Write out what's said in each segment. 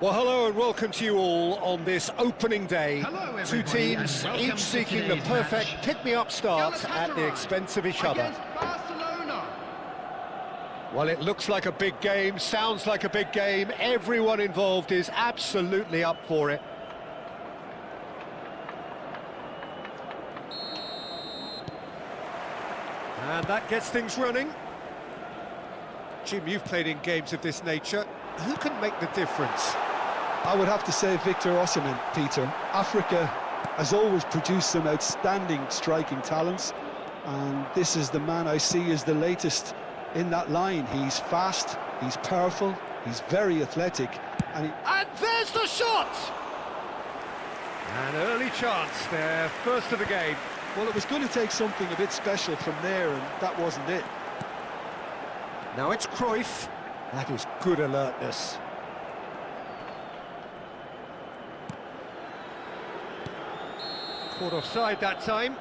Well, hello and welcome to you all on this opening day. Two teams, each seeking the perfect pick-me-up start at the expense of each other. Well, it looks like a big game, sounds like a big game. Everyone involved is absolutely up for it. And that gets things running. Jim, you've played in games of this nature. Who can make the difference? I would have to say Victor Osimhen, Peter. Africa has always produced some outstanding striking talents, and this is the man I see as the latest in that line. He's fast, he's powerful, he's very athletic, and there's the shot! An early chance there, first of the game. Well, it was going to take something a bit special from there, and that wasn't it. Now it's Cruyff. That is good alertness. Caught offside that time.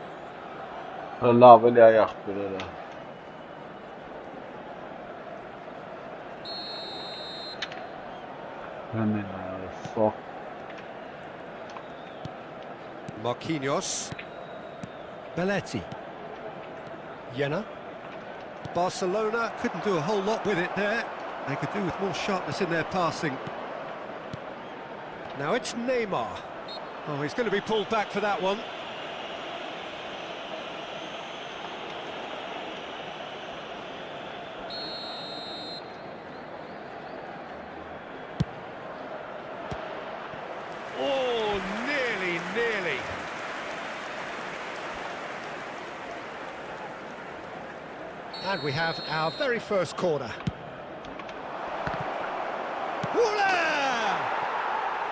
Marquinhos. Belletti. Jena. Barcelona couldn't do a whole lot with it there. They could do with more sharpness in their passing. Now it's Neymar. Oh, he's going to be pulled back for that one. Oh, nearly. And we have our very first corner.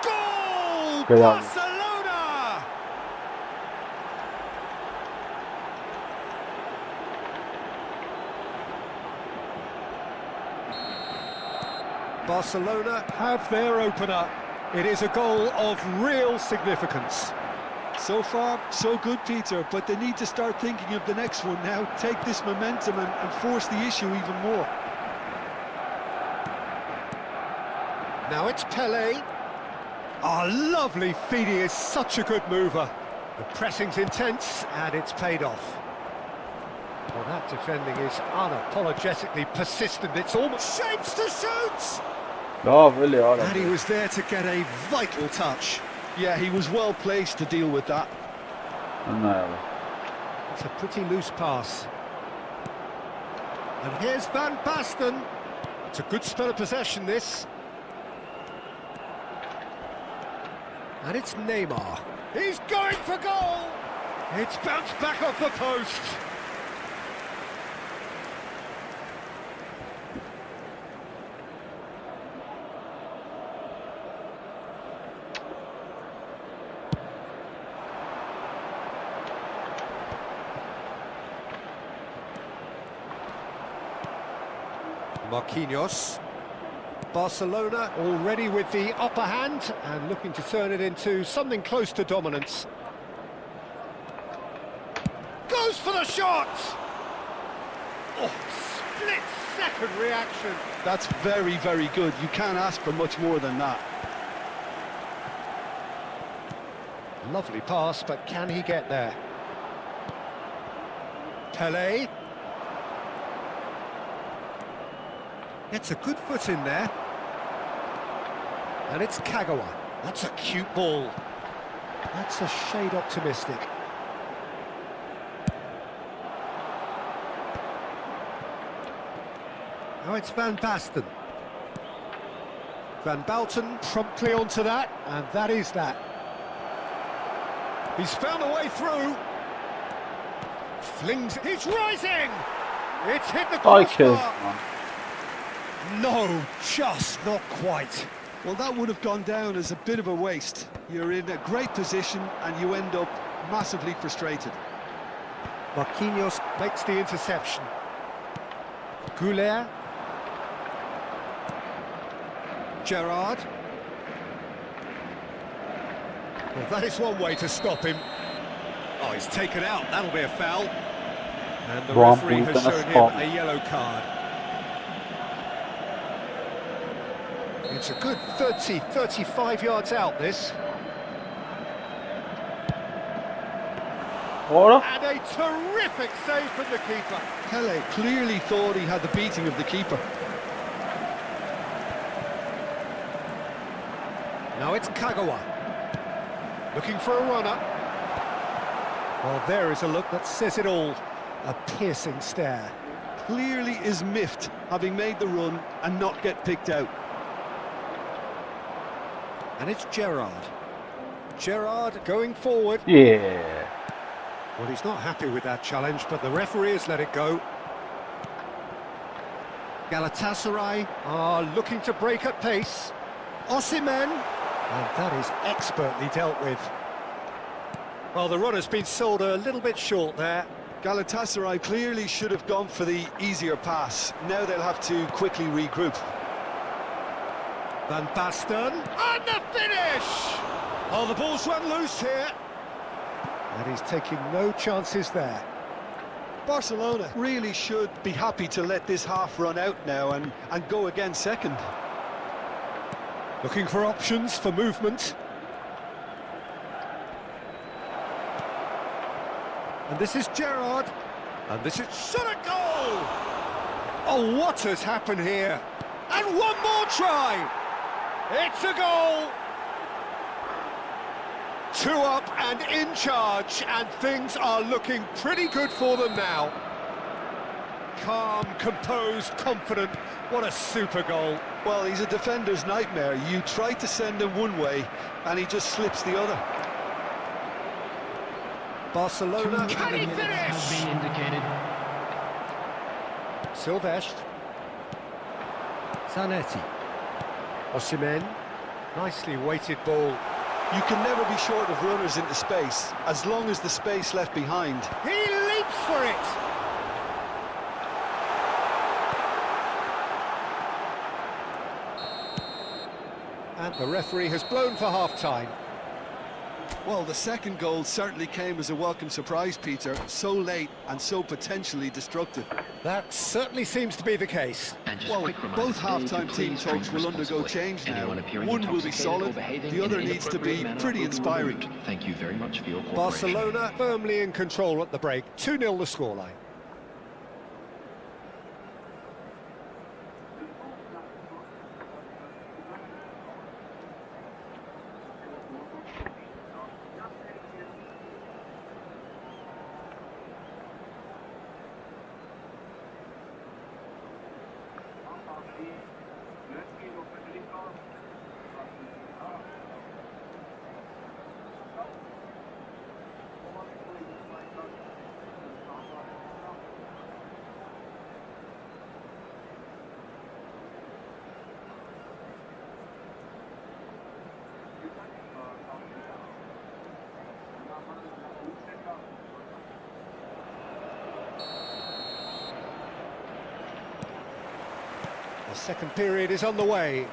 Goal! Barcelona! Barcelona have their opener. It is a goal of real significance. So far, so good, Peter, but they need to start thinking of the next one now. Take this momentum and force the issue even more. Now it's Pelé. Oh, lovely feed. He is such a good mover. The pressing's intense, and it's paid off. Well, that defending is unapologetically persistent. It's almost shapes to shoot! Lovely, And he was there to get a vital touch. Yeah, he was well placed to deal with that. It's a pretty loose pass. And here's Van Basten. It's a good spell of possession, this. And it's Neymar. He's going for goal! It's bounced back off the post. Marquinhos. Barcelona already with the upper hand and looking to turn it into something close to dominance. Goes for the shot! Oh, split-second reaction. That's very, very good. You can't ask for much more than that. Lovely pass, but can he get there? Pelé. Gets a good foot in there. And it's Kagawa. That's a cute ball. That's a shade optimistic. Now it's Van Basten. Van Basten promptly onto that, and that is that. He's found a way through. Flings, he's rising! It's hit the crossbar. No, just not quite. Well, that would have gone down as a bit of a waste. You're in a great position and you end up massively frustrated. Marquinhos makes the interception. Goulet. Gerrard. Well, that is one way to stop him. Oh, he's taken out. That'll be a foul. And the referee has shown him a yellow card. It's a good 30, 35 yards out, this. And a terrific save from the keeper. Pelé clearly thought he had the beating of the keeper. Now it's Kagawa. Looking for a runner. Well, there is a look that says it all. A piercing stare. Clearly is miffed, having made the run and not get picked out. And it's Gerrard. Gerrard going forward. Yeah. Well, he's not happy with that challenge, but the referee has let it go. Galatasaray are looking to break at pace. Osimhen, and that is expertly dealt with. Well, the run has been sold a little bit short there. Galatasaray clearly should have gone for the easier pass. Now they'll have to quickly regroup. Van Basten, and the finish! Oh, the ball's run loose here. And he's taking no chances there. Barcelona really should be happy to let this half run out now and go again second. Looking for options for movement. And this is Gerrard. And this is shot at goal! Oh, what has happened here? And one more try! It's a goal! 2 up and in charge, and things are looking pretty good for them now. Calm, composed, confident. What a super goal. Well, he's a defender's nightmare. You try to send him one way, and he just slips the other. Barcelona. Can he finish? Silvestre. Zanetti. Osimhen. Nicely weighted ball. You can never be short of runners into space, as long as the space left behind. He leaps for it! And the referee has blown for half-time. Well, the second goal certainly came as a welcome surprise, Peter. So late and so potentially destructive. That certainly seems to be the case. Well, both half-time team talks will undergo change now. One will be solid, the other needs to be pretty inspiring. Thank you very much for your cooperation. Barcelona firmly in control at the break. 2-0 the scoreline. The second period is underway.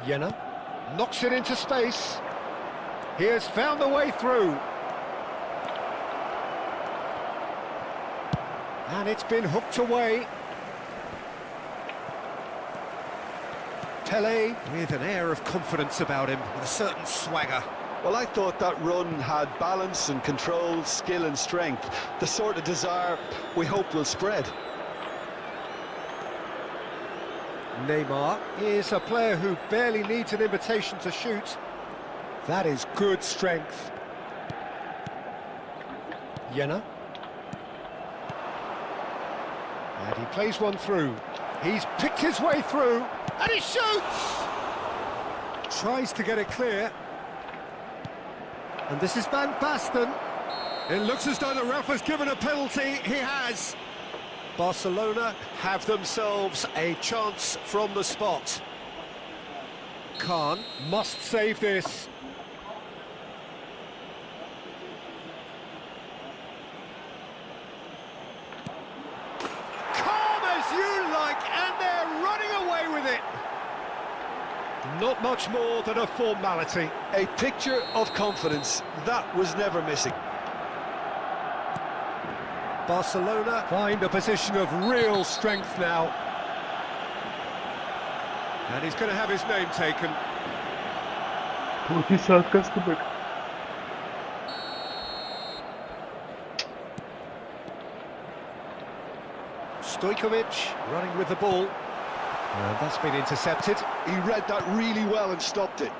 Jena knocks it into space. He has found a way through. And it's been hooked away. Pele with an air of confidence about him, with a certain swagger. Well, I thought that run had balance and control, skill and strength. The sort of desire we hope will spread. Neymar is a player who barely needs an invitation to shoot. That is good strength. Jena. And he plays one through. He's picked his way through, and he shoots! Tries to get it clear. And this is Van Basten. It looks as though the ref has given a penalty. He has. Barcelona have themselves a chance from the spot. Khan must save this. Calm as you like, and they're running away with it. Not much more than a formality. A picture of confidence, that was never missing. Barcelona find a position of real strength now. And he's going to have his name taken. Stojkovic running with the ball. And that's been intercepted. He read that really well and stopped it.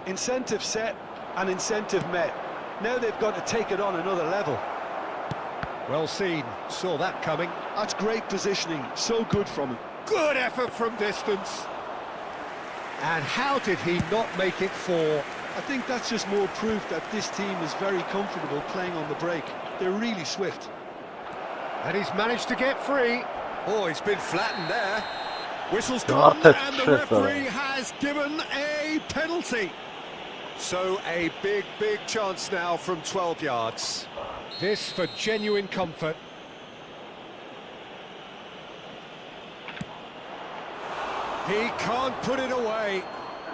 Incentive set and incentive met. Now they've got to take it on another level. Well seen, saw that coming. That's great positioning, so good from him. Good effort from distance. And how did he not make it four? I think that's just more proof that this team is very comfortable playing on the break. They're really swift. And he's managed to get free. Oh, he's been flattened there. Whistle's gone, and the referee has given a penalty. So a big, big chance now from 12 yards. This for genuine comfort. He can't put it away.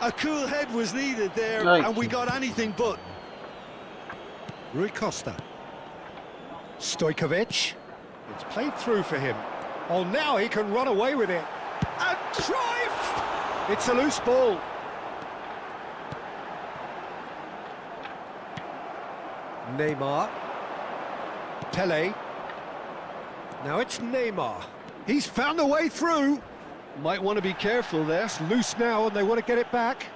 A cool head was needed there, and we got anything but. Rui Costa. Stojkovic. It's played through for him. Oh, now he can run away with it. And Cruyff! It's a loose ball. Neymar. Pele. Now it's Neymar. He's found a way through. Might want to be careful there. It's loose now and they want to get it back.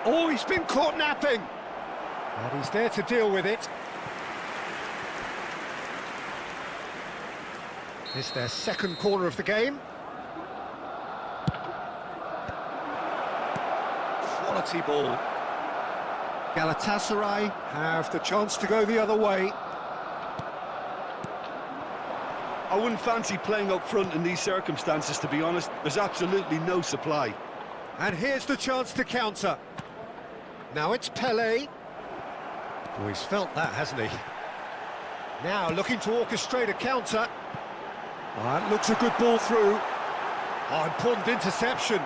Oh, he's been caught napping. And he's there to deal with it. It's their second corner of the game. Quality ball. Galatasaray have the chance to go the other way. I wouldn't fancy playing up front in these circumstances, to be honest. There's absolutely no supply. And here's the chance to counter. Now it's Pele. Oh, he's felt that, hasn't he? Now looking to orchestrate a counter. That looks a good ball through. Oh, important interception.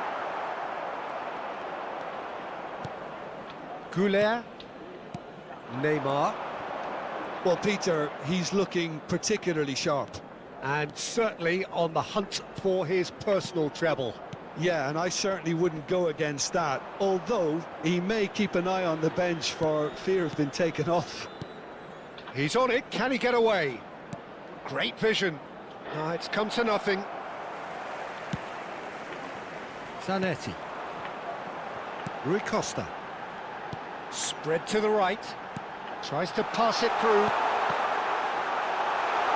Goulet. Neymar. Well, Peter, he's looking particularly sharp. And certainly on the hunt for his personal treble. Yeah, and I certainly wouldn't go against that, although he may keep an eye on the bench for fear of being taken off. He's on it, can he get away? Great vision. It's come to nothing. Zanetti. Rui Costa. Spread to the right. Tries to pass it through.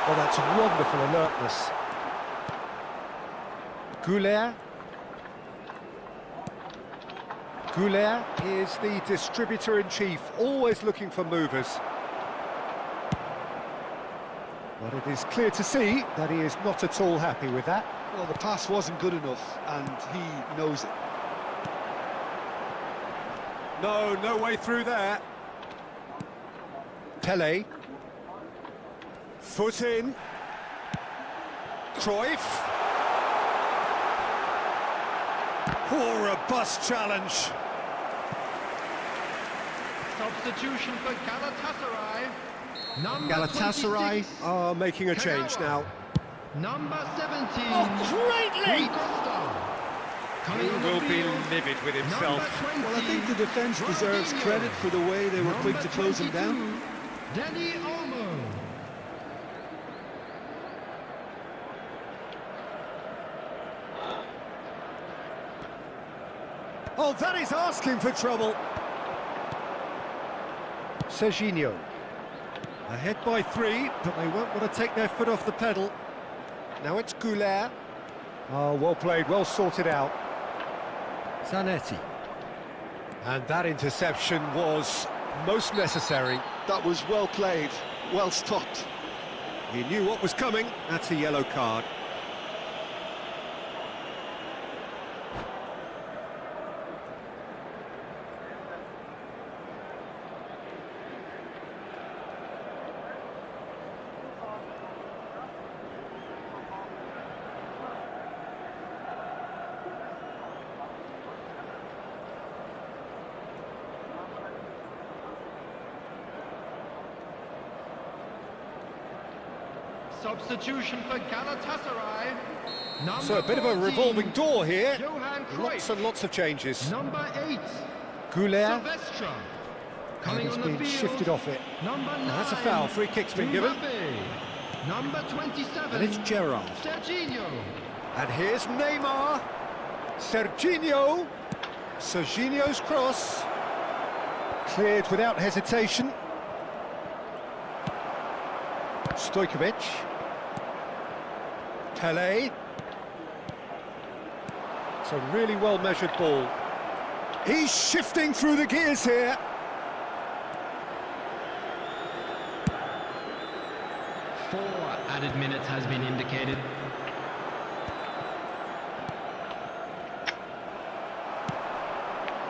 Oh, that's wonderful alertness. Goulet. Goulet is the distributor-in-chief, always looking for movers. But it is clear to see that he is not at all happy with that. Well, the pass wasn't good enough, and he knows it. No way through there. Pele. Foot in. Cruyff. Oh, robust challenge. Substitution for Galatasaray. Galatasaray are making a change now. Number 17. Oh, great leap! He Coming will be livid with himself. Well, I think the defence deserves credit for the way they were quick to close him down. Danny Olmo. Oh, that is asking for trouble. Serginho. Ahead by 3, but they won't want to take their foot off the pedal. Now it's Goulet. Oh, well played, well sorted out. Zanetti. And that interception was most necessary. That was well played, well stopped. He knew what was coming. That's a yellow card. Substitution for Galatasaray. Number So a bit of a 14, revolving door here. Johan Lots Cruyff. and lots of changes. Number 8. Goulet. Silvestre. And Coming he's on the been field. shifted off it. Number 9. And that's a foul. Free kick's been given. Mbappe. Number 27. And it's Gerrard. Serginho. And here's Neymar. Serginho. Serginho's cross. Cleared without hesitation. Stojkovic. Pele. It's a really well-measured ball. He's shifting through the gears here. Four added minutes has been indicated.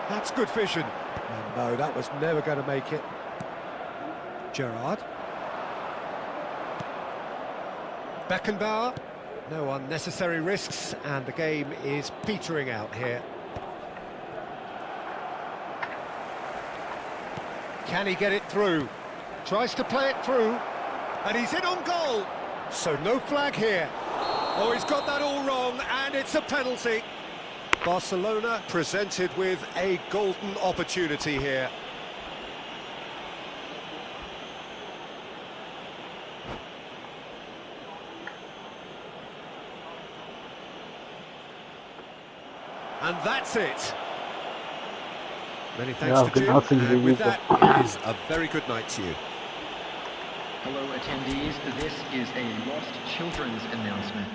That's good vision. And no, that was never going to make it. Gerrard. Beckenbauer. No unnecessary risks, and the game is petering out here. Can he get it through? Tries to play it through, and he's in on goal. So no flag here. Oh, he's got that all wrong, and it's a penalty. Barcelona presented with a golden opportunity here. And that's it. Many thanks to Jim, and with that, it is a very good night to you. Hello attendees, this is a Lost Children's announcement.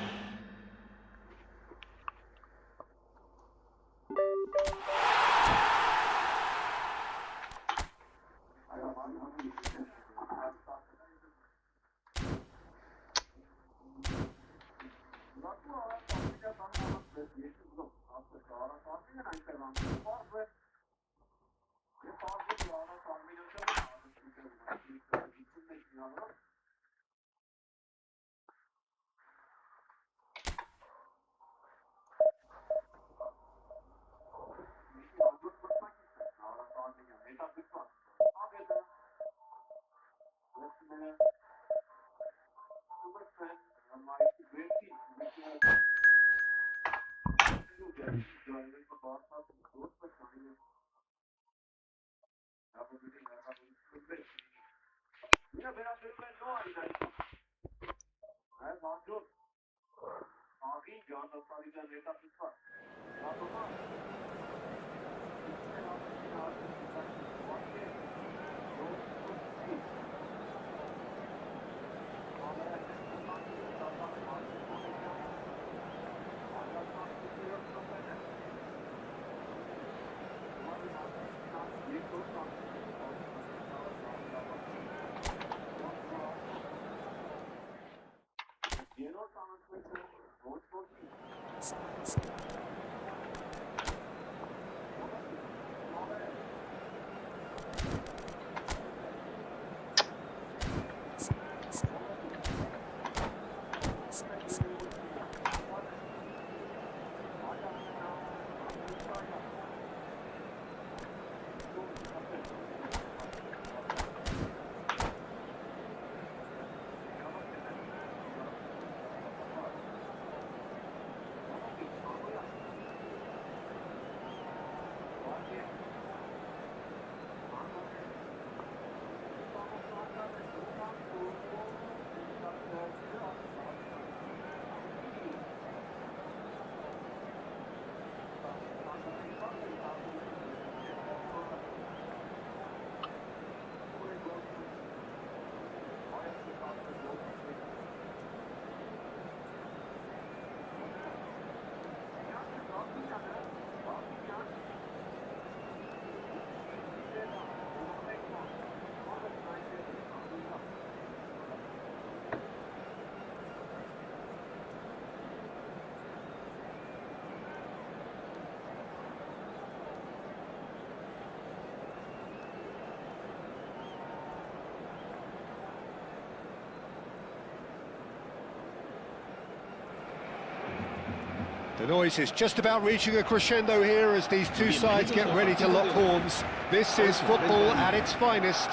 The noise is just about reaching a crescendo here as these two sides get ready to lock horns. This is football at its finest.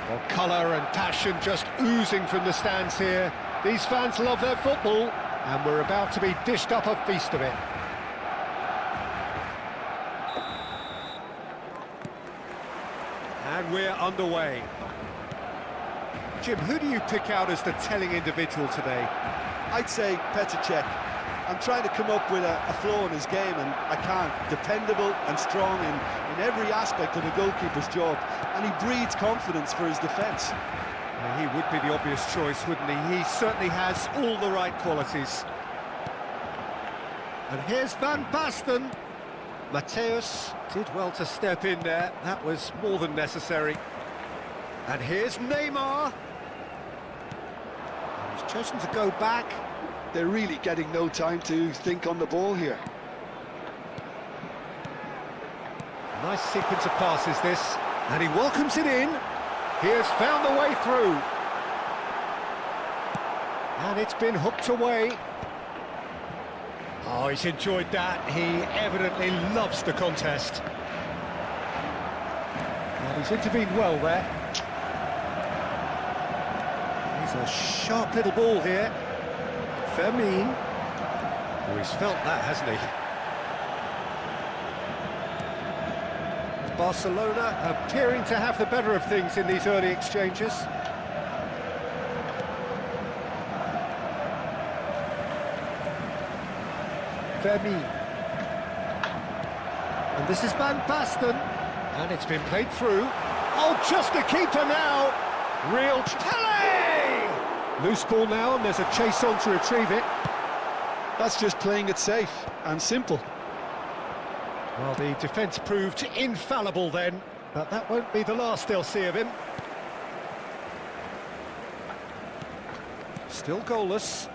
Well, colour and passion just oozing from the stands here. These fans love their football, and we're about to be dished up a feast of it. And we're underway. Jim, who do you pick out as the telling individual today? I'd say Petr Cech. I'm trying to come up with a flaw in his game, and I can't. Dependable and strong in every aspect of a goalkeeper's job, and he breeds confidence for his defence. He would be the obvious choice, wouldn't he? He certainly has all the right qualities. And here's Van Basten. Matthäus did well to step in there. That was more than necessary. And here's Neymar. He's chosen to go back. They're really getting no time to think on the ball here. Nice sequence of passes, this. And he welcomes it in. He has found the way through. And it's been hooked away. Oh, he's enjoyed that. He evidently loves the contest. And he's intervened well there. He's a sharp little ball here. Fermin. Oh, he's felt that, hasn't he? Barcelona appearing to have the better of things in these early exchanges. Fermin. And this is Van Basten. And it's been played through. Oh, just a keeper now. Real Pele! Loose ball now, and there's a chase on to retrieve it. That's just playing it safe and simple. Well, the defence proved infallible then, but that won't be the last they'll see of him. Still goalless.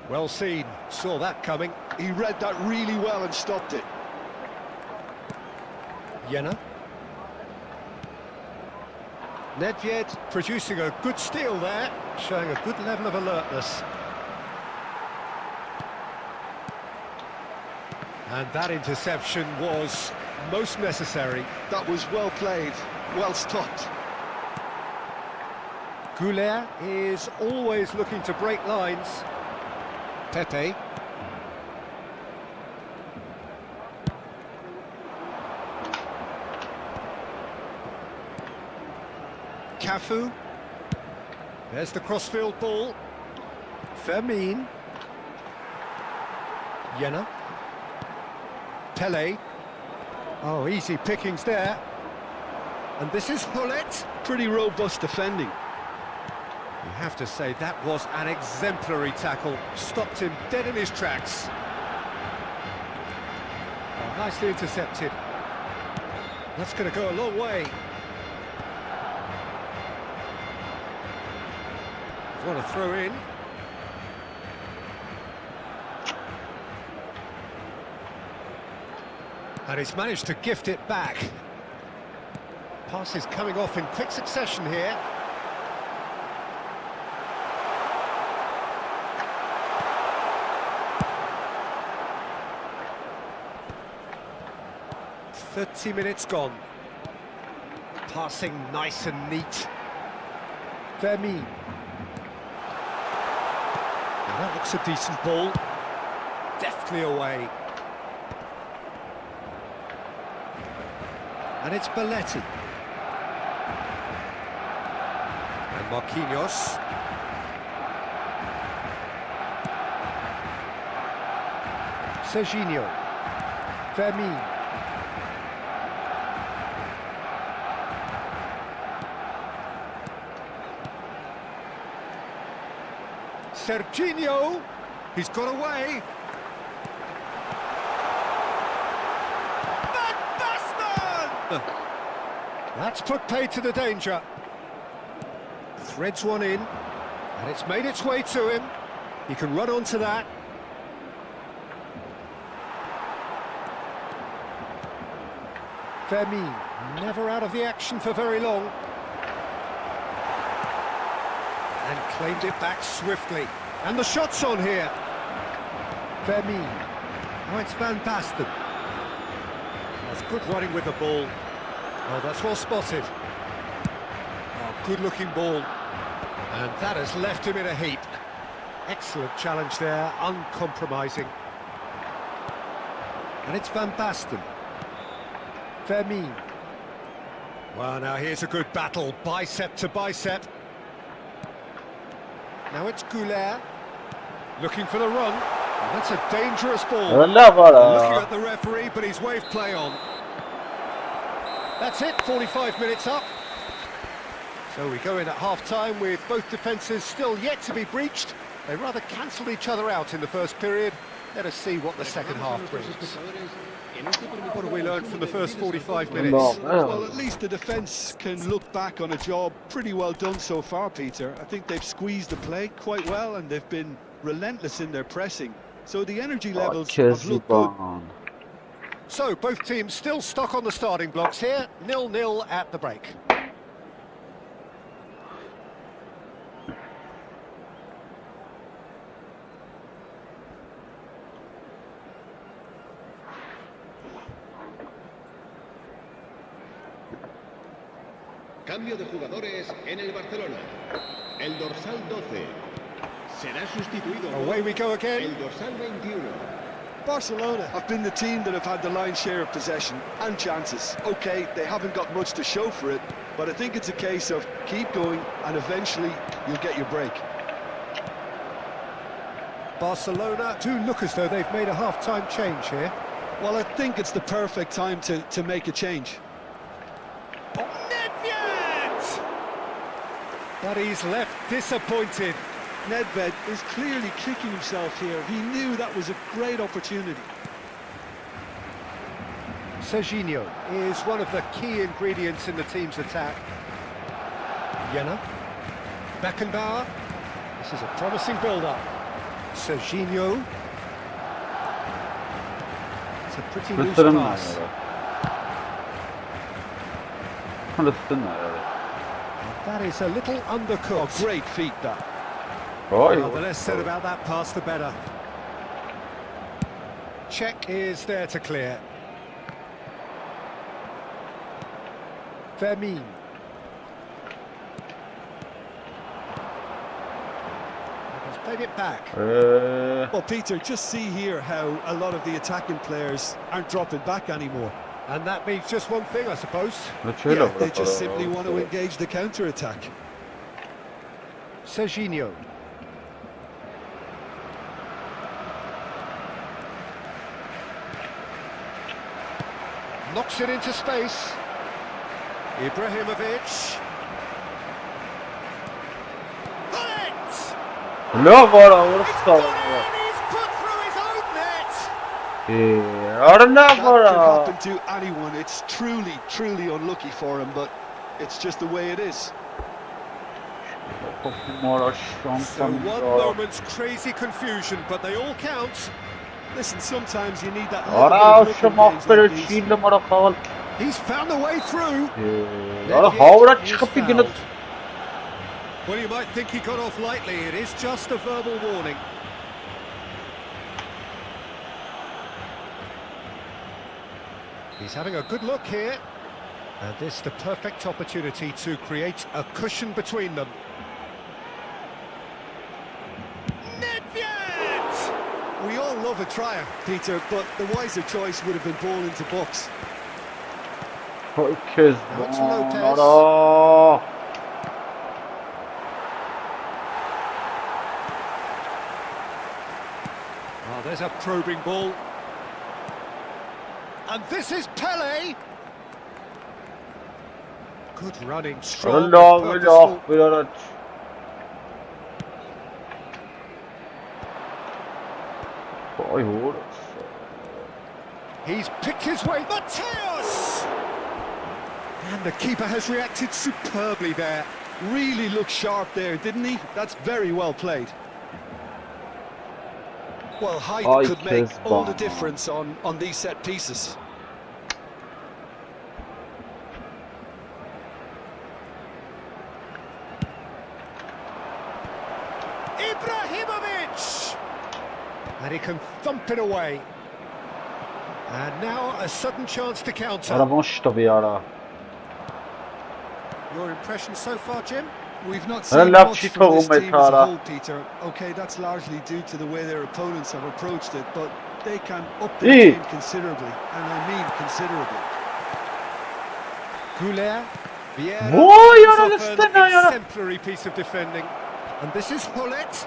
Well seen, saw that coming. He read that really well and stopped it. Jena. Nedved producing a good steal there, showing a good level of alertness. And that interception was most necessary. That was well played, well stopped. Goulet is always looking to break lines. Pepe. Cafu. There's the crossfield ball. Fermin. Jena. Pele. Oh, easy pickings there. And this is Hullet. Pretty robust defending. You have to say that was an exemplary tackle. Stopped him dead in his tracks. Oh, nicely intercepted. That's going to go a long way. Want to throw in. And he's managed to gift it back. Passes coming off in quick succession here. 30 minutes gone. Passing nice and neat. Vermeer. Now that looks a decent ball. Deftly away. And it's Belletti. And Marquinhos. Serginho. Vermeer. Serginho. He's got away. That's put paid to the danger. Threads one in, and it's made its way to him. He can run onto that. Vermeer, never out of the action for very long. And claimed it back swiftly. And the shot's on here. Vermeer. Oh, it's Van Basten. That's good running with the ball. Oh, that's well spotted. Oh, good-looking ball. And that has left him in a heap. Excellent challenge there, uncompromising. And it's Van Basten. Vermeer. Well, now here's a good battle, bicep to bicep. Now it's Goulet. Looking for the run. And that's a dangerous ball. Looking at the referee, but he's waved play on. That's it, 45 minutes up. So we go in at half-time with both defences still yet to be breached. They rather cancelled each other out in the first period. Let us see what the second half brings. What have we learned from the first 45 minutes? Well, at least the defence can look back on a job pretty well done so far, Peter. I think they've squeezed the play quite well and they've been relentless in their pressing. So the energy levels have looked good. So, both teams still stuck on the starting blocks here, 0-0 at the break. Cambio de jugadores en el Barcelona. El dorsal 12 será sustituido Away we go again. el dorsal 21. Barcelona have been the team that have had the lion's share of possession and chances. Okay, they haven't got much to show for it, but I think it's a case of keep going and eventually you'll get your break. Barcelona do look as though they've made a half-time change here. Well, I think it's the perfect time to make a change. Nedved! But he's left disappointed. Nedved is clearly kicking himself here. He knew that was a great opportunity. Serginho is one of the key ingredients in the team's attack. Jena. Beckenbauer. This is a promising build-up. Serginho. It's a pretty loose pass. That is a little undercooked. Oh, great feat, that. Well, the less said about that pass, the better. Check is there to clear. Vermeer. He's played it back. Well, Peter, just see here how a lot of the attacking players aren't dropping back anymore. And that means just one thing, I suppose. Yeah, they just simply want to engage the counter-attack. Serginho. Knocks it into space. Ibrahimovic. No, He's put through his own net. That could happen to anyone. It's truly unlucky for him, but it's just the way it is. So one moment's crazy confusion, but they all count. Listen, sometimes you need that little bit of luck in games like these. He's found a way through. Well, you might think he got off lightly. It is just a verbal warning. He's having a good look here. And this the perfect opportunity to create a cushion between them. Nedved! We all love a trier, Peter, but the wiser choice would have been ball into box. Öküz. Now it's Lopez. Aa! Oh, there's a probing ball. And this is Pele. Good running, strong, and purposeful. Bir araç. Vay orası. He's picked his way. Mateus! And the keeper has reacted superbly there. Really looked sharp there, didn't he? That's very well played. Well, height could make all the difference on these set pieces. Ibrahimovic! And he can thump it away. And now a sudden chance to counter. Aramış da bir ara. Your impression so far, Jim? We've not seen love much Chito from this team as a Umetara. whole, Peter. Okay, that's largely due to the way their opponents have approached it, but they can up their game considerably, and I mean considerably. Goulet. Vieira Vay has anasını offered ya. an exemplary piece of defending. And this is Hullet.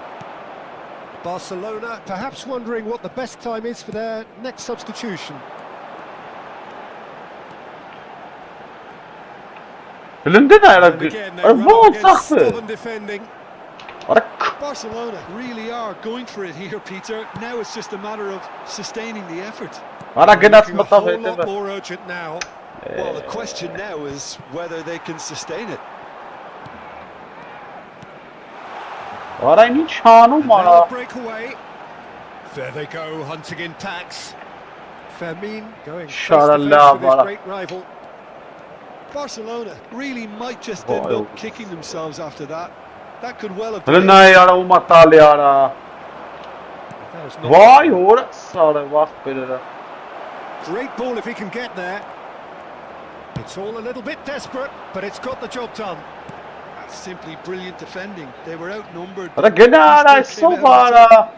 Barcelona perhaps wondering what the best time is for their next substitution. Elinde ne ara? And again, they Ay run bu up against olsak mı? stubborn defending. Arak. Barcelona really are going for it here, Peter. Now it's just a matter of sustaining the effort. Ara gene Looking a atma whole tabii lot değil mi? more urgent now. Well, the question now is whether they can sustain it. Ara hiç hanım var Now ha. the breakaway. There they go, hunting in packs. Fermin going face to face with his great rival. Barcelona really might just end Vay up kicking themselves after that. That could well have Elinde been. ne ara umatali ara. That was not Vay orası ara bak böyle. great ball if he can get there. It's all a little bit desperate, but it's got the job done. That's simply brilliant defending. They were outnumbered. Ara gene ara He still came so out on top. ara.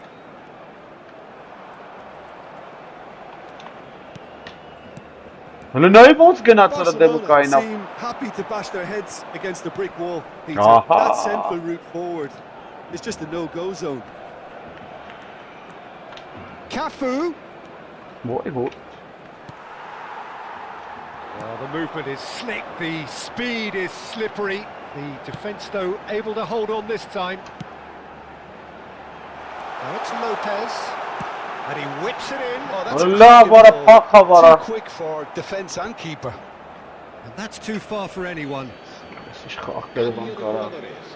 Elinde ne boz gene atara debu Barcelona kaynak. seem happy to bash their heads against the brick wall, Peter. Aha. That central route forward is just a no-go zone. Cafu. Vay bu. Well, the movement is slick, the speed is slippery. The defence, though, able to hold on this time. Now it's Lopez. And he whips it in. Oh, that's a Allah cracking var ball. paka var ha. Too quick for defence and keeper. And that's too far for anyone. Siz kalkları Cambio de bankara. jugadores.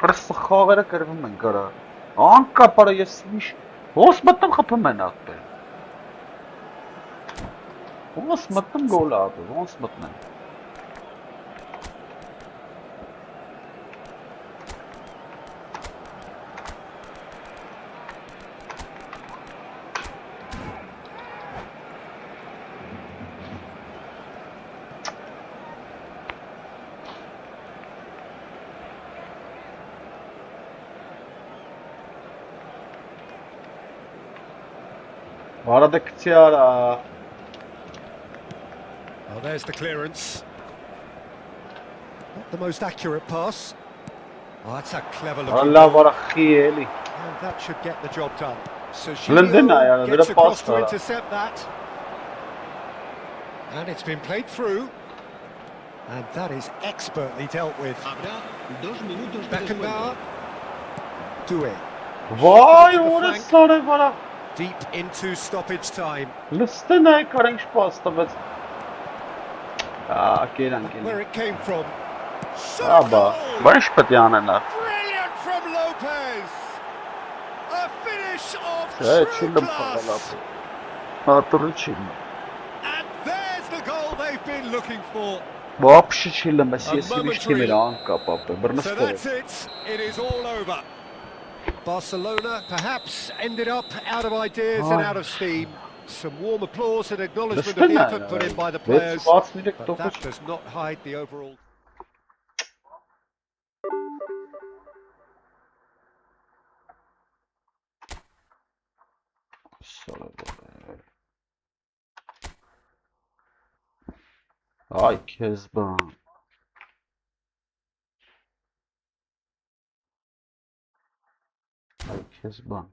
Просто хавера кырвым мен кара. Анка пара ясмиш. Ос маттım kapım ben attı. Ос mаттım gol abi. Ос mаттım. Aradaki tiara. Well, there's the clearance. Not the most accurate pass. Oh, that's a clever looking Allah ball. var khiyeli. And that should get the job done. So London ya, gets bir de across pas to var. intercept that. And it's been played through. And that is expertly dealt with. Habrá 2 minutos de Beckenbauer. descuento. Doué. Vay orası ara var. Deep into stoppage time. Liste ne karınç pasta bet. Ah, gelen Where gelen. it came from. Shot Aba. goal! Barış pat yanına. Brilliant from Lopez. Chillim class. Chillim. And there's the goal they've been looking for. Вообще chillim. So that's it. It is all over. Barcelona perhaps ended up out of ideas and out of steam. Some warm applause and acknowledgement of the effort put in by the players, but that does not hide the overall. Ay Kezban. Ay Kezban.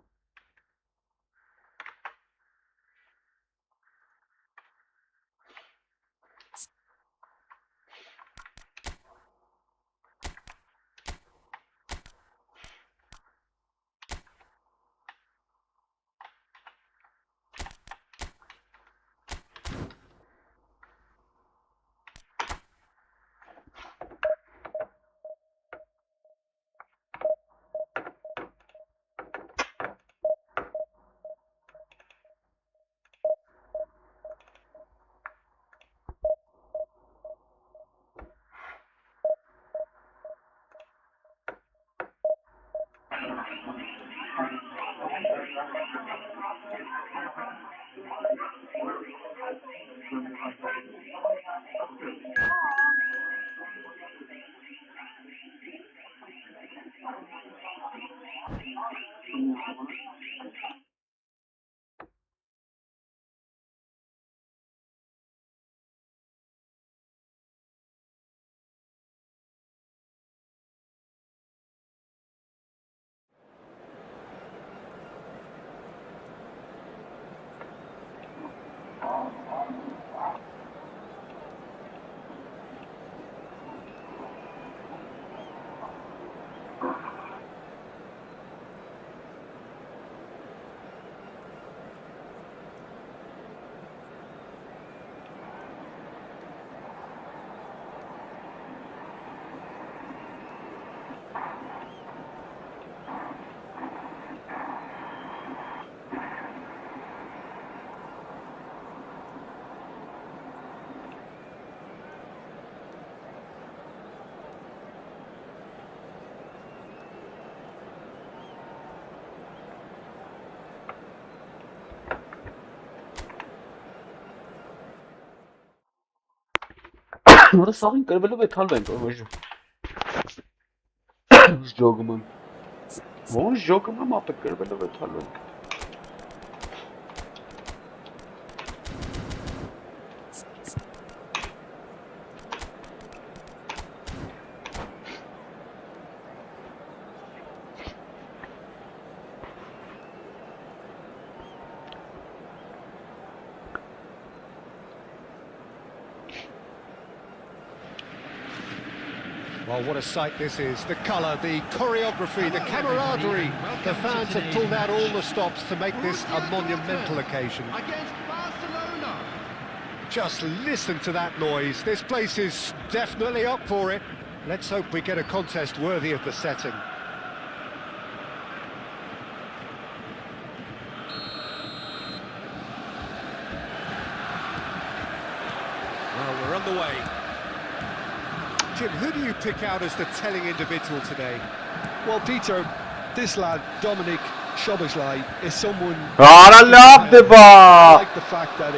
Ora sağın qırvılı ve talvent hoje. Jogo-me. Bom jogo-me mapa qırvılı ve talvent. Well, what a sight this is. The colour, the choreography, the camaraderie. The fans have pulled out all the stops to make this a monumental occasion. Against Barcelona. Just listen to that noise. This place is definitely up for it. Let's hope we get a contest worthy of the setting. Well, we're on the way. Jim, who do you pick out as the telling individual today? Well, Peter, this lad, Dominic Szoboszlai, is someone... I love the I ball! like the fact that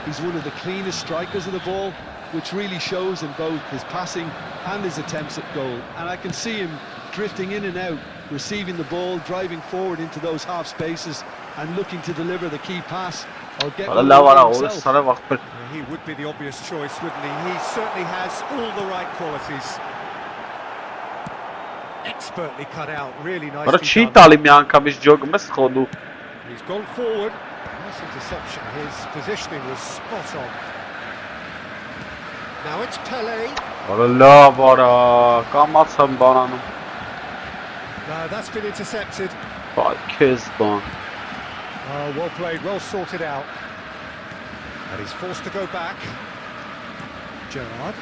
he's one of the cleanest strikers of the ball, which really shows in both his passing and his attempts at goal. And I can see him drifting in and out, receiving the ball, driving forward into those half spaces and looking to deliver the key pass or get one himself. He would be the obvious choice, wouldn't he? He certainly has all the right qualities. Expertly cut out, really nicely done. He's gone forward. Nice interception. His positioning was spot on. Now it's Pele. No, that's been intercepted. Oh, well played, well sorted out. And he's forced to go back. Gerrard.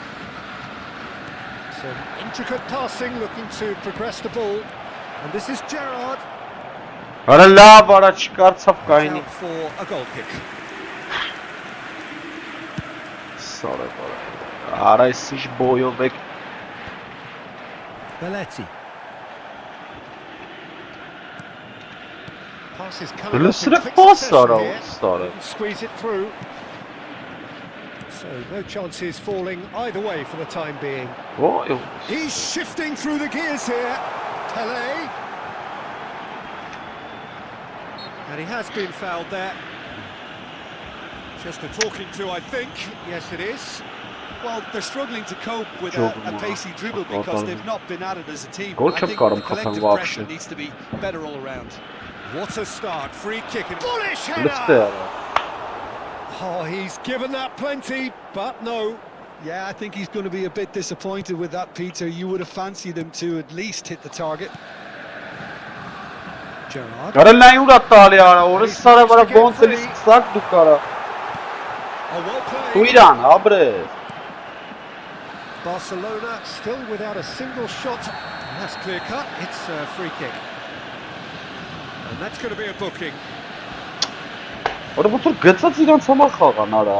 Some intricate passing, looking to progress the ball. And this is Gerrard. Արա լավ արա չկարծավ կայնի։ Out for a goal kick. Սարը բարը։ Արա սիշ բոյով եք։ Belletti. Pass is coming Դու up in սրը quick պաս succession արա here. սարը։ Squeeze it through. So no chances falling either way for the time being. Ոյ։ He's shifting through the gears here. Pele. And he has been fouled there. Just a talking to, I think. Yes, it is. Well, they're struggling to cope with a pacey dribble because they've not been at it as a team. Goal I think չկարում the collective խփել pressure вообще։ needs to be better all around. What a start. Free kick. And bullish Լստե header. արա։ Oh, he's given that plenty, but no. Yeah, I think he's going to be a bit disappointed with that, Peter. You would have fancied him to at least hit the target. Gerrard. Արա լայն ուրա տալի արա, օրը սարը վրա ոնց էլի սակ դու կարա։ Oh, well played. Դու իրան, աբրե։ Barcelona still without a single shot. And that's clear cut. It's a free kick. And that's going to be a booking. Որը ոնց որ գծած իրանց համար խաղան արա։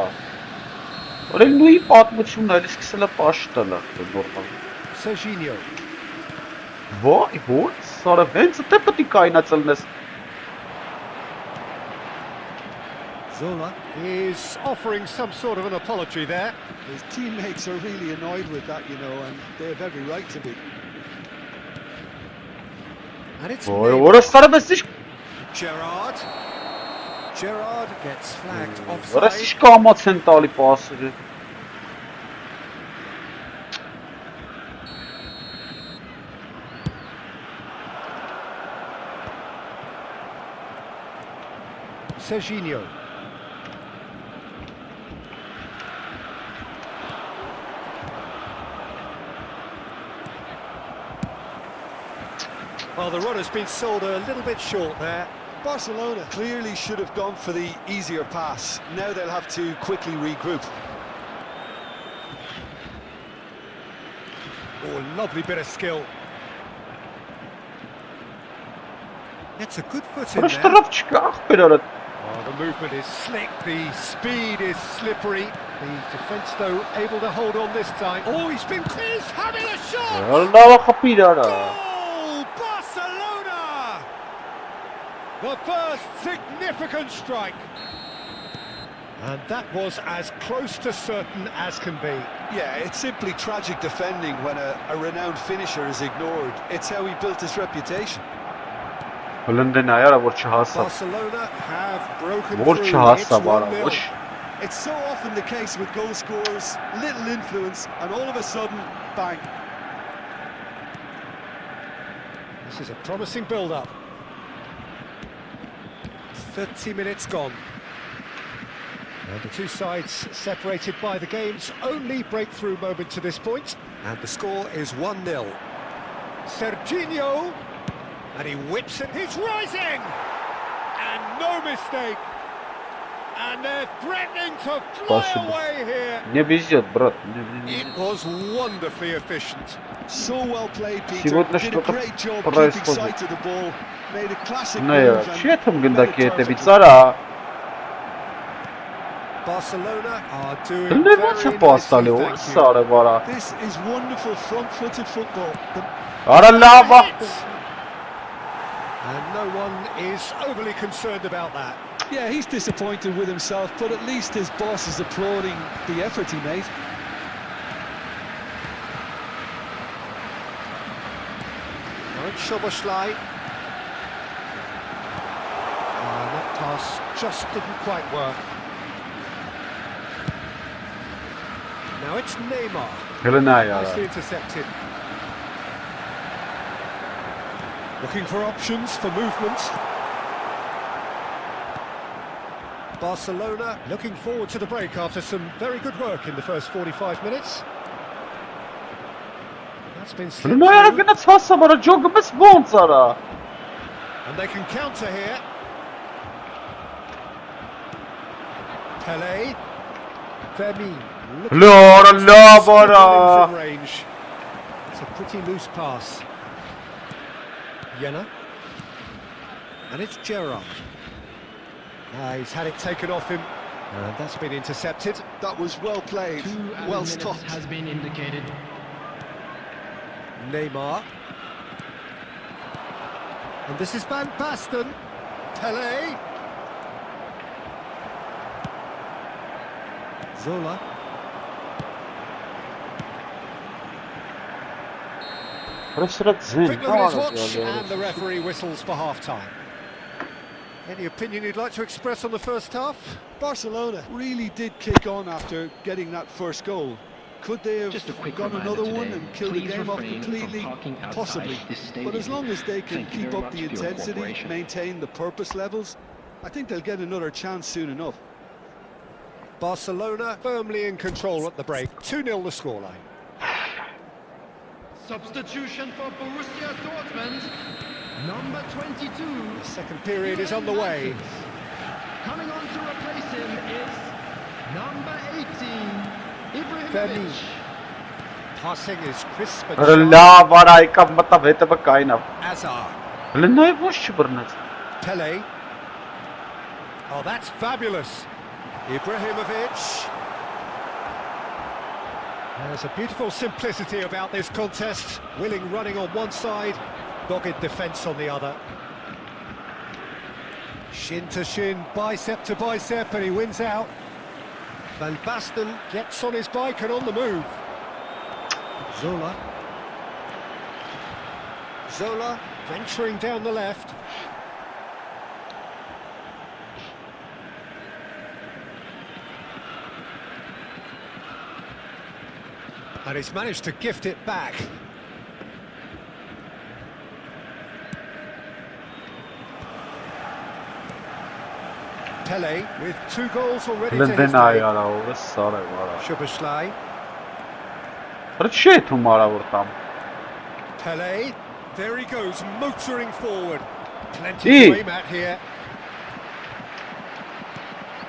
Օրը նույնի պատմությունն էլի սկսել է պաշտելը նորմալ։ Serginho. Ոյ, ո՞ց սարը հենց դե պետք է կայնացնես։ Zola is offering some sort of an apology there. His teammates are really annoyed with that, you know, and they have every right to be. And it's Ոյ, mid. օրը սարը բեսիշ, Gerrard. Gerrard gets flagged օրը offside. սիշ կամաց են տալի պասերը։ Serginho. Well, the run has been sold a little bit short there. Barcelona clearly should have gone for the easier pass. Now they'll have to quickly regroup. Oh, lovely bit of skill. It's a good foot in Որը there. շտրավ չկա, ախպեր արա։ Oh, the movement is slick, the speed is slippery. The defence, though, able to hold on this time. Oh, he's having a shot! Լավ խփիր արա։ Goal! Barcelona! The first significant strike. And that was as close to certain as can be. Yeah, it's simply tragic defending when a renowned finisher is ignored. It's how he built his reputation. Հոլանդեն այարա որ չհասա։ Barcelona have broken Որ through. չհասա It's բարա, 1-0. ոչ։ It's so often the case with goal scorers, little influence, and all of a sudden, bang. This is a promising build-up. 30 minutes gone. And the two sides separated by the game's only breakthrough moment to this point. And the score is 1-0. Serginho, and he whips it. He's rising! And no mistake. And they're threatening to fly Спасибо. away here. Не везет, брат. It was wonderfully efficient. So well played, Peter. Сегодня Did a что-то great job keeping происходит. sight of the ball. Made a classic Ну move я, and че там гындаки made it это perfectly. бицара? Barcelona are doing Դե very ո՞նց է nicely, պաստալի, ո՞ր thank you. սարը վարա։ This is wonderful front-footed football. Արա լավա։ And no one is overly concerned about that. Yeah, he's disappointed with himself, but at least his boss is applauding the effort he made. Szoboszlai. That pass just didn't quite work. Now it's Neymar. Հելնա այարա։ Nicely intercepted. Looking for options for movement. Barcelona looking forward to the break after some very good work in the first 45 minutes. That's been slipped Հելնա այարա through, գնաց հասա վարա ջոգը մեծ ոնց արա։ and they can counter here. Pele. Vermin. looking Լորա լավ արա։ from range. It's a pretty loose pass. Jena. And it's Gerrard. He's had it taken off him, and that's been intercepted. That was well played, 2 added well minutes stopped. has been indicated. Neymar. And this is Van Basten. Pele. Zola. Quick look at his watch, and the referee whistles for half-time. Any opinion you'd like to express on the first half? Barcelona really did kick on after getting that first goal. Could they have Just a quick got reminder another one today, and killed the please game off refrain from completely? parking outside Possibly. this stadium. But as long as they can Thank you keep very up the much for your intensity, cooperation. maintain the purpose levels, I think they'll get another chance soon enough. Barcelona firmly in control at the break. 2-0 the scoreline. Substitution for Borussia Dortmund. Number 22. The second period is underway. Coming on to replace him is number 18, Femi. Ibrahimovic. Passing is crisp and Rla varai ka matlab hai tab kaina. Azar. Lnoy bosh chbrnat. Pele. Oh, that's fabulous. Ibrahimovic. There's a beautiful simplicity about this contest. Willing running on one side, dogged defence on the other. Shin to shin, bicep to bicep, and he wins out. Van Basten gets on his bike and on the move. Zola. Zola venturing down the left. And he's managed to gift it back. Pele with 2 goals already to his Lnden name. ayara o sara vara. Szoboszlai. Rche tu mara vortam. Pele. There he goes, motoring forward. Plenty Hey. to aim at here.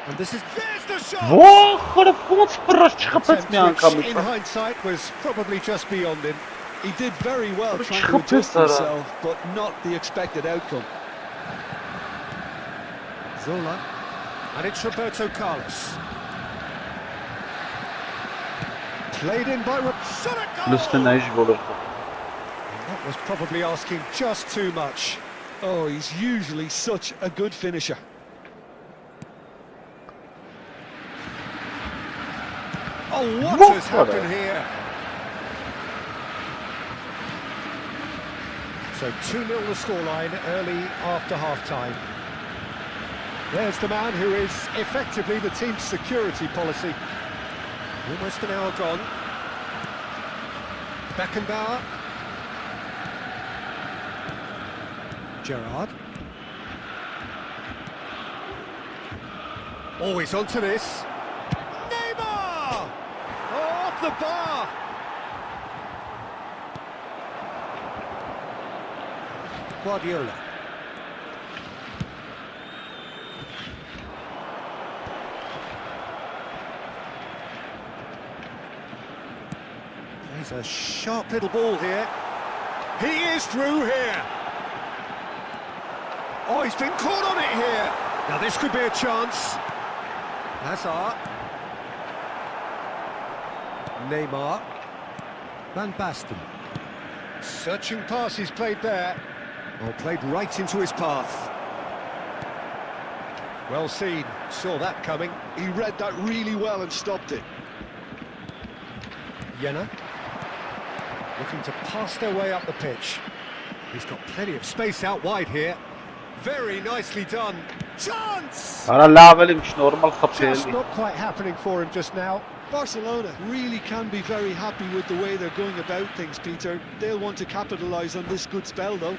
And this is... There's the shot! Vo khore ոնց բռած չխփեց մի Attempt անգամ. which, in hindsight, was probably just beyond him. He did very well But trying to Chopin adjust Sarah. himself, but not the expected outcome. Zola. And it's Roberto Carlos. Played in by Լստեն այժ գոլը։ That was probably asking just too much. Oh, he's usually such a good finisher. Oh, what What has for happened a- here? So 2-0 the scoreline early after half-time. There's the man who is effectively the team's security policy. Almost an hour gone. Beckenbauer. Gerrard. Always onto this. Neymar! Oh, off the bar! Guardiola. There's a sharp little ball here. He is through here. Oh, he's been caught on it here. Now this could be a chance. Hazard. Neymar. Van Basten. Searching pass he's played there. Oh, played right into his path. Well seen. Saw that coming. He read that really well and stopped it. Jenna. Looking to pass their way up the pitch. He's got plenty of space out wide here. Very nicely done. Chance! Արա լավ էլ ինչ նորմալ Just խփել։ not quite happening for him just now. Barcelona really can be very happy with the way they're going about things, Peter. They'll want to capitalise on this good spell, though.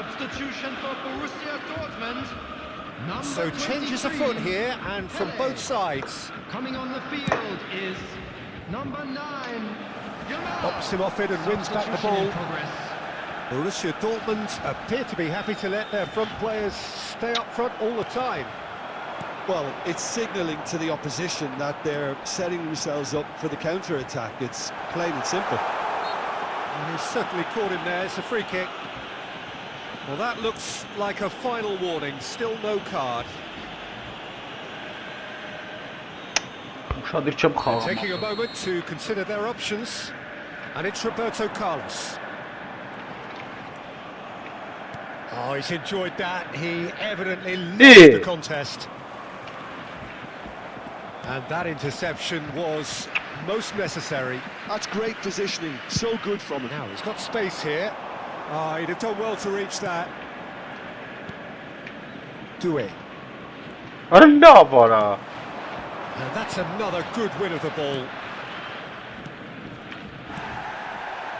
substitution for Borussia Dortmund. So changes afoot here, and from both sides. Coming on the field is number 9. Pops him off it and wins back the Substitution ball. in progress. Borussia Dortmund appear to be happy to let their front players stay up front all the time. Well, it's signalling to the opposition that they're setting themselves up for the counter-attack. It's plain and simple. And he's certainly caught him there. It's a free kick. Well, that looks like a final warning. Still no card. Շադիր չեմ խաղում։ Taking a moment to consider their options. And it's Roberto Carlos. Oh, he's enjoyed that. He evidently loves the contest. And that interception was most necessary. That's great positioning. So good from him. Now, he's got space here. Oh, he'd have done well to reach that. Doué. Լավ արա։ And that's another good win of the ball.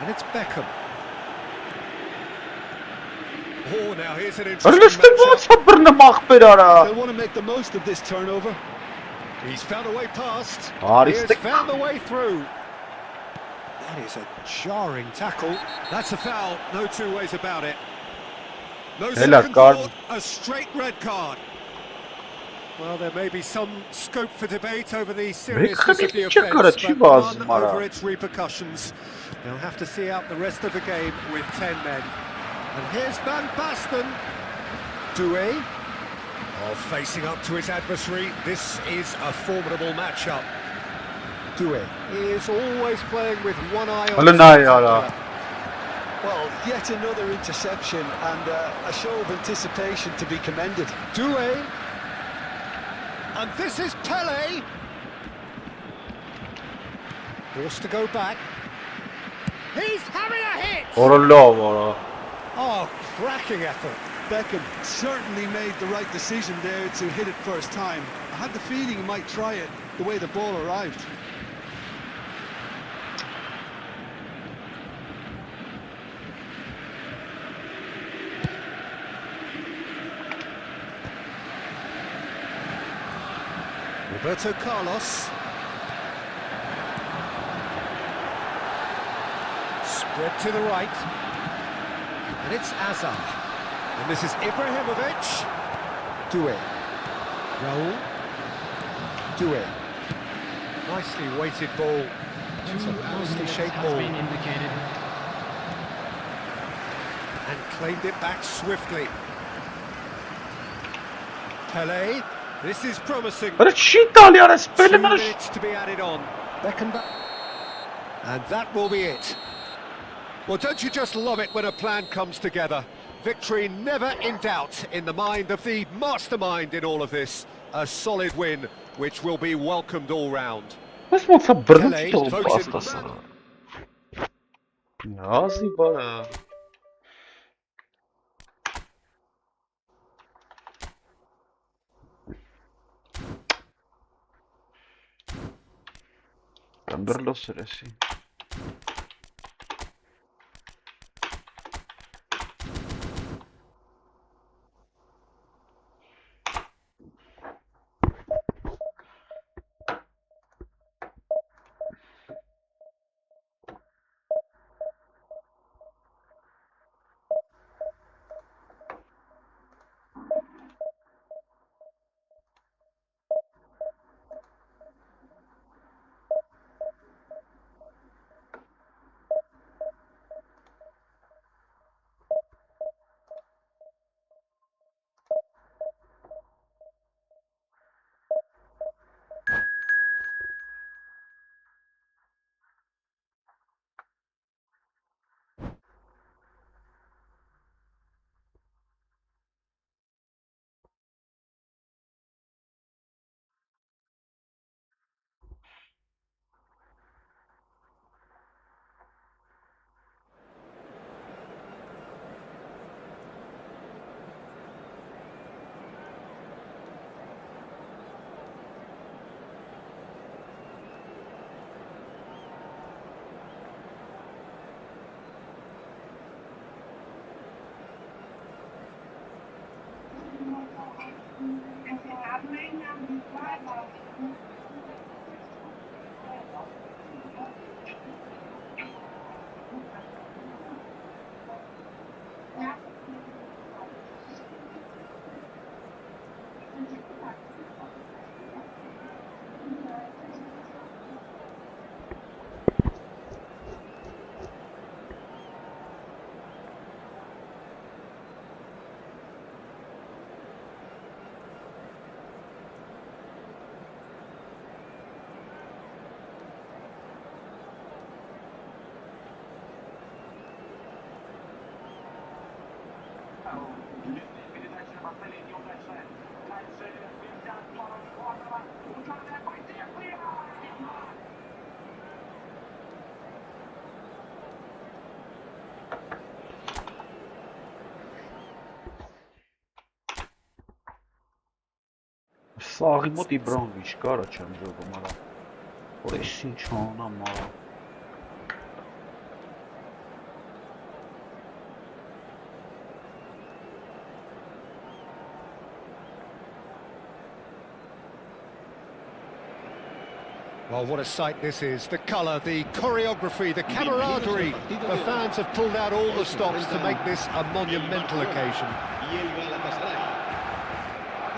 And it's Beckham. Oh, now here's an interesting Լստի ոնց է բռնում ախպեր արա։ They'll want to make the most of this turnover. He's found a way past. He He has found a way through. That is a jarring tackle. That's a foul, no two ways about it. No second card. thought, a straight red card. Well, there may be some scope for debate over the seriousness of the offence, but none over its repercussions. They'll have to see out the rest of the game with 10 men. And here's Van Basten. Doué. Oh, facing up to his adversary. This is a formidable matchup. Doué is always playing with one eye on the spectacular. Well, yet another interception and a show of anticipation to be commended. Doué. And this is Pelé. Forced to go back. He's having a hit! Oh, cracking effort. Beckham certainly made the right decision there to hit it first time. I had the feeling he might try it the way the ball arrived. Roberto Carlos. Spread to the right. And it's Azar. And this is Ibrahimovic. Doué. Raul. Doué. Nicely weighted ball. It's a nicely shaped ball. Been indicated. And claimed it back swiftly. Pelé. This is promising. But it's shit all yaar, 2 minutes to be added on. Beckham. And that will be it. Well, don't you just love it when a plan comes together? Victory never in doubt in the mind of the mastermind in all of this. A solid win, which will be welcomed all round. What's ոնց է բռնում Pelé տող voted պաստասը։ man- Նազի բարա։ Կամբերլոս երեսի։ Սաղի մոտ Իբրահիմովիչ կարա չեմ ջոգում արա։ Որ էս ինչ անամ արա։ Well, what a sight this is. The colour, the choreography, the camaraderie. The fans have pulled out all the stops to make this a monumental occasion.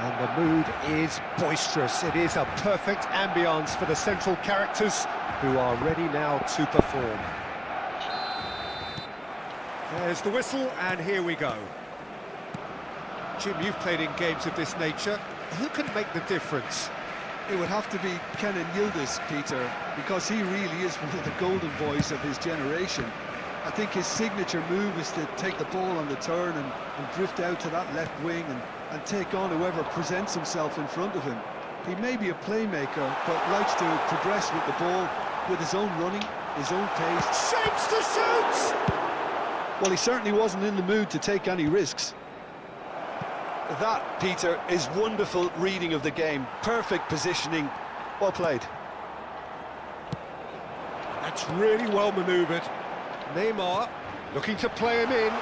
And the mood is boisterous. It is a perfect ambience for the central characters who are ready now to perform. There's the whistle, and here we go. Jim, you've played in games of this nature. Who can make the difference? It would have to be Kenan Yildiz, Peter, because he really is one of the golden boys of his generation. I think his signature move is to take the ball on the turn and drift out to that left wing and take on whoever presents himself in front of him. He may be a playmaker, but likes to progress with the ball, with his own running, his own pace. Shapes to shoot! Well, he certainly wasn't in the mood to take any risks. That, Peter, is wonderful reading of the game. Perfect positioning. Well played. That's really well manoeuvred. Neymar looking to play him in.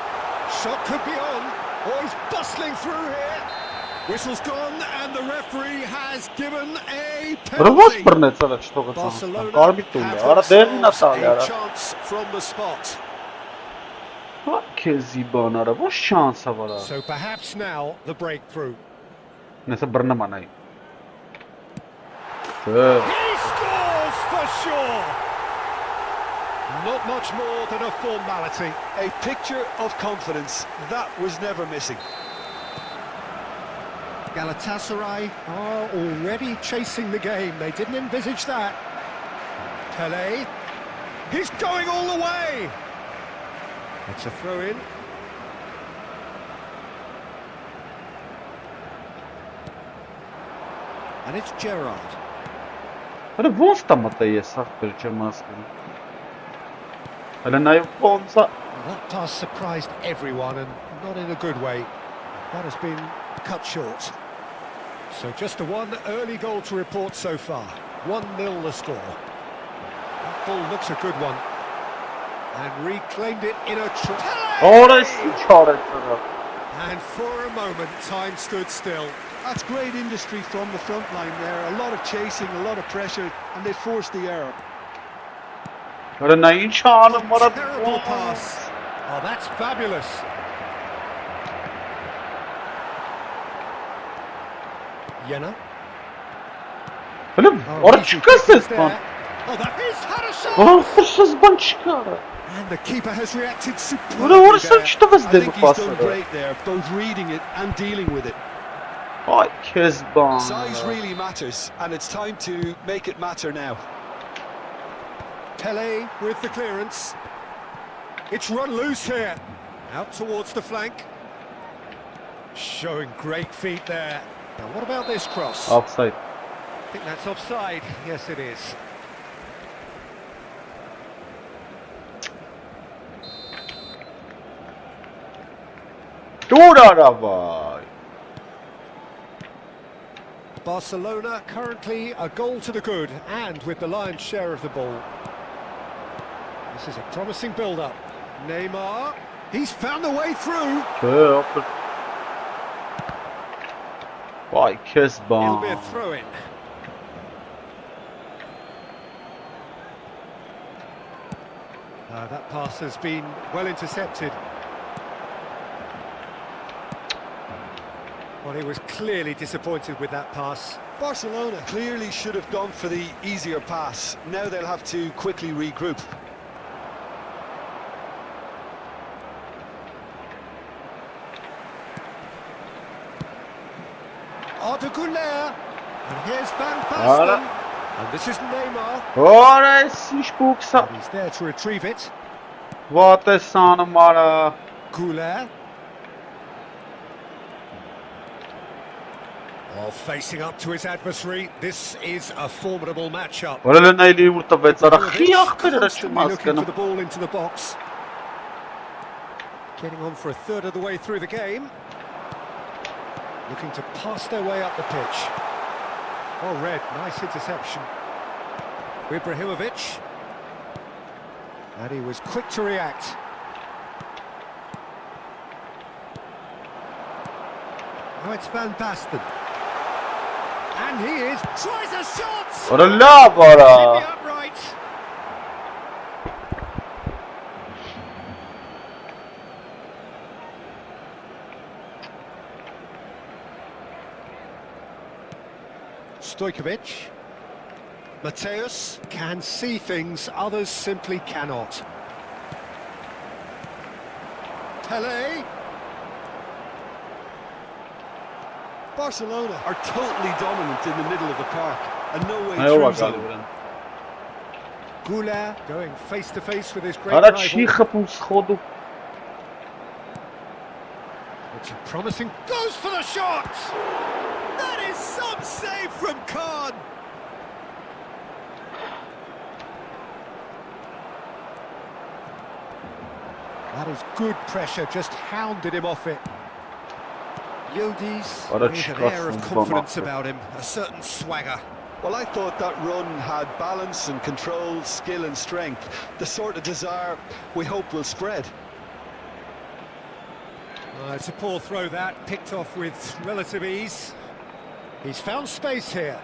Shot could be on. Oh, he's bustling through here. Whistle's gone, and the referee has given a penalty. Barcelona have themselves a chance from the spot. So perhaps now the breakthrough. He scores for sure. Not much more than a formality. A picture of confidence. That was never missing. Galatasaray are already chasing the game. They didn't envisage that. Pelé. He's going all the way. It's a throw-in. And it's Gerrard. That pass surprised everyone, and not in a good way. That has been cut short. So just a one early goal to report so far. 1-0 the score. That ball looks a good one. And reclaimed it in a and for a moment, time stood still. That's great industry from the front line there. A lot of chasing, a lot of pressure, and they forced the error. Terrible pass. Oh, that's fabulous. Yena. Oh, that is Harrison. And the keeper has reacted superbly there. I think he's done great there, both reading it and dealing with it. Size really matters, and it's time to make it matter now. Pelé with the clearance. It's run loose here. Out towards the flank. Showing great feet there. Now what about this cross? Offside. I think that's offside. Yes, it is. Barcelona currently a goal to the good, and with the lion's share of the ball. This is a promising build-up. Neymar, he's found the way through. Vay kes It'll be a ban. throw-in. That pass has been well intercepted. Well, he was clearly disappointed with that pass. Barcelona clearly should have gone for the easier pass. Now they'll have to quickly regroup. Arda. And here's Van Basten. And this is Neymar. Ora esses buksa. And he's there to retrieve it. What a son of Mara. Goulet. Well, facing up to his adversary, this is a formidable matchup. Ora le naili urtavets ara khiaq Constantly looking for maskana. the ball into the box. Getting on for a third of the way through the game. Looking to pass their way up the pitch. Oh, Red, nice interception. Ibrahimovic. And he was quick to react. Now it's Van Basten. And he is, tries a shot! Ora la In the bara. upright. Stojkovic. Mateus can see things others simply cannot. Pele. Barcelona are totally dominant in the middle of the park and no way Ay ora through zone. galvan. Goulet going face to face with his great Ora rival. chi khapun schodu. It's a promising, goes for the shot! That is some save from Khan! That is good pressure, just hounded him off it. Yildiz What a with an shot air of from confidence Bonac. about him, a certain swagger. Well, I thought that run had balance and control, skill and strength. The sort of desire we hope will spread. It's a poor throw that, picked off with relative ease. He's found space here.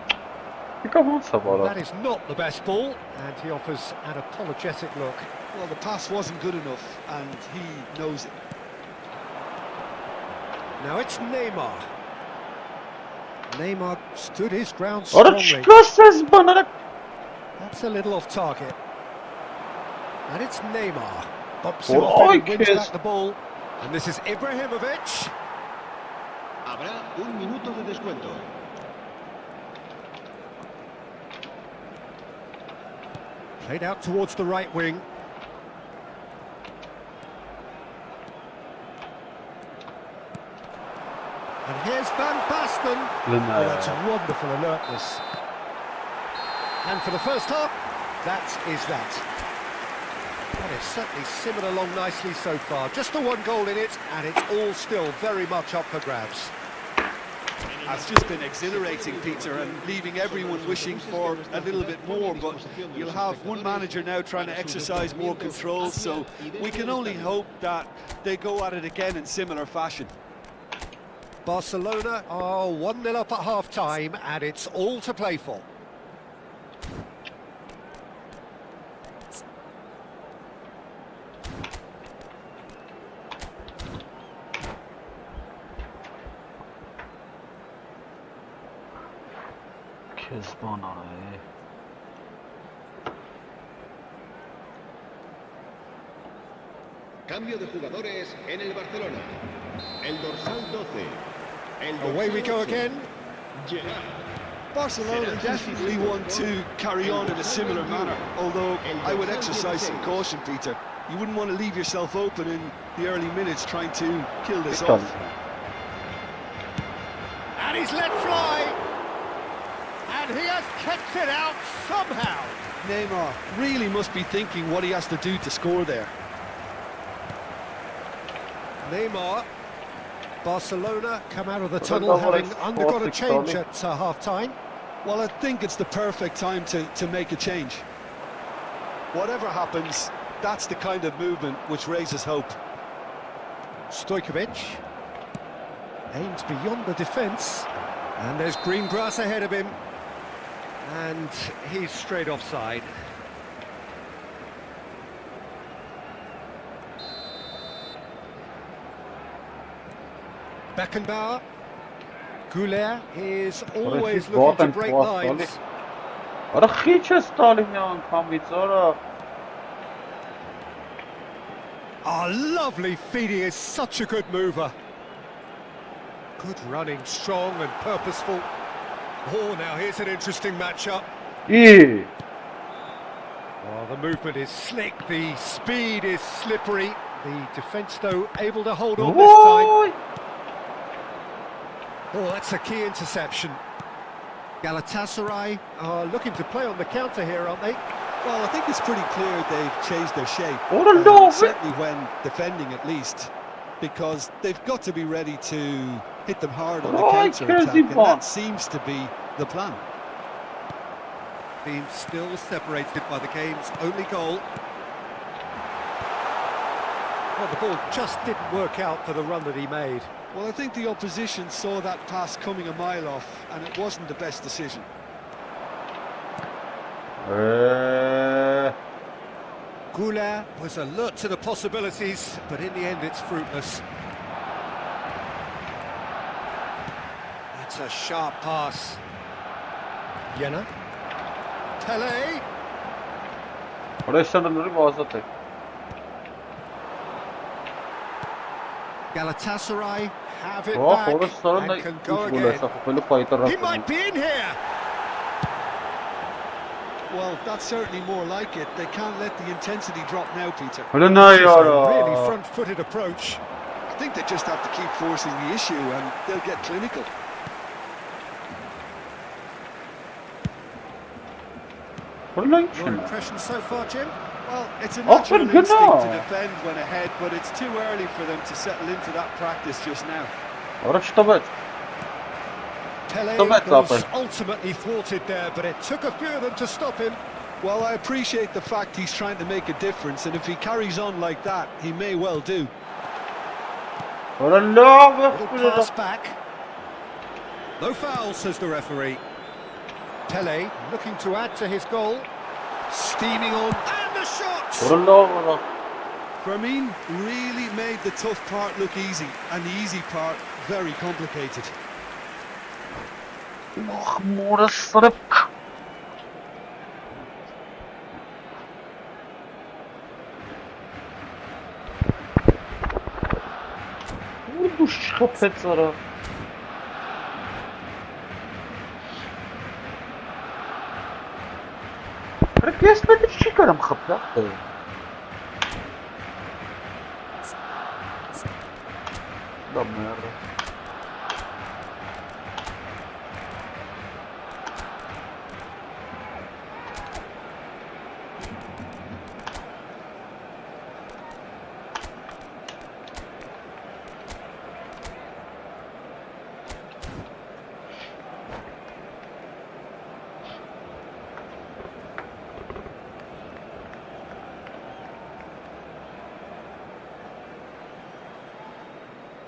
Fica avança That bola. is not the best ball, and he offers an apologetic look. Well, the pass wasn't good enough and he knows it. Now it's Neymar. Neymar stood his ground Ora strongly. çıkasız bana. That's a little off target. And it's Neymar. Bumps him Oh, off it and wins yes. back the ball. And this is Ibrahimovic. Habrá un minuto de descuento. Played out towards the right wing. And here's Van Basten. Oh, that's wonderful alertness. And for the first half, that is that. That is certainly simmered along nicely so far. Just the one goal in it, and it's all still very much up for grabs. It's just been exhilarating, Peter, and leaving everyone wishing for a little bit more, but you'll have one manager now trying to exercise more control, so we can only hope that they go at it again in similar fashion. Barcelona are 1-0 up at half-time, and it's all to play for. Kes bana. Cambio de jugadores en el Barcelona. El dorsal 12. El Away we dorsal go 8, again. Gerard. Barcelona definitely want to carry on in a similar manner, although I would exercise some caution, Peter. You wouldn't want to leave yourself open in the early minutes trying to kill this off. And he's let fly. And he has kept it out somehow. Neymar really must be thinking what he has to do to score there. Neymar. Barcelona come out of the tunnel having undergone a change at half-time. Well, I think it's the perfect time to make a change. Whatever happens, that's the kind of movement which raises hope. Stojkovic aims beyond the defence. And there's green grass ahead of him. And he's straight offside. Beckenbauer. Goulet is always looking to break lines. Ora khiç է ստալի մի անգամից, ora. Oh, lovely feet, he is such a good mover. Good running, strong and purposeful. Oh, now here's an interesting matchup. Oh, the movement is slick, the speed is slippery. The defence, though, able to hold on this time. Oh, that's a key interception. Galatasaray are looking to play on the counter here, aren't they? Well, I think it's pretty clear they've changed their shape. Certainly when defending, at least, because they've got to be ready to hit them hard on the counter-attack, and that seems to be the plan. Being still separated by the game's only goal. Well, the ball just didn't work out for the run that he made. Well, I think the opposition saw that pass coming a mile off, and it wasn't the best decision. Goulet was alert to the possibilities, but in the end it's fruitless. That's a sharp pass. Jenna. Tele. Galatasaray have it back and can go again. He might be in here. Well, that's certainly more like it. They can't let the intensity drop now, Peter. It's a really front-footed approach. I think they just have to keep forcing the issue and they'll get clinical. Your impression so far, Jim? Well, it's a natural instinct to defend when ahead, but it's too early for them to settle into that practice just now. Pele was ultimately thwarted there, but it took a few of them to stop him. Well, I appreciate the fact he's trying to make a difference, and if he carries on like that, he may well do. Little pass back. No foul, says the referee. Pele looking to add to his goal. Steaming on, and the shot! Fermin really made the tough part look easy, and the easy part very complicated.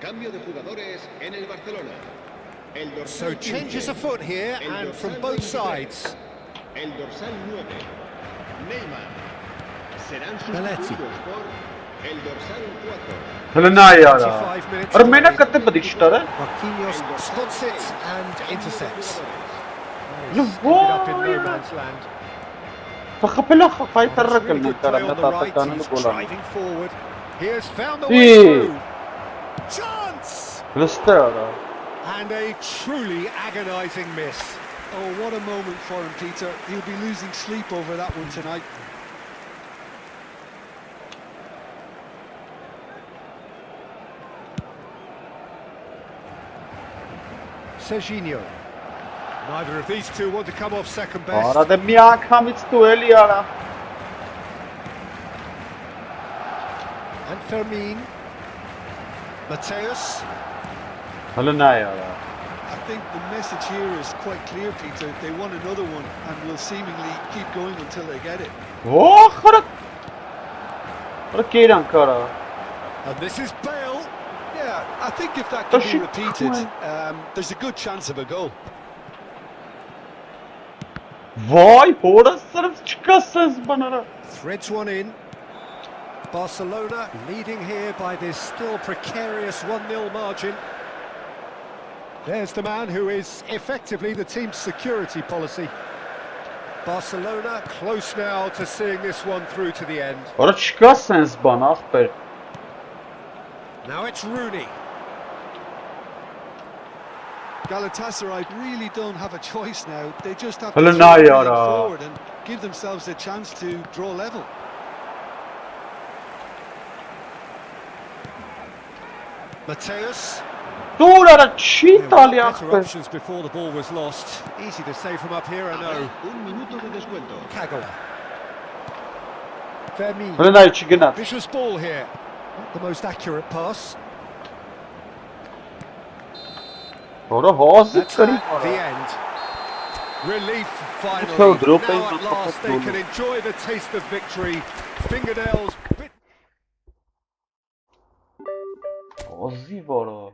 Cambio de jugadores en el Barcelona. So changes afoot here, and from both sides. El dorsal 9, Neymar. Serán sustituidos por el dorsal 4. Marquinhos spots it and intercepts. He's ended up in no man's land. Driving forward. He has found the way through. Chance! And a truly agonising miss. Oh, what a moment for him, Peter. He'll be losing sleep over that one tonight. Serginho. Neither of these two want to come off second best. And Fermin. Mateus. I think the message here is quite clear, Peter. They want another one and will seemingly keep going until they get it. And this is Bale. Yeah, I think if that can be repeated, there's a good chance of a goal. Vay, hora sırf çıkasız bana. Threads one in. Barcelona leading here by this still precarious 1-0 margin. There's the man who is effectively the team's security policy. Barcelona close now to seeing this one through to the end. Hora çıkasınız bana ahber. Now it's Rooney. Galatasaray really don't have a choice now. They just have Hele to ne throw ya? forward and give themselves a chance to draw level. Mateus. Dur ara çiğ There were tali better ahber. options before the ball was lost. Easy to say from up here, I know. Un minuto de descuento. Kagawa. Fermi. Hele ne çıkınat. Vicious ball here. Not the most accurate pass. Hora hazır That's karı. at the end. Relief finally. Third row, Now at paint last they goal. can enjoy the taste of victory. Fingernails bit. Azı var.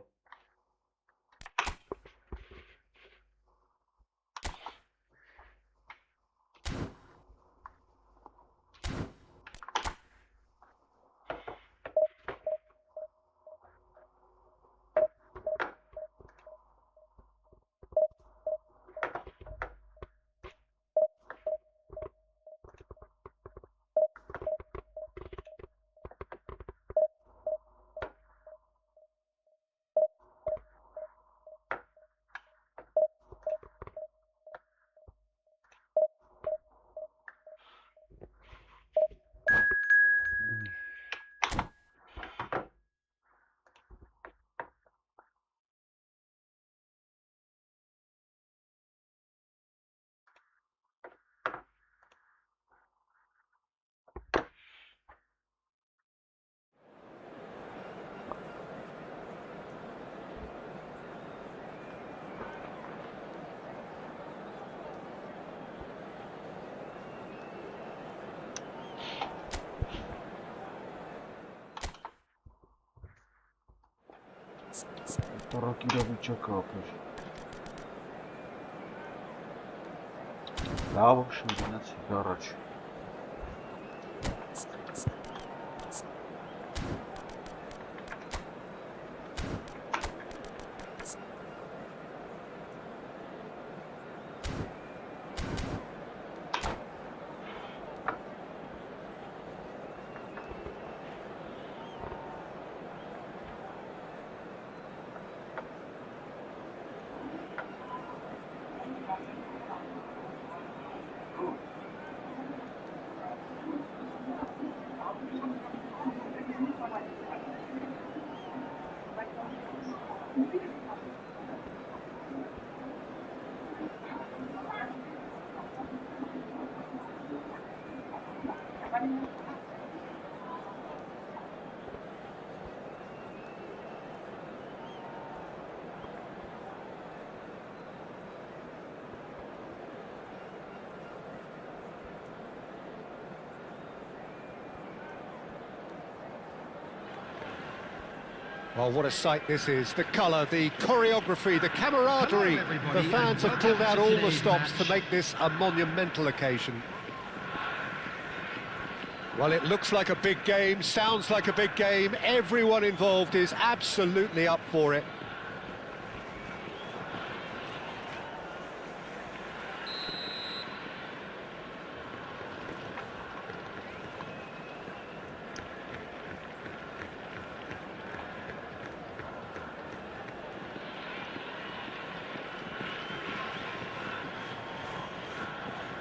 Rakirovića kapiš. Bravo, Šurinac i Garač. Well, what a sight this is. The colour, the choreography, the camaraderie. The fans have pulled out all the stops to make this a monumental occasion. Well, it looks like a big game, sounds like a big game. Everyone involved is absolutely up for it.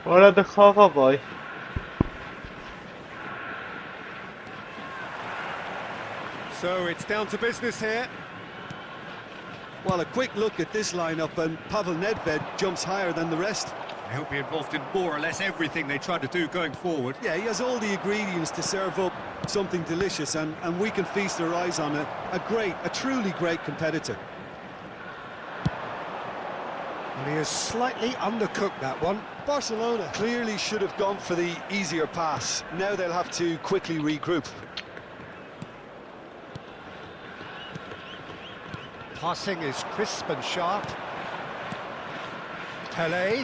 Orada kaka boy. So it's down to business here. Well, a quick look at this lineup, and Pavel Nedved jumps higher than the rest. He'll be involved in more or less everything they try to do going forward. Yeah, he has all the ingredients to serve up something delicious, and we can feast our eyes on a truly great competitor. And he has slightly undercooked that one. Barcelona clearly should have gone for the easier pass. Now they'll have to quickly regroup. passing is crisp and sharp. Pelé,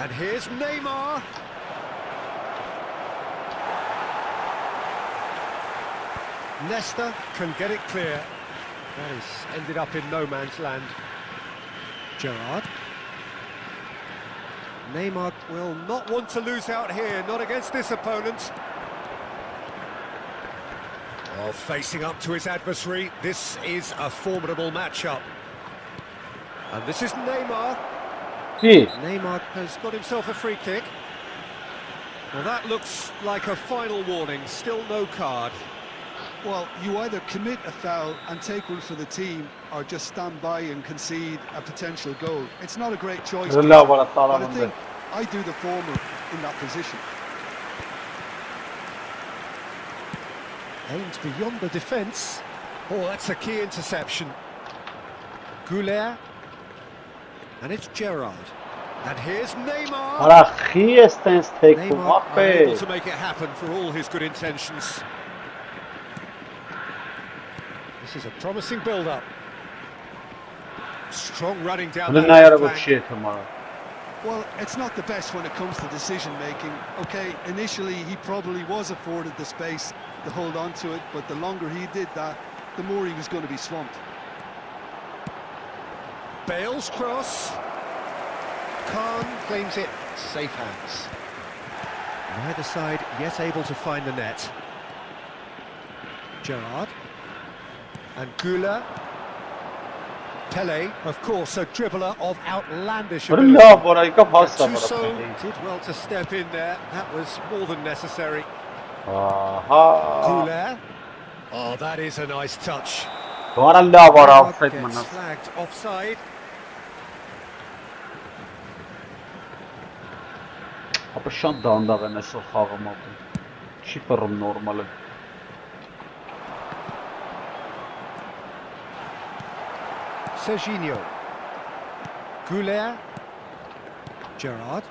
and here's Neymar. Leicester can get it clear. That is ended up in no man's land. Gerrard. Neymar will not want to lose out here, not against this opponent. Well, facing up to his adversary, this is a formidable matchup. And this is Neymar. Neymar has got himself a free kick. Well, that looks like a final warning, still no card. Well, you either commit a foul and take one for the team, or just stand by and concede a potential goal. It's not a great choice, but I think I do the former in that position. Aims beyond the defence. Oh, that's a key interception. Goulet. And it's Gerrard. And here's Neymar. Neymar unable to make it happen for all his good intentions. This is a promising build-up. Strong running down the flank. Well, it's not the best when it comes to decision-making. Okay, initially he probably was afforded the space to hold on to it, but the longer he did that, the more he was going to be swamped. Bale's cross. Khan claims it. Safe hands. Neither side yet able to find the net. Gerrard. And Goulet. Pelé, of course, a dribbler of outlandish ability. Gattuso did well to step in there. That was more than necessary. Goulet. Oh, that is a nice touch. Gets flagged offside. Serginho. Goulet. Gerrard.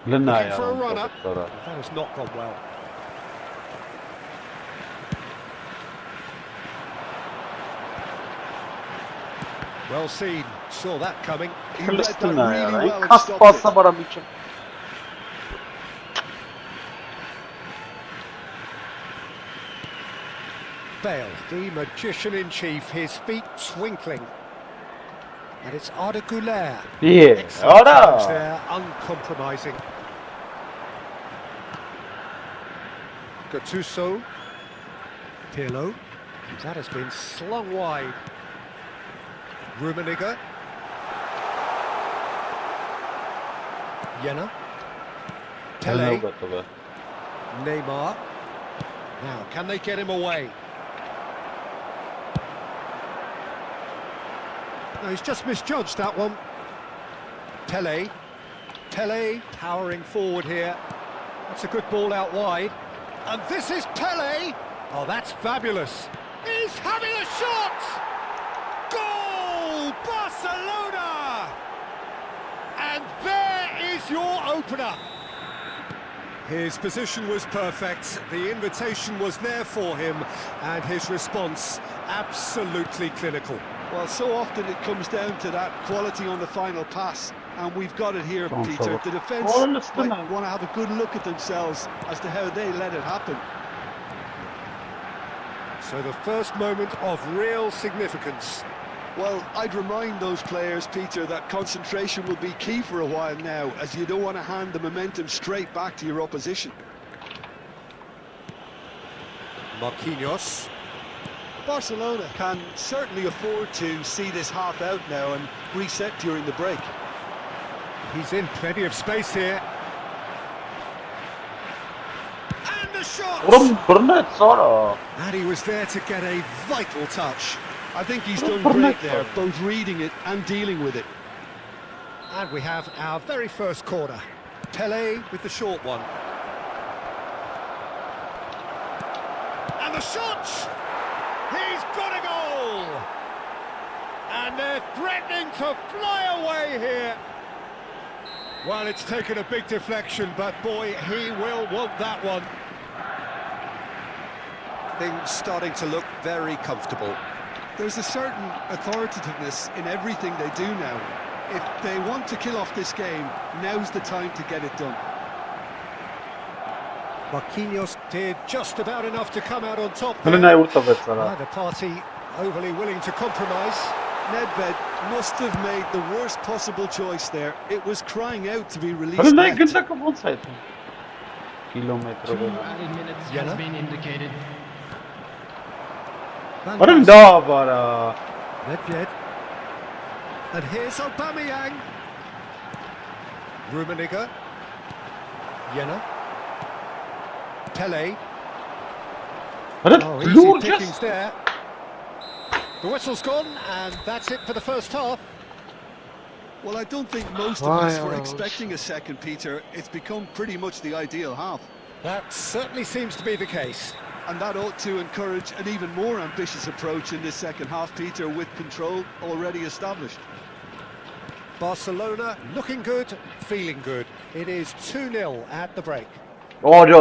Looking for a run-up. That has not gone well. Well seen. Saw that coming. He read that really well and stopped it. Bale, the magician-in-chief, his feet twinkling. And it's Arda Goulet. Excellent challenge there, uncompromising. Gattuso. Pirlo. That has been slung wide. Rummenigge. Jena. Pelé. Neymar. Now, can they get him away? No, he's just misjudged that one. Pelé. Pelé powering forward here. That's a good ball out wide. And this is Pelé. Oh, that's fabulous. He's having a shot! Goal! Barcelona! And there is your opener. His position was perfect, the invitation was there for him, and his response absolutely clinical. Well, so often it comes down to that quality on the final pass, and we've got it here, Peter. The defence might want to have a good look at themselves as to how they let it happen. So the first moment of real significance. Well, I'd remind those players, Peter, that concentration will be key for a while now, as you don't want to hand the momentum straight back to your opposition. Marquinhos. Barcelona can certainly afford to see this half out now and reset during the break. He's in plenty of space here. And the shot! And he was there to get a vital touch. I think he's done great there, both reading it and dealing with it. And we have our very first corner. Pelé with the short one. And the shot! He's got a goal! And they're threatening to fly away here. Well, it's taken a big deflection, but boy, he will want that one. Things starting to look very comfortable. There's a certain authoritativeness in everything they do now. If they want to kill off this game, now's the time to get it done. Marquinhos did just about enough to come out on top Հələ there. նայ ուտվեց արա։ Neither party overly willing to compromise. Nedved must have made the worst possible choice there. It was crying out to be released. Հələ նայ left. գնդակը ոնց է այդ։ Two Կիլոմետրով։ added minutes has Yella. been indicated. Van Բարը Dijk, դա բարա։ Nedved. And here's Aubameyang. Rummenigge. Jenna. Pele. Հələ Oh, easy լուրջ pickings ես։ there. The whistle's gone, and that's it for the first half. Well, I don't think most of us were expecting a second, Peter. It's become pretty much the ideal half. That certainly seems to be the case. And that ought to encourage an even more ambitious approach in this second half, Peter, with control already established. Barcelona looking good, feeling good. It is 2-0 at the break. Օջո։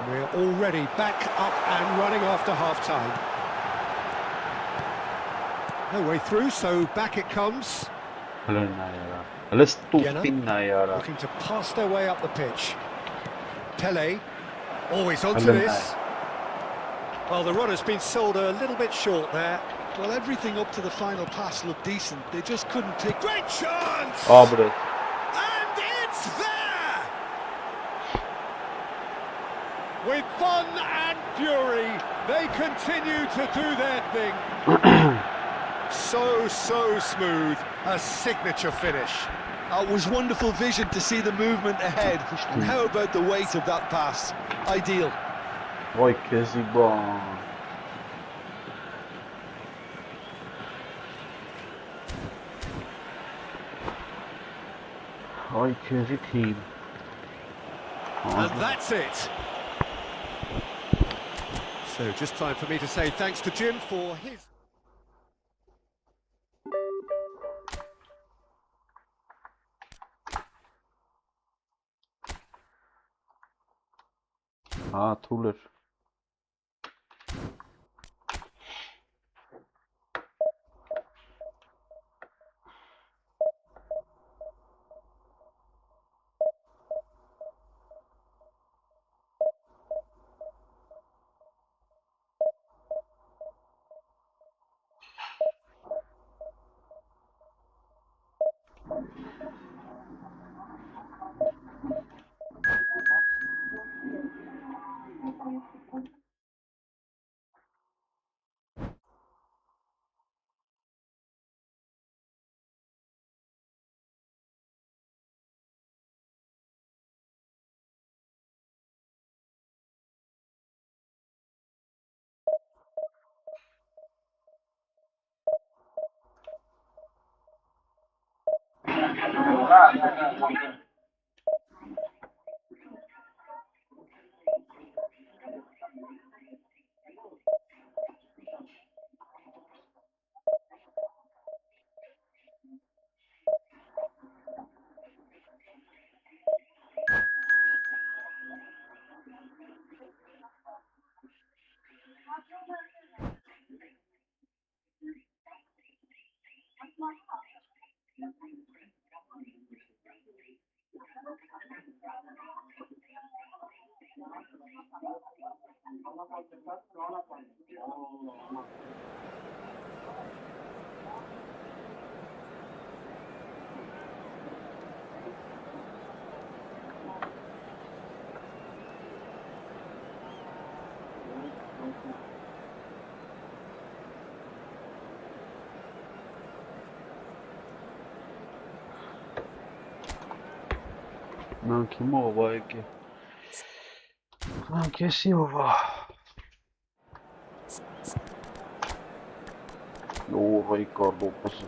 We're already back up and running after half-time. No way through, so back it comes. Հələ նայ արա։ Հələ ստուտին նայ արա։ Looking to pass their way up the pitch. Pele, always onto Hello. this. Well, the run has been sold a little bit short there. Well, everything up to the final pass looked decent. They just couldn't pick. Great chance! Ա բրե։ And it's there! With fun and fury, they continue to do their thing. So smooth, a signature finish. It was wonderful vision to see the movement ahead. And how about the weight of that pass? Ideal. Ոյ քեզի բան։ Ոյ քեզի թիմ։ And that's it. So just time for me to say thanks to Jim for his... Թուլ էր։ Manchi muovo è che... Anche si va. Non ricordo così.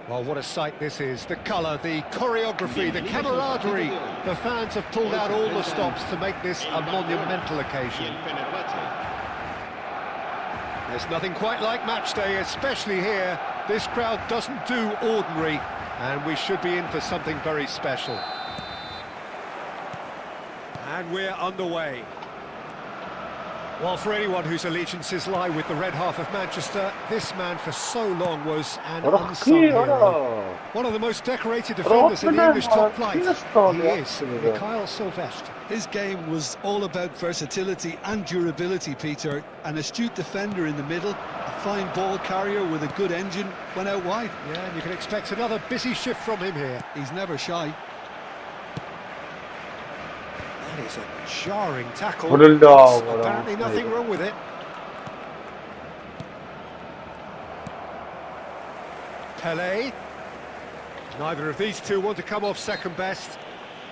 Well, what a sight this is. The colour, the choreography, the camaraderie. The fans have pulled out all the stops to make this a monumental occasion. There's nothing quite like match day, especially here. This crowd doesn't do ordinary, and we should be in for something very special. And we're underway. Well, for anyone whose allegiances lie with the red half of Manchester, this man for so long was an unsung hero. One of the most decorated defenders in the English top flight. He is Mikhail Silvestre. His game was all about versatility and durability, Peter. An astute defender in the middle, a fine ball carrier with a good engine, went out wide. Yeah, and you can expect another busy shift from him here. He's never shy. That is a jarring tackle. Apparently nothing wrong with it. Pelé. Neither of these two want to come off second best.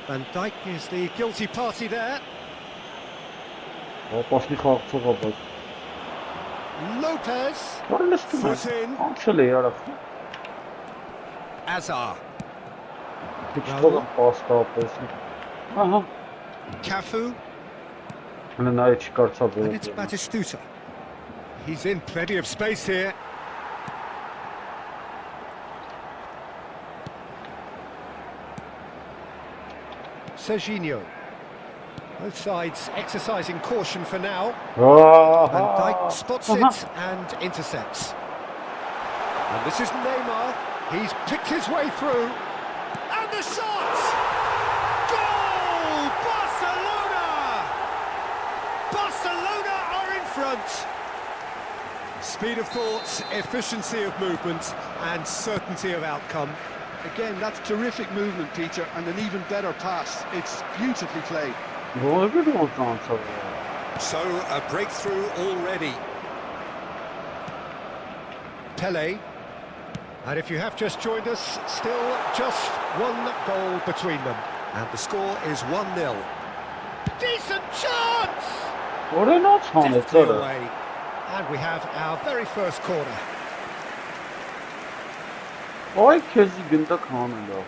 Van Dijk is the guilty party there. Lopez. Foot in. Azar. Cafu. And it's Batistuta. He's in plenty of space here. Serginho. Both sides exercising caution for now. Van Dijk spots it and intercepts. And this is Neymar. He's picked his way through. And the shot! Goal! Barcelona! Barcelona are in front. Speed of thought, efficiency of movement, and certainty of outcome. Again, that's terrific movement, Peter, and an even better pass. It's beautifully played. So, a breakthrough already. Pelé. And if you have just joined us, still just one goal between them. And the score is 1-0. Decent chance! Deftly away. And we have our very first corner. Ay kezi günde kanında.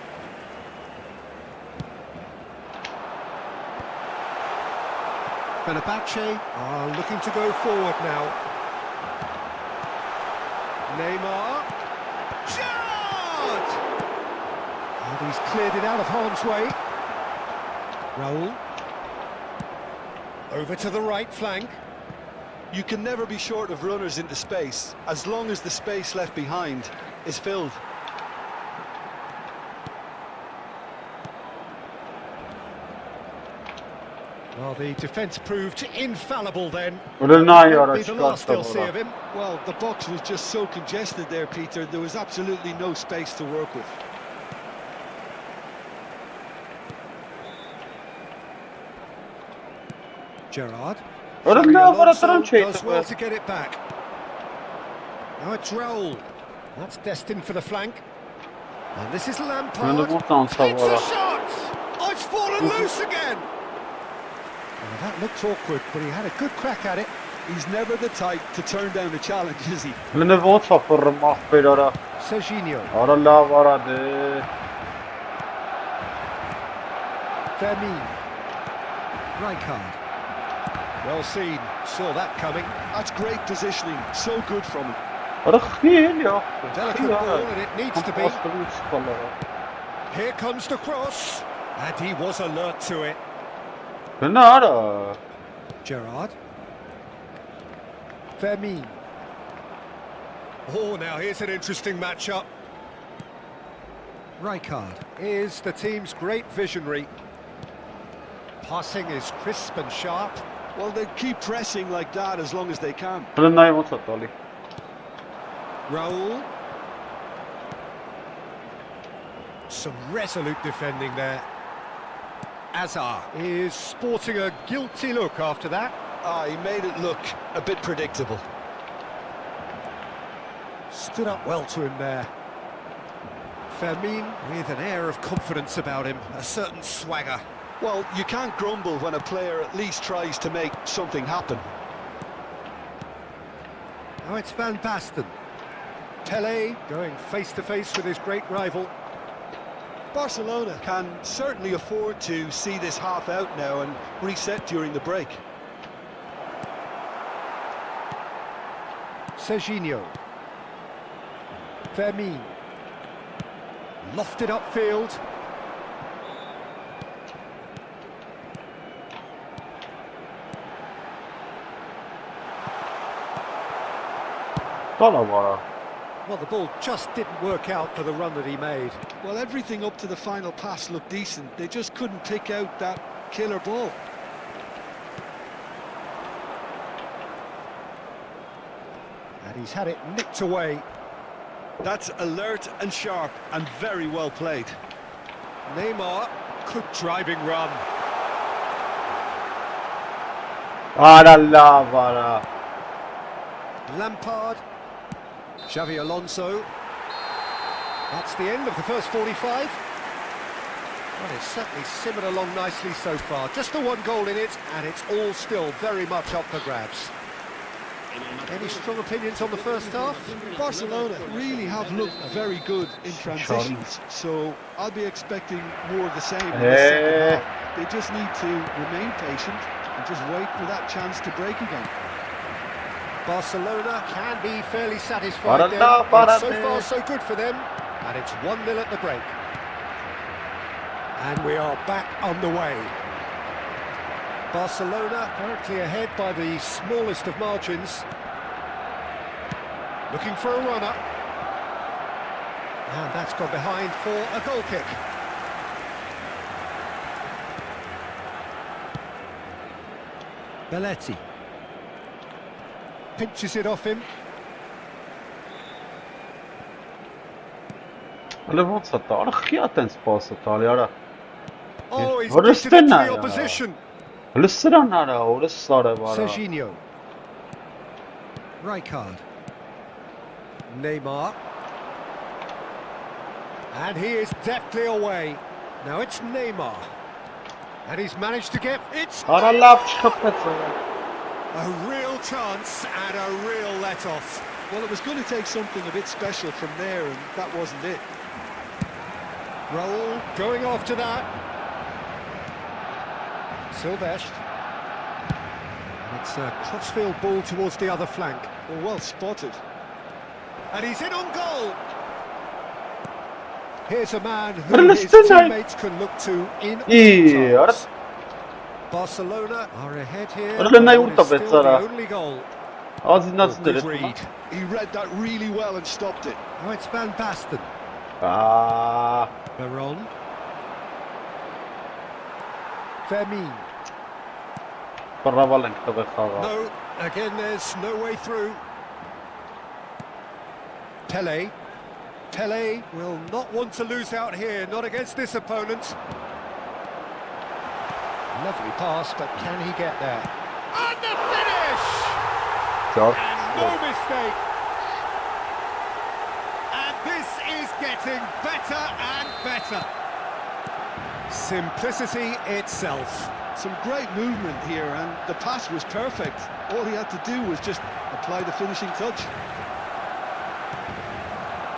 Fenerbahce are looking to go forward now. Neymar. Shot! And he's cleared it out of harm's way. Raul. Over to the right flank. You can never be short of runners into space, as long as the space left behind is filled. Well, the defence proved infallible then. Won't be the last they'll see of him. Well, the box was just so congested there, Peter. There was absolutely no space to work with. Gerrard. Does Does well to get it back. Now it's Raul. That's destined for the flank. And this is Lampard. It's a shot! Oh, it's fallen loose again! Well, that looked awkward, but he had a good crack at it. He's never the type to turn down a challenge, is he? Serginho. Fermin. Rijkaard. Well seen, saw that coming. That's great positioning, so good from him. Delicate ball, and it needs to be. Here comes the cross, and he was alert to it. Gerrard. Fermin. Oh, now here's an interesting matchup. Rijkaard is the team's great visionary. Passing is crisp and sharp. Well, they keep pressing like that as long as they can. Raul. Some resolute defending there. Azar is sporting a guilty look after that. He made it look a bit predictable. Stood up well to him there. Fermin with an air of confidence about him, a certain swagger. Well, you can't grumble when a player at least tries to make something happen. Now it's Van Basten. Pele going face-to-face with his great rival. Barcelona can certainly afford to see this half out now and reset during the break. Serginho. Fermin. Lofted upfield. Well, the ball just didn't work out for the run that he made. Well, everything up to the final pass looked decent. They just couldn't pick out that killer ball. And he's had it nicked away. That's alert and sharp and very well played. Neymar, good driving run. Lampard. Xavi Alonso. That's the end of the first 45. Well, it's certainly simmered along nicely so far. Just the one goal in it, and it's all still very much up for grabs. Any strong opinions on the first half? Barcelona really have looked very good in transitions, so I'll be expecting more of the same in the second half. They just need to remain patient and just wait for that chance to break again. Barcelona can be fairly satisfied then. It's so far so good for them, and it's 1-0 at the break. And we are back underway. Barcelona currently ahead by the smallest of margins. Looking for a runner. And that's gone behind for a goal kick. Belletti. Pinches it off him. Oh, he's put it into the opposition. Serginho. Rijkaard. Neymar. And he is deftly away. Now it's Neymar. And he's managed to get... It's... A real chance and a real let-off. Well, it was going to take something a bit special from there, and that wasn't it. Raul going after that. Silvestre. And it's a crossfield ball towards the other flank. Well spotted. And he's in on goal. Here's a man who his teammates can look to in all times. Barcelona are ahead here. It's still the only goal. Good read. He read that really well and stopped it. Oh, it's Van Basten. Veron. Fermin. No, again there's no way through. Pele. Pele will not want to lose out here, not against this opponent. Lovely pass, but can he get there? And the finish! And no mistake! And this is getting better and better. Simplicity itself. Some great movement here, and the pass was perfect. All he had to do was just apply the finishing touch.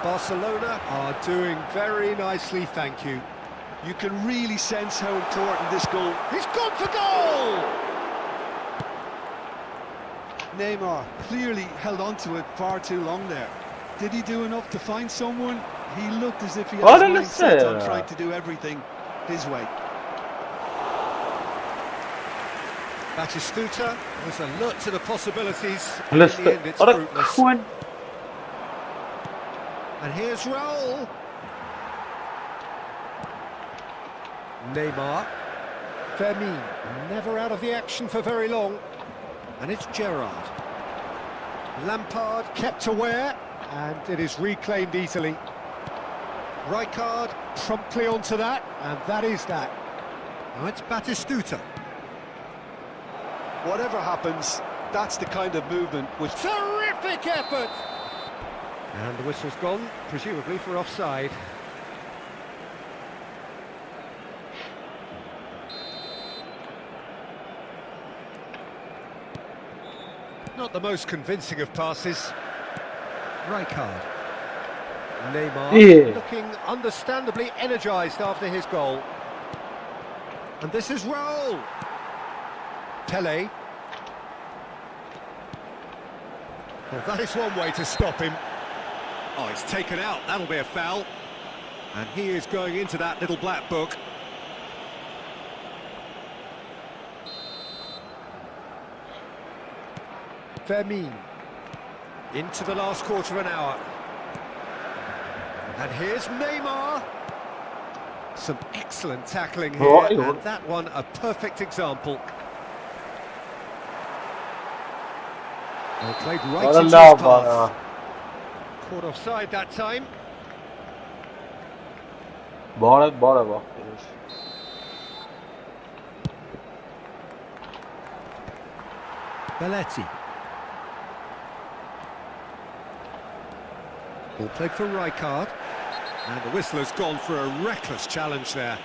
Barcelona are doing very nicely, thank you. You can really sense how important this goal... He's gone for goal! Neymar clearly held on to it far too long there. Did he do enough to find someone? He looked as if he had his mind set on trying to do everything his way. Batistuta was alert to the possibilities. In the end, it's fruitless. And here's Raul. Neymar. Fermin, never out of the action for very long. And it's Gerrard. Lampard kept aware, and it is reclaimed easily. Rijkaard promptly onto that, and that is that. Now it's Batistuta. Whatever happens, that's the kind of movement which... Terrific effort! And the whistle's gone, presumably for offside. Not the most convincing of passes. Rijkaard. Neymar Yeah. looking understandably energised after his goal. And this is Raul. Pele. Well, that is one way to stop him. Oh, it's taken out. That'll be a foul. And he is going into that little black book. Fermin. Into the last quarter of an hour. And here's Neymar. Some excellent tackling here, Oh, and that one a perfect example. Well, played right into his path. Caught offside that time. Bora bak. Belletti. Ball played for Rijkaard. And the whistler's gone for a reckless challenge there.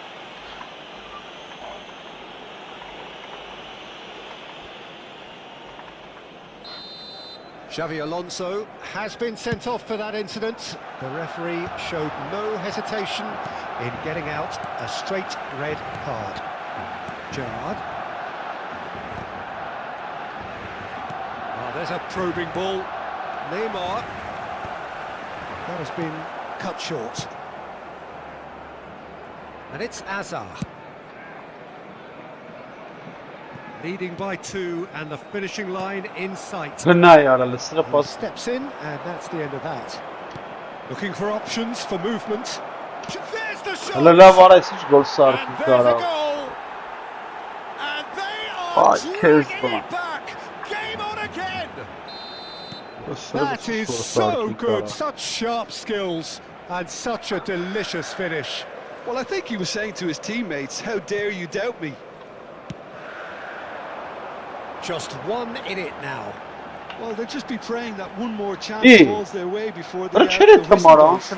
Xavi Alonso has been sent off for that incident. The referee showed no hesitation in getting out a straight red card. Gerrard. Oh, there's a probing ball. Neymar. That has been cut short. And it's Azar. Leading by 2 and the finishing line in sight. He steps in and that's the end of that. Looking for options for movement. There's the shot! And there's a goal! And they are dragging it back! Game on again! That is so good, such sharp skills and such a delicious finish. Well, I think he was saying to his teammates, how dare you doubt me? Just one in it now. Well, they'll just be praying that one more chance falls their way before the whistle goes.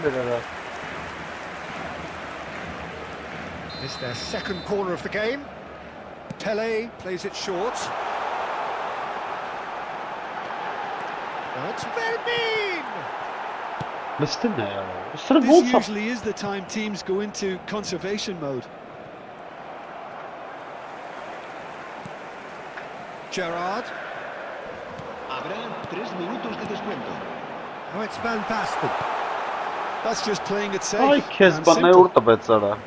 It's their second corner of the game. Pele plays it short. Now it's Fermin! This usually is the time teams go into conservation mode. Gerrard. Habrá 3 minutos de descuento. Oh, it's Van Basten. That's just playing it safe. Ay, kes bana yurtta betsara.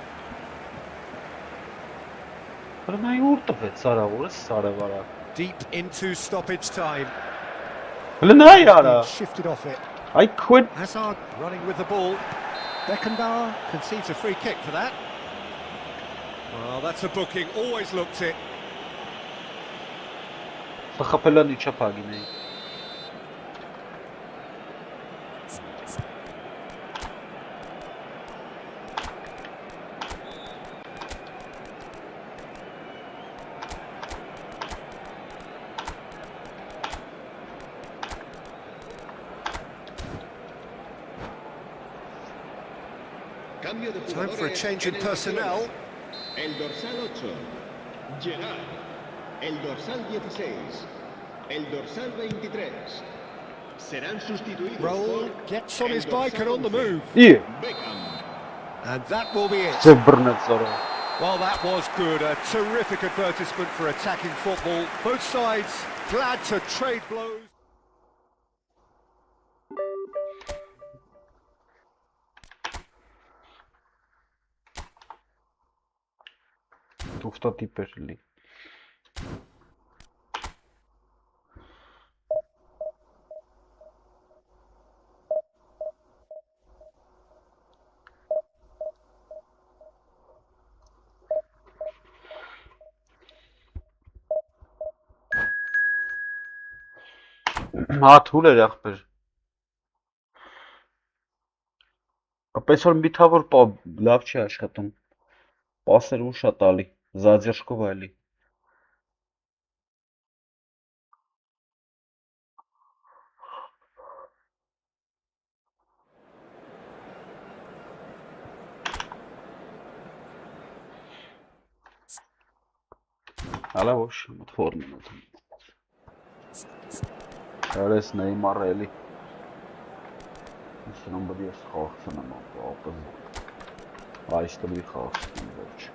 Bana yurtta betsara, sara vara. Deep into stoppage time. Shifted off it. I quit. Hazard running with the ball. Beckenbauer concedes a free kick for that. Well, that's a booking. Always looked it. Խփելանի չափագին էի։ Cambio de Time for a change in personnel. El dorsal 8, Gerrard. El dorsal 16, el dorsal 23. Serán sustituidos Raul por gets on his bike and on the move. Yeah. Beckham. And that will be it. Well, that was good. A terrific advertisement for attacking football. Both sides glad to trade blows. Tufta tiperli. Հա թուլ էր ախպեր։ Ապես որ միթավոր լավ չի աշխատում։ Պասեր ուշ է տալի, զադերժկով այլի։ Հալա ոչ, մոտ ֆորմին ոտում։ Արես Neymar էլի։ Սրան բրի ես խաղցնեմ ապыз այս տվի խաղցնեմ վերջ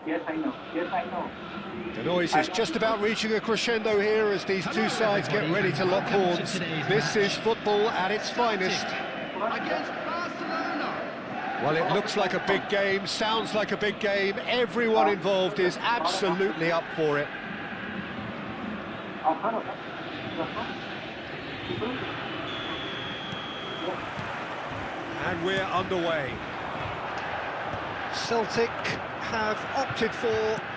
Yes, I know. Yes, I know. The noise is just about reaching a crescendo here as these two sides get ready to lock horns. This is football at its finest. Against Barcelona. Well, it looks like a big game, sounds like a big game. Everyone involved is absolutely up for it. And we're underway. Celtic have opted for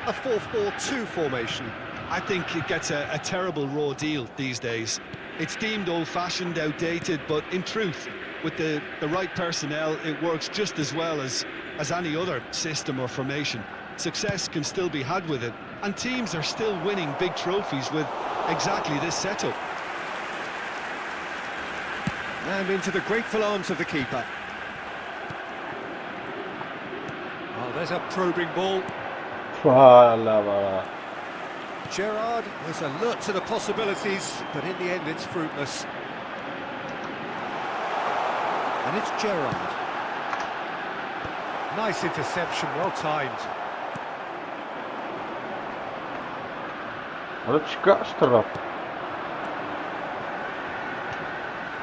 a 4-4-2 formation. I think it gets a terrible raw deal these days. It's deemed old-fashioned, outdated, but in truth, with the right personnel, it works just as well as any other system or formation. Success can still be had with it, and teams are still winning big trophies with exactly this setup. And into the grateful arms of the keeper. Oh, there's a probing ball. Gerrard was alert to the possibilities, but in the end it's fruitless. And it's Gerrard. Nice interception, well timed.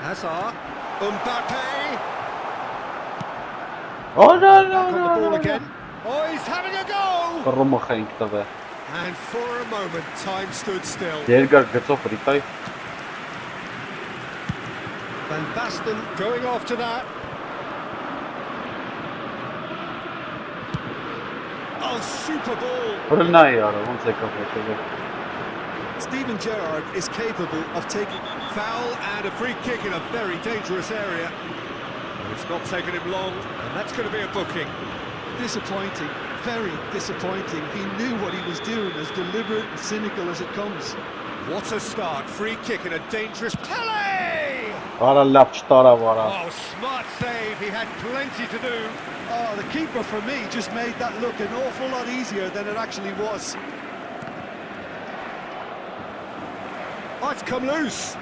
Hazard, Mbappe. Oh no Back on the ball again. Oh, he's having a go! no. And for a moment, time stood still. Երկար գծով ֆրիտայ Van Basten going after that. Oh, super ball. Բրնայ արա ոնց եկավ հետո Steven Gerrard is capable of taking foul and a free kick in a very dangerous area. It's not taken him long, and that's going to be a booking. Disappointing, very disappointing. He knew what he was doing, as deliberate and cynical as it comes. What a start, free kick in a dangerous... Pele! Արա լավ չտարավ արա Oh, smart save, he had plenty to do. Oh, the keeper, for me, just made that look an awful lot easier than it actually was. Oh, it's come loose.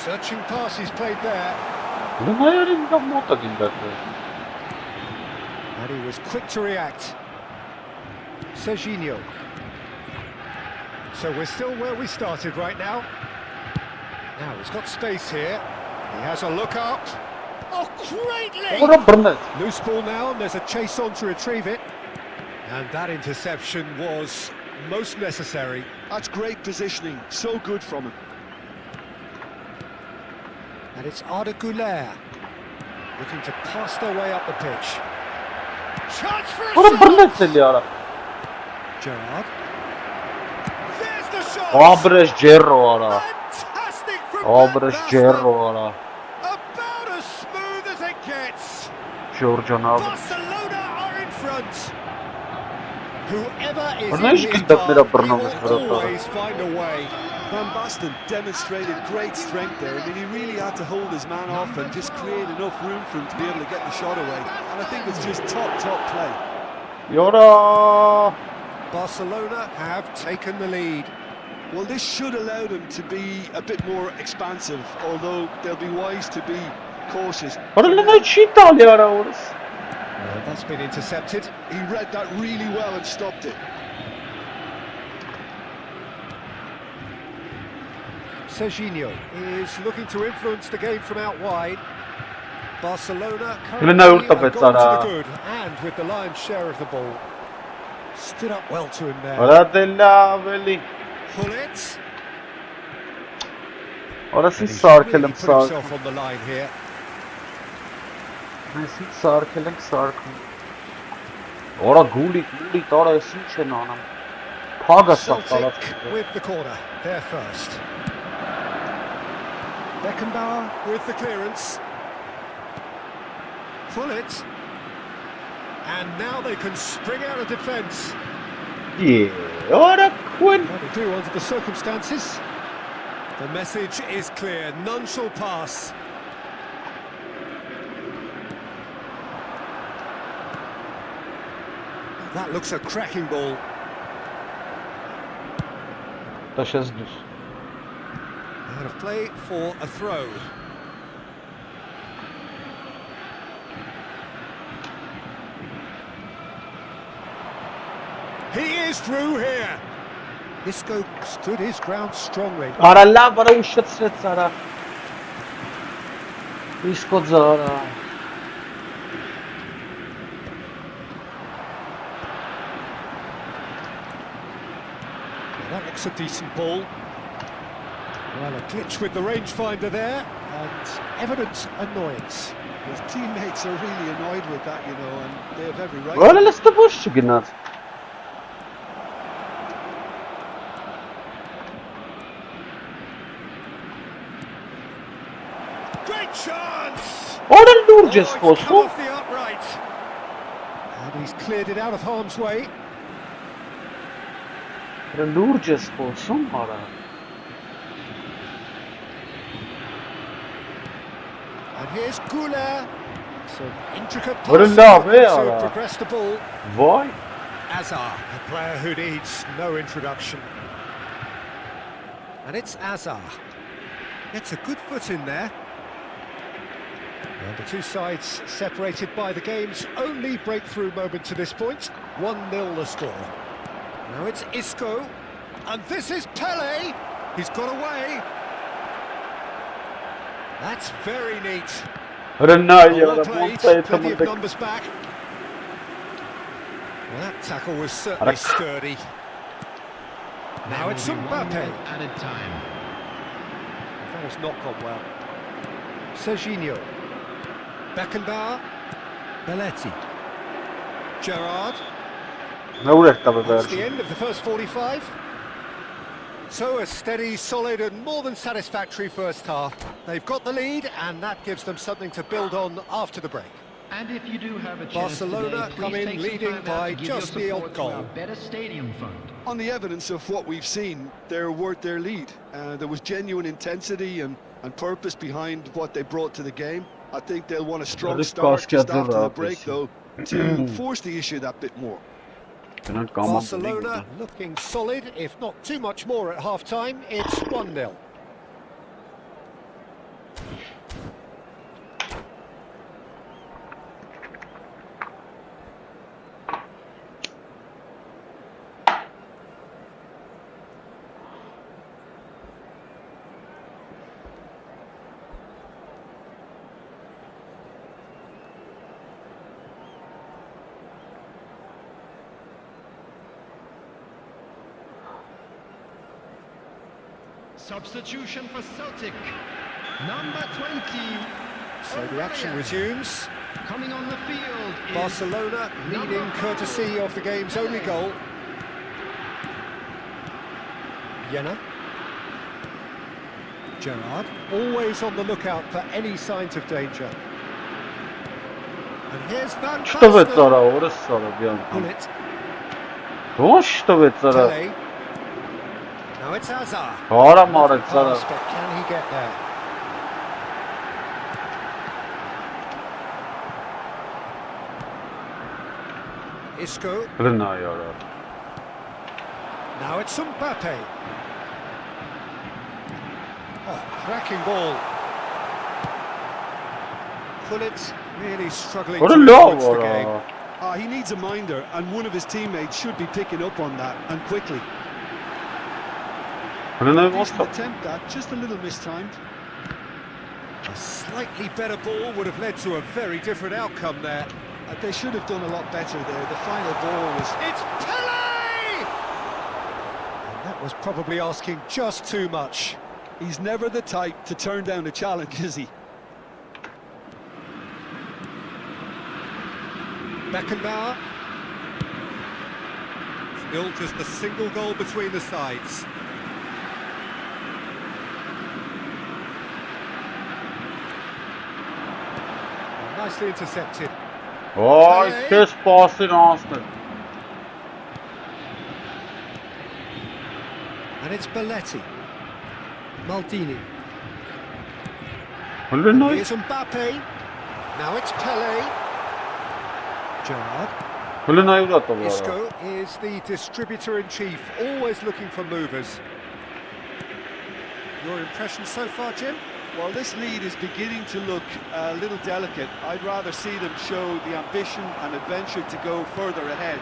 Searching pass he's played there. Բրնայարին դա մոտ է դինդակը And he was quick to react. Serginho. So we're still where we started right now. Now he's got space here. He has a look up. Oh, greatly! Ora բրնեց Loose ball now, and there's a chase on to retrieve it. And that interception was most necessary. That's great positioning, so good from him. And it's Arda Güler looking to pass their way up the pitch. Chance for a Ora shot! բրնեց էլի արա Gerrard. There's the shot! Աբրես ջերո արա Fantastic Obrez Gerro ara. About as smooth as it gets. Georgianov. Barcelona are in front. Whoever is Orada in hiç his gitmedi path, he Brnovic will vurdu. always find a way. Van Basten demonstrated great strength there. I mean, he really had to hold his man off and just create enough room for him to be able to get the shot away. And I think it's just top play. Yora. Barcelona have taken the lead. Well, this should allow them to be a bit more expansive, although they'll be wise to be cautious. Orada ne İtalya ara orası. That's been intercepted. He read that really well and stopped it. Serginho is looking to influence the game from out wide. Barcelona Yine currently yurtta have gone Betzara. to the good and with the lion's share of the ball. Stood up well to him there. Orada Laveli. Hullet. Orası And hiç he's sarkelim really put sarkelim. himself on the line here. Orası hiç sarkelim sarkelim. Ora guli oraya sinçen anam. Paga sakala. Celtic with the corner, there first. Beckenbauer with the clearance. Hullet. And now they can spring out of defence. Yeah, ora Quinn. What to do under the circumstances? The message is clear, none shall pass. That looks a cracking ball. Taşız düz. Out of play for a throw. He is through here. Isco stood his ground strongly. Ara la bara ušet sred zara. Iskod zara. That looks a decent ball. Well, a glitch with the rangefinder there, and evident annoyance. His teammates are really annoyed with that, you know, and they have every right. Öyle liste boş çıkınat. Great chance! Orada Oh, Nurces it's come olsun. off the upright. And he's cleared it out of harm's way. Orada Nurces olsun ara. And here's Goulet. So intricate What a pass love, to yeah. progress the ball. Vay. Azar, a player who needs no introduction. And it's Azar. Gets a good foot in there. And the two sides separated by the game's only breakthrough moment to this point. 1-0 the score. Now it's Isco. And this is Pele. He's got away. That's very neat. Rena ya Well da played, monta plenty of etamadık. numbers back. Well, that tackle was certainly sturdy. Now it's Mbappe. Added time. That has not gone well. Serginho. Beckenbauer. Belletti. Gerrard. Ne uğraştı be That's the ver. end of the first 45. So a steady, solid and more than satisfactory first half. They've got the lead and that gives them something to build on after the break. And if you do have a chance Barcelona today, come please in take some leading time out by to give just your the odd support to goal. our Better Stadium Fund. On the evidence of what we've seen, they're worth their lead. There was genuine intensity and purpose behind what they brought to the game. I think they'll want a strong Rick start just Basket after the var break, abi. though, to force the issue that bit more. Barcelona looking solid, if not too much more at half-time. It's 1-0. Substitution for Celtic. Number 20. So the action resumes. Coming on the field is Barcelona leading courtesy of the game's only goal. Jena. Gerrard, always on the lookout for any signs of danger. And here's Van Что вы Basten. цара, орыс цара, бьянка. Bullet. Что вы цара? Pele. Now it's Hazard. Ара марек цара. Pass, but can he get there? Isco. Блина, яра. Now it's Mbappe. Oh, cracking ball. Bullet really struggling What a to low, influence the game. He needs a minder, and one of his teammates should be picking up on that, and quickly. Блина, Decent attempt that, just a little mistimed. A slightly better ball would have led to a very different outcome there. They should have done a lot better there. The final ball was... It's Pele! And that was probably asking just too much. He's never the type to turn down a challenge, is he? Beckenbauer. Still just a single goal between the sides. Nicely intercepted. Oy, kes pasın Arsenal. And it's Belletti. Maldini. Blina. Here's Mbappe. Now it's Pele. Gerrard. Blina yurata var. Isco is the distributor-in-chief, always looking for movers. Your impression so far, Jim? Well, this lead is beginning to look a little delicate. I'd rather see them show the ambition and adventure to go further ahead.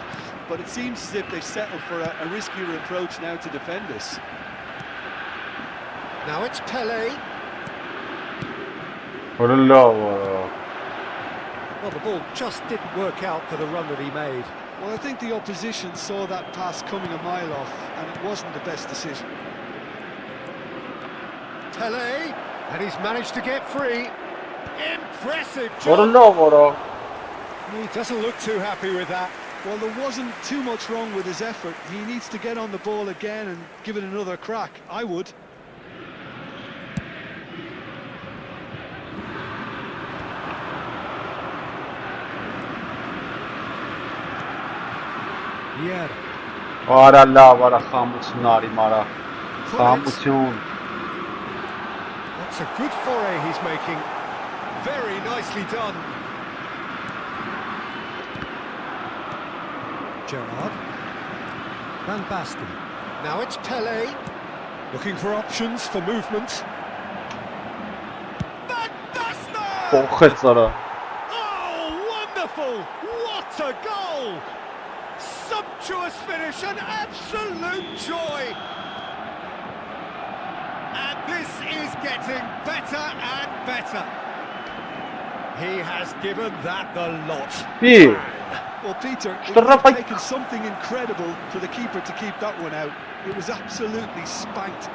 But it seems as if they settle for a riskier approach now to defend this. Now it's Pele. Blina var. Well, the ball just didn't work out for the run that he made. Well, I think the opposition saw that pass coming a mile off, and it wasn't the best decision. Pele, and he's managed to get free. Impressive job. Blina var. He doesn't look too happy with that. Well, there wasn't too much wrong with his effort. He needs to get on the ball again and give it another crack. I would. Yeah. Ара լավ, խամություն արի մարա. Խամություն. That's a good foray he's making. Very nicely done. Gerrard. Van Basten. Now it's Pele. Looking for options for movement. Van Basten! Փոխեց ծara. Oh, wonderful! What a goal! Sumptuous finish, an absolute joy! And this is getting better and better. He has given that the lot. Bi. Well, Peter, it Что would have рапай- taken something incredible for the keeper to keep that one out. It was absolutely spanked.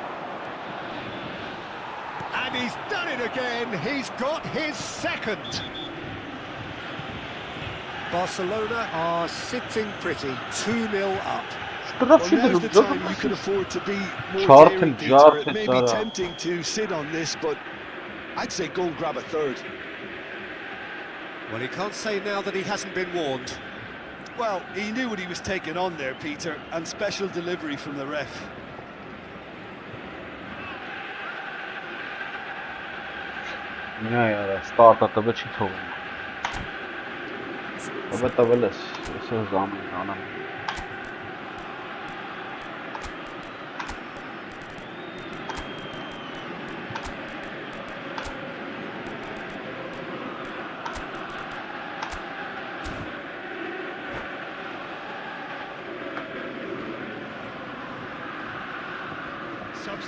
And he's done it again. He's got his second. Barcelona are sitting pretty, 2-0 up. Well, Շտրացի now's the time you դու. can afford to be more Charlton, daring, Peter. Charlton, It may be Charlton. tempting to sit on this, but I'd say go and grab a third. Well, he can't say now that he hasn't been warned. Well, he knew what he was taking on there, Peter, and special delivery from the ref. Նայ արա, ստարտը տվը չի թողում։ Աբա տվել ես, այսօր զամին անամ։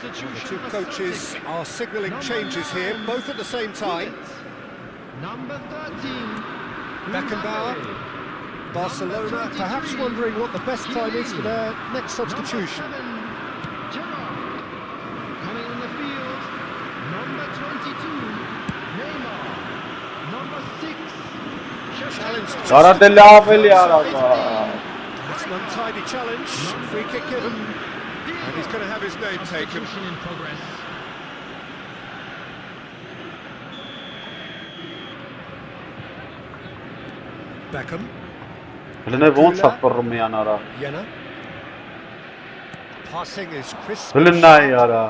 The two coaches are signalling changes here, both at the same time. Number 13. Beckenbauer, Barcelona, perhaps wondering what the best time is for their next substitution. Gerrard. Coming on the field. Number 22. Neymar. Number 6. Challenge. Արա դե լավ էլի արա։ That's an untidy challenge. Free kick given. And he's going to have his name taken. Substitution in progress. Beckham. Հլնե ոնց է պռում յան արա։ Yenna. Passing is crisp. Հլնա արա։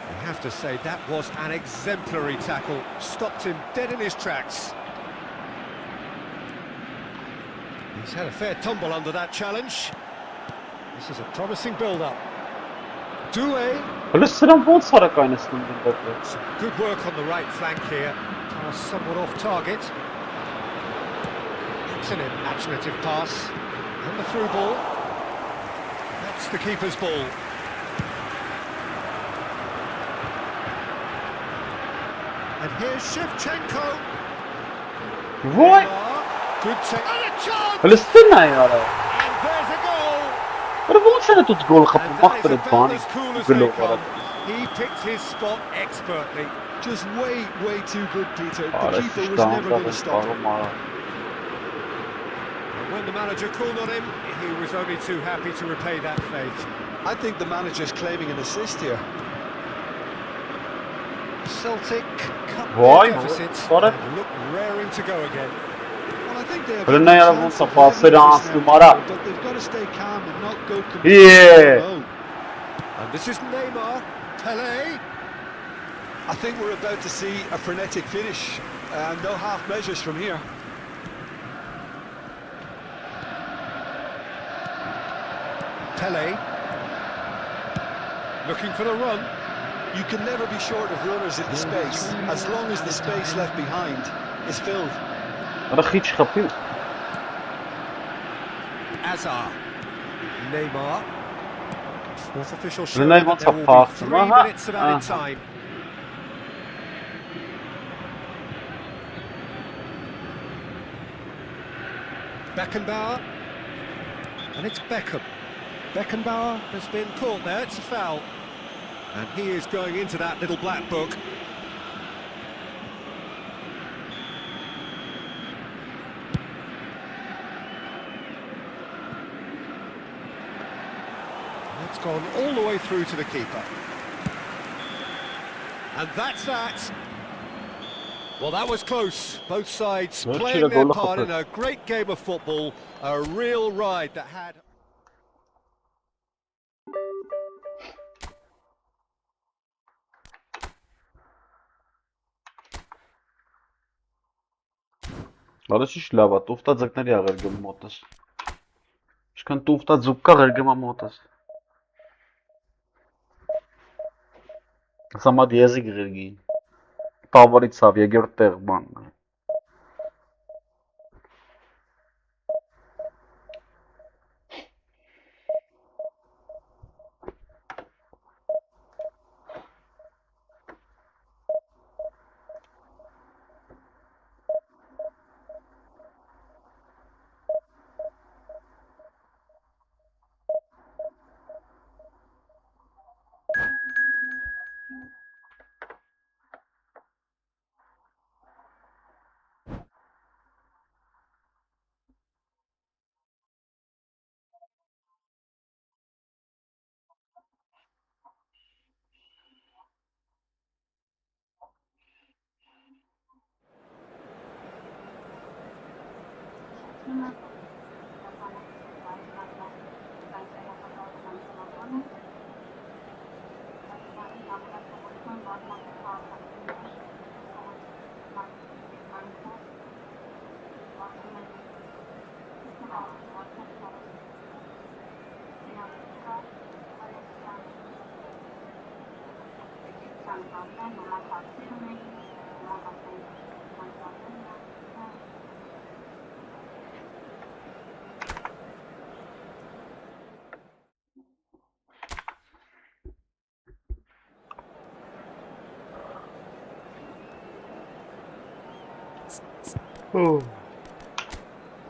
I have to say that was an exemplary tackle. Stopped him dead in his tracks. He's had a fair tumble under that challenge. This is a promising build-up. Doué. Հլը սրան ոնց հարակայնացնում դեպը։ Some good work on the right flank here. Pass somewhat off target. It's an imaginative pass. And the through ball. That's the keeper's ball. And here's Shevchenko. Ոյ։ Good take. And a chance! Հլը սնա արա։ And there's a goal! Հլը ոնց է դուք գոլ խփում And that is մախտերը about բանի as cool as they գլով արա։ come. He picked his spot expertly. Just way too good, Peter. The Արա keeper was never going to stop him. արա։ And when the manager called on him, he was only too happy to repay that fate. I think the manager's claiming an assist here. Celtic cut Why? their deficit Got it? and look raring to go again. Well, I think they have Hılı every ne yara chance bulsa of pasları winning this ansın now, ara. but they've got to stay calm and not go completely Yeah. low. And this is Neymar, Pelé. I think we're about to see a frenetic finish, and no half measures from here. Pelé. Looking for the run. You can never be short of runners in the space, as long as the space left behind is filled. Արա խիչ խփի։ Azar. Neymar. Fourth official The showing name that wants there a will pass. be 3 Uh-huh. minutes of added Uh-huh. time. Beckenbauer. And it's Beckham. Beckenbauer has been caught there, it's a foul. And he is going into that little black book. It's gone all the way through to the keeper. And that's that. Well, that was close. Both sides Let's playing see the their goal. part in a great game of football. A real ride that had... Արա շիշ լավ է, տուֆտա ձկների ա ղերգում մոտս։ Իշքան տուֆտա ձուկկա ղերգում ա մոտս։ Սամատ եզիկ ղերգի։ Տավարից ավ եգերտ տեղ բան։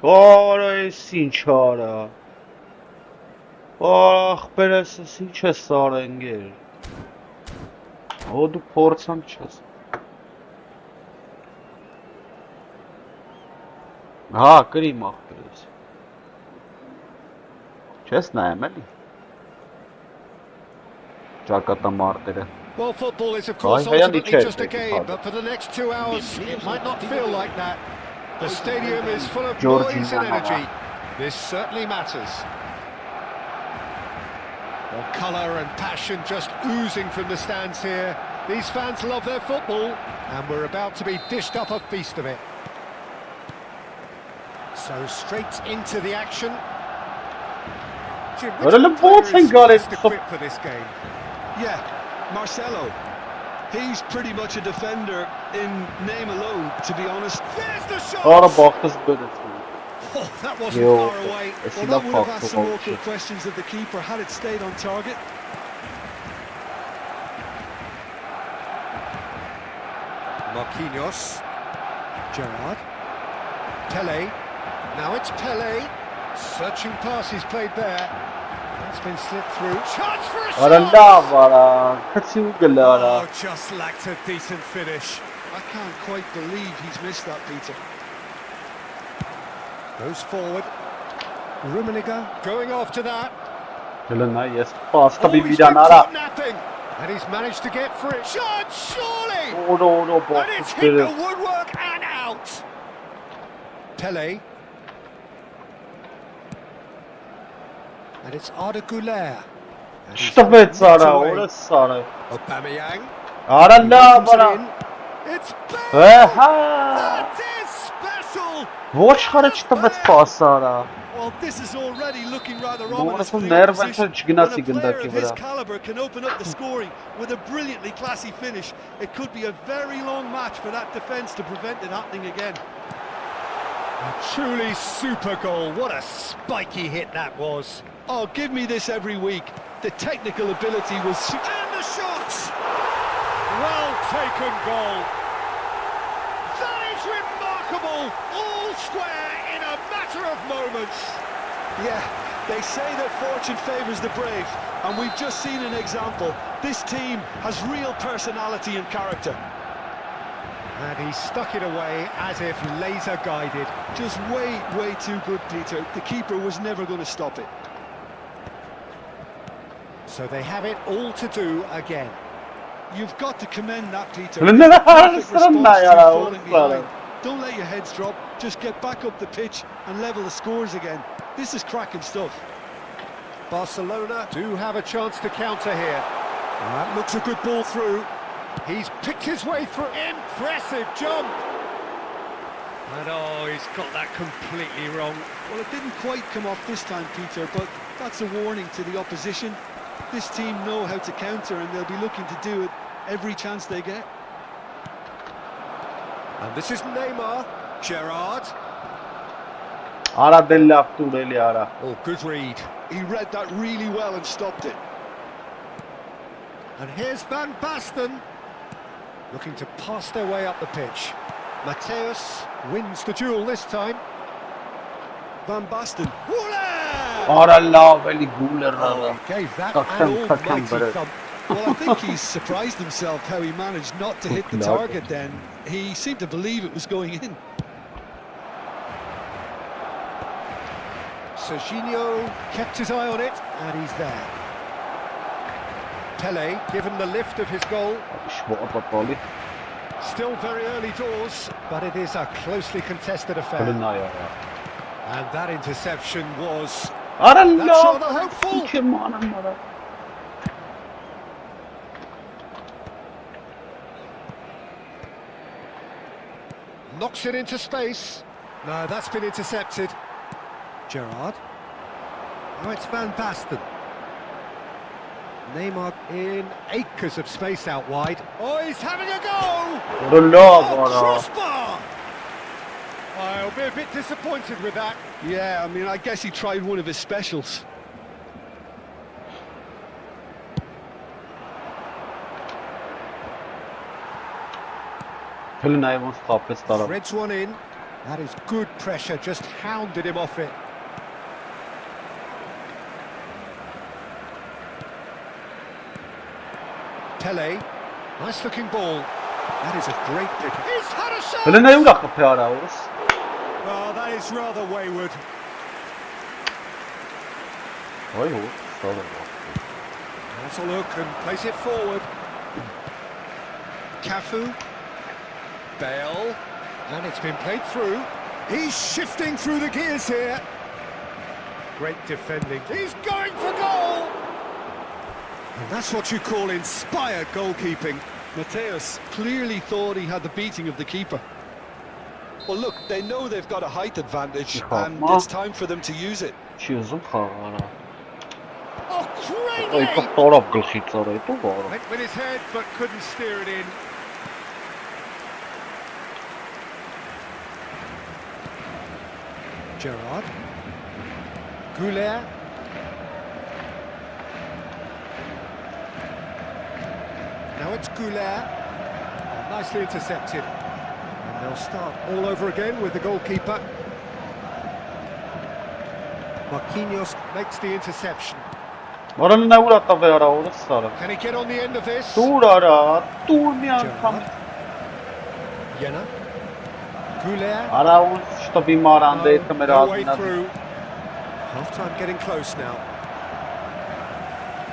Արա էս ինչ արա։ Ախ, բերես էս ինչ ես արենգեր։ Հո դու փորձանք չես։ Հա, կրիմ ախպերես։ Չես նայեմ էլի։ Ճակատամարտերը։ Well, football is, of course, Ay, ultimately hayal just a içerisinde game, kaldı. but for the next 2 hours, it might not feel like that. The stadium is full of noise and energy. This certainly matters. Well, colour and passion just oozing from the stands here. These fans love their football, and we're about to be dished up a feast of it. So straight into the action. Jim, which player is best equipped for this game? Yeah, Marcelo. He's pretty much a defender in name alone, to be honest. There's the shot! Ora boxes good at Oh, that wasn't far away. Well, that would have asked some awkward questions of the keeper had it stayed on target. Marquinhos. Gerrard. Pele. Now it's Pele. Searching pass he's played there. That's been slipped through. Chance for a shot! Oh, just lacked a decent finish. I can't quite believe he's missed that, Peter. Goes forward. Rummenigge going after that. Yes, pass to be He's been caught napping. And he's managed to get free. Shot, surely! Oh no, And it's hit the woodwork and out. Pele. And it's Arda Güler. İşte Sara, orası Sara. Aubameyang. It's Bale! That is special! Well, this is already looking rather ominous for Orası the opposition. nerven When a çıkına player of his sigindaki caliber can open up the scoring with a brilliantly classy finish, it could be a very long match for that defence to prevent it happening again. A truly super goal. What a spiky hit that was. Oh, give me this every week. The technical ability was... And the shot! Well taken goal. That is remarkable. All square in a matter of moments. Yeah, they say that fortune favours the brave, and we've just seen an example. This team has real personality and character. And he stuck it away as if laser guided. Just way too good, Peter. The keeper was never going to stop it. So they have it all to do again. You've got to commend that, Peter. No, no, no, Perfect no, no, response to no, falling no, no. behind. Don't let your heads drop. Just get back up the pitch and level the scores again. This is cracking stuff. Barcelona do have a chance to counter here. That looks a good ball through. He's picked his way through. Impressive jump. And oh, he's got that completely wrong. Well, it didn't quite come off this time, Peter, but that's a warning to the opposition. This team know how to counter, and they'll be looking to do it every chance they get. And this is Neymar. Gerrard. Ara del yaptı really ara. Oh, good read. He read that really well and stopped it. And here's Van Basten. Looking to pass their way up the pitch. Mateus wins the duel this time. Van Basten. Ara la veli guler Oh, he gave that an almighty thump. Well, I think he's surprised himself how he managed not to hit the target then. He seemed to believe it was going in. Serginho kept his eye on it, and he's there. Pele given the lift of his goal. Still very early doors, but it is a closely contested affair. And that interception was... That's rather hopeful. Knocks it into space. No, that's been intercepted. Gerrard. Oh, it's Van Basten. Neymar in acres of space out wide. Oh, he's having a go! Oh, crossbar! I'll be a bit disappointed with that. Yeah, I mean, I guess he tried one of his specials. Threads one in. That is good pressure, just hounded him off it. Pele, nice looking ball. That is a great pick. He's had a shot! Well, that is rather wayward. That's a look and place it forward. Cafu. Bale. And it's been played through. He's shifting through the gears here. Great defending. He's going for goal! And that's what you call inspired goalkeeping. Mateus clearly thought he had the beating of the keeper. Well, look, they know they've got a height advantage, and it's time for them to use it. Oh, great Went Went with his head, but couldn't steer it in. Gerrard. Goulet. Now it's Goulet. Oh, nicely intercepted. And they'll start all over again with the goalkeeper. Marquinhos makes the interception. Can he get on the end of this? Gerrard. Jena. Goulet. No way through. Half-time getting close now.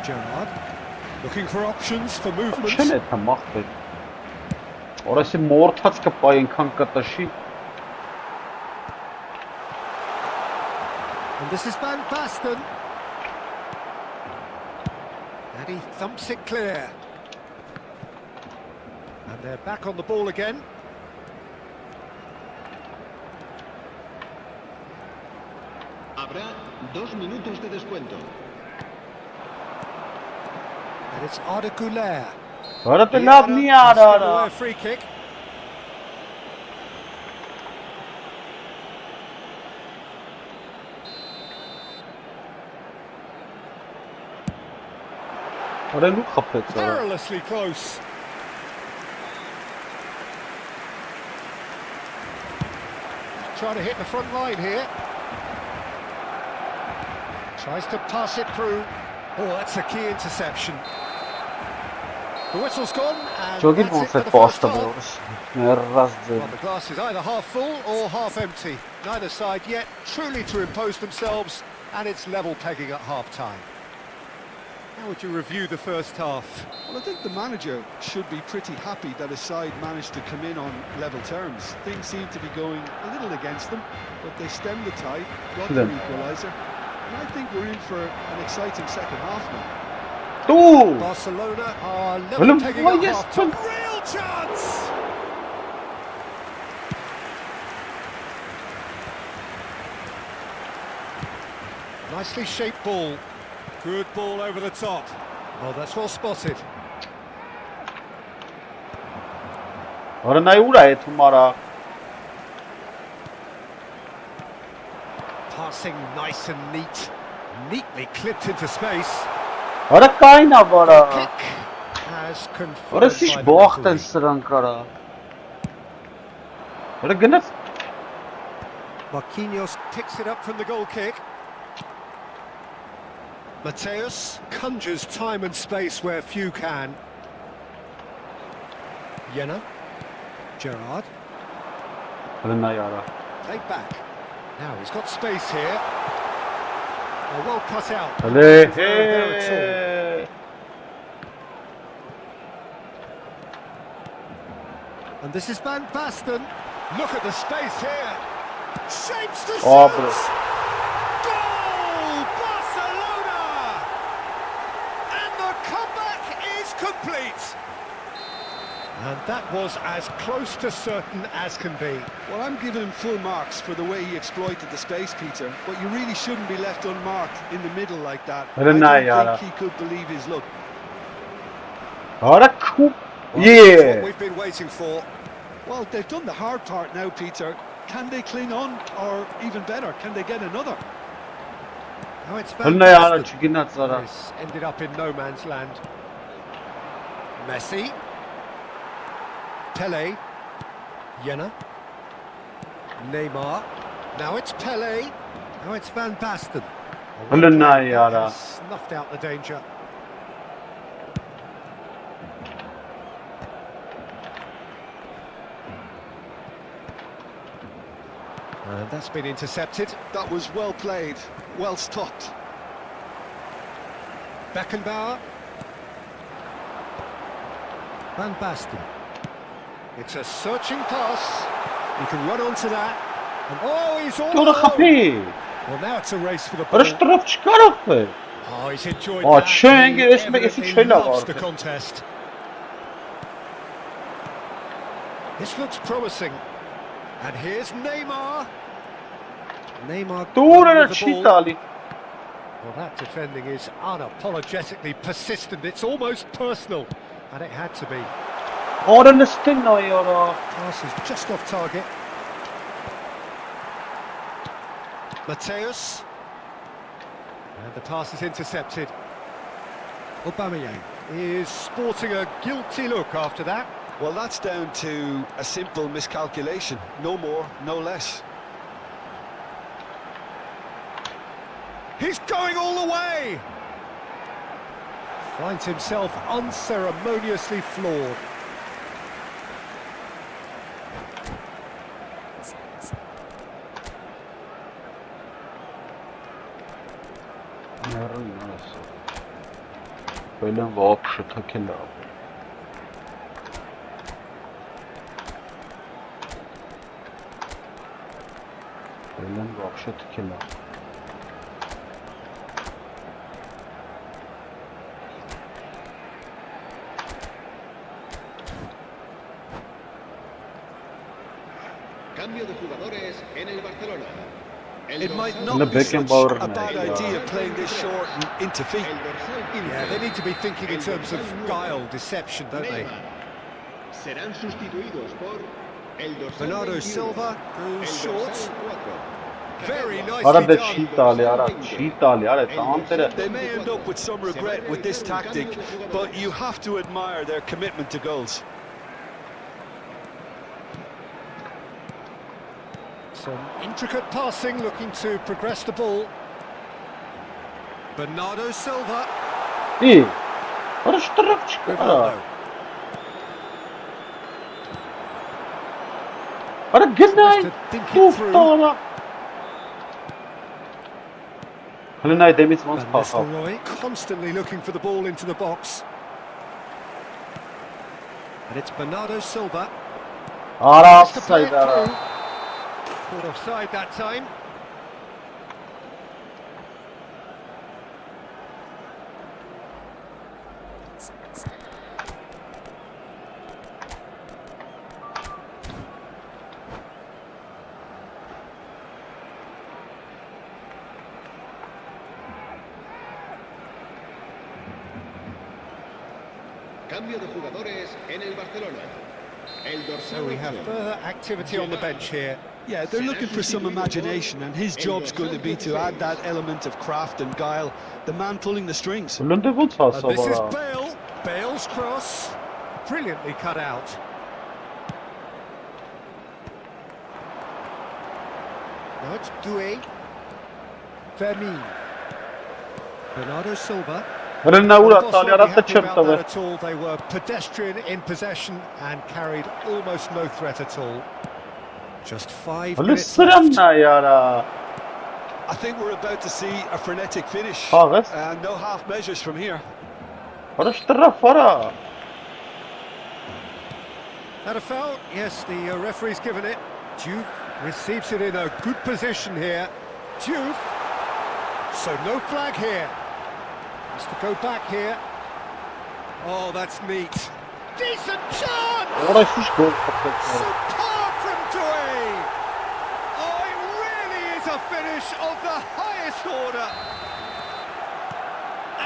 Gerrard. Looking for options for movement. And this is Van Basten. And he thumps it clear. And they're back on the ball again. Habrá 2 minutos de descuento. And it's Arda Güler. Arda. Free kick. Perilously close. Trying to hit the front line here. Tries to pass it through. Oh, that's a key interception. The whistle's gone, and that's it for the first half. Well, the glass is either half full or half empty. Neither side yet truly to impose themselves, and it's level pegging at half-time. How would you review the first half? Well, I think the manager should be pretty happy that his side managed to come in on level terms. Things seem to be going a little against them, but they stemmed the tide, got their equaliser, and I think we're in for an exciting second half now. Barcelona are level pegging at half-time. Real chance! Nicely shaped ball. Good ball over the top. Oh, that's well spotted. Passing nice and neat. Neatly clipped into space. Kick has confirmed by the referee. Marquinhos picks it up from the goal kick. Mateus conjures time and space where few can. Jena. Gerrard. Played back. Now he's got space here. Oh, well cut out. There at all. And this is Van Basten. Look at the space here. Shapes to shoot. Complete. And that was as close to certain as can be. Well, I'm giving him full marks for the way he exploited the space, Peter, but you really shouldn't be left unmarked in the middle like that. I don't think he could believe his luck. Well, that's what we've been waiting for. Well, they've done the hard part now, Peter. Can they cling on, or even better, can they get another? Now it's This ended up in no man's land. Messi. Pele. Jena. Neymar. Now it's Pele. Now it's Van Basten. Snuffed out the danger. And that's been intercepted. That was well played, well stopped. Beckenbauer. Van Basten. It's a searching pass. You can run onto that. And oh, he's all Ora alone. xapi. Well, now it's a race for the ball. Ora shtraf chkar axhe. Oh, he's enjoyed Oh, that. cheng, He esi evidently chela loves the vardı. contest. This looks promising. And here's Neymar. Neymar Dur with era the chi ball. tali. Well, that defending is unapologetically persistent. It's almost personal. And it had to be. Ora nestinna ora. Pass is just off target. Mateus. And the pass is intercepted. Aubameyang is sporting a guilty look after that. Well, that's down to a simple miscalculation. No more, no less. He's going all the way! Finds himself unceremoniously floored. Böyle вообще takela. Böyle вообще takela. Cambio de jugadores en el Barcelona. El It might dorsal- not The be such Beckenbauer a bad night, idea yeah. playing this short into feet. El dorsal 15. Yeah, they need to be thinking in terms of guile, deception, don't they? Neymar. Serán sustituidos por el dorsal Bernardo 21, Silva el goes dorsal short. 4. Very Carrera. Ara nicely de done. chi tali, ara chi tali, ara tam tere. They may end up with some regret with this tactic, but you have to admire their commitment to goals. Some intricate passing, looking to progress the ball. Bernardo Silva. İyi. Ora shtraf chkar. Rivaldo. Ara gnay. To think it through. Ufta. Halinay demis Van mans paha. Nistelrooy constantly looking for the ball into the box. And it's Bernardo Silva. Ara Has to play it offside ara. through. Caught offside that time. Cambio de jugadores en el Barcelona. El dorsal So we have 8. further activity on the bench here. Yeah, they're looking for some imagination, and his job's going to be to add that element of craft and guile, the man pulling the strings. Lünde vut And hasa this is bara. Bale. Bale's cross. Brilliantly cut out. Now it's Doué. Fermin. Bernardo Silva. Halinay Well, ura boss tali won't ara be happy about tchemta that ve. at all. They were pedestrian in possession and carried almost no threat at all. Just 5 Halı minutes left. sıranna yara. I think we're about to see a frenetic finish. Pagas. And no half measures from here. Ora shtraf ara. Had a foul? Yes, the referee's given it. Diouf receives it in a good position here. Diouf. So no flag here. Has to go back here. Oh, that's neat. Decent chance! Ora hiç gol atmak. Superb from Doué! Oh, it really is a finish of the highest order.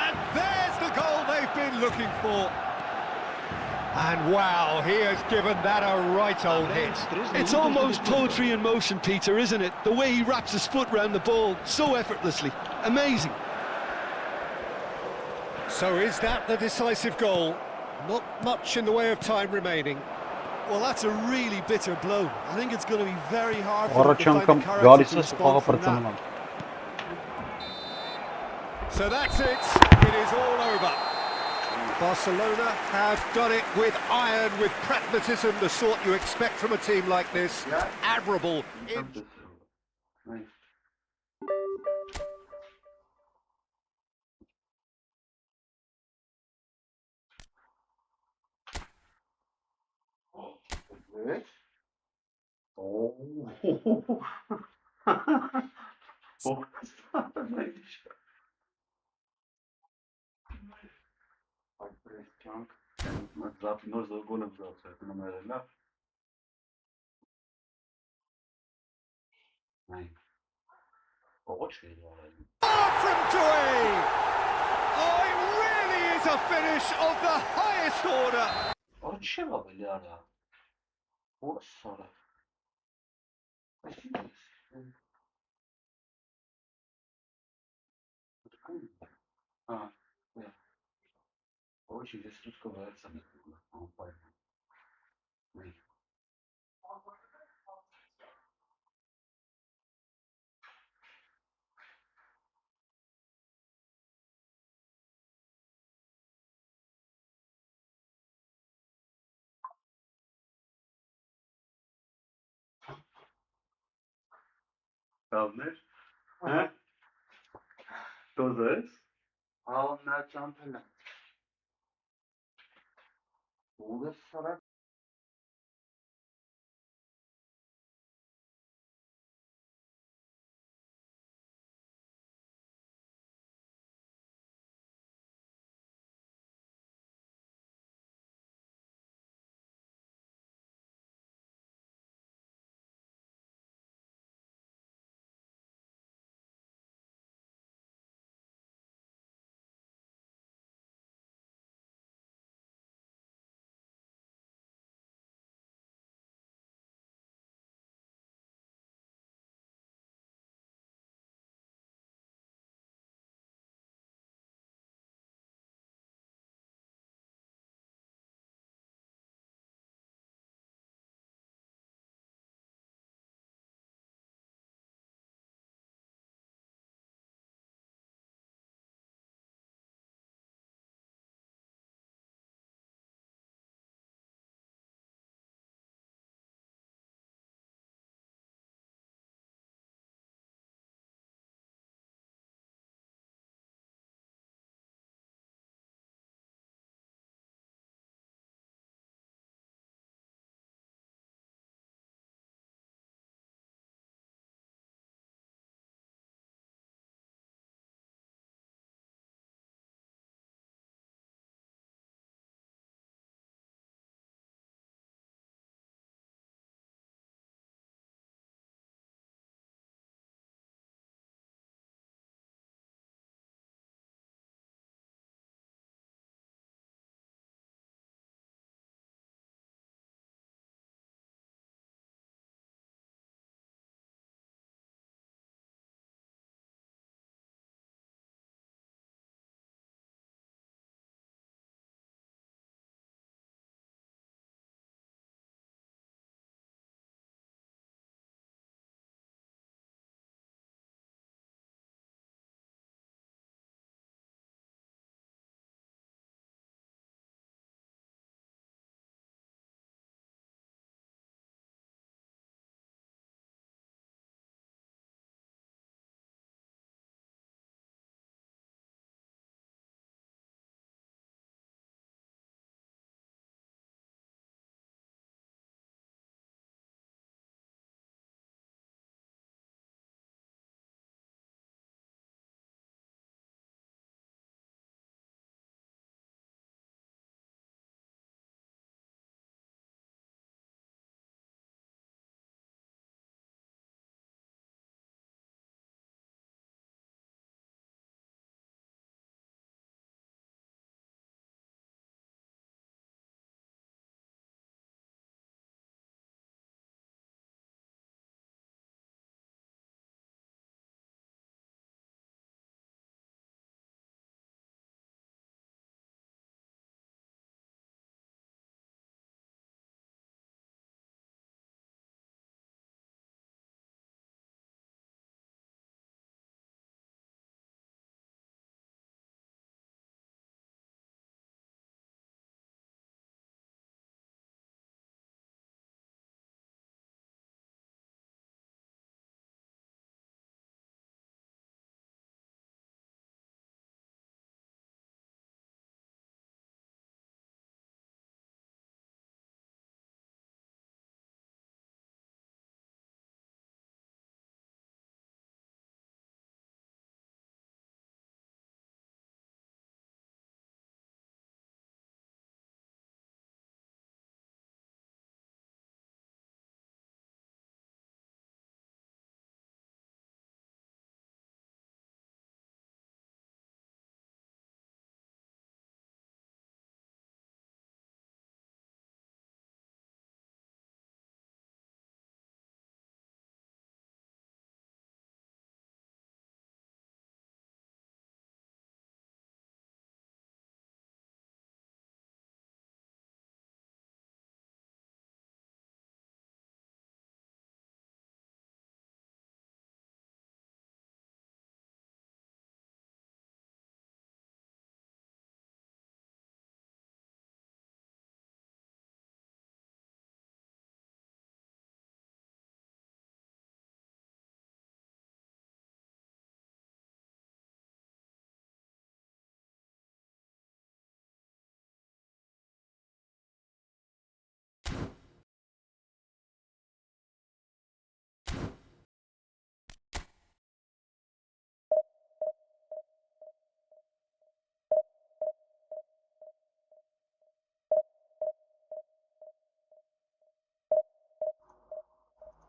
And there's the goal they've been looking for. And wow, he has given that a right old hit. It's almost poetry in motion, Peter, isn't it? The way he wraps his foot round the ball so effortlessly. Amazing. So is that the decisive goal? Not much in the way of time remaining. Well, that's a really bitter blow. I think it's going to be very hard for Ora them to find çankam the character to galisiz respond paha from that. pırtınlan. So that's it. It is all over. Barcelona have done it with iron, with pragmatism, the sort you expect from a team like this. Admirable. Evet. Oh. From Douay! Oh, it really is a finish of the highest order! Orada şey var böyle ara. O sonra. Ha. Очень здесь тут ковыряться не было. Он поймал. Kaldır. Ha? Tozes. Al ne çantayla. Olur sonra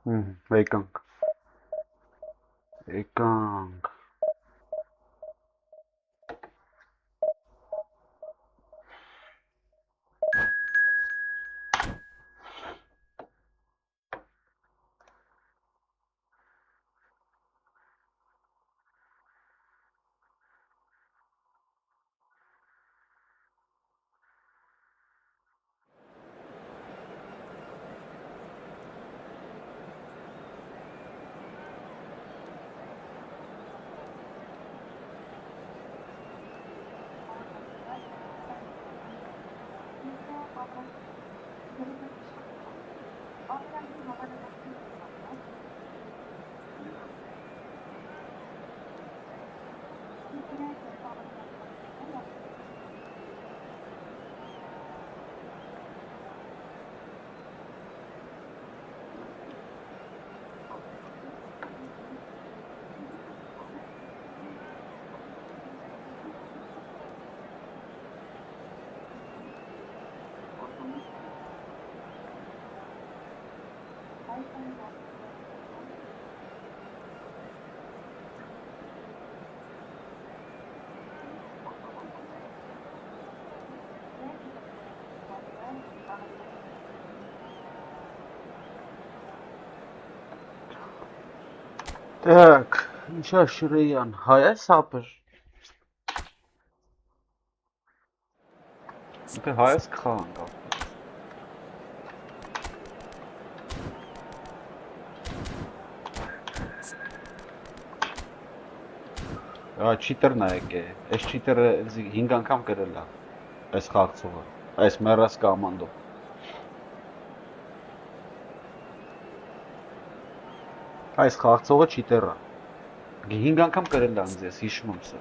Եկանք։ Եկանք։ Так, ինչա Շիրեյան, հայ է սապր։ Դե հայ ես կխաղան կա։ Չիտերն է եկե, այս չիտերը 5 անգամ կրել է, այս խաղցողը, այս մերաս կամանդով։ Այս խաղցողը չիտերը, 5 անգամ կրել է անձ ես, հիշում եմ սա։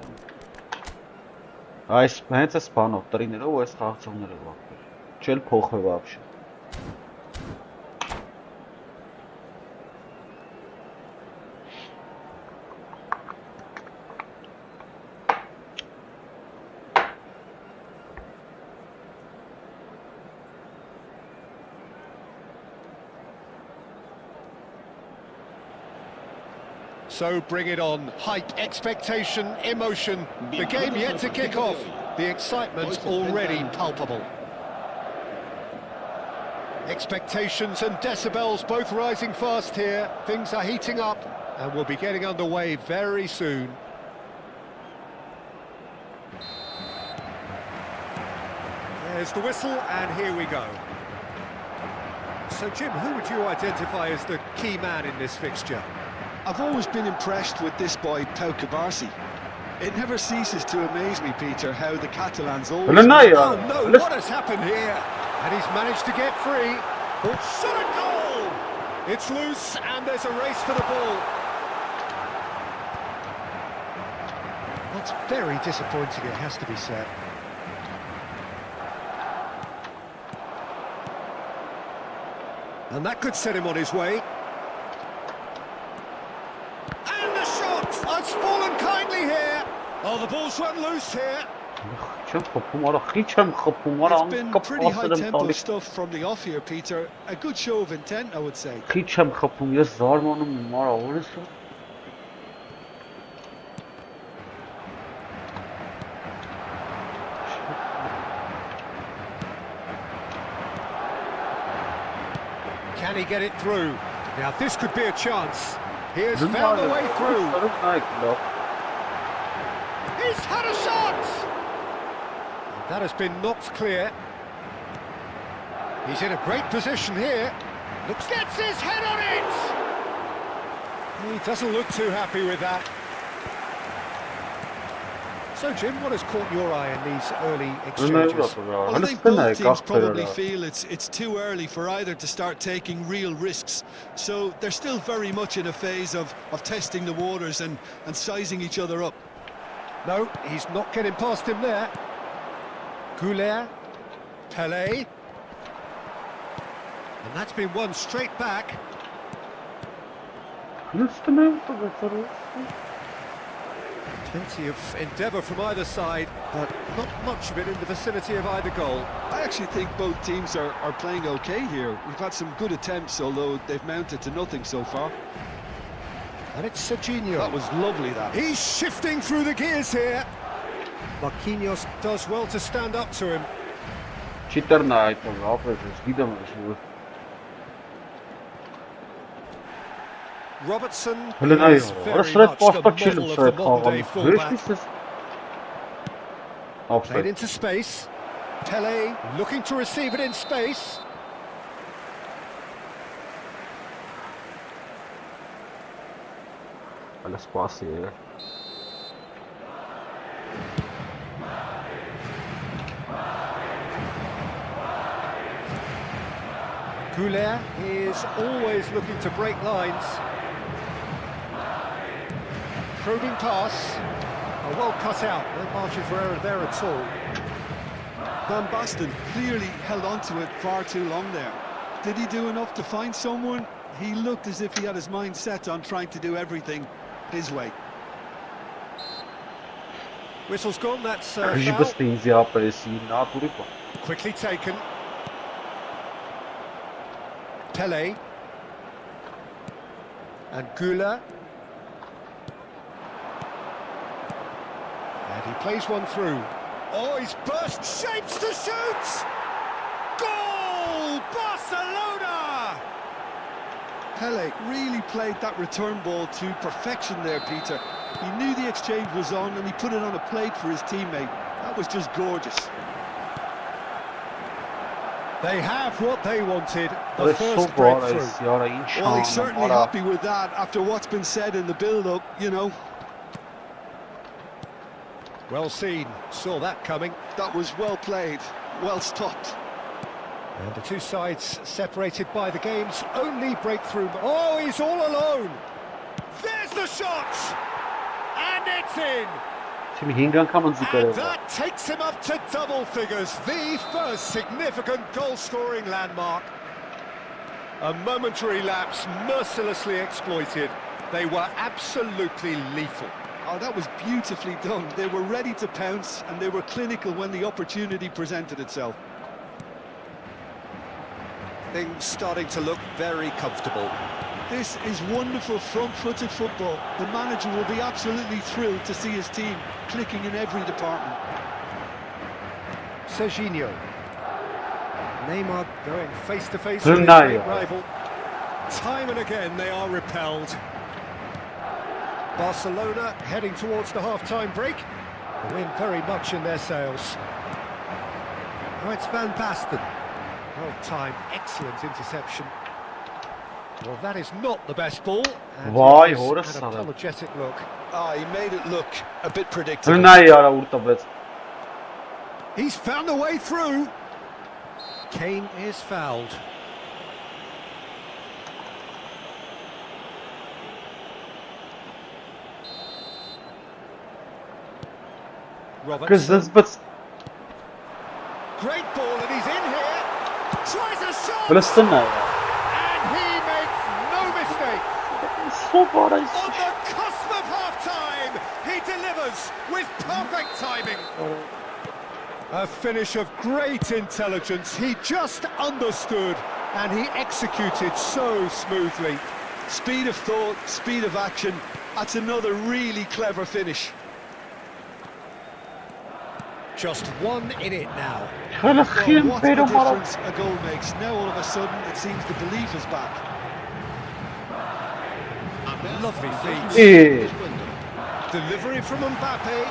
Այս հենց ես բանով, տրիներով ու այս խաղցողներով աղբեր, չել փոխվե վաբշը։ So bring it on. Hype, expectation, emotion. The game yet to kick off. The excitement already palpable. Expectations and decibels both rising fast here. Things are heating up and we'll be getting underway very soon. There's the whistle and here we go. So Jim, who would you identify as the key man in this fixture? I've always been impressed with this boy, Pau Cubarsí. It never ceases to amaze me, Peter, how the Catalans always... Oh no, what has happened here? And he's managed to get free. But shot a goal! It's loose and there's a race for the ball. That's very disappointing, it has to be said. And that could set him on his way. It's fallen kindly here. Oh, the ball's run loose here. It's been pretty high-tempo stuff from the off here, Peter. A good show of intent, I would say. Can he get it through? Now, this could be a chance. He has found a way through. He's had a shot! That has been knocked clear. He's in a great position here. Gets his head on it! He doesn't look too happy with that. So, Jim, what has caught your eye in these early exchanges? Well, I think both teams probably feel it's too early for either to start taking real risks. So they're still very much in a phase of testing the waters and sizing each other up. No, he's not getting past him there. Goulet, Pelé. And that's been won straight back. Plenty of endeavour from either side, but not much of it in the vicinity of either goal. I actually think both teams are playing okay here. We've had some good attempts, although they've mounted to nothing so far. And it's Serginho. That was lovely, that. He's shifting through the gears here. Marquinhos does well to stand up to him. Cheater night, Robertson. Robertson Helena, is very much the model of the modern-day fullback. Played into space. Pele looking to receive it in space. L'espace here. Goulet is always looking to break lines. Probing pass. Well cut out. No margin for error there at all. Van Basten clearly held on to it far too long there. Did he do enough to find someone? He looked as if he had his mind set on trying to do everything his way. Whistle's gone, that's foul. Quickly taken. Pele. And Goulet. And he plays one through. Oh, he's burst shapes to shoot! Goal! Barcelona! Pele really played that return ball to perfection there, Peter. He knew the exchange was on and he put it on a plate for his teammate. That was just gorgeous. They have what they wanted, the first breakthrough. Well, he's certainly happy with that after what's been said in the build-up, you know. Well seen, saw that coming. That was well played, well stopped. And the two sides separated by the game's only breakthrough. Oh, he's all alone! There's the shot! And it's in! And that takes him up to double figures, the first significant goal-scoring landmark. A momentary lapse mercilessly exploited. They were absolutely lethal. Oh, that was beautifully done. They were ready to pounce and they were clinical when the opportunity presented itself. Things starting to look very comfortable. This is wonderful front-footed football. The manager will be absolutely thrilled to see his team clicking in every department. Serginho. Neymar going face-to-face with his great rival. Time and again they are repelled. Barcelona heading towards the half-time break. The wind very much in their sails. Oh, it's Van Basten. Well-timed, excellent interception. Well, that is not the best ball. And Vay, an orası da. apologetic look. He made it look a bit predictable. He's found a way through. Kane is fouled. Robertson. Great ball, and he's in here. Tries a shot. And he makes no mistake. On the cusp of half-time, he delivers with perfect timing. A finish of great intelligence. He just understood and he executed so smoothly. Speed of thought, speed of action. That's another really clever finish. Just one in it now. Well, what a difference a goal makes. Now all of a sudden it seems the belief is back. Lovely feet. Delivery from Mbappe.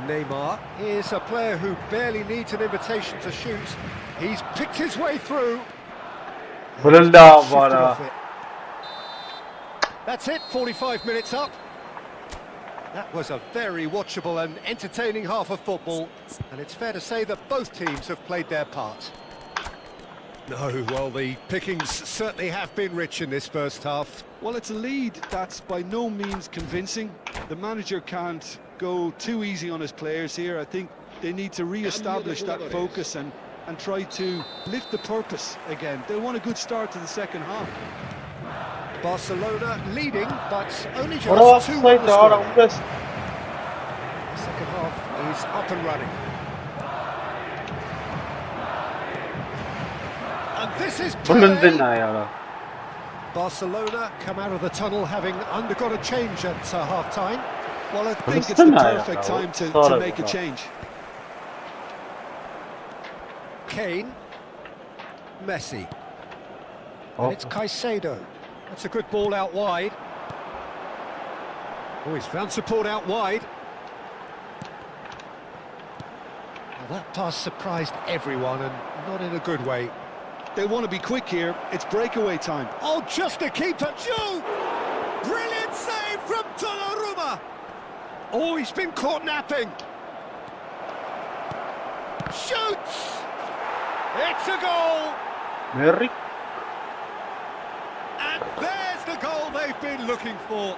Neymar is a player who barely needs an invitation to shoot. He's picked his way through. That's it, 45 minutes up. That was a very watchable and entertaining half of football, and it's fair to say that both teams have played their part. No, well, the pickings certainly have been rich in this first half. Well, it's a lead that's by no means convincing. The manager can't go too easy on his players here. I think they need to re-establish that focus and try to lift the purpose again. They want a good start to the second half. Barcelona leading, but only just 2 Ora on offside the ara score. undes. The second half is up and running. And this is Bulundin play. ara. Barcelona come out of the tunnel having undergone a change at half-time. Well, I think it's the Palestine, perfect time to sorry make a about that. change. Kane, Messi, and it's Caicedo. That's a good ball out wide. Oh, he's found support out wide. Well, that pass surprised everyone, and not in a good way. They want to be quick here. It's breakaway time. Oh, just a keeper. Joe! Brilliant save from Donnarumma. Oh, he's been caught napping. Shoots! It's a goal! Merrick. And there's the goal they've been looking for.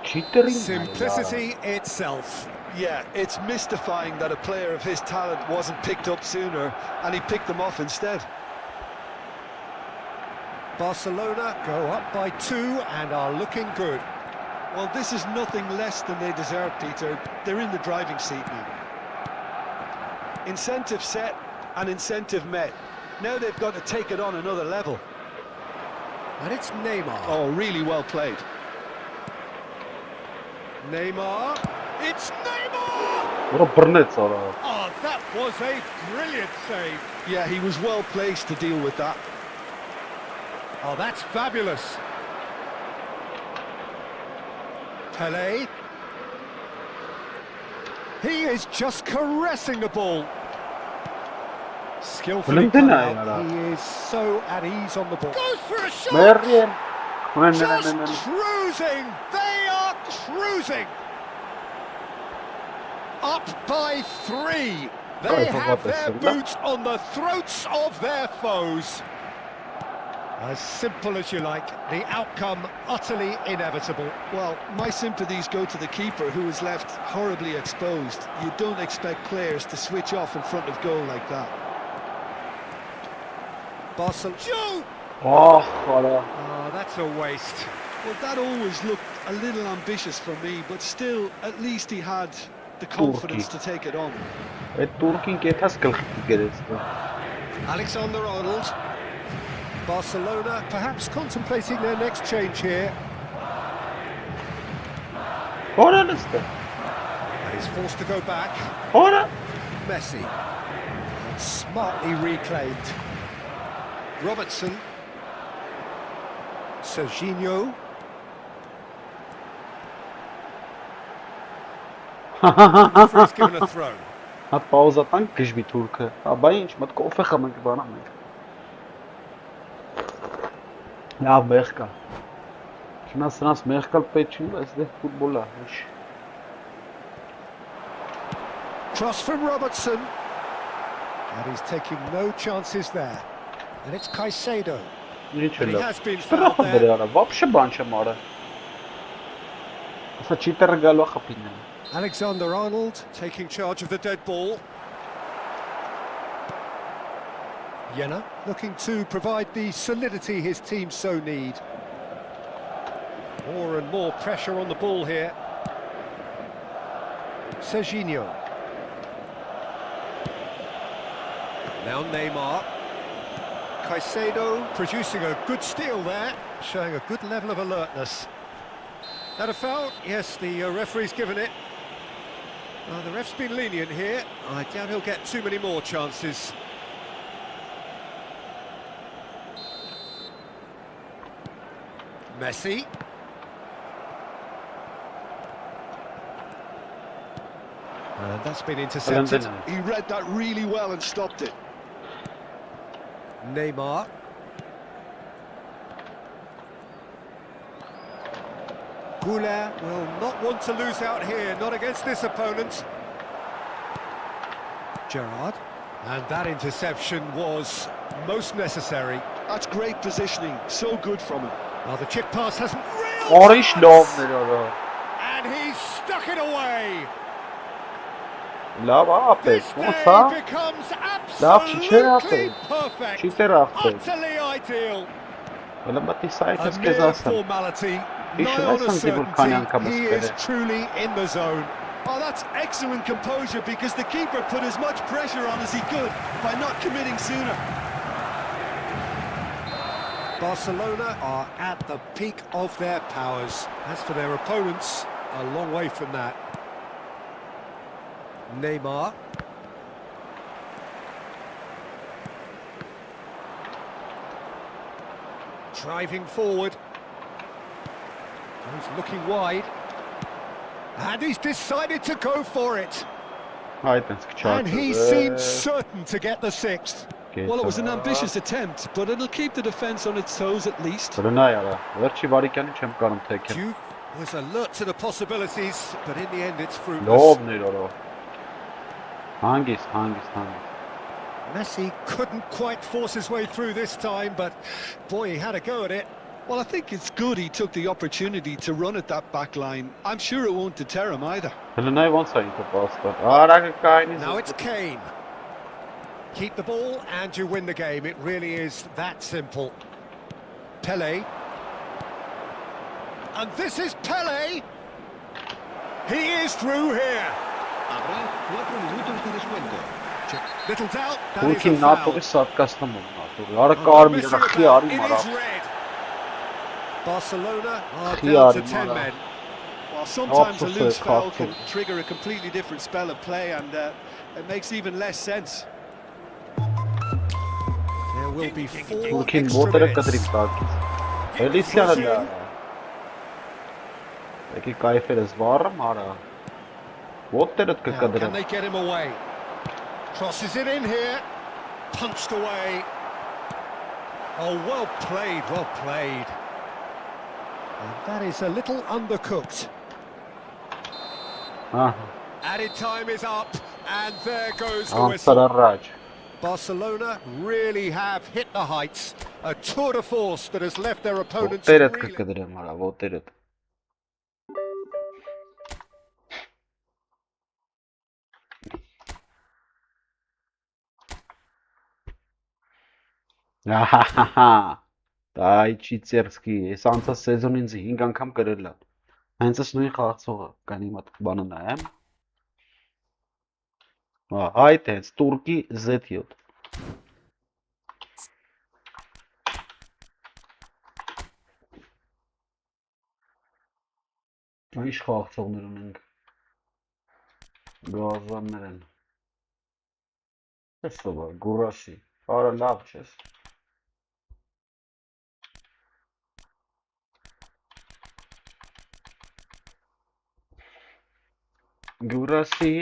Cheatering. Simplicity itself. Yeah, it's mystifying that a player of his talent wasn't picked up sooner, and he picked them off instead. Barcelona go up by 2 and are looking good. Well, this is nothing less than they deserve, Peter. They're in the driving seat now. Incentive set and incentive met. Now they've got to take it on another level. And it's Neymar. Oh, really well played. Neymar. It's Neymar! Ora Burnett ara. Oh, that was a brilliant save. Yeah, he was well placed to deal with that. Oh, that's fabulous. Pelé. He is just caressing the ball. Skillfully cut out. He is so at ease on the ball. Goes for a shot! Merriam. Just cruising! They are cruising! Up by 3. They have their boots on the throats of their foes. As simple as you like, the outcome utterly inevitable. Well, my sympathies go to the keeper, who is left horribly exposed. You don't expect players to switch off in front of goal like that. Barcelona. Oh, That's a waste. Well, that always looked a little ambitious for me, but still, at least he had the confidence to take it on. Turkin kethas gilgit gerezdi. Alexander-Arnold. Barcelona perhaps contemplating their next change here. Ora liste. And he's forced to go back. Ora. Messi. And smartly reclaimed. Robertson. Serginho. Referee's given a throw. Ha pauzatan gijbi Turkë. Aba ինչ մտ կոֆե խմենք բանա մենք. Լավ մեղկա։ Շնաս սրանց մեղկալ պետք չի, բայց դե ֆուտբոլ է, ոչ։ Cross from Robertson. And he's taking no chances there. And it's Caicedo. Ինչ And է he լավ։ has been fouled Սրախը there. դրի արա, вообще բան չեմ արա։ Ասա չիտերը գալու խփին։ Alexander-Arnold taking charge of the dead ball. Jena looking to provide the solidity his team so need. More and more pressure on the ball here. Serginho. Now Neymar. Caicedo producing a good steal there, showing a good level of alertness. That a foul? Yes, the referee's given it. The ref's been lenient here. I doubt he'll get too many more chances. Messi. And that's been intercepted. He read that really well and stopped it. Neymar. Goulart will not want to lose out here, not against this opponent. Gerrard. And that interception was most necessary. That's great positioning, so good from him. Well, the chip pass hasn't real Orish lovներ արա։ and he's stuck it away. Լավ ապեր, This ոնց day է։ becomes Լավ չի չէր absolutely ապեր։ perfect. Չի տեր ապեր։ Utterly ideal. Well, but this side A is mere formality, nigh on a certainty, he is truly in the zone. Oh, that's excellent composure because the keeper put as much pressure on as he could by not committing sooner. Barcelona are at the peak of their powers. As for their opponents, a long way from that. Neymar. Driving forward. He's looking wide. And he's decided to go for it. And he seemed certain to get the sixth. Well, it was an ambitious attempt, but it'll keep the defence on its toes at least. Duke was alert to the possibilities, but in the end it's fruitless. Messi couldn't quite force his way through this time, but boy, he had a go at it. Well, I think it's good he took the opportunity to run at that back line. I'm sure it won't deter him either. Now it's Kane. Keep the ball and you win the game. It really is that simple. Pelé. And this is Pelé. He is through here. Habrá 4 minutos de descuento. Little doubt, that is a foul. It is red. Barcelona are down to 10 men. Well, sometimes a loose foul can trigger a completely different spell of play, and it makes even less sense. There will be 4 extra minutes. Now, can they get him away? Crosses it in here. Punched away. Oh, well played, well played. And that is a little undercooked. Added time is up, and there goes the whistle. Barcelona really have hit the heights. A tour de force that has left their opponents really... Դայ չի ծերսկի, ես անցած սեզոն ինձ 5 անգամ կրել եմ։ Հենց այս նույն խաղացողը կանի մոտ բանը նայեմ։ Այդ հենց Տուրկի Z7։ Ինչ խաղացողներ ունենք։ Գազաններ են։ Էս ո՞վ է, Գուրաշի։ Արա լավ չես։ Գյուրասի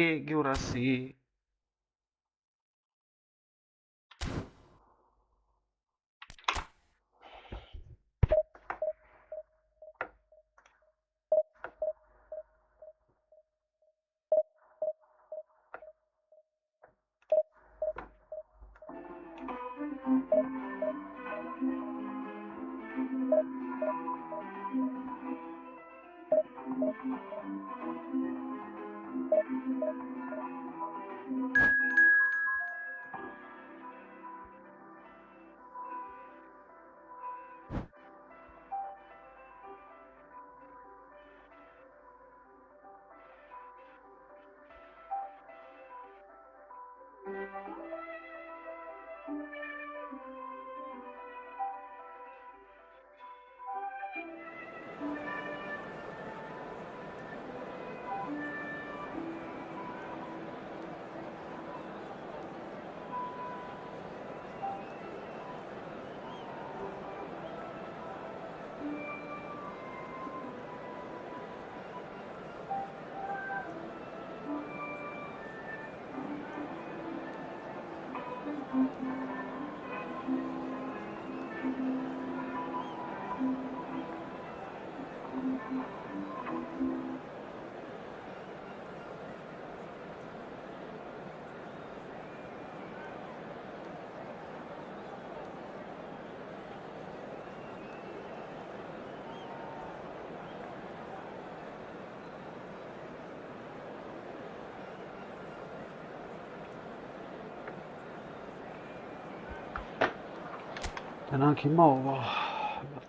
Նրանք հիմա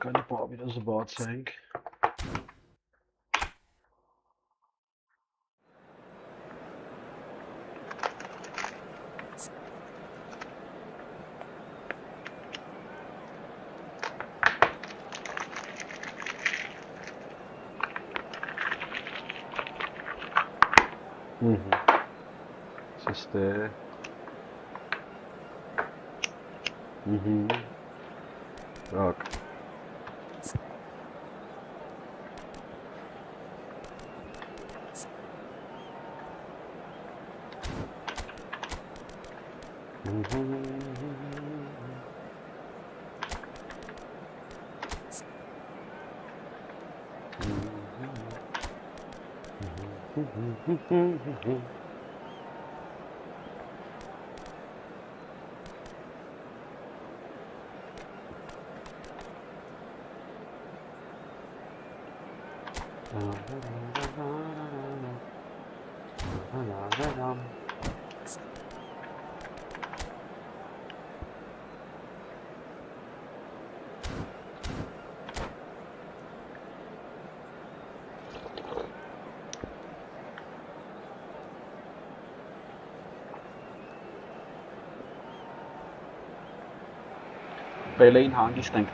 Kind of Bobby does a bad thing. Just there. Rock.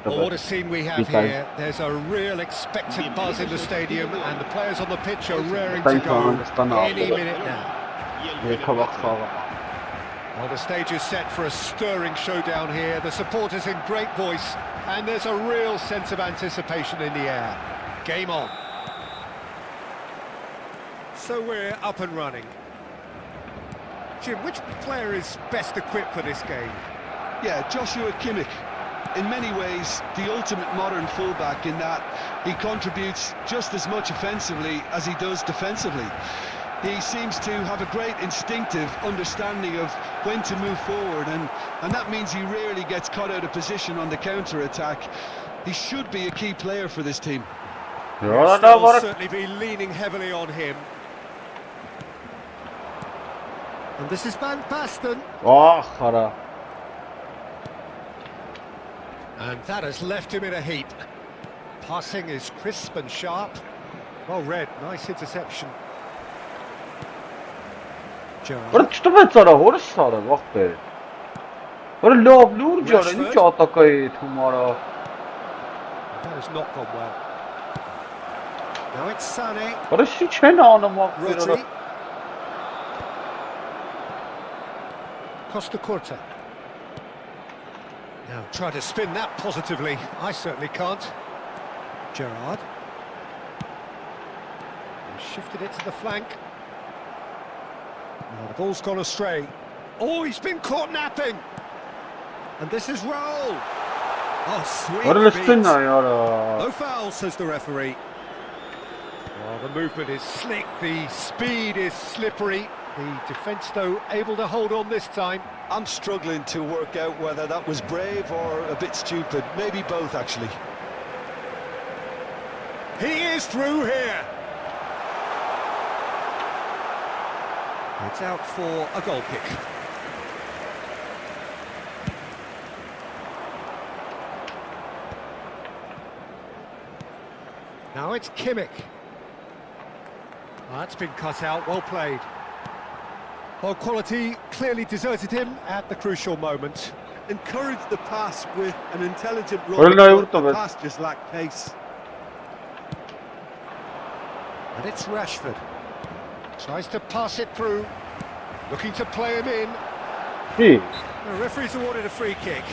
Well, what a scene we have here. There's a real expectant buzz in the stadium and the players on the pitch are raring to go any minute now. Well, the stage is set for a stirring showdown here. The supporters in great voice and there's a real sense of anticipation in the air. Game on. So we're up and running. Jim, which player is best equipped for this game? Yeah, Joshua Kimmich. In many ways, the ultimate modern fullback in that he contributes just as much offensively as he does defensively. He seems to have a great instinctive understanding of when to move forward, and that means he rarely gets caught out of position on the counter-attack. He should be a key player for this team. We'll certainly be leaning heavily on him. And this is Van Basten. And that has left him in a heap. Passing is crisp and sharp. Well read, nice interception. Gerrard. What is That has not gone well. Now it's Sané. Rodri. Costa Curta. Now try to spin that positively. I certainly can't. Gerrard. Shifted it to the flank. Now the ball's gone astray. Oh, he's been caught napping. And this is Raul. Oh, sweet feet. No foul, says the referee. Well, the movement is slick, the speed is slippery. The defence, though, able to hold on this time. I'm struggling to work out whether that was brave or a bit stupid. Maybe both, actually. He is through here. It's out for a goal kick. Now it's Kimmich. Well, that's been cut out, well played. Well, quality clearly deserted him at the crucial moment. Encouraged the pass with an intelligent run, but the pass just lacked pace. And it's Rashford. Tries to pass it through. Looking to play him in. The referee's awarded a free kick.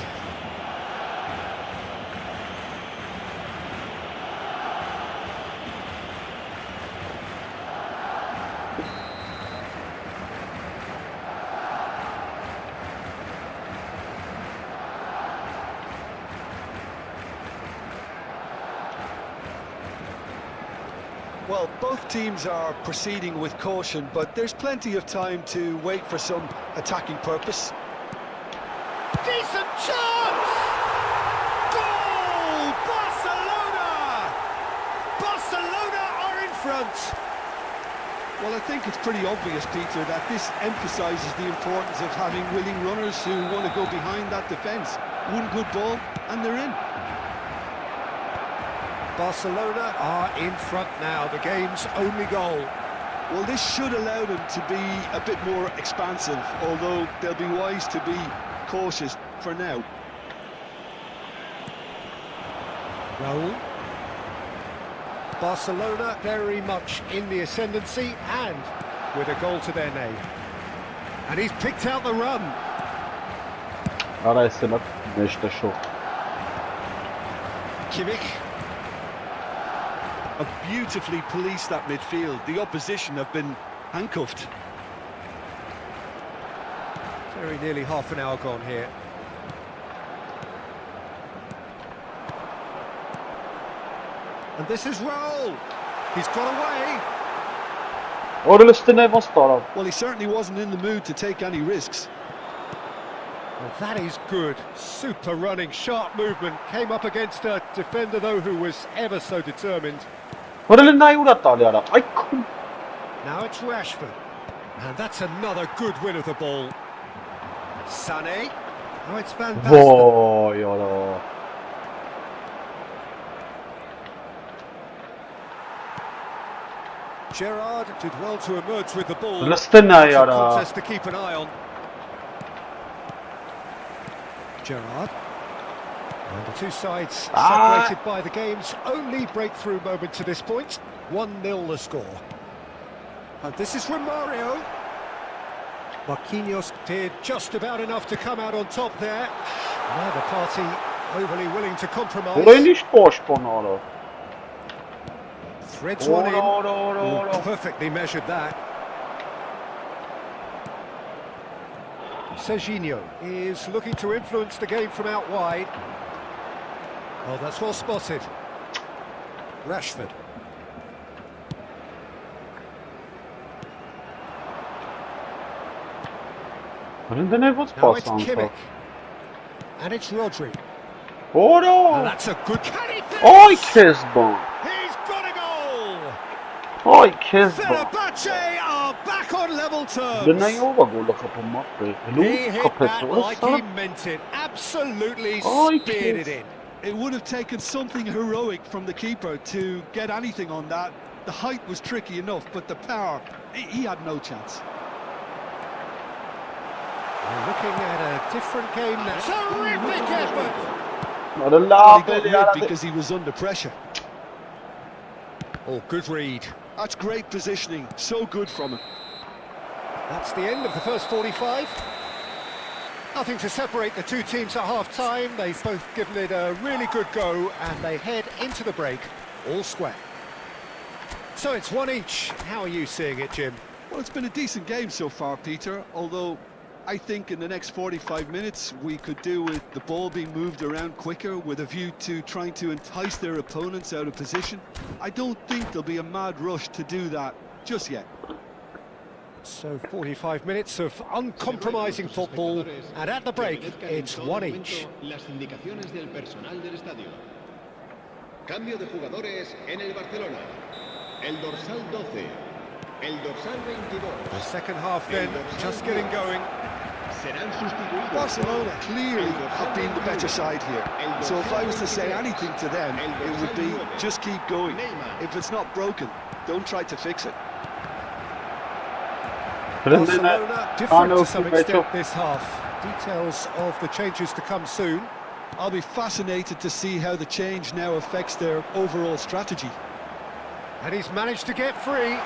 Well, both teams are proceeding with caution, but there's plenty of time to wait for some attacking purpose. Decent chance! Goal! Barcelona! Barcelona are in front! Well, I think it's pretty obvious, Peter, that this emphasises the importance of having willing runners who want to go behind that defence. One good ball, and they're in. Barcelona are in front now, the game's only goal. Well, this should allow them to be a bit more expansive, although they'll be wise to be cautious for now. Raul. Barcelona very much in the ascendancy and with a goal to their name. And he's picked out the run. Արա էսել է մեջտը շող։ Kimmich. Have beautifully policed that midfield. The opposition have been handcuffed. Very nearly half an hour gone here. And this is Raul. He's got away. Օրելստն է ոնց տարավ։ Well, he certainly wasn't in the mood to take any risks. Well, that is good. Super running, sharp movement. Came up against a defender, though, who was ever so determined. Օրելը նայ ուրա տալի արա։ Այ քո։ Now it's Rashford. And that's another good win of the ball. Sané. Oh, it's Van Basten. Ոյ, արա։ Gerrard did well to emerge with the ball. Լստն է It's a արա։ contest to keep an eye on. Gerrard. And the two sides separated by the game's only breakthrough moment to this point. 1-0 the score. And this is Romario. Marquinhos did just about enough to come out on top there. Neither party overly willing to compromise. Օրենի շփոշփոն արա։ Threads one in. Օ, Perfectly measured that. Serginho is looking to influence the game from out wide. Oh, that's well spotted. Rashford. Օրենքն է ոնց Now it's պաս անցավ։ Kimmich. And it's Rodri. Օրո։ And that's a good... Can he finish? Այ քեզ բան։ He's got a goal! Այ քեզ բան։ Fenerbahce are back on level terms. Դնայ ով է գոլը խփում մապը։ He hit Խփեց that ո՞ր like սա։ he meant it. Absolutely Oh, speared yes. it in. It would have taken something heroic from the keeper to get anything on that. The height was tricky enough, but the power, he had no chance. We're looking at a different game now. Terrific effort! Արա Well, լավ he got էլի rid արա։ because he was under pressure. Oh, good read. That's great positioning, so good from him. That's the end of the first 45. Nothing to separate the two teams at half-time. They've both given it a really good go, and they head into the break all square. So it's one each. How are you seeing it, Jim? Well, it's been a decent game so far, Peter, although I think in the next 45 minutes we could do with the ball being moved around quicker with a view to trying to entice their opponents out of position. I don't think there'll be a mad rush to do that just yet. So 45 minutes of uncompromising football, and at the break, it's one each. Las indicaciones del personal del estadio. Cambio de jugadores en el Barcelona. El dorsal 12. El dorsal 22. The second half then, just getting going. Serán sustituidos. Barcelona clearly have been the better side here. So if I was to say anything to them, it would be just keep going. If it's not broken, don't try to fix it. Barcelona different to some extent this half. Details of the changes to come soon. I'll be fascinated to see how the change now affects their overall strategy. And he's managed to get free.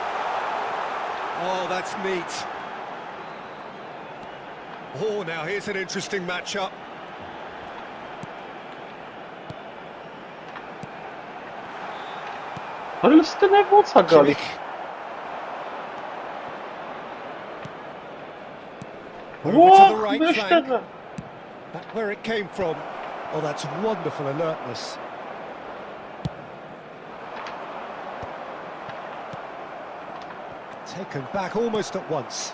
Oh, that's neat. Oh, now here's an interesting matchup. Օրելստն է ոնց է գալի։ Over to the right մեջտեղը։ flank. Back where it came from. Oh, that's wonderful alertness. Taken back almost at once.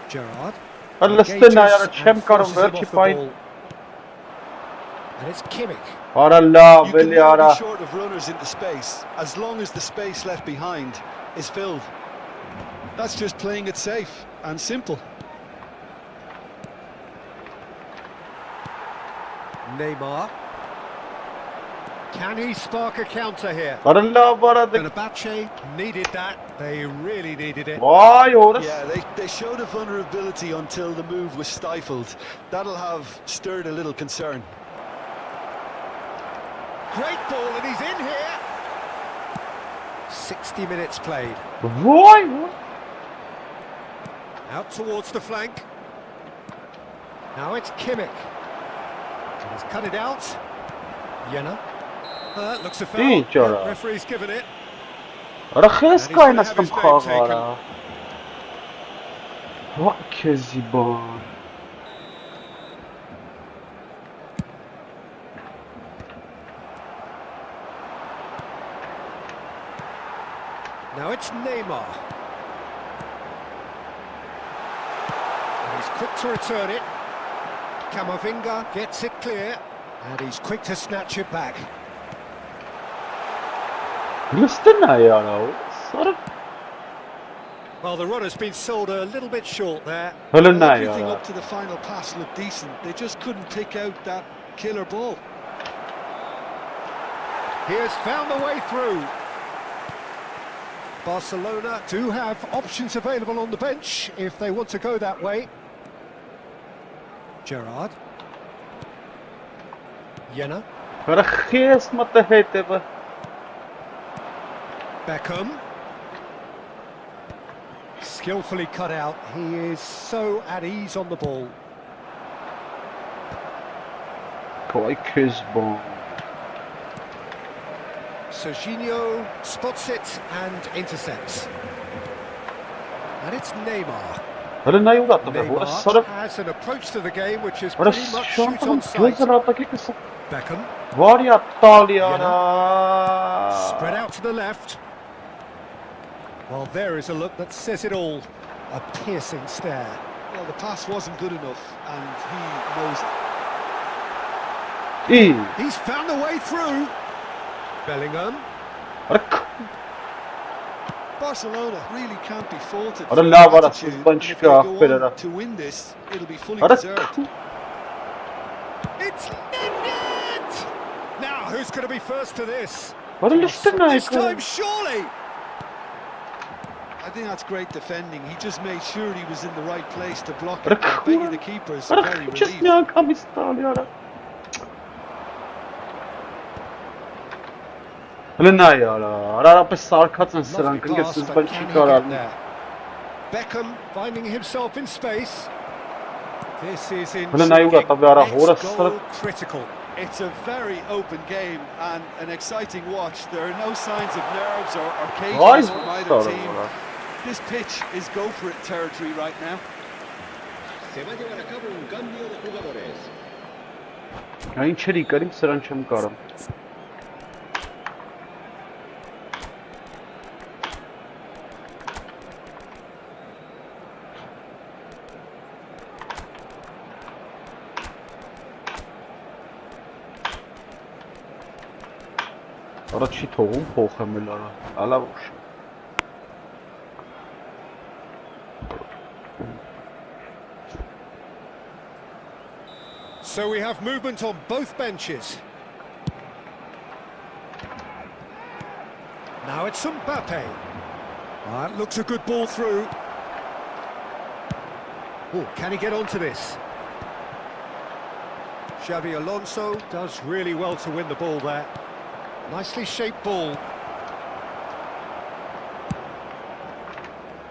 Gerrard. Օրելստն է արա չեմ and կարող forces him վերջի off the պայն։ ball. And it's Kimmich. Արա լավ You can էլի never արա։ be short of runners into space, as long as the space left behind is filled. That's just playing it safe and simple. Neymar. Can he spark a counter here? Aralla bara da. Fenerbahce needed that. They really needed it. Vay orası. Yeah, they showed a vulnerability until the move was stifled. That'll have stirred a little concern. Great ball, and he's in here. 60 minutes played. Vay vay. Out towards the flank. Now it's Kimmich. And he's cut it out. Jena. Looks a foul. İyi çora. Referee's given it. Ara xes kaynastım xağara. Vay keziban. Now it's Neymar. And he's quick to return it. Camavinga gets it clear. And he's quick to snatch it back. Listen ya. Sarı. Well, the run has been sold a little bit short there. Öyle ne Everything ya. up to the final pass looked decent. They just couldn't pick out that killer ball. He has found the way through. Barcelona do have options available on the bench if they want to go that way. Gerrard. Jena. Ara xes mətəhətəbə. Beckham. Skillfully cut out. He is so at ease on the ball. Vay keziban. Serginho spots it and intercepts. And it's Neymar. Öyle ne uğrattı be. Orası sarı. Neymar has an approach to the game which is pretty Orası much şu an shoot on tam sight. göz rahatlığı kısım. Beckham. Var ya aptal ya. Spread out to the left. Well, there is a look that says it all. A piercing stare. Well, the pass wasn't good enough, and he knows it. İyi. He's found the way through. Bellingham. Barcelona really can't be faulted Ara for la their var attitude, asıl, ben and if they çıkıyor, go Ferreira. on to win this, it'll be fully Ara. deserved. It's net! Now, who's going to be first to this? Ara listen ne This time, ya. surely! I think that's great defending. He just made sure he was in the right place to block Ara it. I bet you kura. the keeper's Ara very çes relieved. ne kam istal ya. Öyle ne ya. Ara pe sarkatsın Lovely sırankın pass, siz but ben can he çıkarar. get there? Beckham finding himself in space. This is Öyle ne uğrattı tabii ara. Next Orası sarı. goal critical. It's a very open game and an exciting watch. There are no signs of nerves or Vay cages from either sarı team. bana. This pitch is go for it territory right now. Se va a llevar a cabo un cambio de jugadores. Ya içeri garip sırançım karım. Ara çi toğum poxemil ara. Ala boş. So we have movement on both benches. Now it's Mbappe. That looks a good ball through. Oh, can he get onto this? Xabi Alonso does really well to win the ball there. Nicely shaped ball.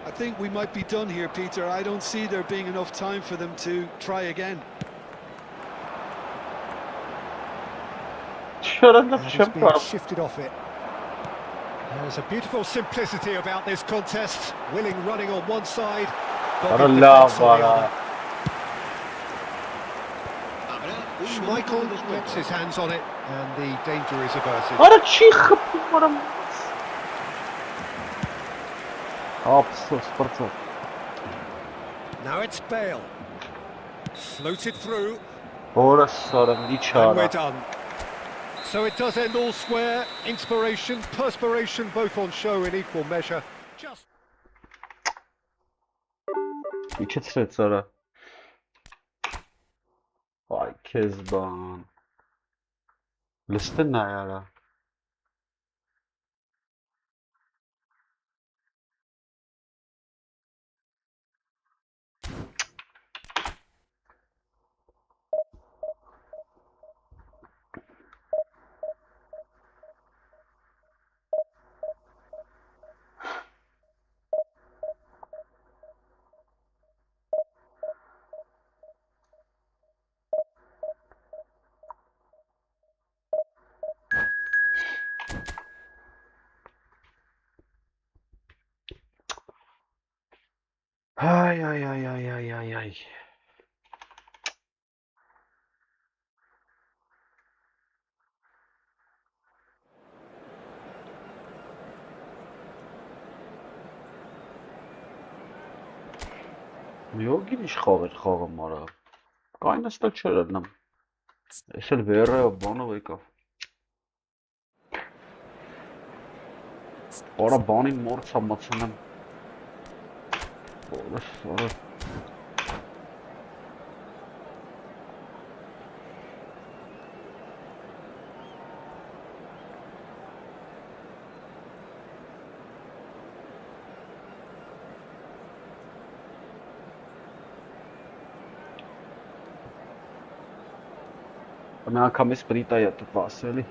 I think we might be done here, Peter. I don't see there being enough time for them to try again. Şöyle And şey it's been karım. shifted off it. There's a beautiful simplicity about this contest. Willing running on one side, but Ara with la defence on the var. other. Habrá un Schmeichel minuto de gets descuento. his hands on it, and the danger is averted. Ara çi xıpım varım. Apsız fırsat. Now it's Bale. Floated through, Orası sarım and içara. we're done. So it does end all square. Inspiration, perspiration, both on show in equal measure. Just İki tret sonra. Vay kezban. Listen na yaara. Ay. Միոգին իշխավ էր խաղը մարը։ Կային աստալ չէր ելնեմ։ Ես էլ վերայով բանով եկավ։ Արա բանին մոր ցամացնեմ։ Արա։ Մի անգամից պրիտա է տպաս էլի։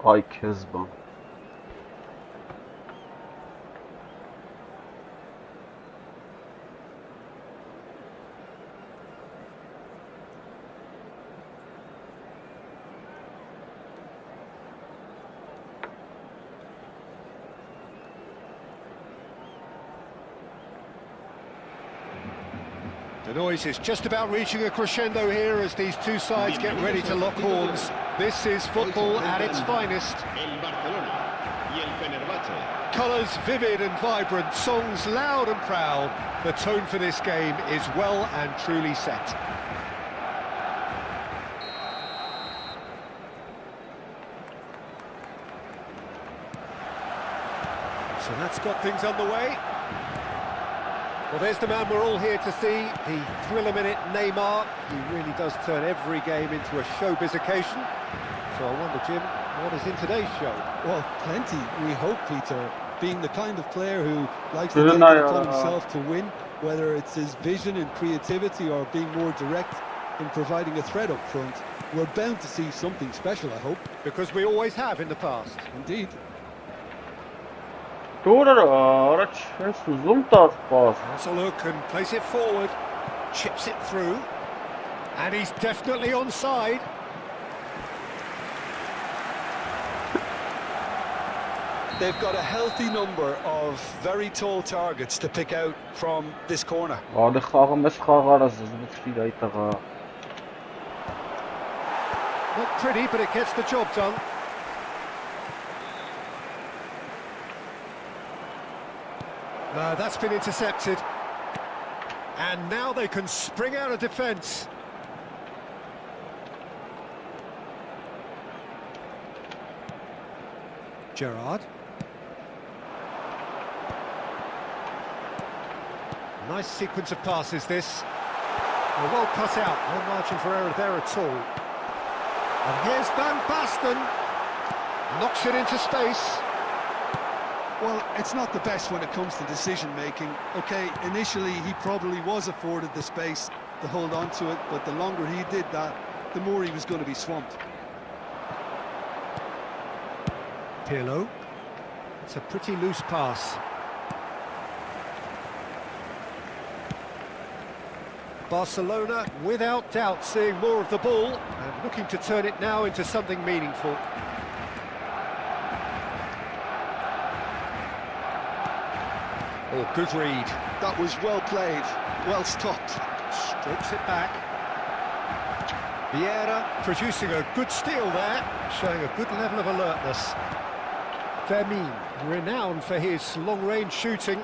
Ay Kezban. The noise is just about reaching a crescendo here as these two sides get ready to lock horns. This is football at its finest. El Barcelona y el Fenerbahce. Colours vivid and vibrant, songs loud and proud. The tone for this game is well and truly set. So that's got things underway. Well, there's the man we're all here to see, the thriller-minute Neymar. He really does turn every game into a showbiz occasion. So I wonder, Jim, what is in today's show? Well, plenty, we hope, Peter. Being the kind of player who likes to take it upon himself to win, whether it's his vision and creativity or being more direct in providing a threat up front, we're bound to see something special, I hope. Because we always have in the past. Indeed. Has a look and plays it forward, chips it through, and he's definitely onside. They've got a healthy number of very tall targets to pick out from this corner. Not pretty, but it gets the job done. That's been intercepted. And now they can spring out of defence. Gerrard. Nice sequence of passes, this. Well cut out, no margin for error there at all. And here's Van Basten. Knocks it into space. Well, it's not the best when it comes to decision-making. OK, initially he probably was afforded the space to hold on to it, but the longer he did that, the more he was going to be swamped. Pirlo. It's a pretty loose pass. Barcelona, without doubt, seeing more of the ball and looking to turn it now into something meaningful. Oh, good read. That was well played, well stopped. Strokes it back. Vieira producing a good steal there, showing a good level of alertness. Fermin, renowned for his long-range shooting.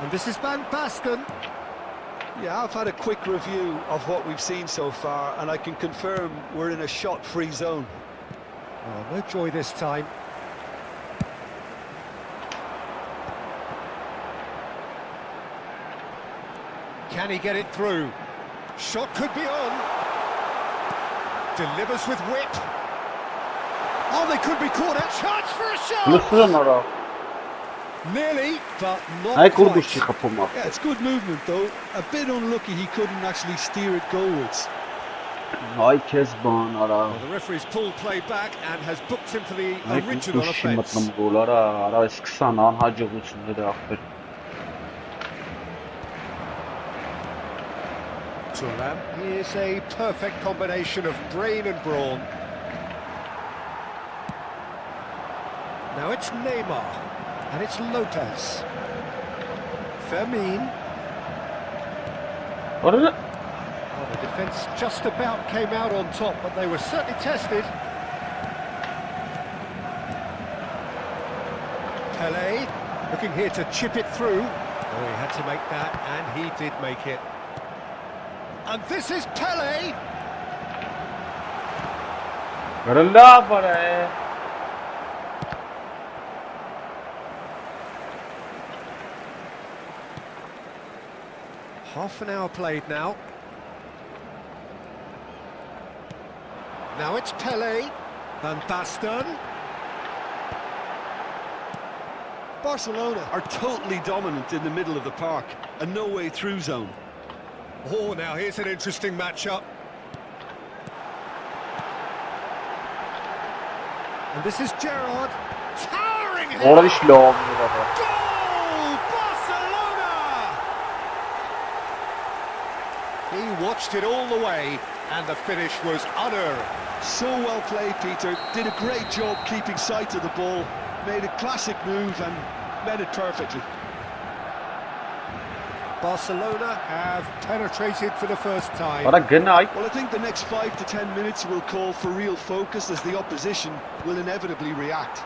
And this is Van Basten. Yeah, I've had a quick review of what we've seen so far, and I can confirm we're in a shot-free zone. Oh, no joy this time. Can he get it through? Shot could be on. Delivers with whip. Oh, they could be caught out. Chance for a shot! Listen, ora. Nearly, but not Ay quite. kurduş kapıma. Yeah, it's good movement though. A bit unlucky he couldn't actually steer it goalwards. Ay Kezban ora. Well, the referee's pulled play back and has booked him for the Ay original kurduş offence. mıtlım gol ora. Ara esksan an hacıgıçın dedi afer. Thuram, he is a perfect combination of brain and brawn. Now it's Neymar, and it's Lopez. Fermin. Ora Well, the defence just about came out on top, but they were certainly tested. Pelé, looking here to chip it through. Oh, he had to make that, and he did make it. And this is Pelé. Kırıldı para. Half an hour played now. Now it's Pelé. Van Basten. Barcelona are totally dominant in the middle of the park, a no-way through zone. Oh, now here's an interesting matchup. And this is Gerrard. Towering hit. Ora işlom. Goal! Barcelona! He watched it all the way, and the finish was unerring. So well played, Peter. Did a great job keeping sight of the ball. Made a classic move and met it perfectly. Barcelona have penetrated for the first time. Ora gene ay. Well, I think the next 5 to 10 minutes will call for real focus as the opposition will inevitably react.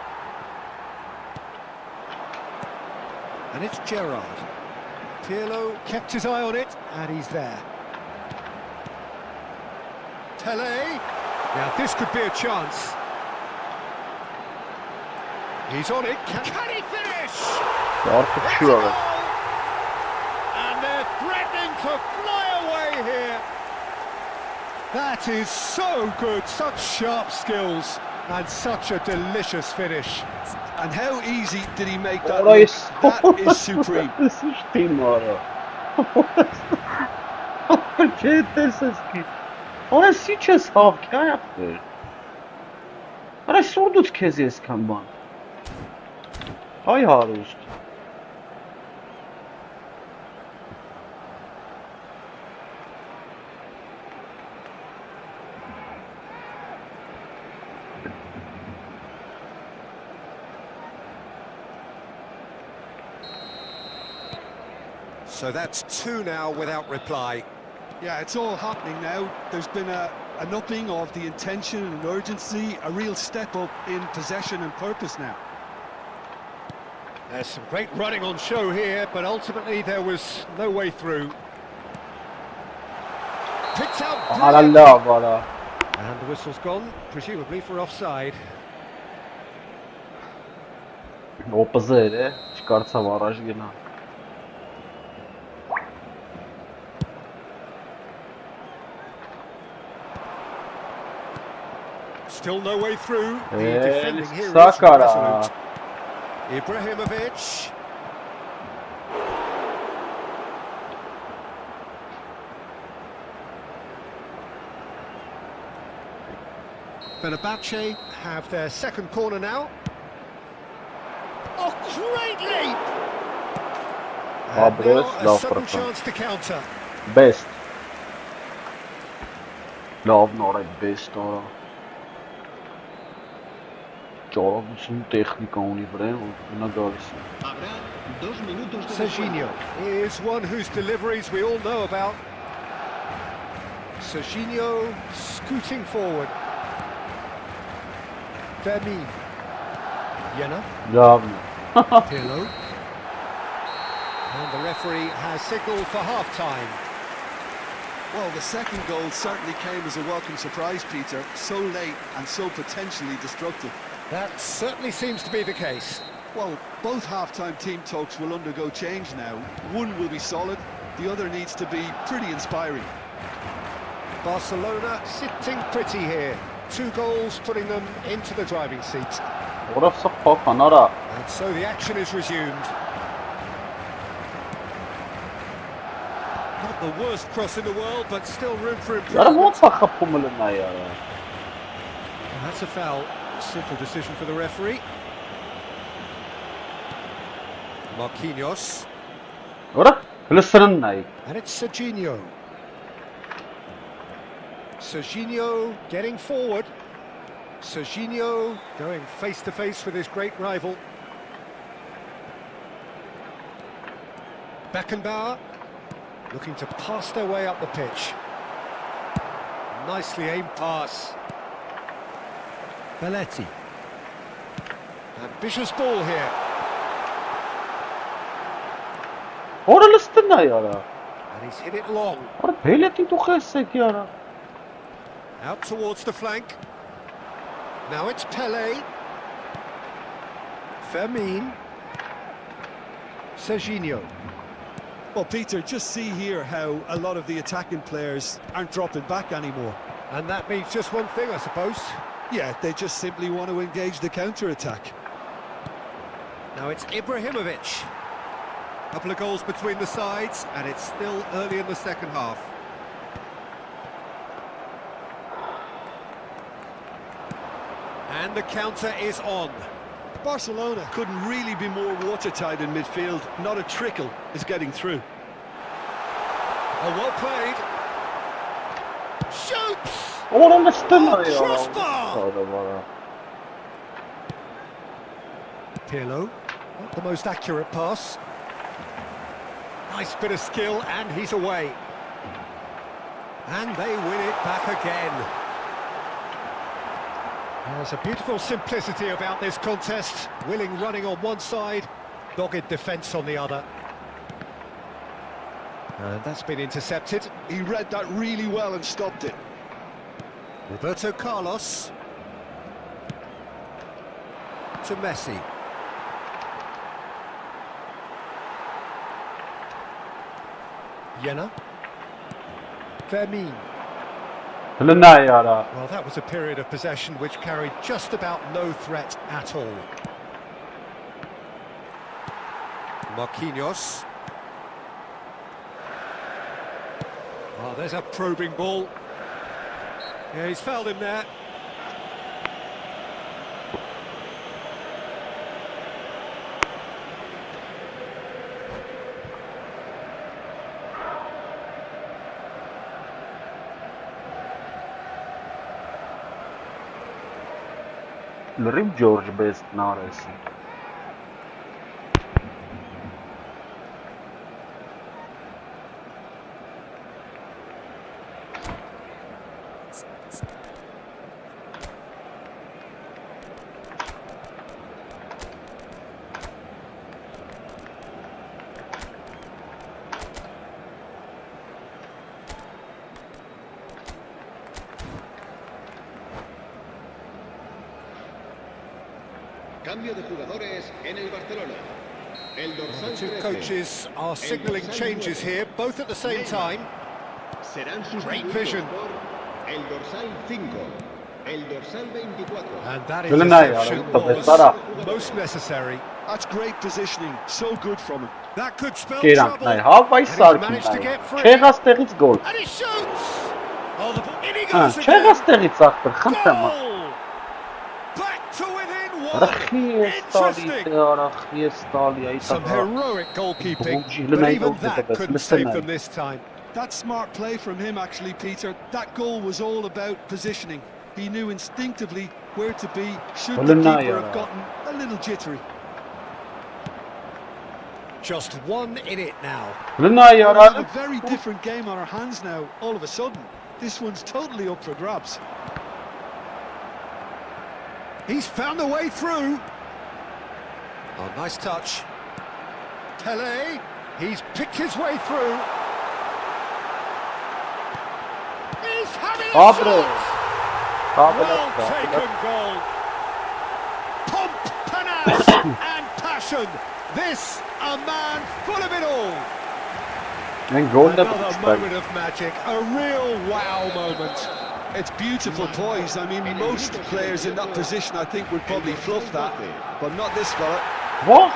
And it's Gerrard. Pirlo kept his eye on it, and he's there. Pelé. Now this could be a chance. He's on it. Can he finish? Artık şu ara. And they're threatening to fly away here. That is so good. Such sharp skills and such a delicious finish. And how easy did he make that Ora look? is. That is supreme. Sıçtın ora. Çetersiz ki. Ora сейчас hав क्या yaptı? Ora sordut kezes kanban. Hay harust. So that's two now without reply. Yeah, it's all happening now. There's been an upping of the intention and urgency, a real step up in possession and purpose now. There's some great running on show here, but ultimately there was no way through. Picked out brilliantly. Allah valla. And the whistle's gone, presumably for offside. O pazarı çıkarsa baraj gene. Still no way through. The defending here is Sakara. resolute. Ibrahimovic. Fenerbahce have their second corner now. Oh, great leap! And now Abrez, a love sudden person. chance to counter. Best. Love not a best or Ճարագություն տեխնիկա ունի վրան, որ գնա գալիս է։ Habrá 2 minutos de Serginho descuento. is one whose deliveries we all know about. Serginho scooting forward. Vermeer. Jenna. Լավն է։ Pirlo. And the referee has signalled for half-time. Well, the second goal certainly came as a welcome surprise, Peter. So late and so potentially destructive. That certainly seems to be the case. Well, both half-time team talks will undergo change now. One will be solid, the other needs to be pretty inspiring. Barcelona sitting pretty here. 2 goals putting them into the driving seat. Որով սա փոխան արա։ And so the action is resumed. Not the worst cross in the world, but still room for Յարա improvement. ո՞նց է խփումը լնա յարա։ That's a foul. Simple decision for the referee. Marquinhos. Ո՞րա լսրնն է։ And it's Serginho. Serginho getting forward. Serginho going face-to-face with his great rival. Beckenbauer looking to pass their way up the pitch. Nicely aimed pass. Belletti. Ambitious ball here. Ո՞րը լստնա յարա։ And he's hit it long. Ո՞րը բելետին դու խեսեք յարա։ Out towards the flank. Now it's Pele. Fermin. Serginho. Well, Peter, just see here how a lot of the attacking players aren't dropping back anymore. And that means just one thing, I suppose. Yeah, they just simply want to engage the counter-attack. Now it's Ibrahimovic. Couple of goals between the sides, and it's still early in the second half. And the counter is on. Barcelona couldn't really be more watertight in midfield. Not a trickle is getting through. Oh, well played. Shoots! Ո՞րը լստնա յարա։ Crossbar! Ո՞րը վարա։ Pirlo, not the most accurate pass. Nice bit of skill, and he's away. And they win it back again. There's a beautiful simplicity about this contest. Willing running on one side, dogged defence on the other. And that's been intercepted. He read that really well and stopped it. Roberto Carlos. To Messi. Jenna. Vermeer. Լնա յարա։ Well, that was a period of possession which carried just about no threat at all. Marquinhos. Oh, there's a probing ball. Yeah, he's fouled him there. Լրիվ Ջորջ Բեստն արես։ Cambio de jugadores en el Barcelona. El dorsal The two 13. coaches are signalling changes here, both at the same time. Serán Great sustituidos vision. por el dorsal 5, el dorsal 24. And that Good night, interception Alex. was Tara. most necessary. That's great positioning. So good from him. That could spell Կերանք trouble. նայ, հավ այս And he's սարքին managed to նայ։ get free. Չեղած տեղից գոլ։ And he shoots! Oh, the ball, in he Հա, goes չեղած again! տեղից ախպեր, խնդրեմ։ Goal! Back to within Interesting. Some heroic goalkeeping, but even that couldn't save them this time. That's smart play from him, actually, Peter. That goal was all about positioning. He knew instinctively where to be, should the keeper have gotten a little jittery. Just one in it now. We have a very different game on our hands now, all of a sudden. This one's totally up for grabs. He's found a way through. Oh, nice touch. Pele, he's picked his way through. He's having a shot! Well taken goal. Pomp, panache and passion. This, a man full of it all. Another moment of magic, a real wow moment. It's beautiful poise. I mean, most players in that position, I think, would probably fluff that, but not this fella. What?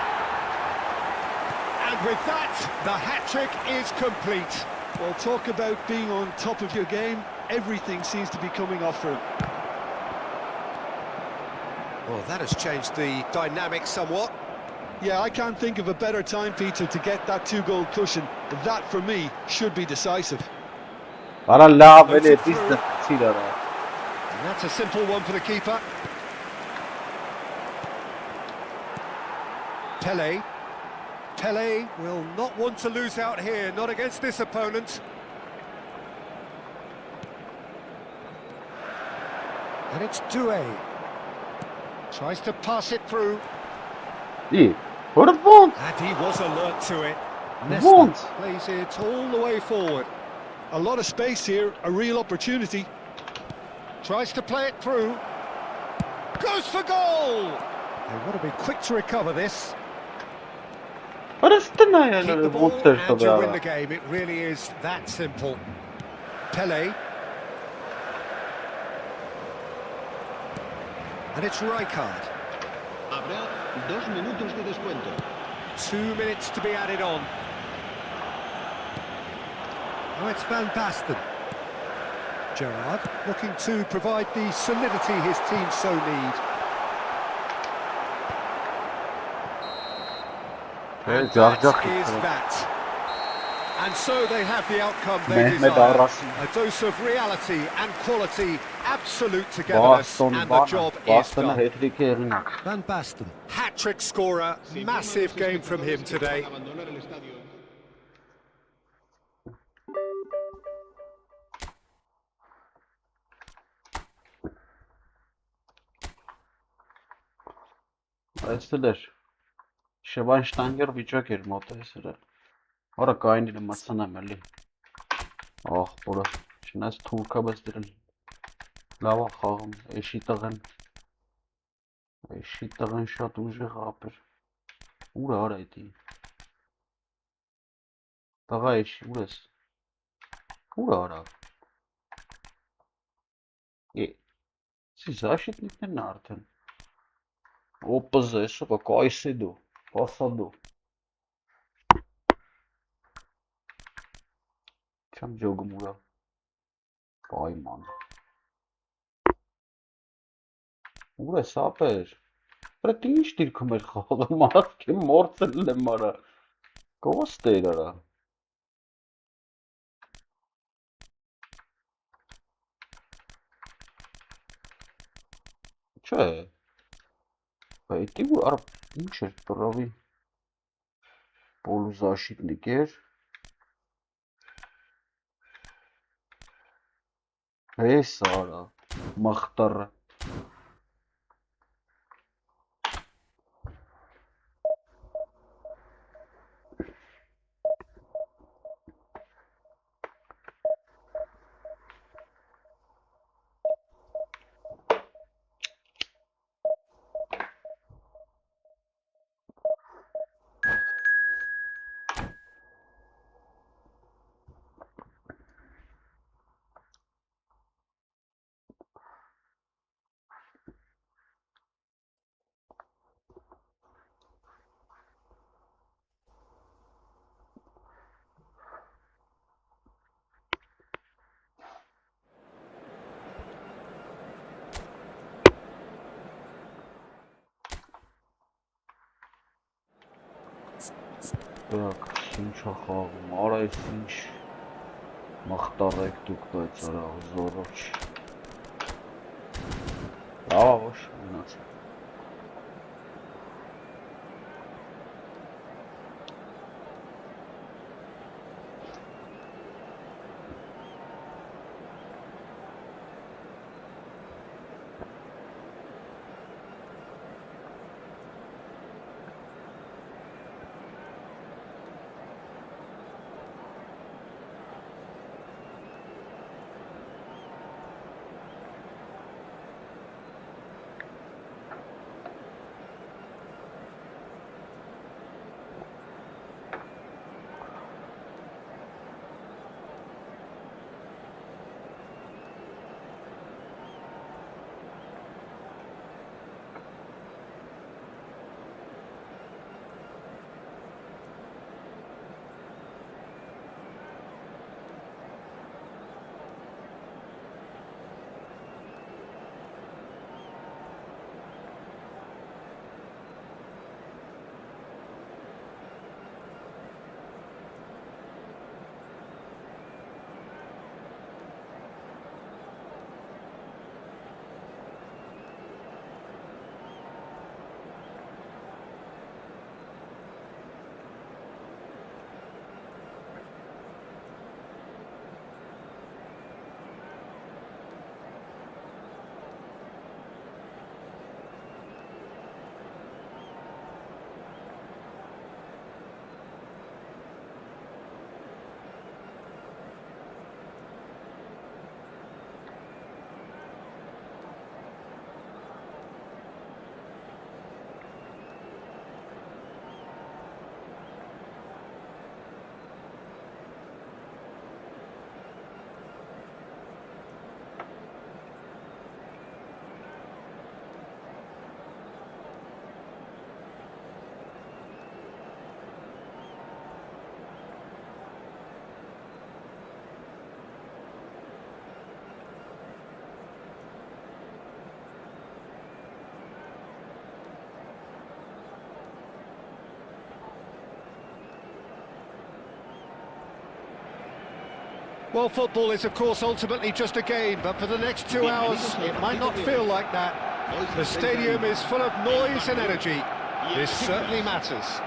And with that, the hat-trick is complete. Well, talk about being on top of your game. Everything seems to be coming off for him. Well, that has changed the dynamic somewhat. Yeah, I can't think of a better time, Peter, to get that two-goal cushion. That, for me, should be decisive. And that's a simple one for the keeper. Pele. Pele will not want to lose out here, not against this opponent. And it's Doué. Tries to pass it through. And he was alert to it. Nesta plays it all the way forward. A lot of space here, a real opportunity. Tries to play it through. Goes for goal! They want to be quick to recover this. Keep the ball and you win the game. It really is that simple. Pele. And it's Rijkaard. Habrá 2 minutos de descuento. 2 minutes to be added on. Oh, it's Van Basten. Gerrard looking to provide the solidity his team so need. And that is that. And so they have the outcome they desire. A dose of reality and quality, absolute togetherness, and the job is done. Van Basten, hat-trick scorer, massive game from him today. Այստեղ Շվայնշտայնգեր վիճակ էր մոտ այսերը։ Արա կայինը մացանամ էլի։ Ահ, որը չնայած թուրքա բայց դրել լավ է խաղում, էշի տղան շատ ուժեղ ապեր։ Ուր է արա էդի։ Տղա էշի, ուր ես։ Ուր է արա։ Սի զաշիտնիկներն է արդեն։ Օպզ է, սոկա կայսեդու, պասադու։ Չեմ ջոգում ուրա, պայման։ Ուր է սապեր, պրետ ինչ դիրքում էր խաղում, մարած կեմ մորցել եմ արա, կոստ էր արա։ Չէ, Պայտի ու արա ինչ էր պրավի պոլուզաշիտնիկ էր։ Հես արա, մախտարը։ Տակ, ինչա խաղում, արա ես ինչ մախտար եք դուք, բայց արա զորոչ։ Լավ, ոչ, մնաց։ Well, football is, of course, ultimately just a game, but for the next 2 hours, it might not feel like that. The stadium is full of noise and energy. This certainly matters.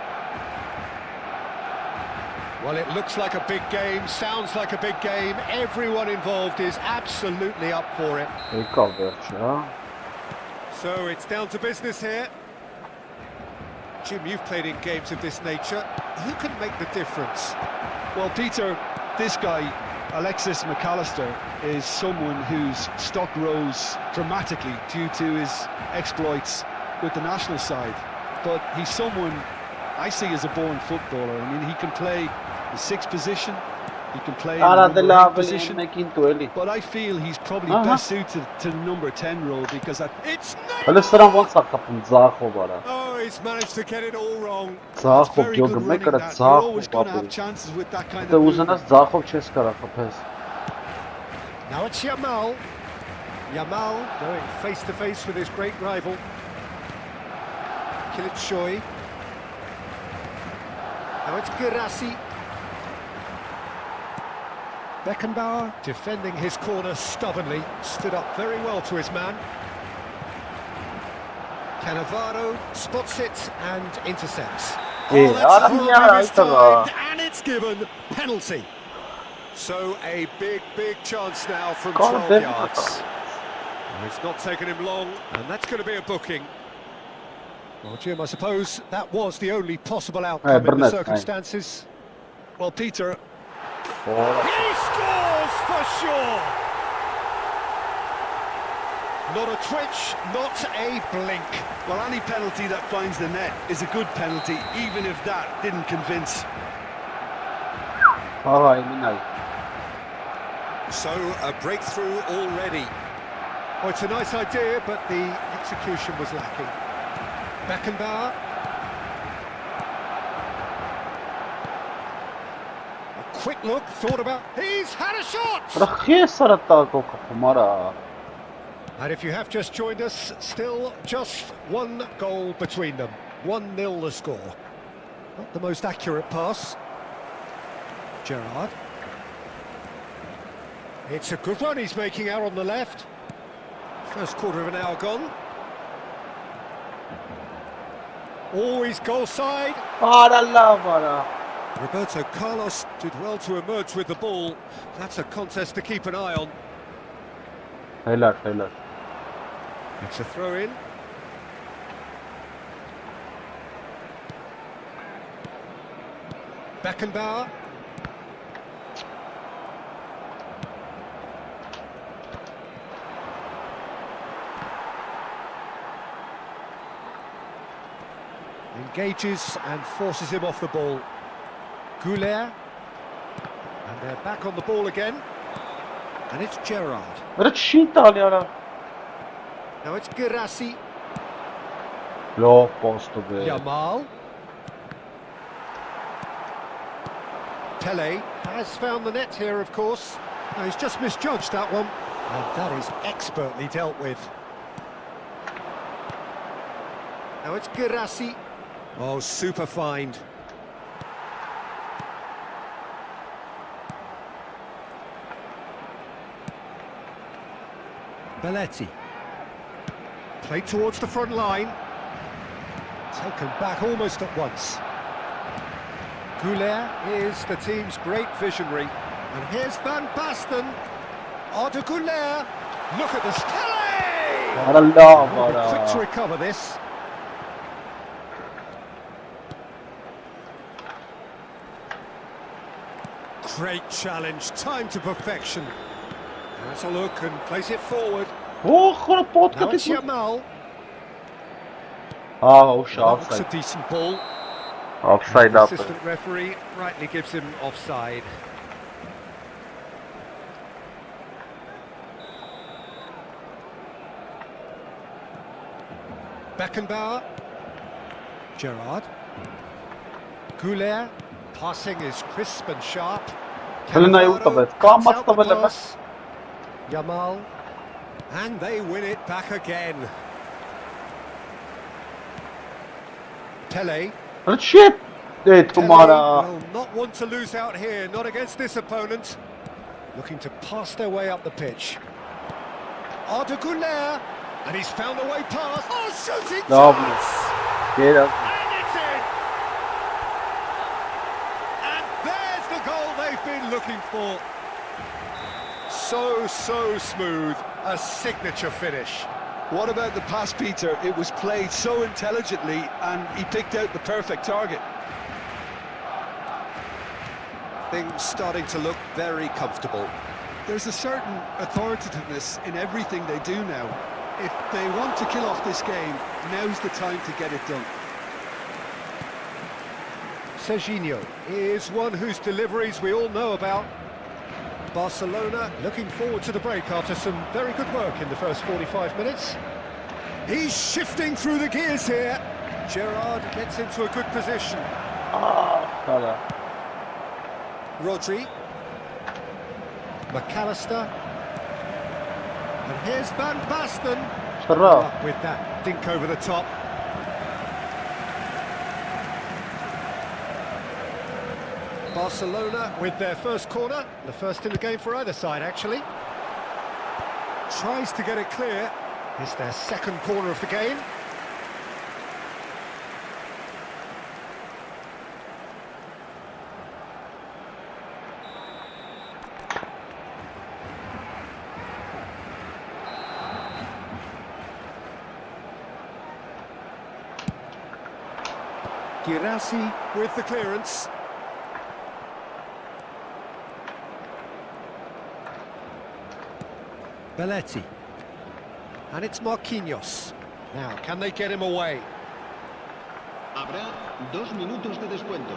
Well, it looks like a big game, sounds like a big game. Everyone involved is absolutely up for it. So it's down to business here. Jim, you've played in games of this nature. Who can make the difference? Well, Peter, this guy, Alexis McAllister, is someone whose stock rose dramatically due to his exploits with the national side. But he's someone I see as a born footballer. I mean, he can play the sixth position, he can play in the number 8 position, but I feel he's probably best suited to the number 10 role because It's oh, he's managed to get it all wrong. It's very good running that. You're always going to have chances with that kind of movement. Now it's Yamal. Yamal going face to face with his great rival. Kilitshoy. Now it's Girassi. Beckenbauer defending his corner stubbornly, stood up very well to his man. Cannavaro spots it and intercepts. Oh, that's mistimed, and it's given penalty. So a big chance now from 12 yards. It's not taken him long, and that's going to be a booking. Well, Jim, I suppose that was the only possible outcome in the circumstances. Well, Peter, he scores for sure! Not a twitch, not a blink. well, any penalty that finds the net is a good penalty, even if that didn't convince. So, a breakthrough already. Oh, it's a nice idea, but the execution was lacking. Beckenbauer. A quick look, thought about... He's had a shot! And if you have just joined us, still just one goal between them. 1-0 the score. Not the most accurate pass. Gerrard. It's a good run he's making out on the left. First quarter of an hour gone. Always goal side. Roberto Carlos did well to emerge with the ball. That's a contest to keep an eye on. Helal. It's a throw in. Beckenbauer. Engages and forces him off the ball. Goulet. And they're back on the ball again. And it's Gerrard. Now it's Girassi. Low post to be. Yamal. Pele has found the net here, of course. Now, he's just misjudged that one. And that is expertly dealt with. Now it's Girassi. Oh, super find. Belletti. Played towards the front line. Taken back almost at once. Goulet is the team's great visionary. And here's Van Basten. Arda Goulet. Look at the Stele! Quick to recover this. Great challenge, time to perfection. That's a look and place it forward. Now it's Yamal. Looks a decent ball. Offside The up. assistant referee rightly gives him offside. Beckenbauer. Gerrard. Goulet. Passing is crisp and sharp. Yamal. And they win it back again. Pele. Shit! Pele will not want to lose out here, not against this opponent. Looking to pass their way up the pitch. Arda Goulet. And he's found a way past. Oh, shooting chance! Get up. And it's in! And there's the goal they've been looking for. So smooth. A signature finish. What about the pass, Peter? It was played so intelligently and he picked out the perfect target. Things starting to look very comfortable. There's a certain authoritativeness in everything they do now. If they want to kill off this game, now's the time to get it done. Serginho is one whose deliveries we all know about. Barcelona looking forward to the break after some very good work in the first 45 minutes. He's shifting through the gears here. Gerrard gets into a good position. Rodri. McAllister. And here's Van Basten. Up with that dink over the top. Barcelona with their first corner, the first in the game for either side actually. Tries to get it clear. It's their second corner of the game. Girassi with the clearance. Belletti. And it's Marquinhos. Now, can they get him away? Habrá 2 minutos de descuento.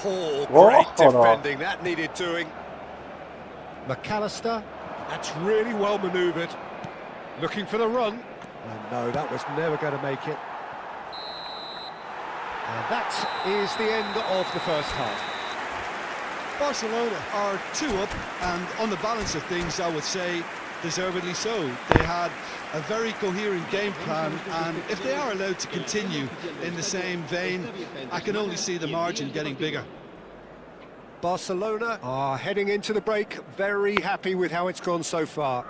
Oh, great defending. That needed doing. McAllister. That's really well manoeuvred. Looking for the run. And no, that was never going to make it. And that is the end of the first half. Barcelona are 2 up, and on the balance of things, I would say deservedly so. They had a very coherent game plan, and if they are allowed to continue in the same vein, I can only see the margin getting bigger. Barcelona are heading into the break, very happy with how it's gone so far.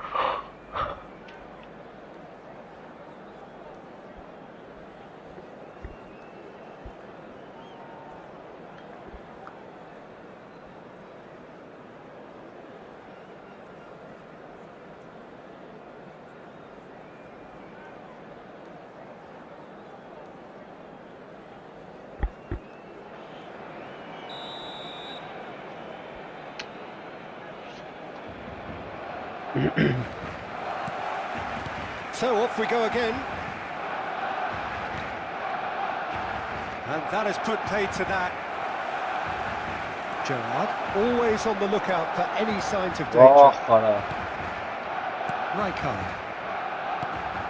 So off we go again. And that has put paid to that. Gerrard, always on the lookout for any signs of danger. Oh, para. Rijkaard.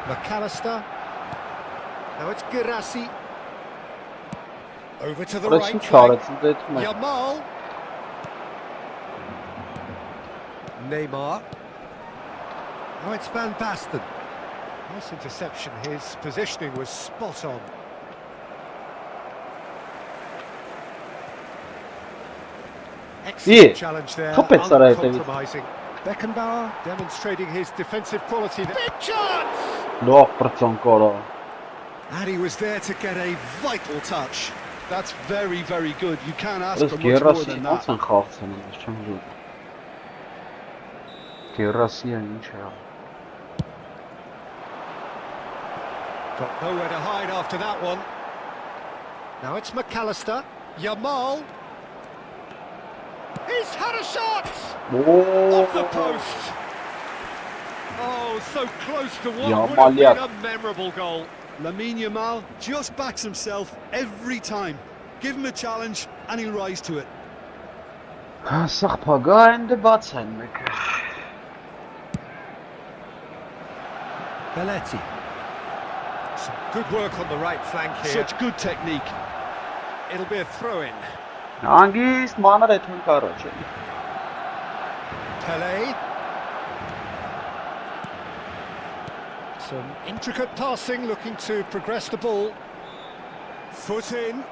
McAllister. Now it's Girassi. Over to the Orası right çağrı flank. etme. Yamal. Neymar. Now it's Van Basten. Nice interception. His positioning was spot on. Excellent İyi. challenge there. Top et Saray'a tabii. Uncompromising. Beckenbauer demonstrating his defensive quality. Big chance! No, ancora. And he was there to get a vital touch. That's very, very good. You can't ask Orası for much more Gerrasi. than Al that. sen kalksana. Şimdi. Gerrasi yani şey. Got nowhere to hide after that one. Now it's McAllister. Yamal. He's had a shot! Off the post! Oh, so close to what would have been a memorable goal. Lamine Yamal just backs himself every time. Give him a challenge and he'll rise to it. Sag paga in de bad zijn mek. Belletti. Some good work on the right flank here. Such good technique. It'll be a throw-in. Hangis manar etmen karaç. Pelé. Some intricate passing, looking to progress the ball. Foot in.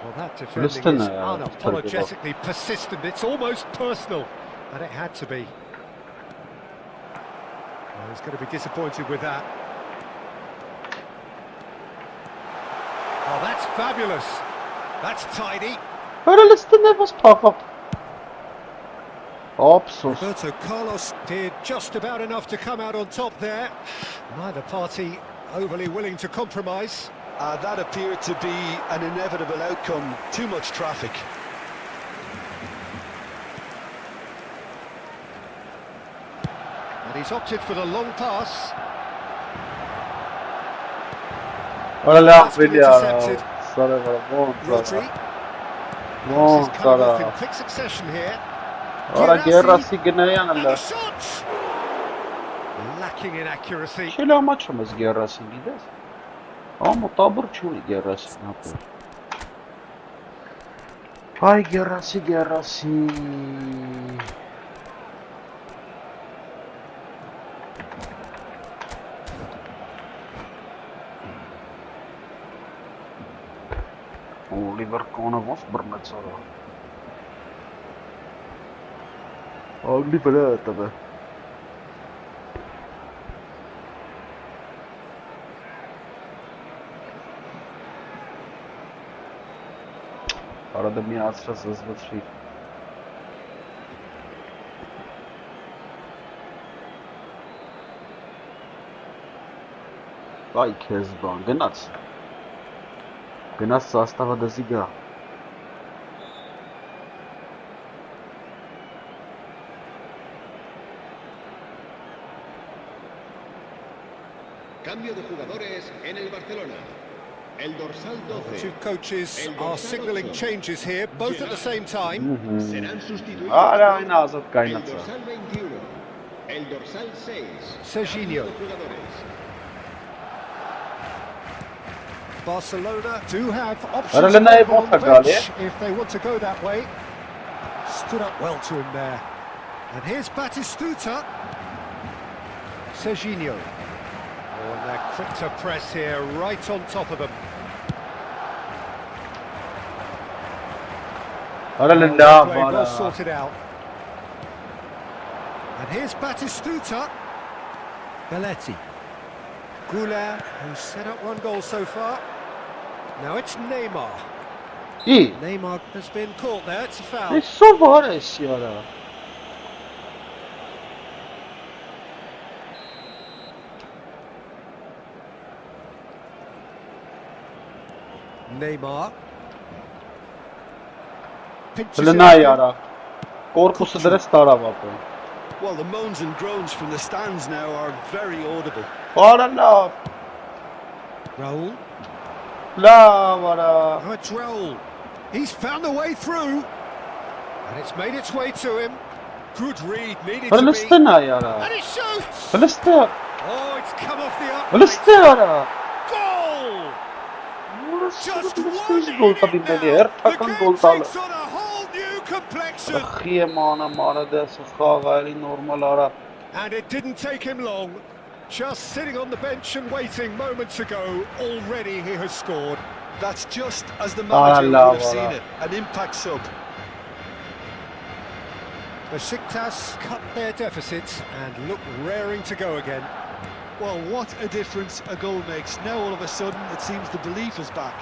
Well, that defending Listen, is unapologetically persistent. It's almost personal, and it had to be. Well, he's going to be disappointed with that. Oh, that's fabulous. That's tidy. Böyle listede was pop up. Opsus. Roberto Carlos did just about enough to come out on top there. Neither party overly willing to compromise. That appeared to be an inevitable outcome. Too much traffic. And he's opted for the long pass. Ora That's been ya. intercepted. Sara var. Rodri. Bon This is coming off in Sara. quick succession here. Ora Gerrasi gene And a yanında. shot! Lacking in accuracy. Şöyle maçımız Gerrasi gider. Ama tabur çuğu Gerrasi ne yapıyor? Ay Gerrasi Gerrasi. Oliver Konavos Brnatsara. Oliver tabii. Arada bir asra hızlı şey. Ay Kezban, gnac. Gnac sastava da ziga. Cambio de jugadores en el Barcelona. El dorsal The 12. two coaches are signalling changes here, both at the same time. Serán sustituidos Hala por aynı azat el kaynatsa. dorsal 21. El dorsal 6. Serginho. Cambio de jugadores. Barcelona do have options Aralena available on the Ebonfa galiba. bench if they want to go that way. Stood up well to him there. And here's Batistuta. Serginho. Oh, and they're quick to press here, right on top of them. Play well sorted out. And here's Batistuta. Belletti. Goulart, who's set up one goal so far. Now it's Neymar. Neymar has been caught there, it's a foul. Ne so var eşyara. Neymar. Yara. Korpusu dres taravapı. Well, the moans and groans from the stands now are very audible. Parala. Raul. La vara. Oh, it's Raul. He's found a way through. And it's made its way to him. Good read, needed to be. Palestina yara. And he shoots! Palestina. Oh, it's come off the up. Palestina yara. Goal! Just one gol in tabii it beni. now. Her The takım game gol tabii. takes on a whole new complexion. Xiyemana marada sıxağaylı normal ara. And it didn't take him long. Just sitting on the bench and waiting moments ago, already he has scored. That's just as the manager would have seen it, an impact sub. Besiktas cut their deficit and look raring to go again. Well, what a difference a goal makes. Now all of a sudden it seems the belief is back.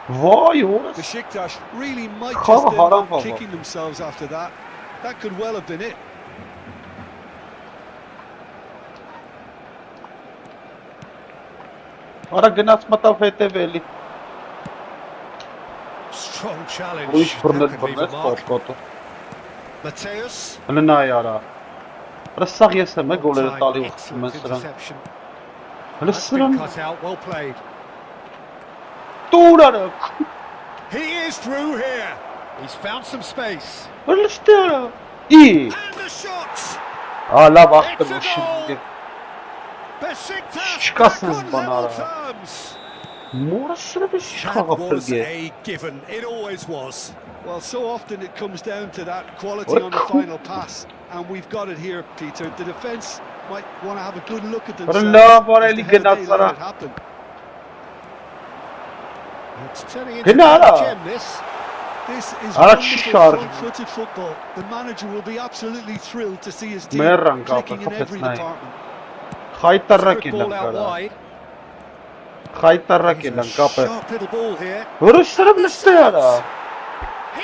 Vay orası. Besiktas really might just end haram up baba. kicking themselves after that. That could well have been it. Ara gnațmata feteveli. Strong challenge. Bu iş That fırnet could leave a fırnet mark. kotu. Mateus. Lina yara. Rıssaq yeseme golleri Time, tali excellent mesela. interception. That's been Lısıram. cut out, well played. Tuğrarı. He is through here. He's found some space. Lısıra. İyi. And the shot. Hala baktım It's a o şimdi. goal. Besiktas Çıkasınız back on bana level ara. terms. Morasını bir That şişka was kaptırge. a given. It always was. Well, so often it comes down to that quality on the final pass, and we've got it here, Peter. The defence might want to have a good look at themselves Allah var as eli to how they gnatsara. let it happen. It's turning into Gene a ara. gem, this. This is Ara wonderful şişar. front-footed football. The manager will be absolutely thrilled to see his team Merran clicking in kapı, every kapı department. Haytarrak Good ball ilan out kara. wide. Haytarrak He's a ilan kapı. sharp little ball here. Vuruşlarım liste yara. He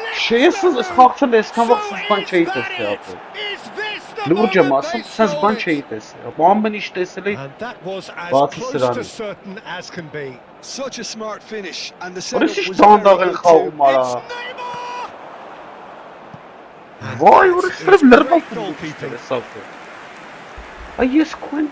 lifts Şeye the sız roof. kalktın eskan So vaktsızdan is şeyi that testi it? yaptı. Is this the Lurca moment masım they sen scored zban it? şeyi testi. Muamben iş tesili. And that was as Batı close sırani. to certain as can be. Such a smart finish, and the setup Orası was hiç dandağın very good too. kavmara. It's Neymar! And Vay that orası is lırma great kıldı. goalkeeping. Ay yes kuen.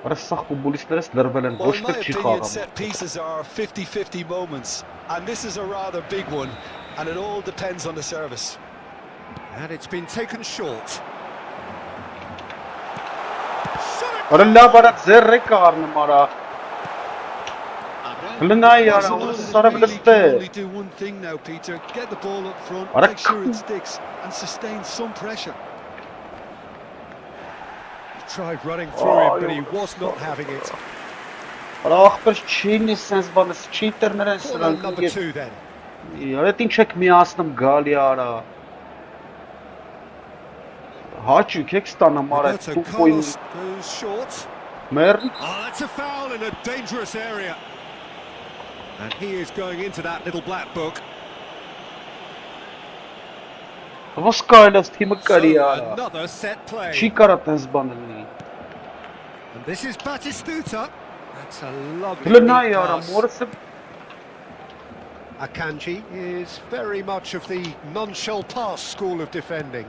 Orası futbolistler lırvelen Well, in boş my tek opinion, çıkağım. set pieces are 50-50 moments, and this is a rather big one, and it all depends on the service. And it's been taken short. Oralla barat zerre karnı mara. Lina yara Barcelona orası really sarabiliste. can only do one thing now, Peter. Get the ball up front, Ara make sure kakı. it sticks, and sustain some pressure. He tried running through him, but he was not having it. Ah bir çiğni sens bana çiğter neren Corner sıran number kılget. 2 then. Ja, tin čak mi jasnem gal jara. Haču kekstana mara Roberto tu pojim Carlos goes short. mer. Oh, that's a foul in a dangerous area. And he is going into that little black book. Vaskailas tim kari So, jara. another set play. Čikaratens banani. And this is Batistuta. That's a lovely Lina neat jara pass. morse. Akanji is very much of the non-shell pass school of defending.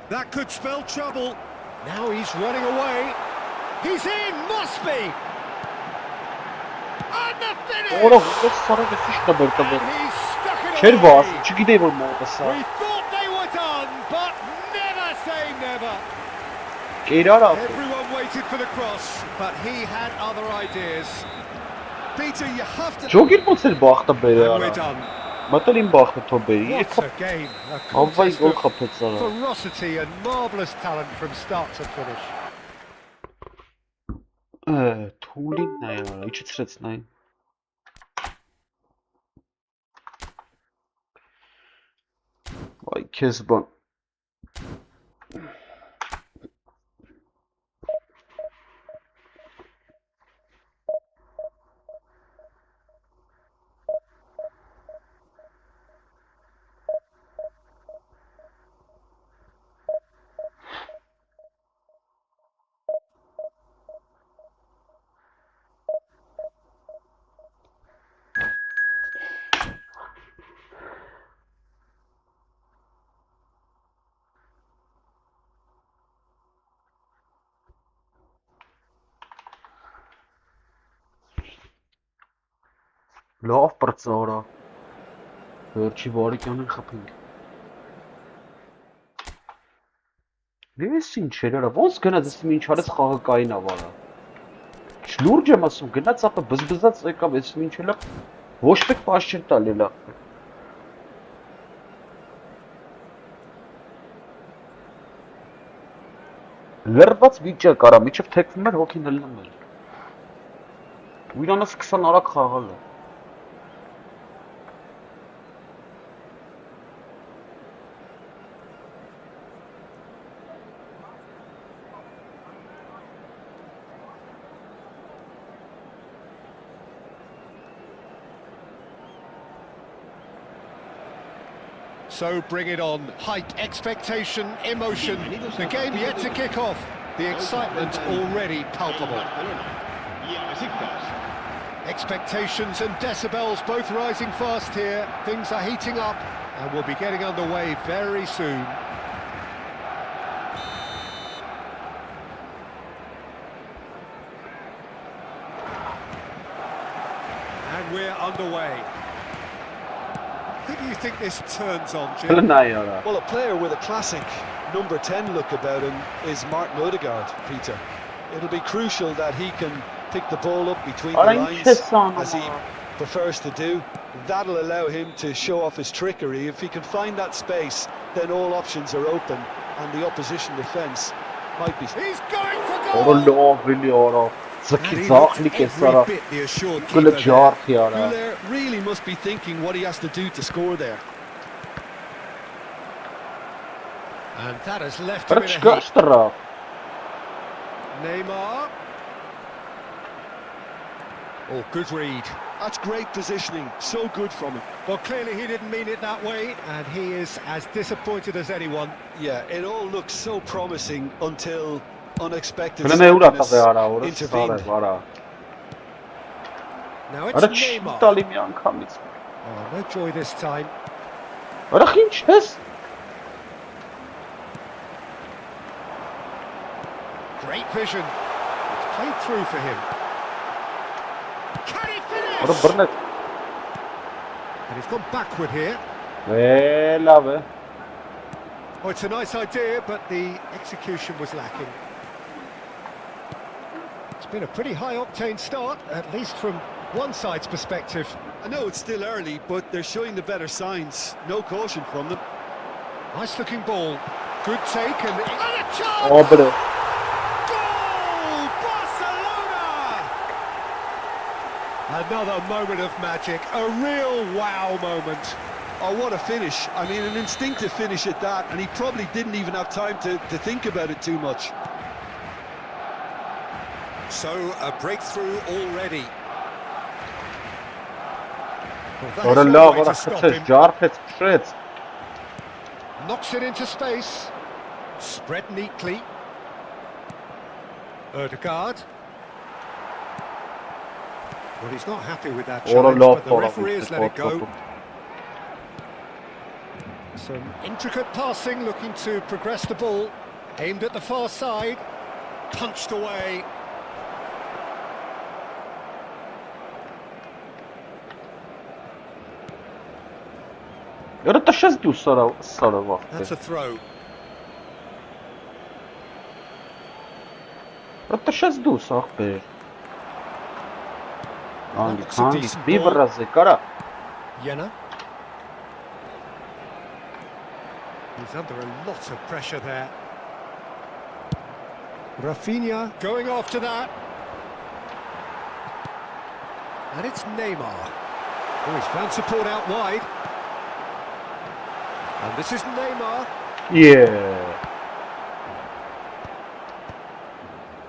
That could spell trouble. Now he's running away. He's in, must be! And the finish! Ora hukuk sarı ve fiş da böyle tabi. And he's stuck it Çer away. bas, çünkü de var modası. We thought they were done, but never say never. Keyrar Everyone waited for the cross, but he had other ideas. Peter, you have to... Oh, Çok ilginç bir bakta böyle And we're jara. done. Մտել իմ բախը թոբերի։ What a game! A Ավայ contest գոլ of խփեց արա։ ferocity and marvellous talent from start to finish. Թուլին նա արա, իջեցրեց նայն։ Վայ քեզ բան։ Լավ բրծարա։ Վերջի վարիկյանին խփենք։ Ես ինչ էր արա, ոնց գնաց ասում ինչ արեց խաղը կային ավարա։ Չլուրջ եմ ասում, գնաց ապա բզբզած եկավ, ես ինչ էլա ոչ մեկ պաշ չեն տալ էլա։ Լրված վիճակ արա, միջև թեքվում էր հոգին հլնում էր։ Ու իրանց 20 արագ խաղալ է։ So bring it on. Hype, expectation, emotion. The game yet to kick off. The excitement already palpable. Expectations and decibels both rising fast here. Things are heating up and we'll be getting underway very soon. And we're underway. Who do you think this turns on, Jim? Well, a player with a classic number 10 look about him is Martin Odegaard, Peter. It'll be crucial that he can pick the ball up between the lines as he prefers to do. That'll allow him to show off his trickery. If he can find that space, then all options are open and the opposition defence might be... He's going for goal! Goulet really must be thinking what he has to do to score there. And that has left him in a heap. Neymar. Oh, good read. That's great positioning, so good from him. Well, clearly he didn't mean it that way, and he is as disappointed as anyone. Yeah, it all looks so promising until unexpected intervened. Now it's Neymar. Oh, no joy this time. Great vision. It's played through for him. Can he finish? And he's gone backward here. Oh, it's a nice idea, but the execution was lacking. It's been a pretty high-octane start, at least from one side's perspective. I know it's still early, but they're showing the better signs. No caution from them. Nice-looking ball. Good take and a chance! Oh, but Goal! Barcelona! Another moment of magic, a real wow moment. Oh, what a finish. I mean, an instinctive finish at that, and he probably didn't even have time to think about it too much. So, a breakthrough already. Well, that is one way to stop him. Knocks it into space. Spread neatly. Odegaard. Well, he's not happy with that challenge, but the referee has let it go. Some intricate passing, looking to progress the ball. Aimed at the far side. Punched away. That's a throw. Jenna. He's under a lot of pressure there. Rafinha going after that. And it's Neymar. Oh, he's found support out wide. And this is Neymar. Yeah.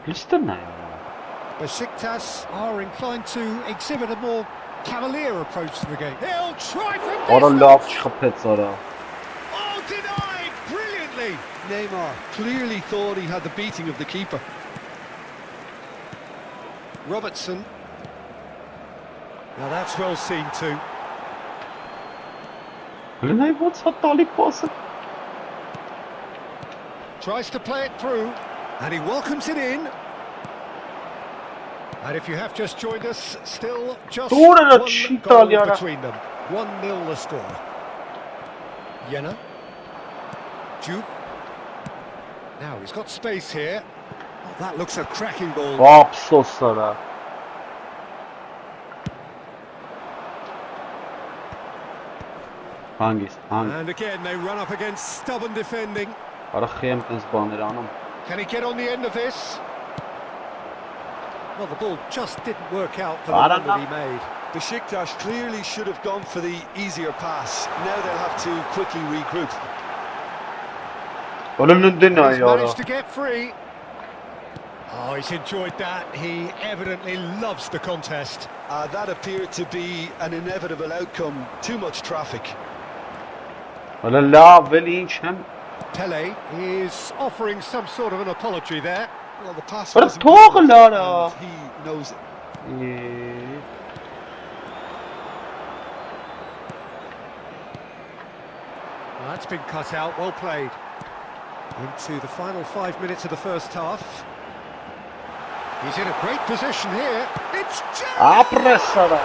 Listen now. Besiktas are inclined to exhibit a more cavalier approach to the game. He'll try from Ora distance. laf çıxıb heç ora. Oh, denied brilliantly. Neymar clearly thought he had the beating of the keeper. Robertson. Now that's well seen too. Լնայ ոնց է տալի պասը։ Tries to play it through, and he welcomes it in. And if you have just joined us, still just Doğru da one çi goal İtalyan'a. between them. 1-0 the score. Jena. Juve. Now he's got space here. Oh, that looks a cracking ball. Afsos ora. Hangis, hang. And again they run up against stubborn defending. Արա խեմ տես բաներ անում։ Can he get on the end of this? Well, the ball just didn't work out for the one that he made. Besiktas clearly should have gone for the easier pass. Now they'll have to quickly regroup. Ոնննդին He's այ արա։ managed to get free. Oh, he's enjoyed that. He evidently loves the contest. That appeared to be an inevitable outcome. Too much traffic. Ոնը լավ էլի ինչ եմ։ Pele is offering some sort of an apology there. Well, the pass But wasn't talk good a enough, lot, and he knows it. Well, that's been cut out. Well played. Into the final 5 minutes of the first half. He's in a great position here. It's Gerrard! Ապրեսարա։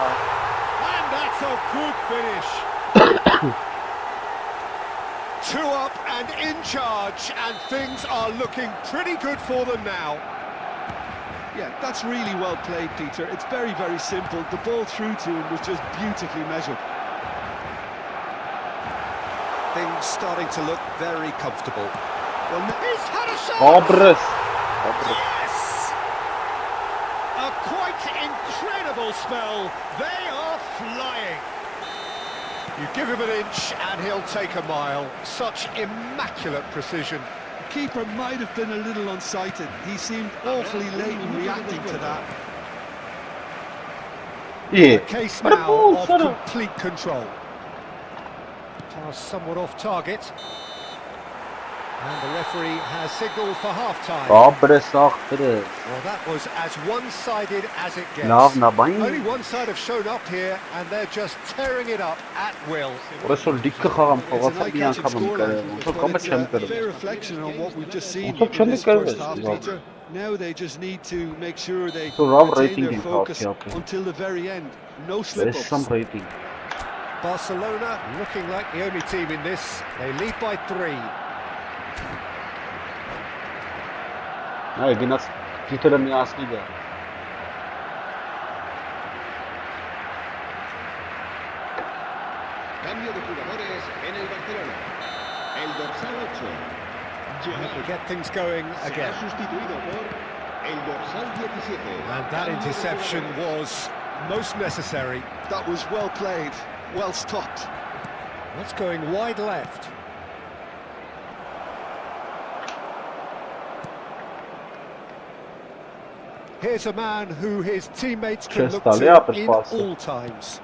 And that's a good finish. 2 up and in charge, and things are looking pretty good for them now. Yeah, that's really well played, Peter. It's very, very simple. The ball through to him was just beautifully measured. Things starting to look very comfortable. Well, He's had a shot! Ապրես։ Yes! A quite incredible spell. They are flying. You give him an inch and he'll take a mile. Such immaculate precision. the keeper might have been a little unsighted. He seemed awfully late in reacting to that. Yeah. A case What a now ball, of son of- complete control. Pass somewhat off target. And the referee has signalled for half-time. Ապրես ախտրես։ Well, that was as one-sided as it gets. Լավ նաբային։ Only one side have shown up here, and they're just tearing it up at will. Որսոր լիքը խաղամ It's an խաղացա մի eye-catching անգամ եմ scoreline, կրել։ Ոնց որ but կամը it's չեմ a կրել։ fair reflection on what we've just seen Ոնց որ in չեմ this կրել first half, ես։ Peter. Now they just need to make sure they So Rob retain rating their in focus half, yeah. until the very end. No There's slip-ups. some rating։ Barcelona looking like the only team in this. They lead by 3. Այ գնաց Peter-ը միացնի դա։ Cambio de jugadores en el Barcelona. El dorsal 8. We get things going Será again. sustituido por el dorsal 17. And that interception was most necessary. That was well played, well stopped. That's going wide left. Here's a man who his teammates can look Chest to up as in possible. all times.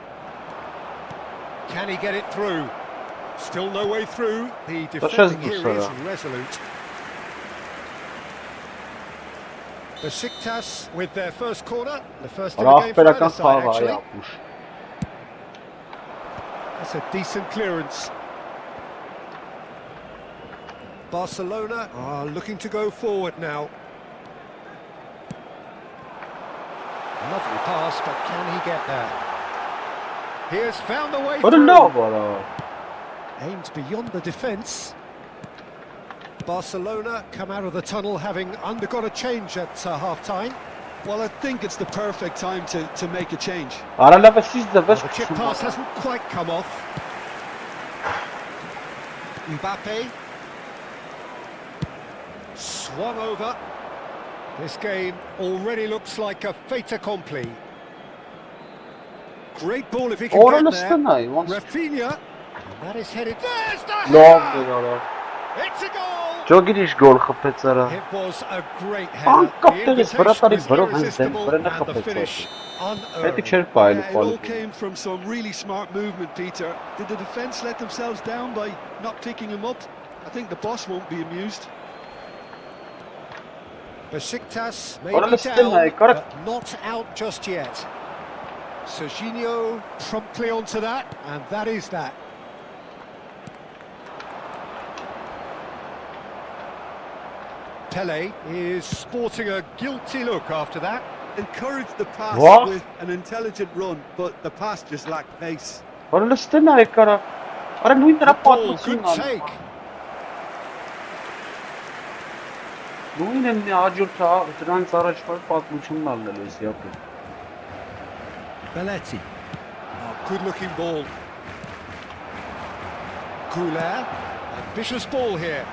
Can he get it through? Still no way through. The defending here is resolute. Besiktas with their first corner, the first of the game for either Ախպերական side խաղ actually. այ ապուշ։ That's a decent clearance. Barcelona are looking to go forward now. Lovely pass, but can he get there? He has found the way What a through. love արա։ Aims beyond the defence. Barcelona come out of the tunnel having undergone a change at half-time. Well, I think it's the perfect time to make a change. Արա լավ է սից դվես։ The chip pass hasn't quite come off. Mbappe Swung over. This game already looks like a fait accompli. Great ball if he can Oral get there. üstüne. Rafinha. And that is headed. There's the Long header! It's a goal! Çok giriş gol xıpıtsara. It was a great Aa, header. kaptı The biz, invitation bırakari was bırak, irresistible bırak, and the kapatıyor. finish Hadi unearned. içeri paylı Yeah, it all paylı. came from some really smart movement, Peter. Did the defence let themselves down by not picking him up? I think the boss won't be amused. Besiktas may Oral be üstüne, down, karak- but not out just yet. Serginho promptly onto that, and that is that. Pele is sporting a guilty look after that. Encouraged the pass What? with an intelligent run, but the pass just lacked pace. Oral üstüne karak. Ara nu intra Good ball, patlıcın good lan. take. Nu inen acurta trans araçlar patlıcınlarla les yapıyor. Belletti. Oh, good looking ball. Couler. Ambitious ball here.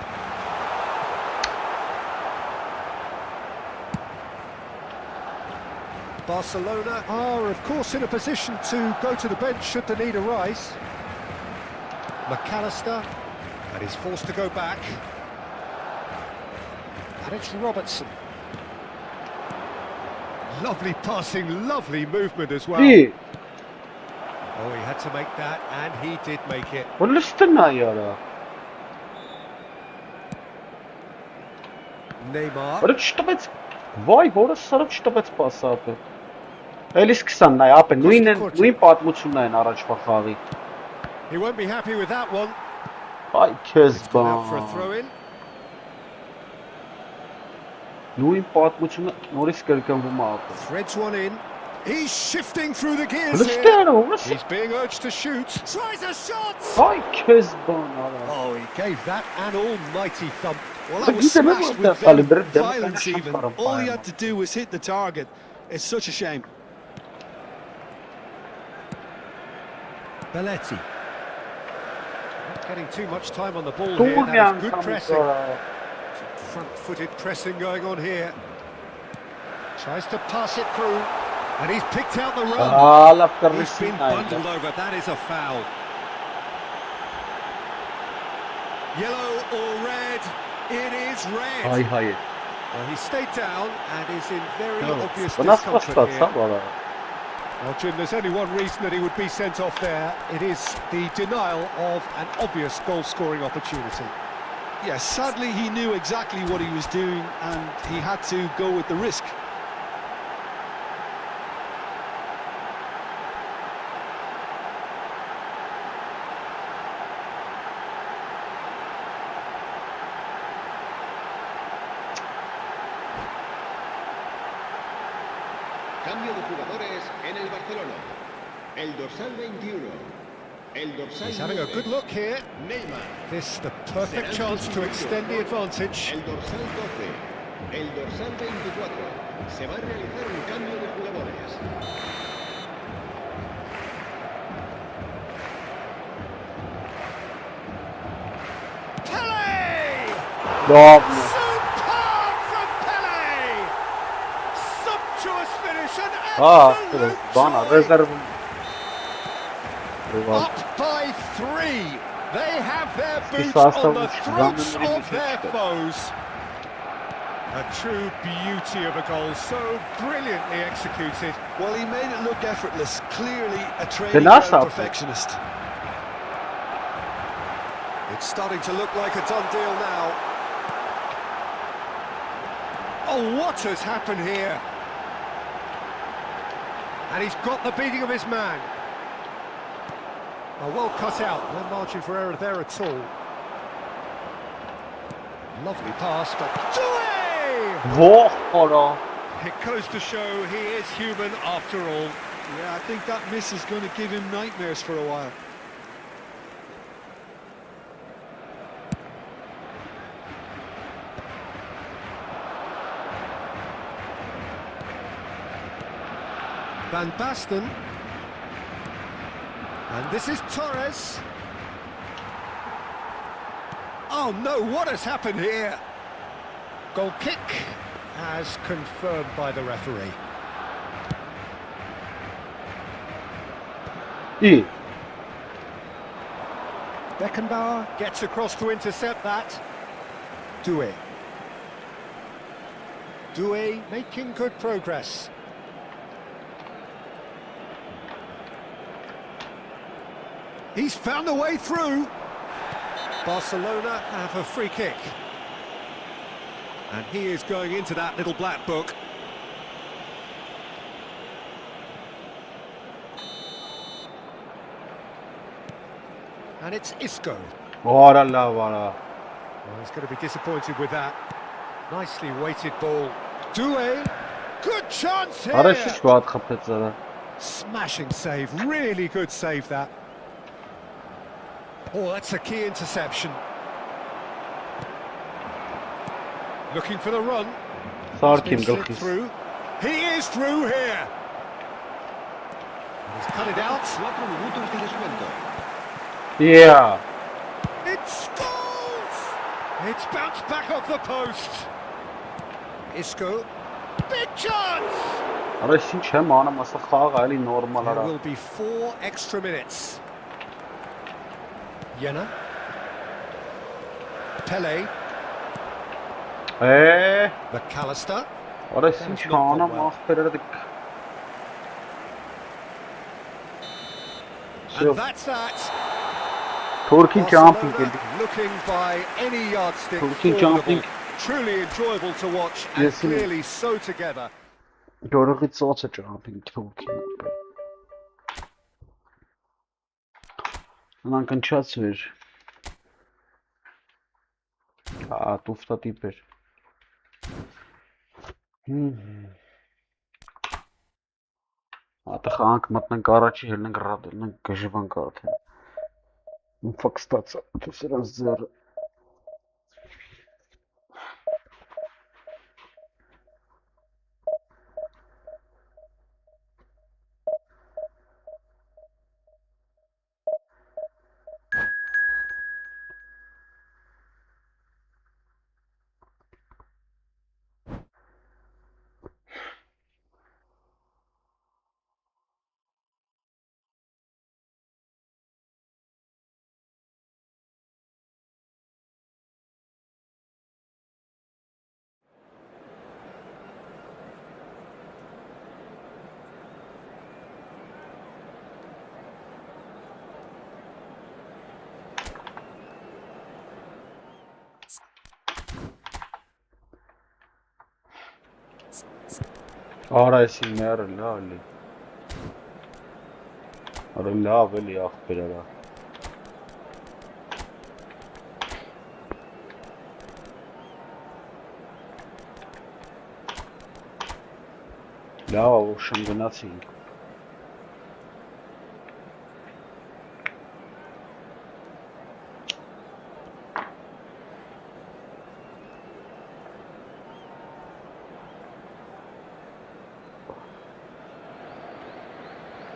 Barcelona are, of course, in a position to go to the bench should the need arise. McAllister, and he's forced to go back. And it's Robertson. Lovely passing, lovely movement as well. Bir. Oh, he had to make that, and he did make it. Oral üstüne yara. Neymar. Oral çtopec. Vay, hora sarı çtopec pas yapıyor. Elis kısan ne yapıyor? Nu in patlıcınlar araç bakari. He won't be happy with that one. Ay It's gone out kezban. for a throw-in. Nu in patlıcınlar Norris gereken bu mu yapıyor? Threads one in. He's shifting through the gears Oral here. üstüne orası. He's being urged to shoot. Tries a shot. Ay kezban ara. Oh, he gave that an almighty thump. Well, But that was he's a smashed little with caliber, them violence kind of even. shot for a All he fire. had to do was hit the target. It's such a shame. Belletti. Not getting too much time on the ball here. Dur That yani is good tam pressing. sonra. Front-footed pressing going on here. Tries to pass it through. And he's picked out the run. Aa laf He's karışsın been bundled over. That is a foul. Yellow or red? It is red. Hay hayır. Well, he stayed down and is in very obvious Bu nasıl discomfort here. paslatsa bana? Well, Jim, there's only one reason that he would be sent off there. It is the denial of an obvious goal-scoring opportunity. Yes, sadly he knew exactly what he was doing and he had to go with the risk. Cambio de jugadores en el Barcelona. El dorsal 21. El dorsal He's having a 9. good look here. Neymar. This the perfect chance to extend the advantage. El dorsal 12. El dorsal 24. Se va a realizar un cambio de jugadores. Pele! Yok. Superb from Pele! Sumptuous finish and Aa, absolute bana joy! rezervim. Rival. Up by 3. They have their boots Esasında on the throats Zan'ın of their çıktı. foes. A true beauty of a goal, so brilliantly executed. Well, he made it look effortless. Clearly a training nasıl ground yaptı? perfectionist. It's starting to look like a done deal now. Oh, what has happened here? And he's got the beating of his man. Oh, well cut out, no margin for error there at all. Lovely pass, but Voh ora. it goes to show he is human after all. Yeah, I think that miss is going to give him nightmares for a while. Van Basten. And this is Torres. Oh no, what has happened here? Goal kick, as confirmed by the referee. İyi. Beckenbauer gets across to intercept that. Doué. Doué making good progress. He's found a way through. Barcelona have a free kick. And he is going into that little black book. And it's Isco. Ora la vara. Well, he's going to be disappointed with that. Nicely weighted ball. Doué. Good chance here. Ara şiş vaat xapetsara. Smashing save. Really good save that. Oh, that's a key interception. Looking for the run. Sarkin He's been slipped gılxis. through. He is through here. He's cut it out. 4 minutos de descuento. Yeah. It's goals! It's bounced back off the post. Isco. Big chance! Ara şin çem ana masa xaq ali There normalara. will be 4 extra minutes. Jena. Pele. McAllister. Ara şin çana maq vererdik. And that's that. Turkin jumping Barcelona geldik. looking by any yardstick Turkin formidable. jumping. Truly enjoyable to watch and Yes, indeed. clearly so together. Görüqit soça jumping Turkin. Anan kanças ver. Tufta tiper. Ata xank matnan qarachı helən qradılın qıjıvan qartı. Fakstаться. Tüsəran zər. Ara isimler lali. Ara la veli akhbirara. La o şangınası.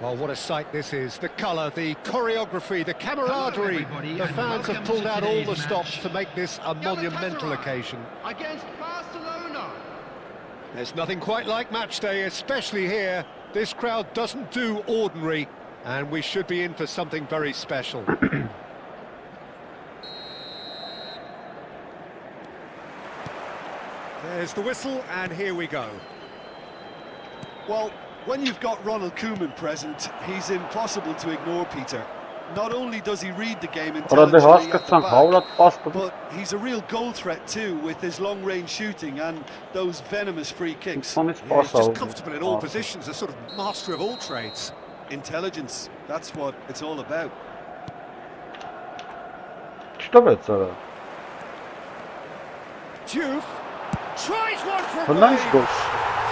Well, what a sight this is. The colour, the choreography, the camaraderie. everybody, The and fans have welcome pulled to out all the today's stops match. to make this a monumental occasion. Against Barcelona. There's nothing quite like match day, especially here. This crowd doesn't do ordinary, and we should be in for something very special. There's the whistle, and here we go. Well, when you've got Ronald Koeman present, he's impossible to ignore, Peter. Not only does he read the game Orada intelligently at the hakikaten havlat back, bastı. but he's a real goal threat too, with his long-range shooting and those venomous free kicks. Son hiç Yeah, he's pas just aldı. comfortable in all positions, a sort of master of all trades. Intelligence, that's what it's all about. Что бetsara? Juve tries one A from nice goal.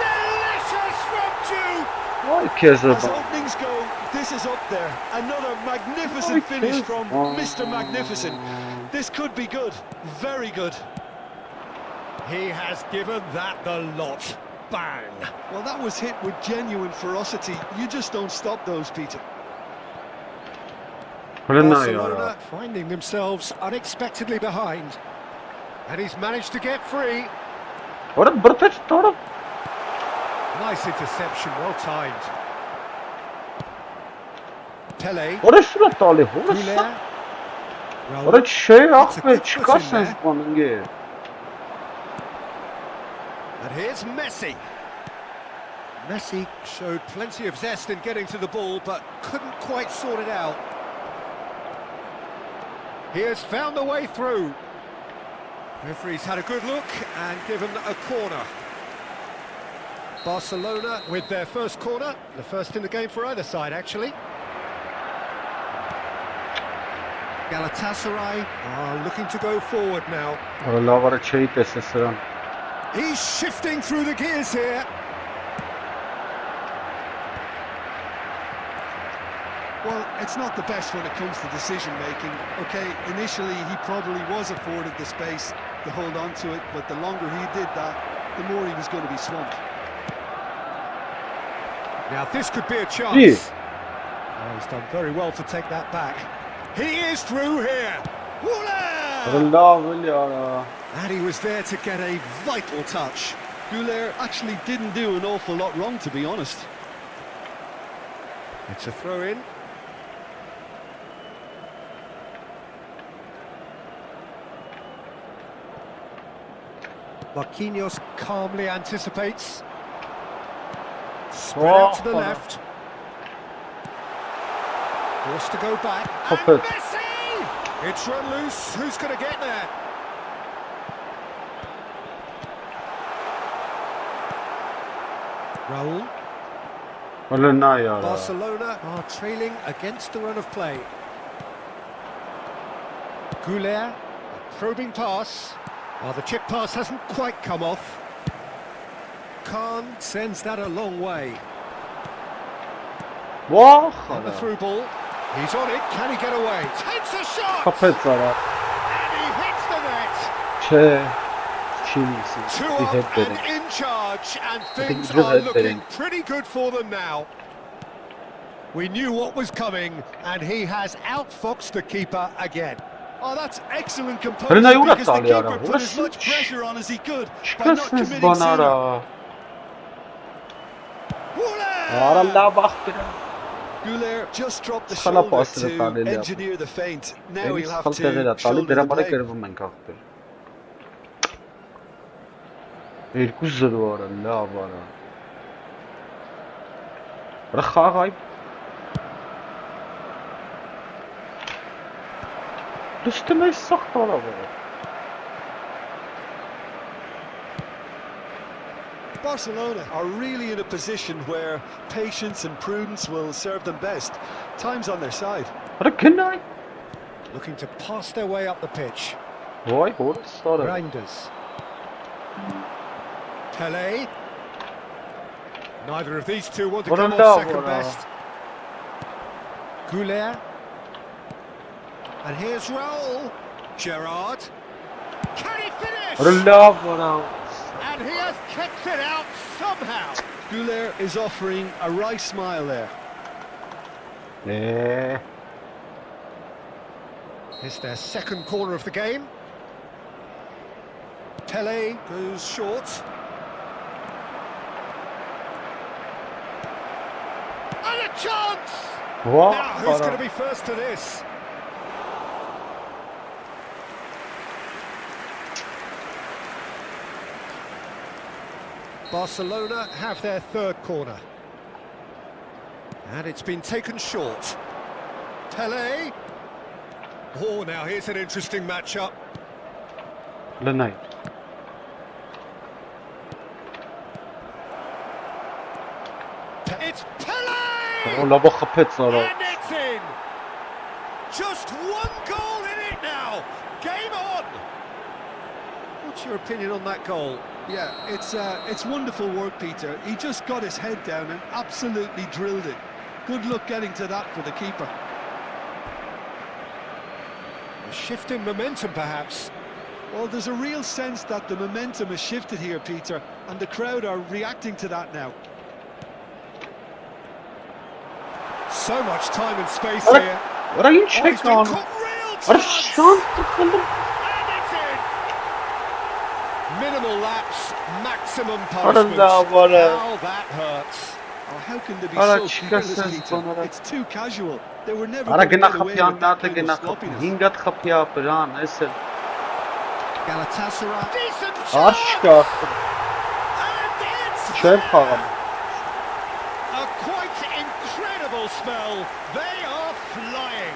Delicious from Juve! Vay Kezeba. As openings go, this is up there. Another magnificent finish from Mr. Magnificent. This could be good, very good. He has given that the lot. Bang! Well, that was hit with genuine ferocity. You just don't stop those, Peter. Barcelona finding themselves unexpectedly behind. And he's managed to get free. Ora bırtaç doğru. Nice interception, well timed. Pele. Ora şuna tali. Ora Goulet. sa. Raul. Ora şey That's a ah be good çıkar foot in sen there. bunun gibi. And here's Messi. Messi showed plenty of zest in getting to the ball, but couldn't quite sort it out. He has found the way through. Referee's had a good look and given a corner. Barcelona with their first corner, the first in the game for either side, actually. Galatasaray are looking to go forward now. Ora lavara şey tesesran. He's shifting through the gears here. Well, it's not the best when it comes to decision making. Okay, initially he probably was afforded the space to hold on to it, but the longer he did that, the more he was going to be swamped. Now this could be a chance. Yeah. Oh, he's done very well to take that back. He is through here. Ora Woola! lavara. And he was there to get a vital touch. Goulet actually didn't do an awful lot wrong, to be honest. It's a throw in. Marquinhos calmly anticipates. Spread out to the left. Forced to go back. And Hop it. Messi! It's run loose. Who's going to get there? Raul. Ora na ya. Barcelona are trailing against the run of play. Goulet, a probing pass. Oh, the chip pass hasn't quite come off. Khan sends that a long way. Vah. And the through ball. He's on it. Can he get away? Takes a shot! Kapet zara. And he hits the net! Şey. Çinisi. Two Bir up hep and derim. in charge, and things just are had looking betting. pretty good for them now. We knew what was coming, and he has outfoxed the keeper again. Oh, that's excellent Öyle composure ne uğraş because the sağlıyor keeper ara? put as Uğraş. much pressure on as he could by not Çıkarsınız committing bana sooner. ara. Woola! Ara la baktı. Goulet just dropped the Skala shoulder pasını to talihli yaptı. engineer the feint. Now Beni he'll have sıkıntı edildi. to Talih shoulder the dere bana blame. kerevim ben kalktı. Erkuz var la var. Rakha gayb. Düştüme sakt ola var. Barcelona are really in a position where patience and prudence will serve them best. Time's on their side. Ara kenay. Looking to pass their way up the pitch. Vay hoş sonra. Reinders. Pele. Neither of these two want to come Oranda off second var. best. Goulet. And here's Raul. Gerrard. Can he finish? Ara la var. And he has kicked it out somehow. Goulet is offering a wry smile there. It's their second corner of the game. Pele goes short. And a chance! Vah. Now, who's going to be first to this? Barcelona have their third corner. And it's been taken short. Pele. Oh, now here's an interesting matchup. Lenay. It's Pele! Ola bak kapet sonra. And it's in! Just one goal in it now! Game on! What's your opinion on that goal? Yeah, it's wonderful work, Peter. He just got his head down and absolutely drilled it. Good luck getting to that for the keeper. A shift in momentum, perhaps. Well, there's a real sense that the momentum has shifted here, Peter, and the crowd are reacting to that now. So much time and space here. Orayı Oh, he's çek been lan. caught real Ara chance! şans tıkıldım. And it's in! Minimal lapse, maximum What punishment. How that hurts. Oh, how can they be Ara so çıkasız careless, Peter? bana. It's too casual. They were never Ara going to gena get away kapıyan with that natte kind gena of sloppiness. hingat kapıya pıran ese. Galatasaray. Decent Aşka. And it's Çöp param. a quite incredible spell. They are flying.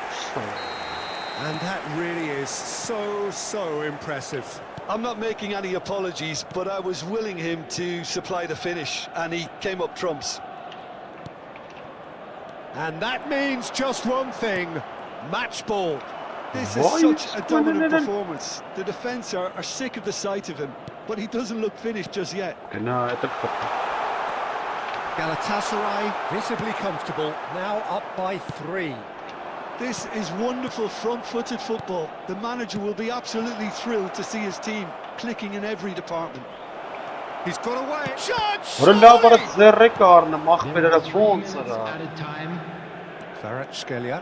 And that really is so impressive. I'm not making any apologies, but I was willing him to supply the finish, and he came up trumps. And that means just one thing, match ball. This Why is such is a it dominant dominant? performance. The defence are sick of the sight of him, but he doesn't look finished just yet. Gena etek kapı. Galatasaray visibly comfortable, now up by 3. This is wonderful front-footed football. The manager will be absolutely thrilled to see his team clicking in every department. He's got away. Shot! Orada bara zerre karnı mahvedere There was von 3 sara. minutes added time. Kvaratskhelia.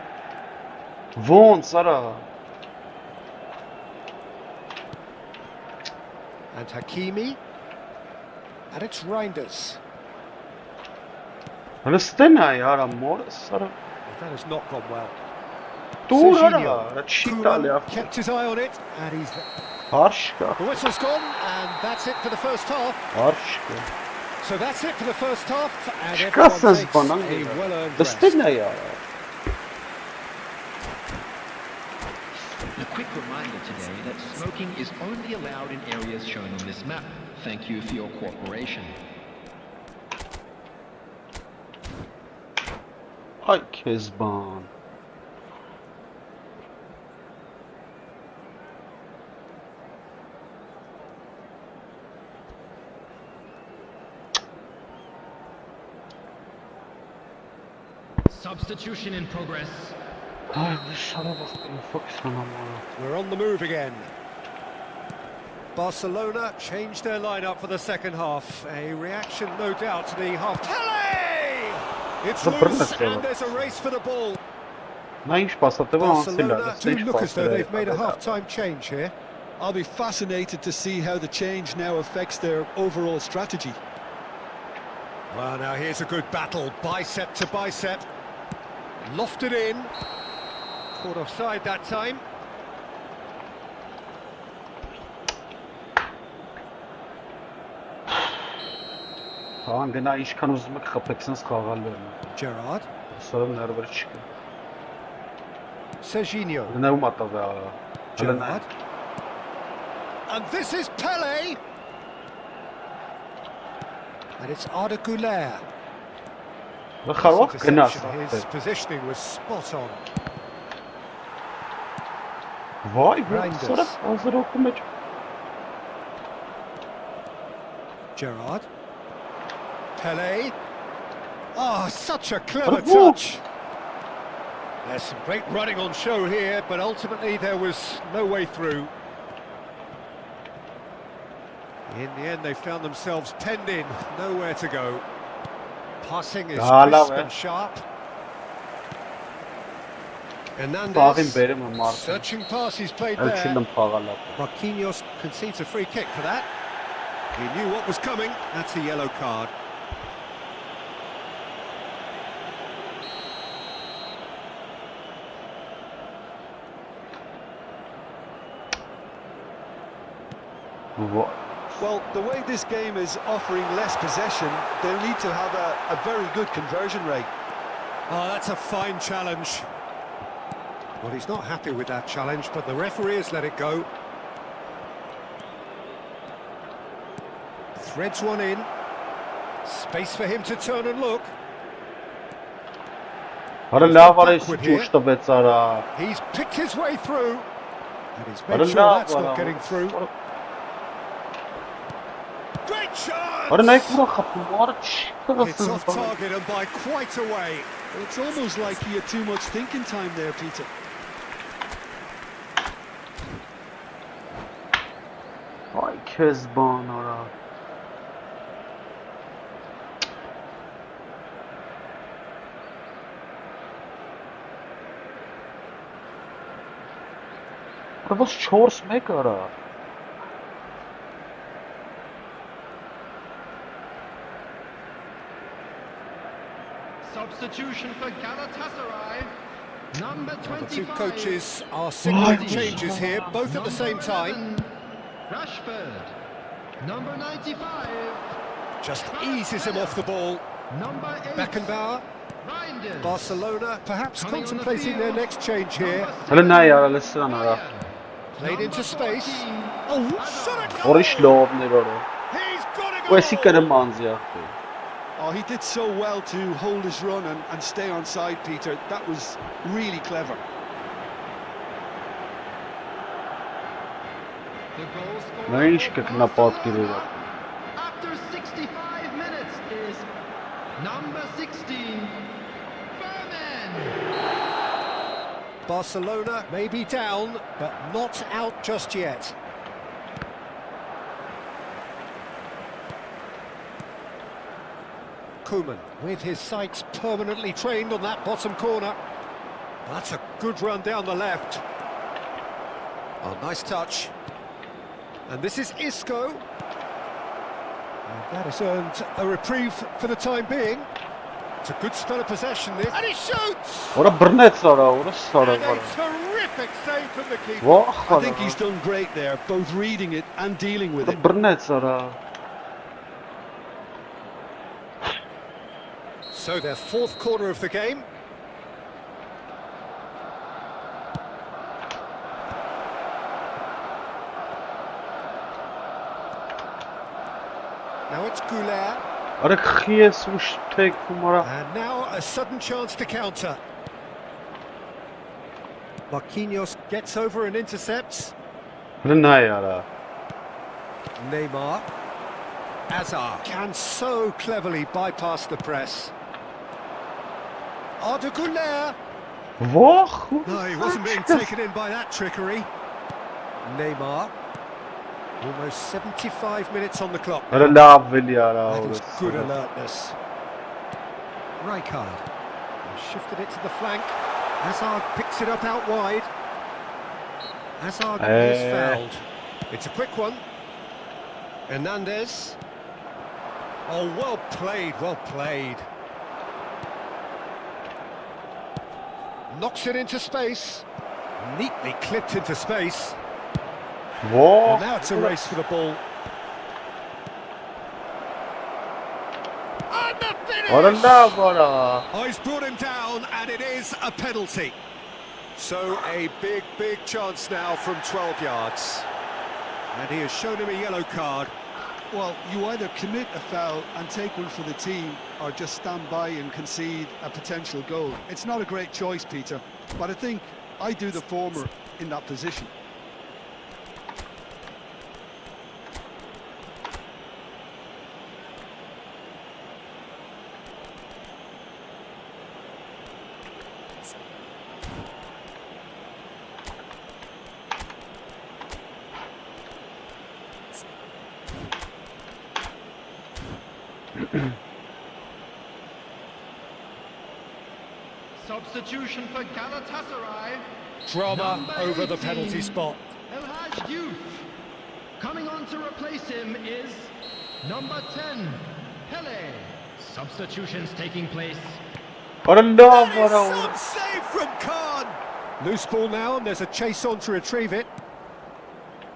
Von sara. And Hakimi. And it's Reinders. Rıstena ya amor sara. That has not gone well. Dur Serginho. ara. Çital ya. Kept his eye on it, and he's... Harşka. The whistle's gone, and that's it for the first half. Harşka. So that's it for the first half, and everyone Çıkasız takes bana. a well-earned rest. Rıstena ya. A quick reminder today that smoking is only allowed in areas shown on this map. Thank you for your cooperation. Ay Kezban. Substitution in progress. Ay dışarı bak. Ufak sana ama. We're on the move again. Barcelona changed their lineup for the second half. A reaction, no doubt, to the half. Pele! It's loose, and there's a race for the ball. Naiş pasatıva Barcelona do look as though they've made a half-time change here. I'll be fascinated to see how the change now affects their overall strategy. Well, now here's a good battle, bicep to bicep. Lofted in. Caught offside that time. Kaan gena işkan uzmak kapaksınız kağallarını. Gerrard. Sorun nerede çıkıyor? Serginho. Ne umata ya? Gerrard. And this is Pele. And it's Arda Güler. Ve xarvak gena. His positioning was spot on. Vay be. Reinders. Sonra hazır okumak. Gerrard. Pele. Oh, such a clever Oh. touch. There's some great running on show here, but ultimately there was no way through. In the end, they found themselves penned in, nowhere to go. Passing is crisp and sharp. Hernandez, Benim Martin. searching pass he's played there. Ölçüldüm kağallar. Marquinhos concedes a free kick for that. He knew what was coming. That's a yellow card. Vay. Well, the way this game is offering less possession, they'll need to have a very good conversion rate. Oh, that's a fine challenge. Well, he's not happy with that challenge, but the referee has let it go. Threads one in. Space for him to turn and look. Hara lavara uçtu becara. He's picked his way through. And he's made Hara sure that's not lavara. getting through. Great chance! Hara ne kura kapı var? It's off target and by quite a way. It's almost like he had too much thinking time there, Peter. Ay Kezban ara. Hara was 4 mek ara. Substitution for Galatasaray. Number The two 25. coaches are signaling changes here, both at the same time. 11, Rashford. Number 95. Just eases him off the ball. Number 8. Beckenbauer, Reinders. Barcelona perhaps Coming on the contemplating their field. next change here. هلا نهاية على السنة Played into space. 14. Oh, shot a goal! وريش لوب نيرورو He's got a ويسي goal! كان مانزي أخي Oh, he did so well to hold his run and stay on side, Peter. That was really clever. The goal scorer Знаешь, for как напад Barcelona кидает? after 65 minutes is number 16, Furman. Barcelona may be down, but not out just yet. Koeman, with his sights permanently trained on that bottom corner. That's a good run down the left. Oh, nice touch. And this is Isco. And that has earned a reprieve for the time being. It's a good spell of possession this. And he shoots! ورا برنت صارا ورا صارا And a terrific save from the keeper. واخ I think he's done great there, both reading it and dealing with it. برنت صارا So their fourth corner of the game. Now it's Goulet, ورا خيس وش تيك مرا and now a sudden chance to counter. Marquinhos gets over and intercepts. النهاية على Neymar. Azar can so cleverly bypass the press. Arda Goulet. واخ No, he wasn't being taken in by that trickery. Neymar. Almost 75 minutes on the clock. ورا لاعب فيلي على That is good alertness. Rijkaard shifted it to the flank. Hazard picks it up out wide. Hazard is fouled. It's a quick one. Hernandez. Oh, well played, well played. Knocks it into space. Neatly clipped into space. واخ And now it's a race for the ball. And the finish! ورا لاعب ورا Oh, he's brought him down, and it is a penalty. So a big chance now from 12 yards. And he has shown him a yellow card. Well, you either commit a foul and take one for the team, or just stand by and concede a potential goal. It's not a great choice, Peter, but I think I do the former in that position. Substitution for Galatasaray. Drama Number over the 18, penalty spot. El Hadj Diouf. Coming on to replace him is number 10, Pele. Substitutions taking place. ورا لاعب That is ورا some save from Khan. Loose ball now, and there's a chase on to retrieve it.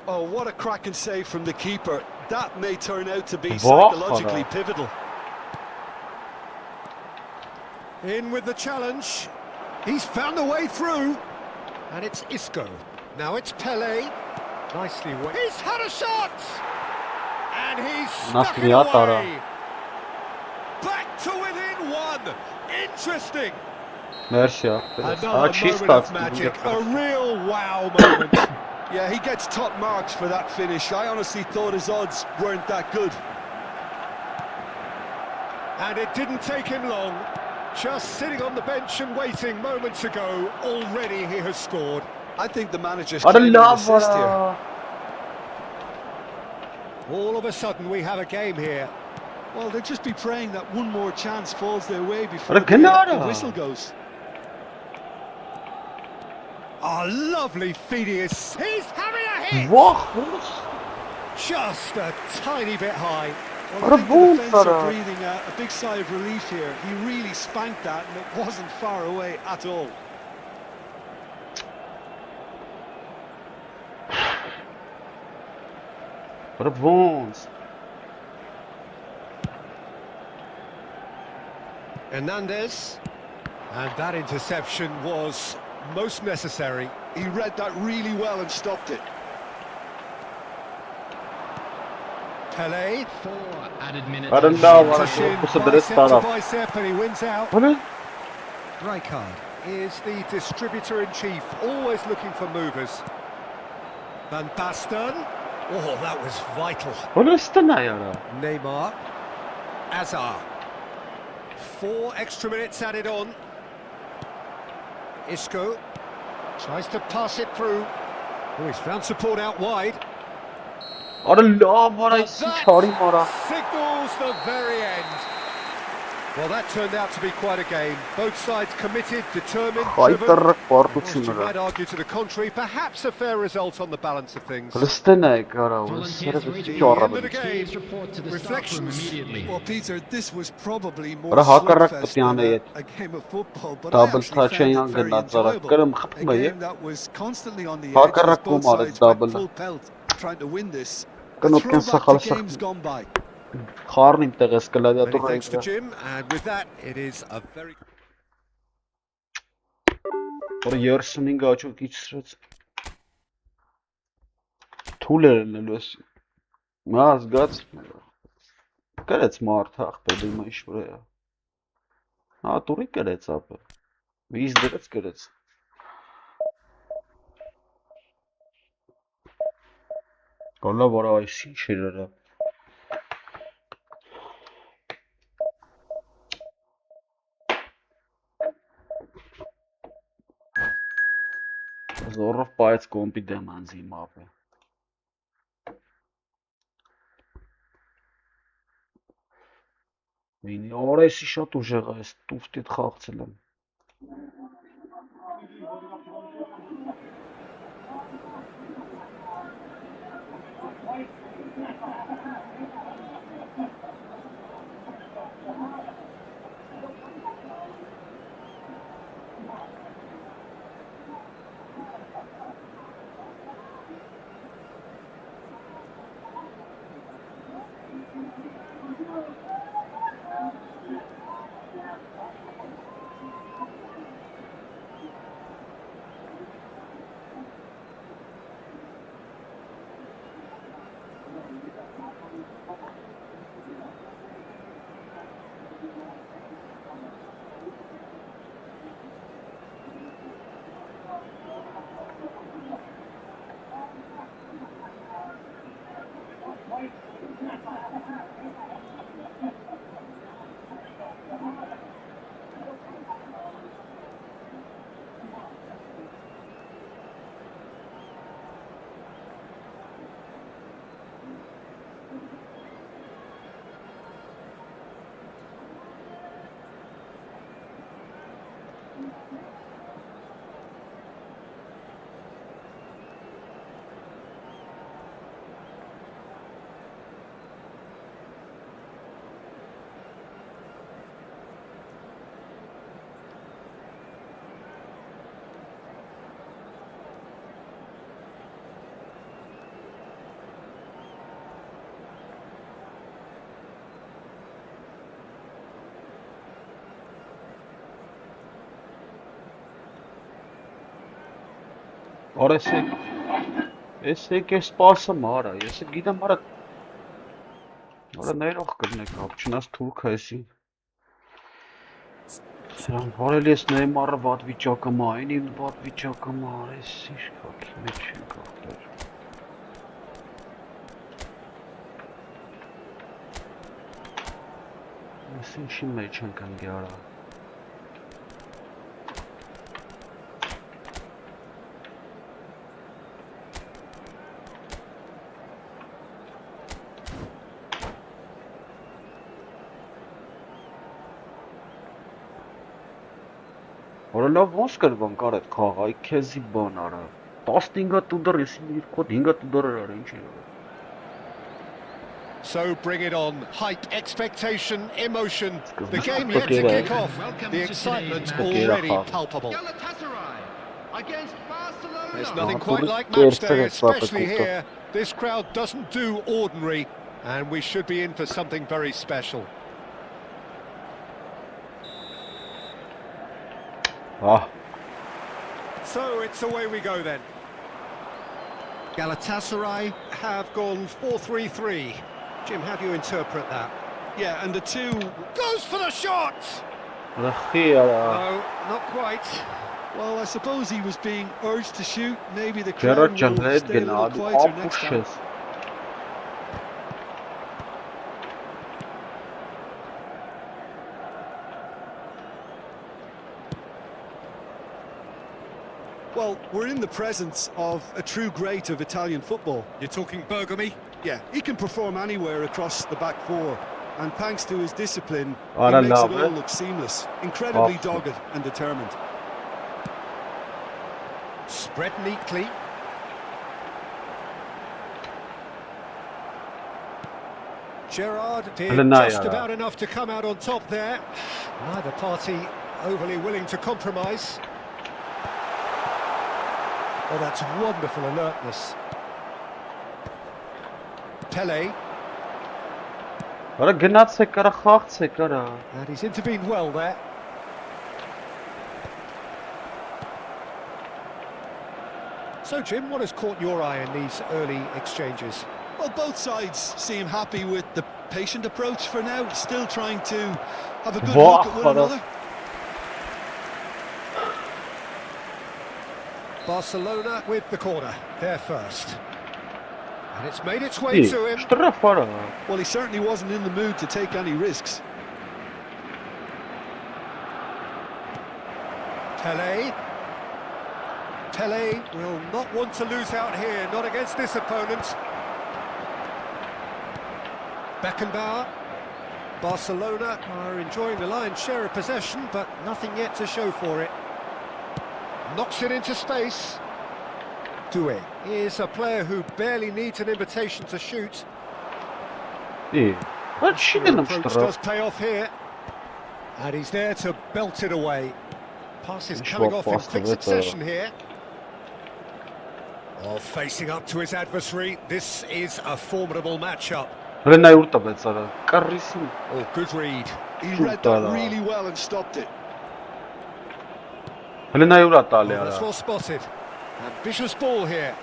Oh, what a cracking save from the keeper. That may turn out to be Wow. psychologically pivotal. In with the challenge. He's found a way through. And it's Isco. Now it's Pele. Nicely way. He's had a shot! And he's stuck Nasıl it ya Tara? away. Back to within one. Interesting. ماشي يا أخي. Another cheese moment starts of to magic. get A real wow moment. Yeah, he gets top marks for that finish. I honestly thought his odds weren't that good. And it didn't take him long. Just sitting on the bench and waiting moments ago, already he has scored. I think the manager's ورا claiming an لاعب assist here. ورا All of a sudden we have a game here. Well, they'll just be praying that one more chance falls their way before ورا the كنارة. whistle goes. A lovely Phidias. He's having a hit! واخ Just a tiny bit high. Well, I think the defence are breathing a big sigh of relief here. He really spanked that and it wasn't far away at all. What a bones. Hernandez. And that interception was most necessary. He read that really well and stopped it. Pele. 4 added minutes. I don't know what Bicep to bicep, and he wins out. Rijkaard is the distributor-in-chief, always looking for movers. Van Basten. Oh, that was vital. Neymar. Azar. 4 extra minutes added on. Isco tries to pass it through. Oh, he's found support out wide. That signals the very end. Well, that turned out to be quite a game. Both sides committed, determined, driven. Whilst you might argue to the contrary, perhaps a fair result on the balance of things. Volunteers ready The end of the game. Please report to the staff room Reflections. immediately. Well, Peter, this was probably more Ora hakarak slugfest yapyan than ayet. a game of football, but I Double actually touch found yan it very ganazara. enjoyable. Karım A khapmayı. game that was constantly on the edge Hakarak as both kumarız sides went double. full pelt trying to win this. A Kanotken throwback to games sakhalsak. gone by. Xarnim teges Many gladiator thanks to rayda. Jim, and with that, it is a very... Ora yersuning acho kichsrets. Թուլերնելուս մազ գած կրեց մարդ հախպել իմ ինչ վրա հա տուրի կրեց ապը վիզ դրեց կրեց գոլա որ այս ինչ էր արա զորով պայեց կոմպի դեմ անձի մապը Vini, orası շատ ուժեղ է, այս տուֆտիդ խաղցել եմ։ Orası, ես սպասում արա, ես գիտեմ արա, արա ներող կրնեք ապչնաս թուրք այսի, սրան հարել ես նեյմարը վատ վիճակը մայնին վատ վիճակը մար, ես ինչ կակի մեջ են կաղտեր, ես ինչի մեջ են կնգի արա, Որելով ոնց կրվան կար այդ խաղ, այ քեզի բան արա, 15 տուդր, ես 5 5 տուդր արա, ինչ էր արա։ So bring it on. Hype, expectation, emotion. The game yet to kick off. The excitement already palpable. Galatasaray against Barcelona. There's nothing quite like match day, especially here. This crowd doesn't do ordinary, and we should be in for something very special. So it's away we go then. Galatasaray have gone 4-3-3. Jim, how do you interpret that? Yeah, and the two... Goes for the shot! No, not quite. Well, I suppose he was being urged to shoot. Maybe the crowd will stay a little quieter next time. Well, we're in the presence of a true great of Italian football. You're talking Bergami? Yeah, he can perform anywhere across the back four. And thanks to his discipline, he makes it all look seamless. Incredibly dogged and determined. Spread neatly. Gerrard did just about enough to come out on top there. Neither party overly willing to compromise. Oh, that's wonderful alertness. Pele. And he's intervened well there. So, Jim, what has caught your eye in these early exchanges? Well, both sides seem happy with the patient approach for now, still trying to have a good look at one another. Barcelona with the corner, there first. And it's made its way to him. Well, he certainly wasn't in the mood to take any risks. Pele. Pele will not want to lose out here, not against this opponent. Beckenbauer. Barcelona are enjoying the lion's share of possession, but nothing yet to show for it. Knocks it into space. Doué is a player who barely needs an invitation to shoot. The approach does pay off here. And he's there to belt it away. Passes coming off in quick succession here. Oh, facing up to his adversary. This is a formidable matchup. Oh, good read. He read that really well and stopped it. Oh, that's well spotted. Ambitious ball here.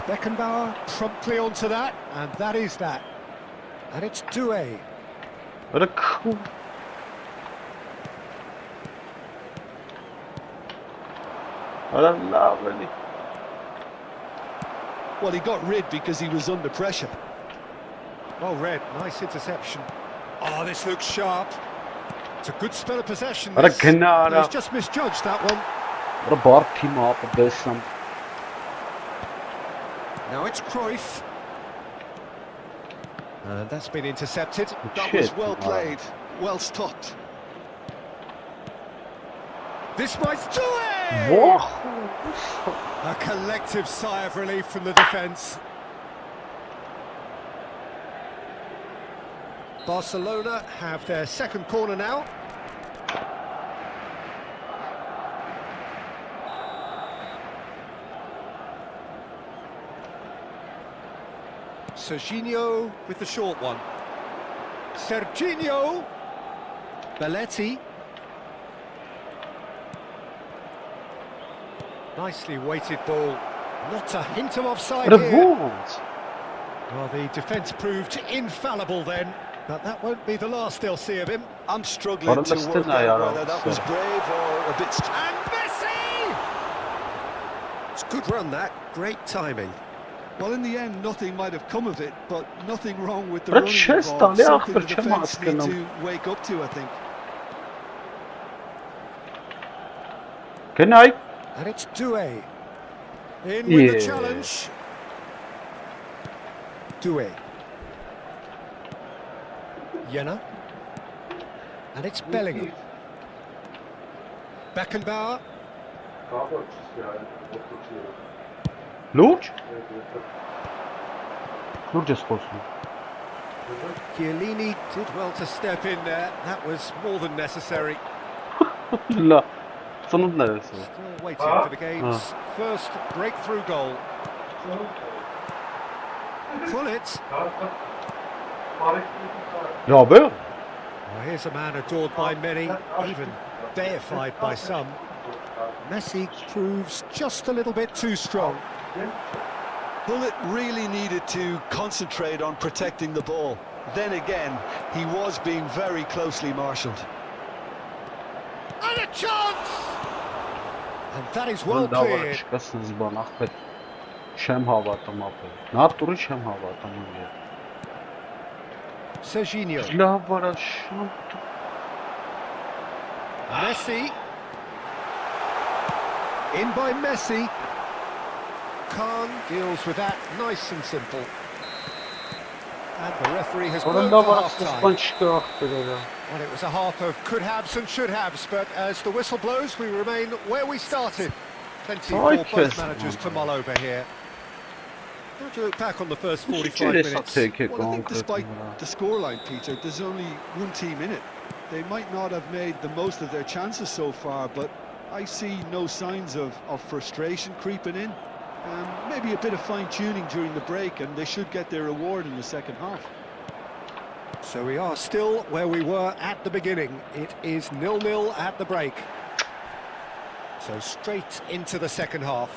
Beckenbauer promptly onto that, and that is that. And it's Doué. Well, he got rid because he was under pressure. Well read, nice interception. Oh, this looks sharp. It's a good spell of possession. He's just misjudged that one. Now it's Cruyff. And that's been intercepted. That was well played, well stopped. This might do it! A collective sigh of relief from the defence. Barcelona have their second corner now. Serginho with the short one. Serginho! Belletti. Nicely weighted ball. Not a hint of offside here. Well, the defence proved infallible then, but that won't be the last they'll see of him. I'm struggling to work out whether that was brave or a bit... And Messi! It's a good run, that. Great timing. Well, in the end, nothing might have come of it, but nothing wrong with the running involved. Something the defence need to wake up to, I think. Good night. And it's Doué. In with the challenge. Doué. Jena. And it's Bellingham. Beckenbauer. Luch? Luch is supposed to. Chiellini did well to step in there. That was more than necessary. La. Sonunda neresi? Still waiting for the game's first breakthrough goal. Pull it. Ya be. Well, here's a man adored by many, even deified by some. Messi proves just a little bit too strong. Bullet really needed to concentrate on protecting the ball. Then again, he was being very closely marshalled. And a chance! And that is well Davara cleared. çıkasınız bana Ahmet. Şem havatam abi. Naturi şem havatam ya. Serginho. Davara şam. Messi. In by Messi. Khan deals with that nice and simple. And the referee has blown Onun for davara half-time. sıspan çıkıyor Ahmet ya. Well, it was a half of could-haves and should-haves, but as the whistle blows, we remain where we started. Plenty for both managers to mull over here. How do you look back on the first 45 minutes? Well, I think despite the scoreline, Peter, there's only one team in it. They might not have made the most of their chances so far, but I see no signs of frustration creeping in. Maybe a bit of fine-tuning during the break, and they should get their reward in the second half. So we are still where we were at the beginning. It is 0-0 at the break. So straight into the second half.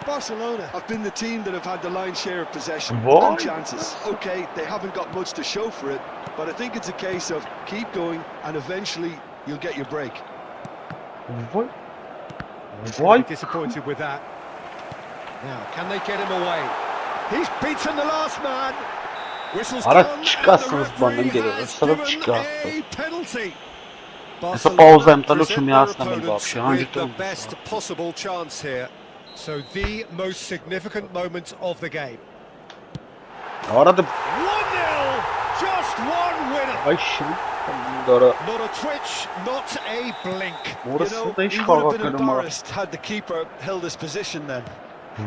Barcelona have been the team that have had the lion's share of possession What? and chances. Okay, they haven't got much to show for it, but I think it's a case of keep going and eventually you'll get your break. What? Why? Disappointed with that. Now, can they get him away? He's beaten the last man. Whistle's Ara gone, and the çıkarsınız bana referee geliyor. has Sırf given çıkarttı. a penalty. Mesela pauzem Barcelona talo present şu their miyasna mi opponents babşı. Hangi with the tüm? best possible chance here. So the most significant moment of the game. Arada 1-0, just one winner. ay şimdi. Dara. Not a twitch, not a blink. Orası da hiç He would have been kavga var. embarrassed had the keeper held his position then.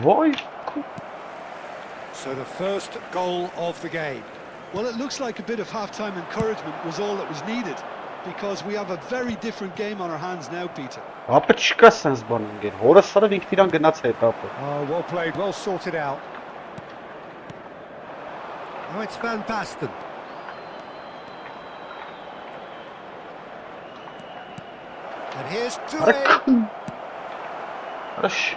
Vay. So the first goal of the game. Well, it looks like a bit of half-time encouragement was all that was needed, because we have a very different game on our hands now, Peter. Apı çıkarsınız bana gel. Orası sana viktiren gınat sayıp apı. Oh, well played, well sorted out. Oh, it's Van Basten. And here's Touré. Araş.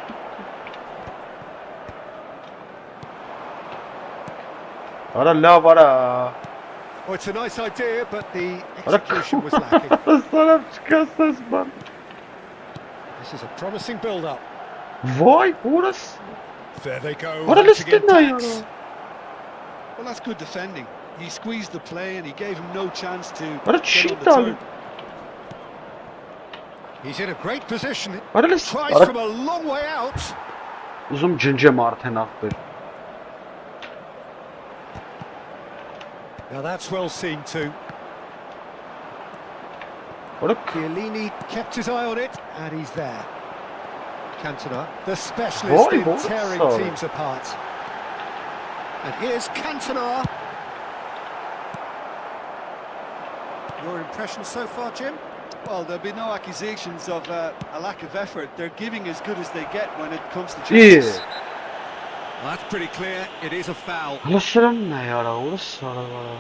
Ara la vara. Oh, it's a nice idea, but the execution was lacking. Sana çıkarsınız bana. This is a promising build-up. Vay orası. There they go. What a hunting listing now, attacks. Well, that's good defending. He squeezed the play and he gave him no chance to What a get cheat on the dog. turn. He's in a great position. Ara listing. Tries from a long way out. Uzun cince marten apı. Now that's well seen too. Ara Chiellini kept his eye on it, and he's there. Cantona, the specialist Boy, in what a tearing start. teams apart. And here's Cantona. Your impression so far, Jim? Well, there'll be no accusations of a lack of effort. They're giving as good as they get when it comes to İyi. chances. Well, that's pretty clear. It is a foul. Alışırım ne yara orası ara vara.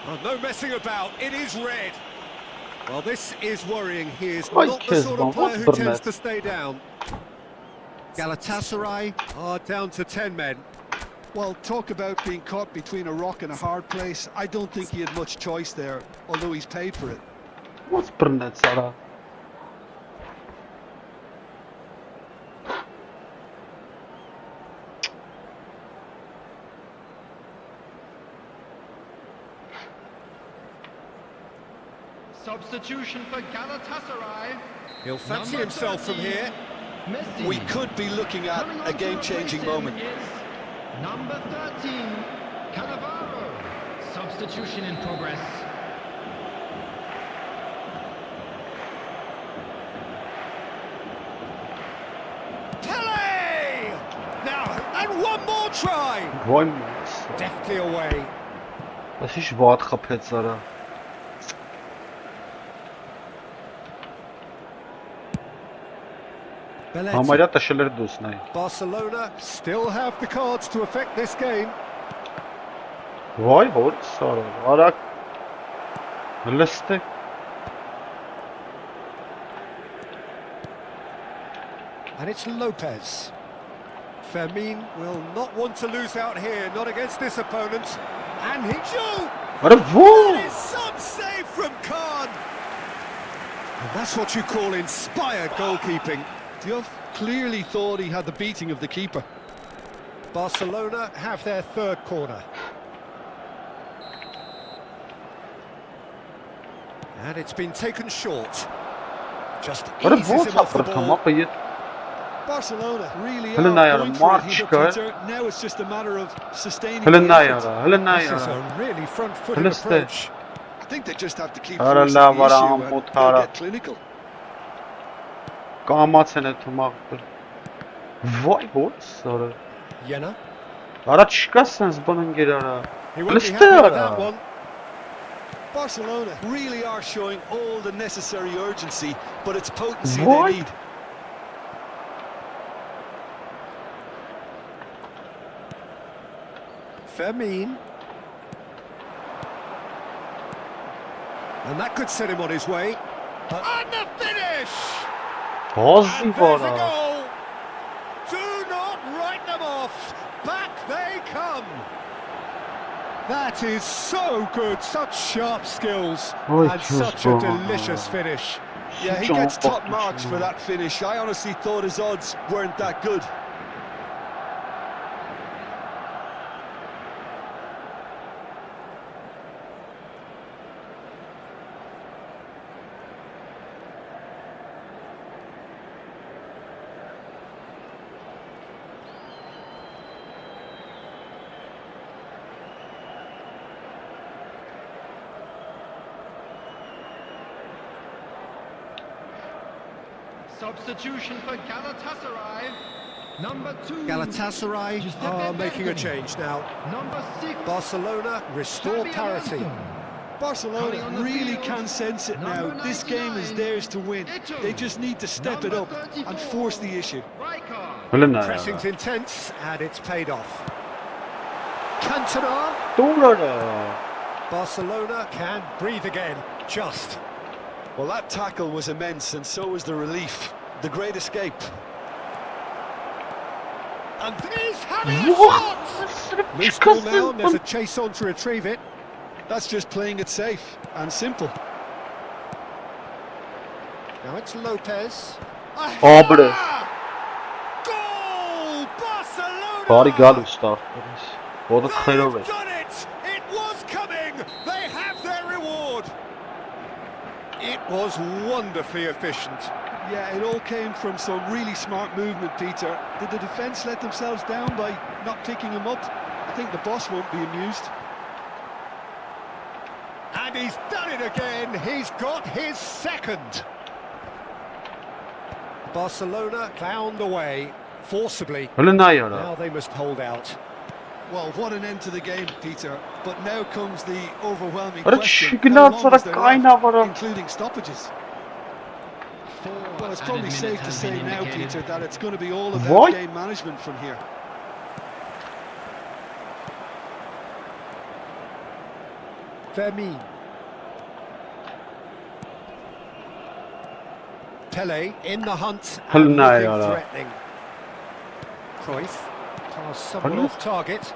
Well, no messing about. It is red. Well, this is worrying. He is Ay, not the sort of Kezban, player who what tends Burnett. to stay down. Galatasaray are down to 10 men. Well, talk about being caught between a rock and a hard place. I don't think he had much choice there, although he's paid for it. What's Burnett Sara? Substitution for Galatasaray. He'll fancy Number himself from 13, here. Messi. We could be looking at Coming on a to game-changing replace him moment. is number 13, Cannavaro. Substitution in progress. Pele! Now, and one more try! Vay mı? Deftly away. Was ist Wort kapet zara? Համարյա տշել էր դուսնայ։ Barcelona still have the cards to affect this game. Vay hort sarı. Arak. Liste. And it's Lopez. Fermin will not want to lose out here, not against this opponent. And he shoots! What a woo! That is some save from Khan. And that's what you call inspired goalkeeping. Diouf clearly thought he had the beating of the keeper. Barcelona have their third corner. And it's been taken short. Just What a eases him off the ball. Barcelona really Hele are nayara, going for it March here, guy. Peter. Now it's just a matter of sustaining Hele the nayara, effort. hele This is nayara. a really front-footed Hele ste. approach. I think they just have to keep Ara forcing la the vara issue and amutara. they'll get clinical. Կամաց են այդ մաղթը։ Վայ հոտ սարը։ Jena. Արա չկա սենց բան ընկեր արա։ He won't be Լստե happy with արա։ that one. Barcelona really are showing all the necessary urgency, but it's potency What? they need. Fermin. And that could set him on his way. And the finish! Բազի And there's a վարա։ goal! Do not write them off! Back they come! That is so good, such sharp skills, Oy, and such a Cusco. delicious finish. Yeah, he gets top marks for that finish. I honestly thought his odds weren't that good. Substitution for Galatasaray. Number 2. Galatasaray are making a change now. Number 6. Barcelona restore parity. Barcelona really can sense it now. This game is theirs to win. They just need to step it up and force the issue. Hele նայարա։ Pressing's intense, and it's paid off. Cantona. Դուր արա։ Barcelona can breathe again, just. Well, that tackle was immense, and so was the relief. The great escape. And he's having a shot! Loose ball now, and there's a chase on to retrieve it. That's just playing it safe and simple. Now it's Lopez. Oh, bre. Goal! Barcelona! Բարի գալու ստարտերից։ Ոտը խերով է։ They've done it! It was coming! They have their reward! It was wonderfully efficient. Yeah, it all came from some really smart movement, Peter. Did the defence let themselves down by not picking him up? I think the boss won't be amused. And he's done it again. He's got his second. Barcelona found a way, forcibly. Hele նայարա։ Now they must hold out. Well, what an end to the game, Peter. But now comes the overwhelming Արա question. չգնաց How long արա is there կայնա left, վարա։ including stoppages? Well, it's probably safe to say now, Peter, that it's going to be all about What? game management from here. Fermin. Pele in the hunt Hell and no, looking yeah. threatening. Cruyff pass someone Hello? off target.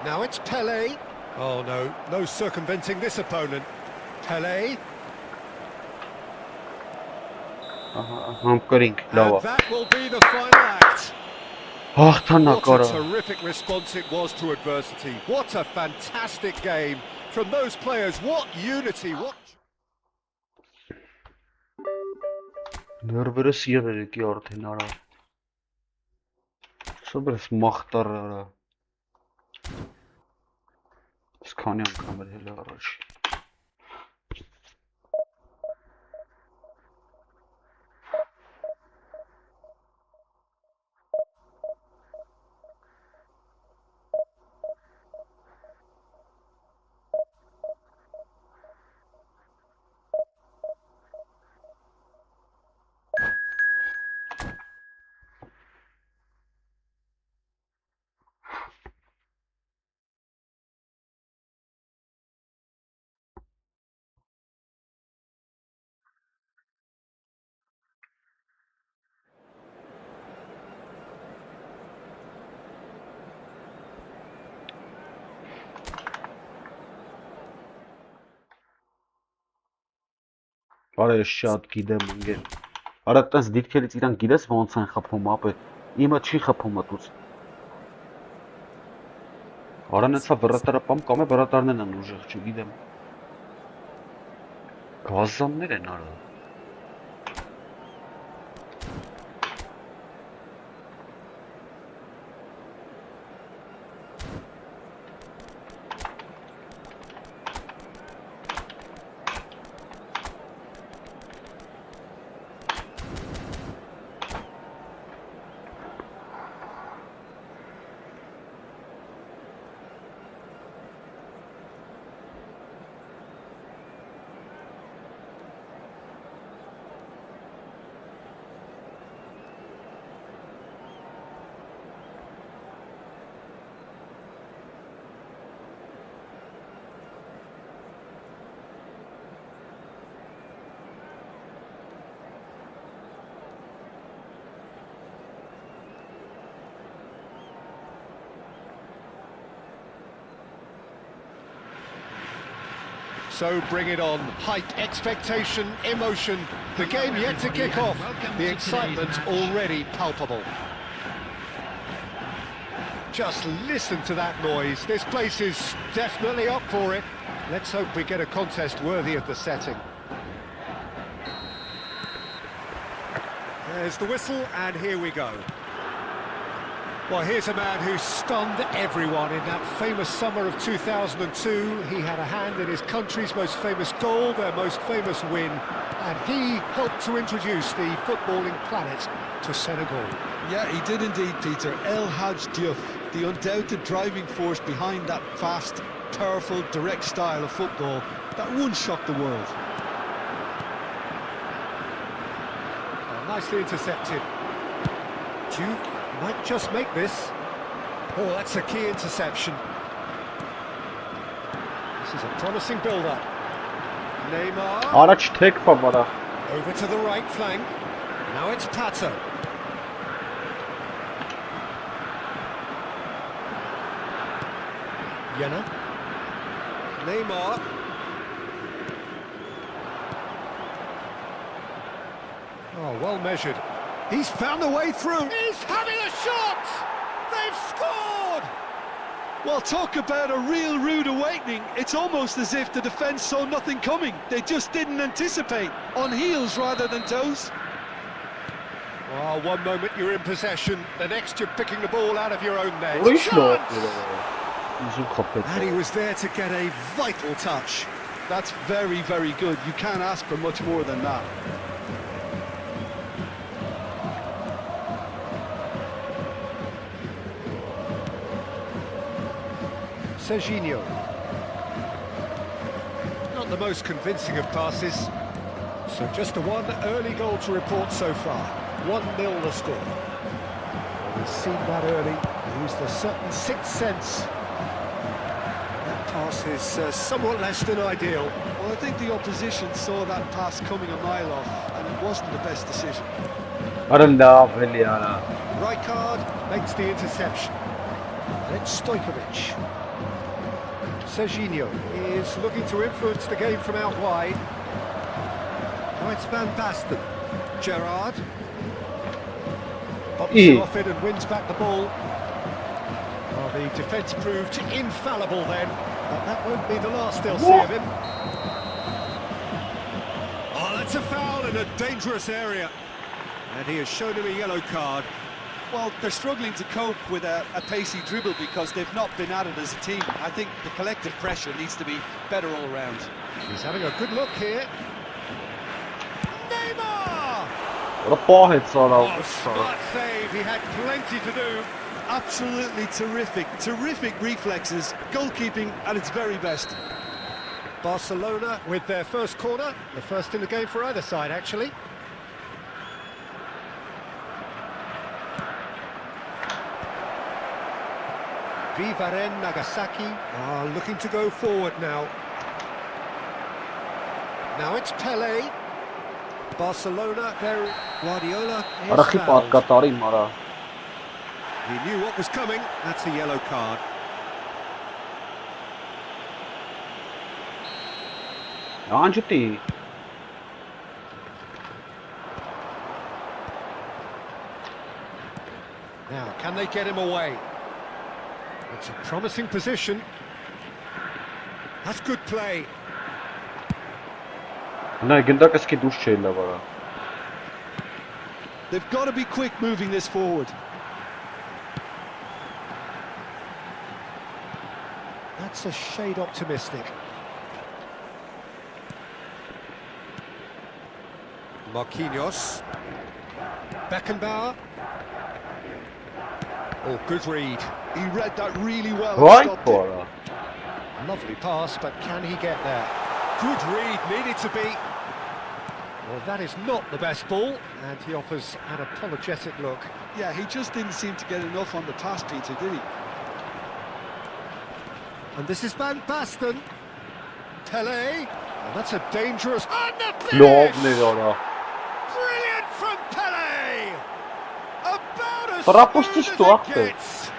Now it's Pele. Oh no, no circumventing this opponent. Pele, Համկրինք, լավ and է։ that will be the final act. Հաղթանակ What a արա։ terrific response it was to adversity. What a fantastic game from those players. What unity, what... Նորվերս եղերեկի արդեն արա։ Սոբրս մախտար արա։ Սկանի անգամ էր հելը առաջ։ Արա ես շատ գիտեմ ընկեր։ Արա տես դիրքերից իրան գիտես ոնց են խփում ապե։ Իմը չի խփում ատուց։ Արա նեցա վրատարապամ կամ է վրատարներն են ուժեղ, չգիտեմ։ Գազաններ են արա։ So bring it on. Hype, expectation, emotion. The game yet to kick off. The excitement already palpable. Just listen to that noise. This place is definitely up for it. Let's hope we get a contest worthy of the setting. There's the whistle, and here we go. Well, here's a man who stunned everyone in that famous summer of 2002. He had a hand in his country's most famous goal, their most famous win, and he helped to introduce the footballing planet to Senegal. Yeah, he did indeed, Peter. El Hadj Diouf, the undoubted driving force behind that fast, powerful, direct style of football that once shocked the world. Nicely intercepted. Duke might just make this. Oh, that's a key interception. This is a promising build-up. Neymar. Araç tek babara. Over to the right flank. Now it's Pato. Yena. Neymar. Oh, well measured. He's found a way through. He's having a shot! They've scored! Well, talk about a real rude awakening. It's almost as if the defence saw nothing coming. They just didn't anticipate. On heels rather than toes. Oh, one moment you're in possession, the next you're picking the ball out of your own net. And he was there to get a vital touch. That's very, very good. You can't ask for much more than that. Serginho. Not the most convincing of passes. So just the one early goal to report so far. 1-0 the score. Well, we've seen that early. He used a certain sixth sense. That pass is somewhat less than ideal. Well, I think the opposition saw that pass coming a mile off, and it wasn't the best decision. Rijkaard makes the interception. And it's Stojkovic. Serginho is looking to influence the game from out wide. Now it's Van Basten. Gerrard. Pops it off it and wins back the ball. Well, the defence proved infallible then, but that won't be the last they'll see of him. Oh, that's a foul in a dangerous area. And he has shown him a yellow card. Well, they're struggling to cope with a pacey dribble because they've not been at it as a team. I think the collective pressure needs to be better all round. He's having a good look here. Neymar! Oh, Smart save, he had plenty to do. Absolutely terrific, terrific reflexes, goalkeeping at its very best. Barcelona with their first corner, the first in the game for either side actually. Vivaren Nagasaki are looking to go forward now. Now it's Pele. Barcelona, there Guardiola is fouled. He knew what was coming, that's a yellow card. Now, can they get him away? It's a promising position. That's good play. Նա գնդակս կի դուշ չէ լավ արա։ They've got to be quick moving this forward. That's a shade optimistic. Marquinhos. Beckenbauer. Oh, good read. He read that really well. and Right stopped it. for Lovely pass, but can he get there? Good read, needed to be. Well, that is not the best ball, and he offers an apologetic look. Yeah, he just didn't seem to get enough on the pass, Peter, did he? And this is Van Basten. Pele. And that's a dangerous... And the Լավ finish! նեգարա։ Brilliant from Pele! About as Պրապոստի smooth ստուախ as է։ it gets.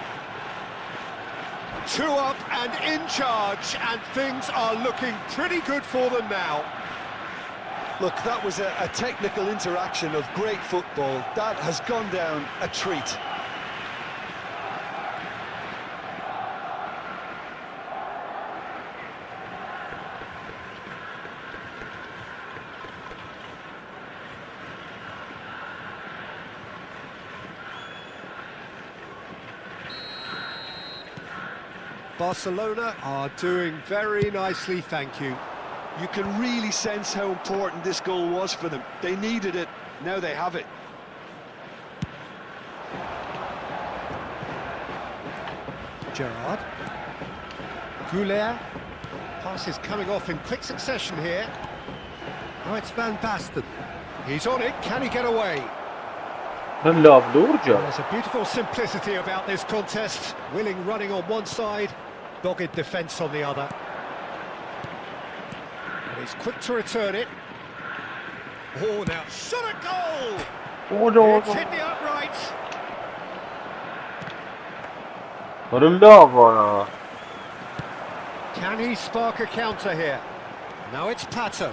2 up and in charge, and things are looking pretty good for them now. Look, that was a technical interaction of great football. That has gone down a treat. Barcelona are doing very nicely, thank you. You can really sense how important this goal was for them. They needed it, now they have it. Gerrard. Goulet. Pass is coming off in quick succession here. Oh, it's Van Basten. He's on it, can he get away? Լավ լուրջ է։ There's a beautiful simplicity about this contest. Willing running on one side, dogged defence on the other. And he's quick to return it. Oh, now, shot a goal! It's hit the upright. Լավ արա։ Can he spark a counter here? Now it's Pato.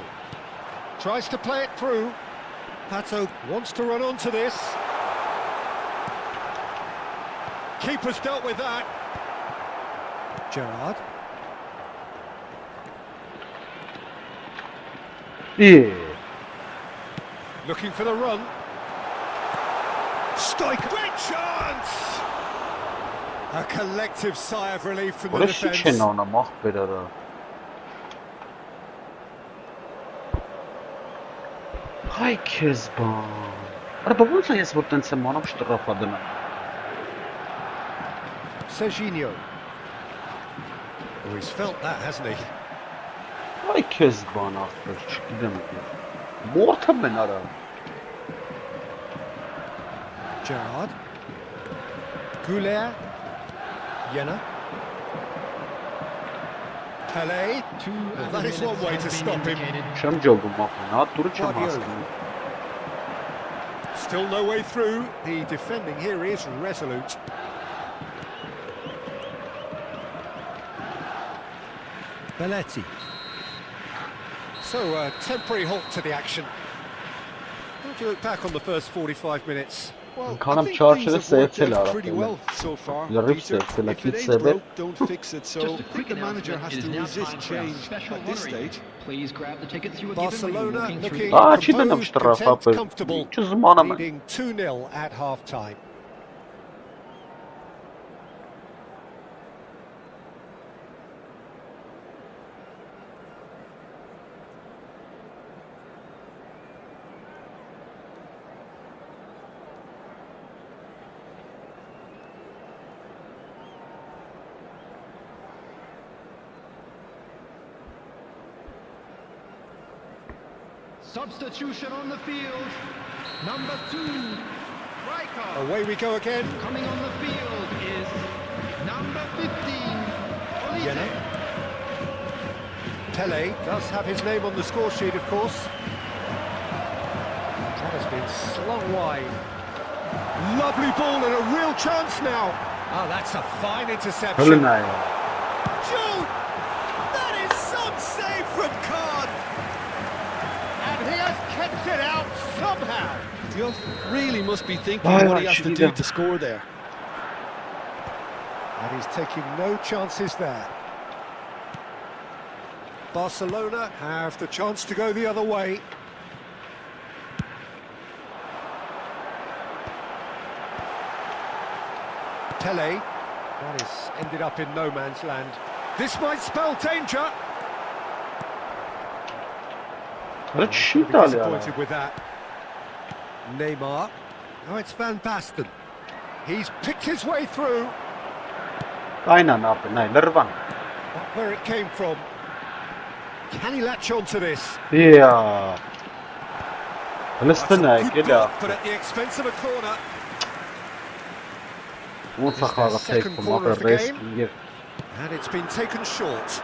Tries to play it through. Pato wants to run onto this. Keeper's dealt with that. Gerrard. Yeah. Looking for the run. Stoiker. Great chance! A collective sigh of relief from the Որը չի defence. չեն անա մախբերարը։ Հայ քեզ բան։ Արա ո՞նց է ես որ տենց եմ անում շտրաֆա դնա։ Serginho. Oh, he's felt that, hasn't he? Հայ քեզ բան ախպեր, չգիտեմ։ Մորթը մեն արա։ Gerrard. Goulet. Jenna. Pele. Well, that is one way to stop him. Չեմ ջոգում ախպեր, հա դուրը չեմ հասնում։ Still no way through. The defending here is resolute. Belletti. So, a temporary halt to the action. How do you look back on the first 45 minutes? Well, Kind I of think charge things to have the worked safety out lara, pretty really. well so far. The rip Peter. safety, like If it it's ain't seven. broke, don't fix it. So Just a I think quick the manager announcement, has it is to now resist time for our change special at this lottery. stage. Please grab the tickets you were given when you were Barcelona walking through looking the... Ah, չի դնում composed, շտրաֆ, content, ապեր։ comfortable, Չզմանը մեն։ leading 2-0 at half-time. Substitution on the field. Number 2, Rijkaard. Away we go again. Coming on the field is number 15, Jenna. Olise. Pele does have his name on the score sheet, of course. That has been slung wide. Lovely ball and a real chance now. Oh, that's a fine interception. Հլնա է։ Jude! That is some save from Khan. And he has kept it out somehow. Diouf really must be thinking Why what he not? has to She do did. to score there. And he's taking no chances there. Barcelona have the chance to go the other way. Pele. That has ended up in no man's land. This might spell danger. Let's Oh, shoot he'll be disappointed with that. Neymar. Oh, it's Van Basten. He's picked his way through. Aynen abi, nein, Lervan. Not where it came from. Can he latch on to this? Yeah. That's a Listen, good get block, out. but at the expense of a corner. What's It's their second corner of the game. And it's been taken short.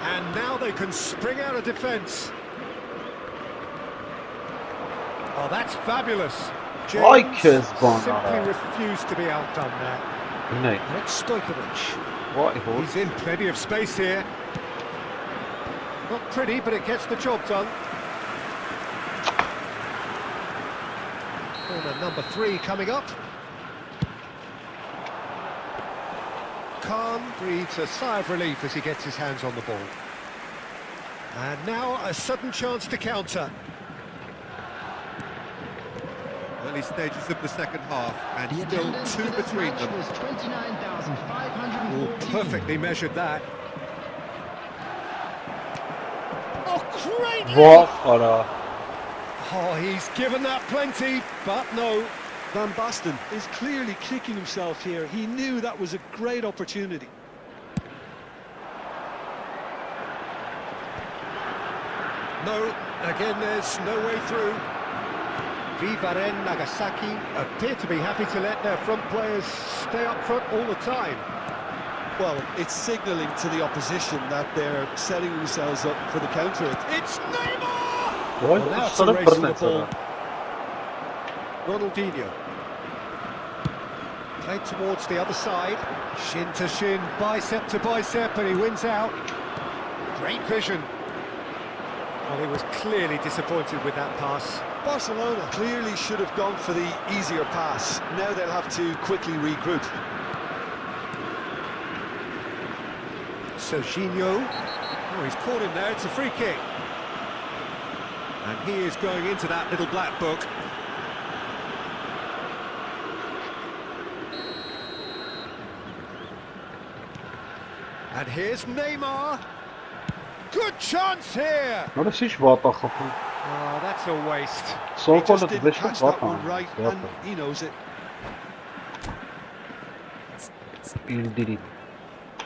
And now they can spring out of defence. Oh, that's fabulous. Ay James Kezban simply ara. refused to be outdone there. Ne? And it's Stojkovic. Vay hor. He's in plenty of space here. Not pretty, but it gets the job done. Corner number 3 coming up. Khan breathes a sigh of relief as he gets his hands on the ball. And now a sudden chance to counter. Early stages of the second half, and The still attendance two for this between match them. was 29,514. Perfectly measured that. Oh, great! Vay ara. Oh, he's given that plenty, but no. Van Basten is clearly kicking himself here. He knew that was a great opportunity. No, again there's no way through. Vivaren, Nagasaki appear to be happy to let their front players stay up front all the time. Well, it's signalling to the opposition that they're setting themselves up for the counter. It's Neymar! Vay Well, now it's a sarı race for the pırnet ball. ara. Ronaldinho. Played towards the other side. Shin to shin, bicep to bicep, and he wins out. Great vision. Well, he was clearly disappointed with that pass. Barcelona clearly should have gone for the easier pass. Now they'll have to quickly regroup. Serginho. Oh, he's caught him there. It's a free kick. And he is going into that little black book. And here's Neymar. Good chance here. Orası hiç vata kapı. Oh, that's a waste. Sol He kolda just didn't beş catch that vata. one right, and he knows it. İldirim.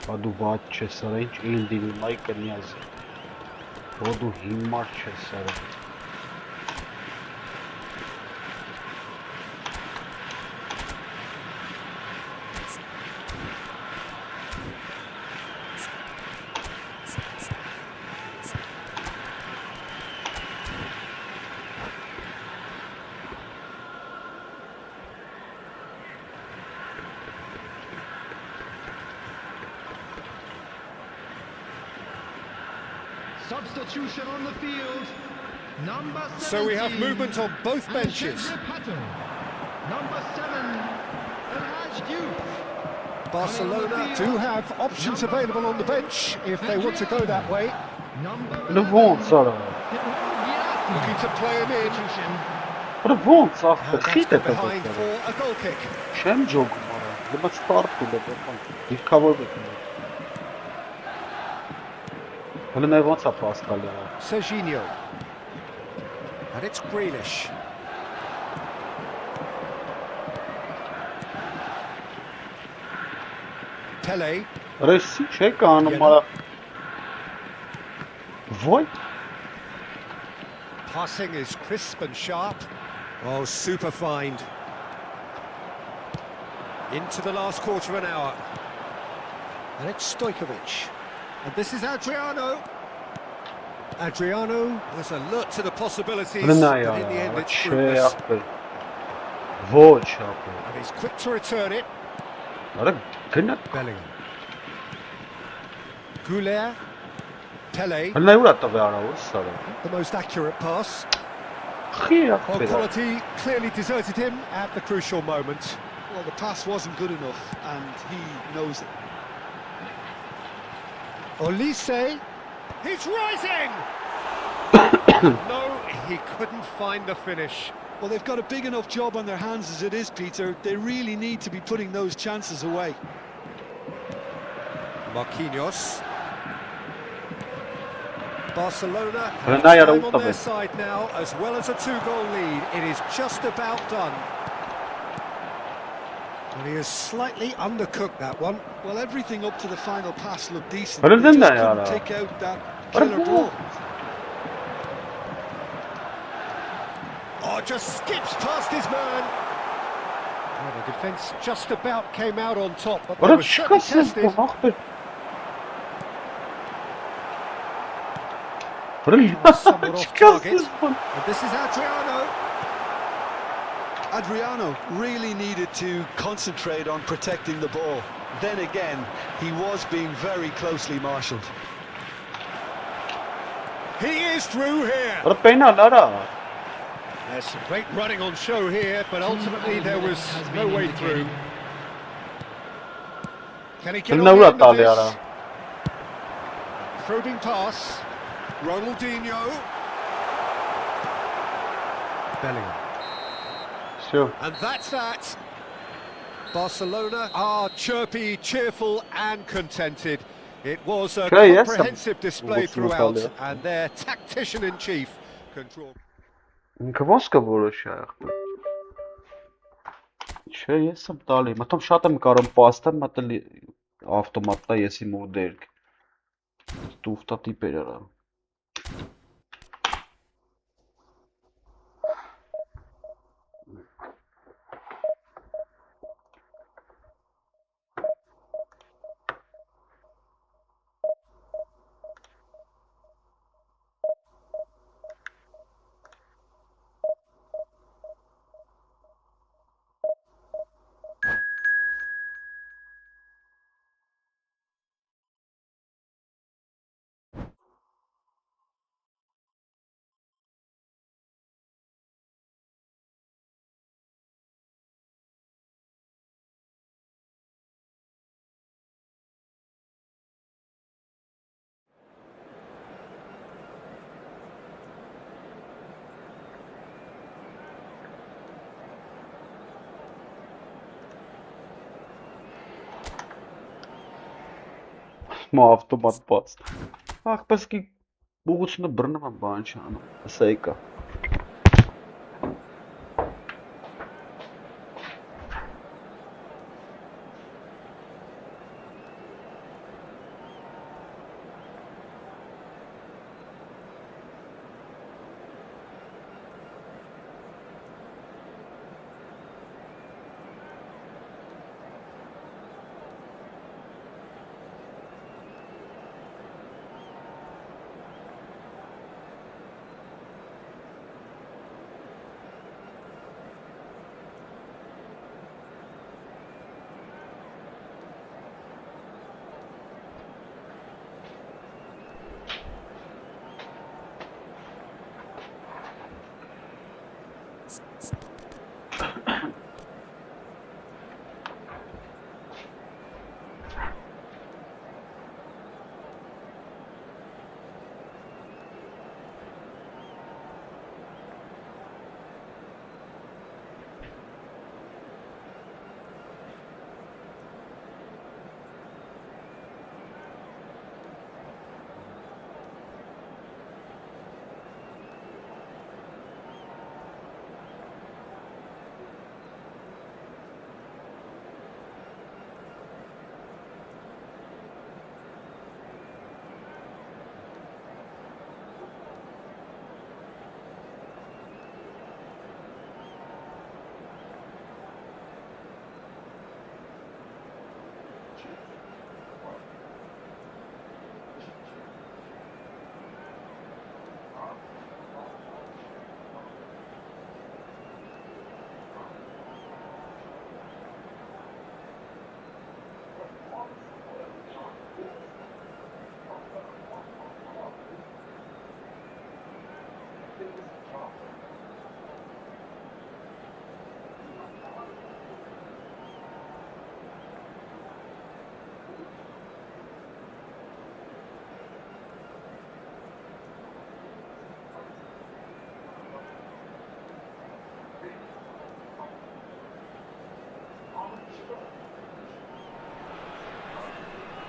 Vadu vatče sara, hiç ildirim majka njazi. Vodu himače sara. Substitution on the field. Number 17. So we have movement on both benches. Number 7. El-Haj Diouf. Barcelona do have options available on the bench if they want to go that way. Ne vont sara. Looking to play him in. Ne vont sara. And that's Xite got të behind sara. for a goal kick. Shem gjogë mara. Dhe më start të dhe bërë. I cover bëtë. Hëllë ne vont sa pas kalë. Serginho. And it's Grealish. Pele. Rësi që e ka në mara. Voj. Passing is crisp and sharp. Oh, super find. Into the last quarter of an hour. And it's Stojkovic. And this is Adriano. Adriano was alert to the possibilities, Hëllë but ne ja. in the end it's Që e fruitless. apë. Voj që apë. And he's quick to return it. Arë gënët. Bellingham. Goulet. Pele. Hëllë ne ura të vera u sara. The most accurate pass. Khia Well, apë. quality clearly deserted him at the crucial moment. Well, the pass wasn't good enough, and he knows it. Olise, he's rising! No, he couldn't find the finish. Well, they've got a big enough job on their hands as it is, Peter. They really need to be putting those chances away. Marquinhos. Barcelona Well, have now you're time out on of their it. side now, as well as a 2-goal lead. It is just about done. Well, he has slightly undercooked that one. Well, everything up to the final pass looked decent. What is They in just there, couldn't Yara? pick out that What is killer that? ball. Oh, just skips past his man. Well, the defence just about came out on top, but they What were certainly tested. a Somewhat off target. And this is Adriano. Adriano really needed to concentrate on protecting the ball. Then again, he was being very closely marshalled. He is through here. What a pain, Lara. There's some great running on show here, but ultimately there was no way through. Can he get on the end of this? Probing pass. Ronaldinho. Bellingham. Sure. And that's that. Barcelona are chirpy, cheerful and contented. It was a Okay, yes, comprehensive display Muslim throughout, Italia. and their tactician-in-chief control. Քվոսկը որոշ է ախպեր։ Չէ, ես եմ տալի, մտում շատ եմ կարում պաստեմ, մտել ավտոմատնա եսի մոր դերք։ Տուֆտա տիպեր արա։ Մա ավտոմատ բաց։ Ախպես კი ուղղությունը բռնում եմ բան չանում։ Հսա եկա։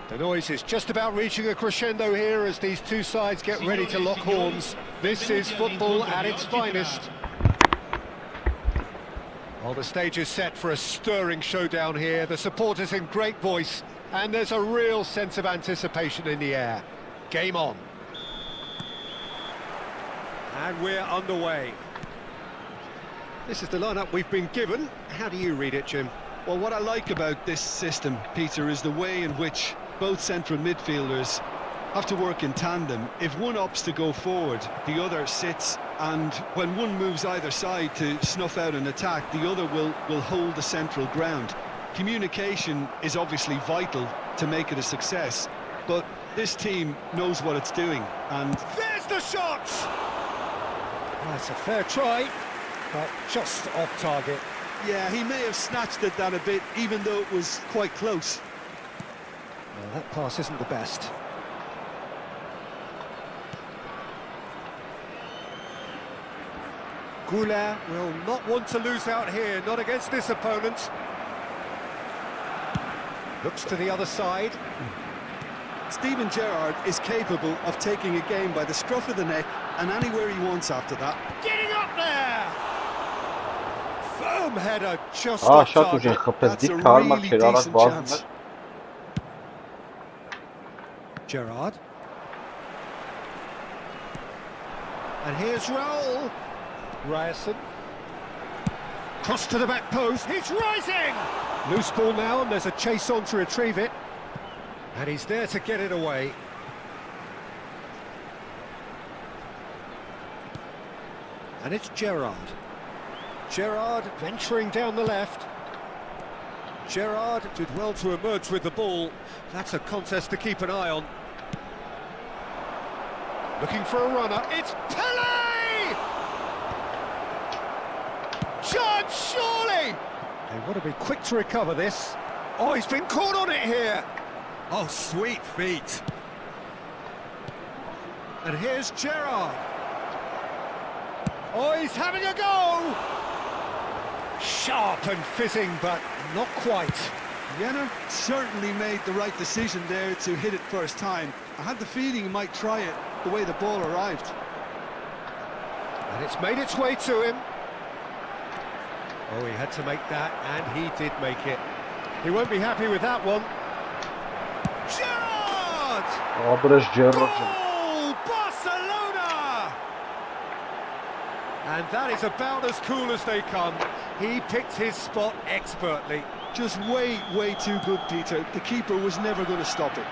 The noise is just about reaching a crescendo here as these two sides get ready to lock horns. This is football at its finest. Well, the stage is set for a stirring showdown here. The supporters in great voice, and there's a real sense of anticipation in the air. Game on. And we're underway. This is the lineup we've been given. How do you read it, Jim? Well, what I like about this system, Peter, is the way in which both central midfielders have to work in tandem. If one opts to go forward, the other sits, and when one moves either side to snuff out an attack, the other will hold the central ground. Communication is obviously vital to make it a success, but this team knows what it's doing, and there's the shot! That's a fair try, but just off target. yeah, he may have snatched at that a bit, even though it was quite close. Well, that pass isn't the best. Goulart will not want to lose out here, not against this opponent. Looks to the other side. Steven Gerrard is capable of taking a game by the scruff of the neck and anywhere he wants after that. Getting up there! Firm header, just off շատ target. ուժեղ խփեց, That's a դիք թարմար really քերարած decent բազում chance. էր։ Gerrard. And here's Raul. Ryerson. Cross to the back post. He's rising! Loose ball now, and there's a chase on to retrieve it. And he's there to get it away. And it's Gerrard. Gerrard venturing down the left. Gerrard did well to emerge with the ball. That's a contest to keep an eye on. Looking for a runner. It's Pele! Judge, surely! They want to be quick to recover this. Oh, he's been caught on it here. Oh, sweet feet. And here's Gerrard. Oh, he's having a go! Sharp and fizzing, but not quite. Jenner certainly made the right decision there to hit it first time. I had the feeling he might try it the way the ball arrived. And it's made its way to him. Oh, he had to make that, and he did make it. He won't be happy with that one. Gerrard! Աբրես Gerrard։ Goal! Barcelona! And that is about as cool as they come. He picked his spot expertly. Just way too good, Peter. The keeper was never going to stop it.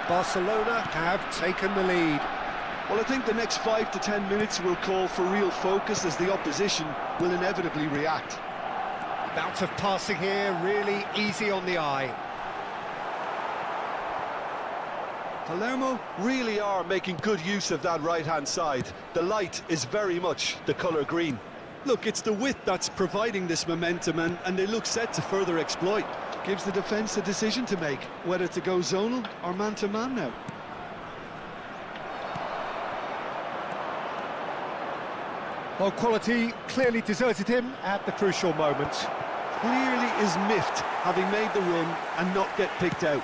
Barcelona have taken the lead. Well, I think the next 5 to 10 minutes will call for real focus as the opposition will inevitably react. Bout of passing here, really easy on the eye. Palermo really are making good use of that right-hand side. The light is very much the colour green. Look, it's the width that's providing this momentum, and they look set to further exploit. Gives the defence a decision to make, whether to go zonal or man-to-man now. Well, quality clearly deserted him at the crucial moment. Clearly is miffed, having made the run and not get picked out.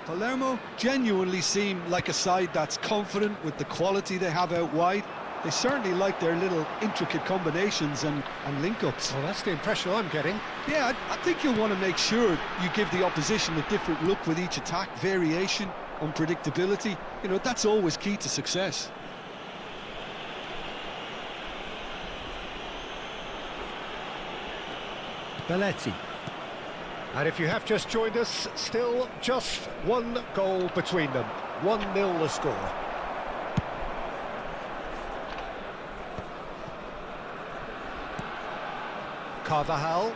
Palermo genuinely seem like a side that's confident with the quality they have out wide. They certainly like their little intricate combinations and link-ups. Well, that's the impression I'm getting. Yeah, I think you'll want to make sure you give the opposition a different look with each attack, variation, unpredictability. You know, that's always key to success. Belletti. And if you have just joined us, still just one goal between them. 1-0 the score. Carvajal.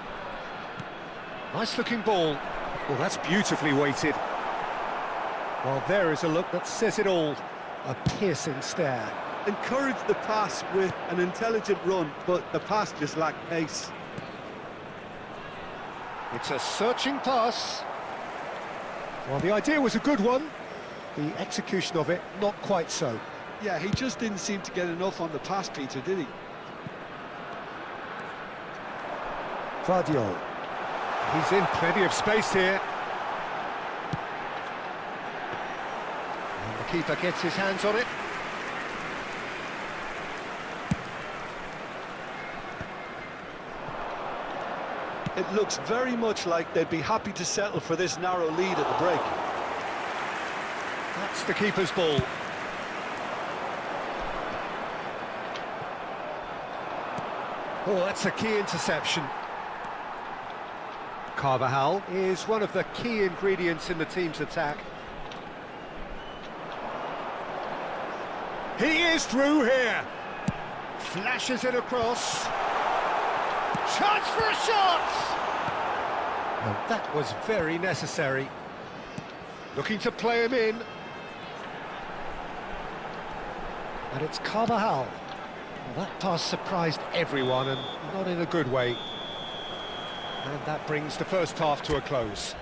Nice looking ball. Well, that's beautifully weighted. Well, there is a look that says it all. A piercing stare. Encouraged the pass with an intelligent run, but the pass just lacked pace. It's a searching pass. Well, the idea was a good one. The execution of it, not quite so. Yeah, he just didn't seem to get enough on the pass, Peter, did he? Vardiol. He's in plenty of space here. And the keeper gets his hands on it. It looks very much like they'd be happy to settle for this narrow lead at the break. That's the keeper's ball. Oh, that's a key interception. Carvajal is one of the key ingredients in the team's attack. He is through here. Flashes it across. Chance for a shot! And that was very necessary. Looking to play him in. And it's Carvajal. Well, that pass surprised everyone, and not in a good way. And that brings the first half to a close.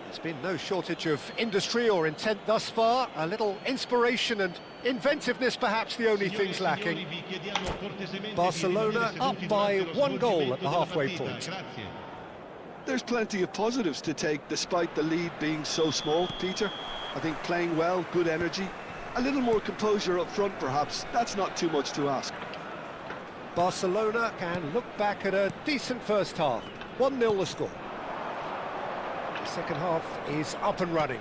There's been no shortage of industry or intent thus far. A little inspiration and inventiveness, perhaps the only things lacking. Barcelona up by 1 goal at the halfway point. There's plenty of positives to take despite the lead being so small, Peter. I think playing well, good energy. A little more composure up front, perhaps. That's not too much to ask. Barcelona can look back at a decent first half. 1-0 the score. The second half is up and running.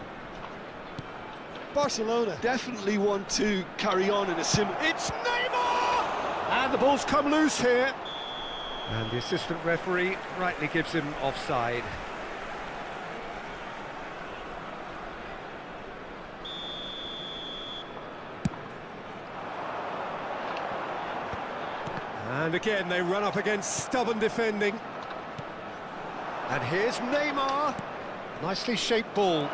Barcelona definitely want to carry on in a similar... It's Neymar! And the ball's come loose here. And the assistant referee rightly gives him offside. And again, they run up against stubborn defending. And here's Neymar. Nicely shaped ball.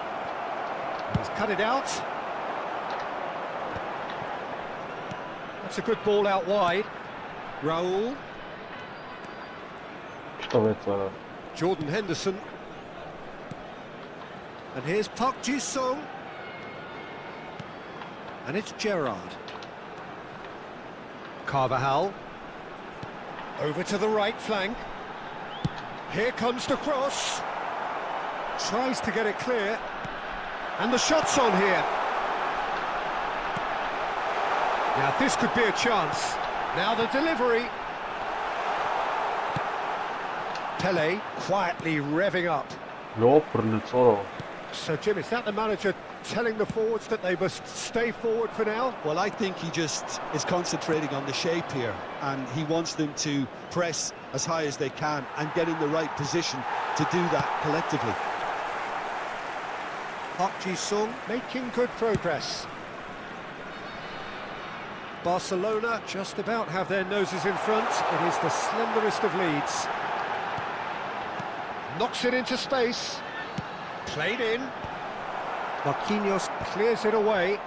He's cut it out. That's a good ball out wide. Raul. Jordan Henderson. And here's Park Ji-sung. And it's Gerrard. Carvajal. Over to the right flank. Here comes the cross. Tries to get it clear. And the shot's on here. Now this could be a chance. Now the delivery. Pele quietly revving up. So Jim, is that the manager telling the forwards that they must stay forward for now? Well, I think he just is concentrating on the shape here, and he wants them to press as high as they can and get in the right position to do that collectively. Park Ji-sung making good progress. Barcelona just about have their noses in front. It is the slenderest of leads. Knocks it into space. Played in. Marquinhos clears it away.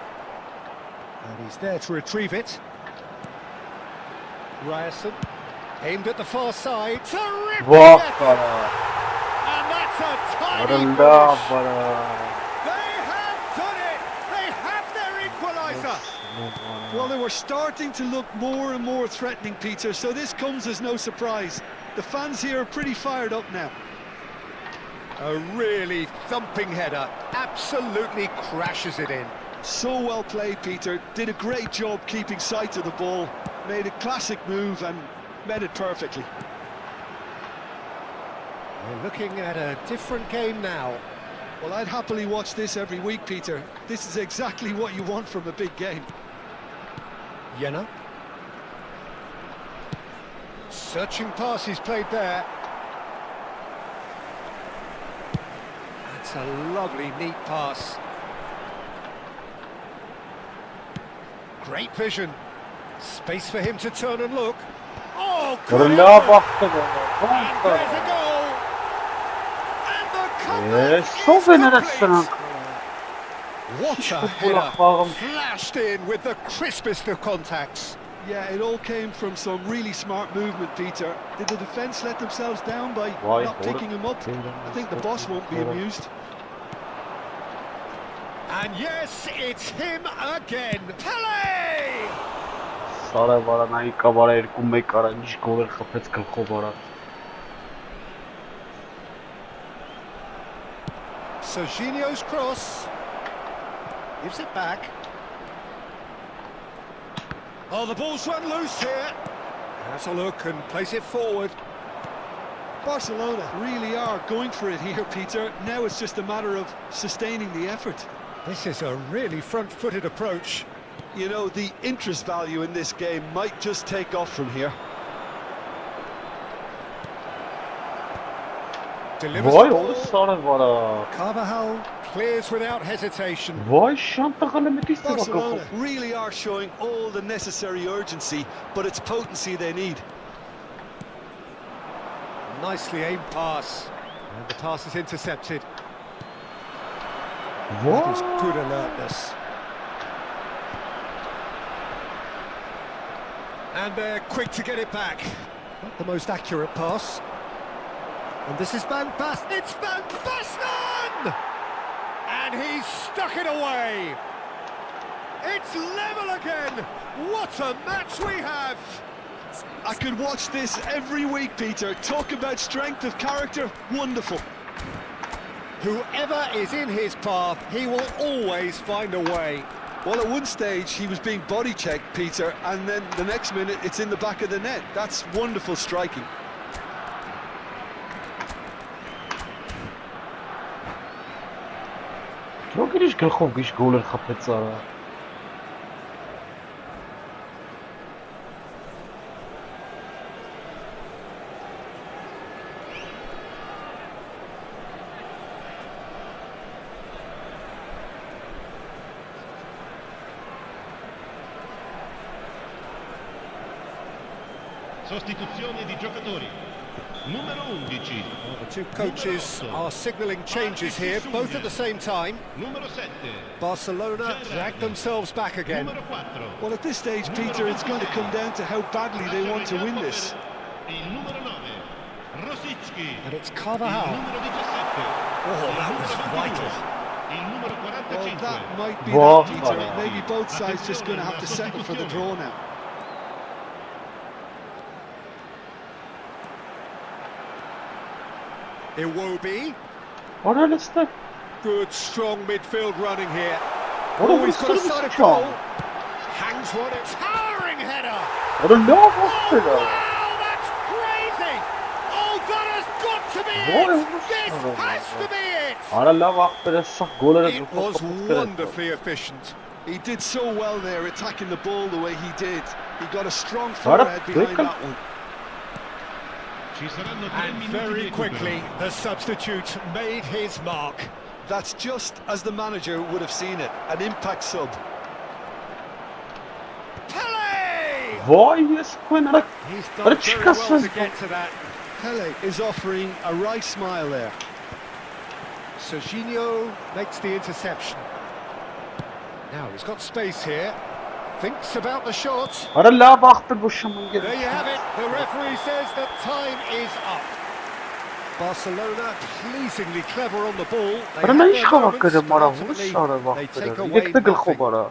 And he's there to retrieve it. Ryerson aimed at the far side. Terrific effort! And that's a tiny finish. They have done it! They have their equaliser! Well, they were starting to look more and more threatening, Peter, so this comes as no surprise. The fans here are pretty fired up now. A really thumping header, absolutely crashes it in. So well played, Peter. Did a great job keeping sight of the ball, made a classic move and met it perfectly. We're looking at a different game now. Well, I'd happily watch this every week, Peter. This is exactly what you want from a big game. Jenner. Searching pass he's played there. That's a lovely, neat pass. Great vision. Space for him to turn and look. Oh, good! And there's a goal! And the comeback is complete! What a header! Flashed in with the crispest of contacts. Yeah, it all came from some really smart movement, Peter. Did the defence let themselves down by not picking him up? I think the boss won't be amused. And yes, it's him again. Pele! Սարը վարանայի կավարա 2-1 արա ինչ գոլեր խփեց գլխով արա։ Serginho's cross. Gives it back. Oh, the ball's run loose here. Has a look and plays it forward. Barcelona really are going for it here, Peter. Now it's just a matter of sustaining the effort. This is a really front-footed approach. You know, the interest value in this game might just take off from here. Delivers Vay the oğlum ball. sarı vara. Carvajal clears without hesitation. Vay şantakalı müthiş de Barcelona bakalım. really are showing all the necessary urgency, but it's potency they need. Nicely aimed pass. And the pass is intercepted. That Vay. is good alertness. And they're quick to get it back. Not the most accurate pass. And this is Van Basten. It's Van Basten! And he's stuck it away. It's level again. What a match we have. I could watch this every week, Peter. Talk about strength of character. Wonderful. Whoever is in his path, he will always find a way. Well, at one stage, he was being body-checked, Peter, and then the next minute, it's in the back of the net. That's wonderful striking. Çok giriş gılxov giş goler xapets ara. Sostituzioni di giocatori. Numero 11. Well, the two coaches are signalling changes here, both at the same time. Numero 7. Barcelona drag themselves back again. Numero 4. Well, at this stage, Peter, it's going to come down to how badly they want to win this. Il numero 9. Rosicki. And it's Il Carvajal. numero 17. Oh, that was vital. Il numero 45. Well, that might be Wow. that, Peter. Maybe both sides just going to have to settle for the draw now. Iwobi. Ara liste. Good, strong midfield running here. Oğlum Oh, he's got a sırf side of çal. goal. Hangs one, a towering header. Ara ne Oh, yaptı wow, ya? that's crazy. Oh, that has got to be Vay it. olmuş This sana has ya. to be it. Ara la vaxtı sağ golere It was wonderfully efficient. He did so well there, attacking the ball the way he did. He got a strong Ara, forehead behind tekrar. that one. Ci saranno 3 And minuti very di quickly, recupero. the substitute made his mark. That's just as the manager would have seen it, an impact sub. Pele! Vay yes ben ara. He's Ara done very well çıkasın. to get to that. Pele is offering a right smile there. Serginho makes the interception. Now he's got space here. Thinks about the shot. Ara la vaxtı bu şamın There gel. you have it. The referee says that time is up. Barcelona pleasingly clever on the ball. They Ara have ne their iş xava moments, qırım but ara bu ultimately sarı they vaxtı. take away Yekte gılxov nothing. ara.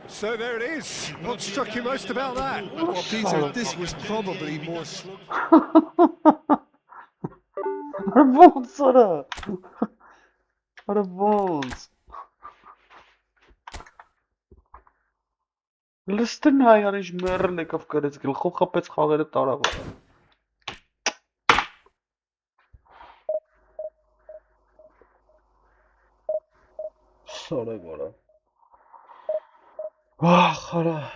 So there it is. What struck you most about that? Well, Peter, this was probably more slug. Ara bons ara. Ara bons. Liste ne ayarış merle kafkarız gılxov xapets xavere tarava. Sarı vara. Ah ara.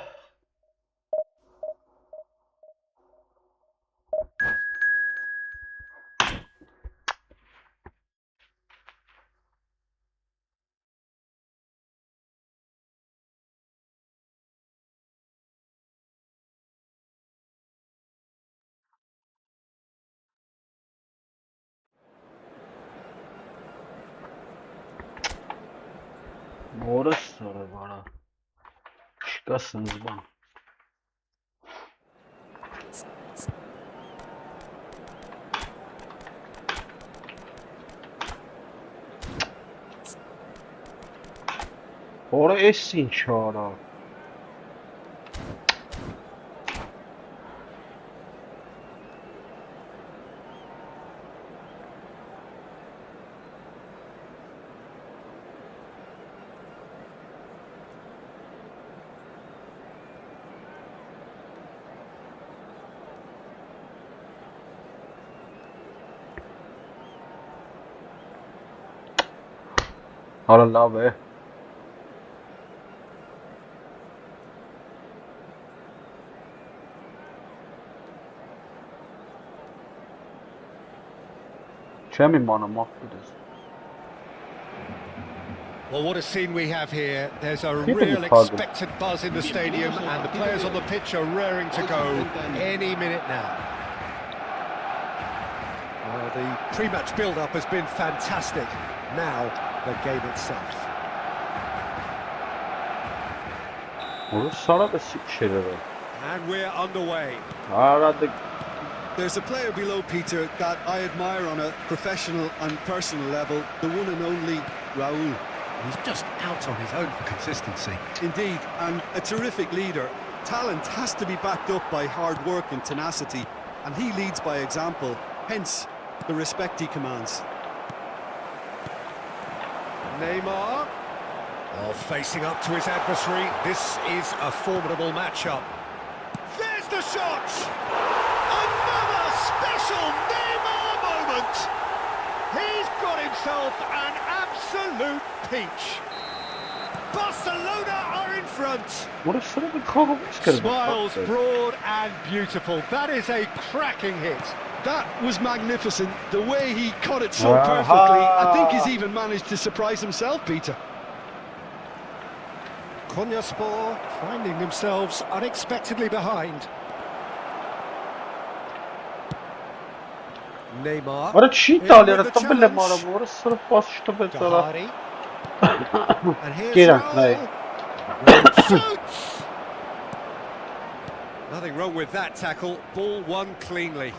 Moră sarı vara. Şikasınız bana. Ora էս ինչ արա։ Արա լավ է։ Չեմ իմանում աղբերս։ Well, what a scene we have here. There's a People real are talking. expected buzz in the stadium, and the players on the pitch are raring to go any minute now. Well, the pre-match build-up has been fantastic. Now, the game itself. Ora սարակը շերերը։ And we're underway. Արա դե There's a player below Peter that I admire on a professional and personal level, the one and only Raul. He's just out on his own for consistency. Indeed, and a terrific leader. Talent has to be backed up by hard work and tenacity, and he leads by example, hence the respect he commands. Neymar. Oh, facing up to his adversary. This is a formidable matchup. There's the shot! Another special Neymar moment! He's got himself an absolute peach. Barcelona are in front. Ora սարակը քաղաքից Smiles broad and beautiful. That is a cracking hit. That was magnificent. The way he cut it so perfectly. I think he's even managed to surprise himself, Peter. Konyaspor finding themselves unexpectedly behind. Neymar. Ora չի in տալի, with արա the տվել եմ challenge. արա, ora սրը պաս չտվեց արա։ Dahari. And here's Կերանք նայ։ Raul. Shoots! Nothing wrong with that tackle. Ball won cleanly.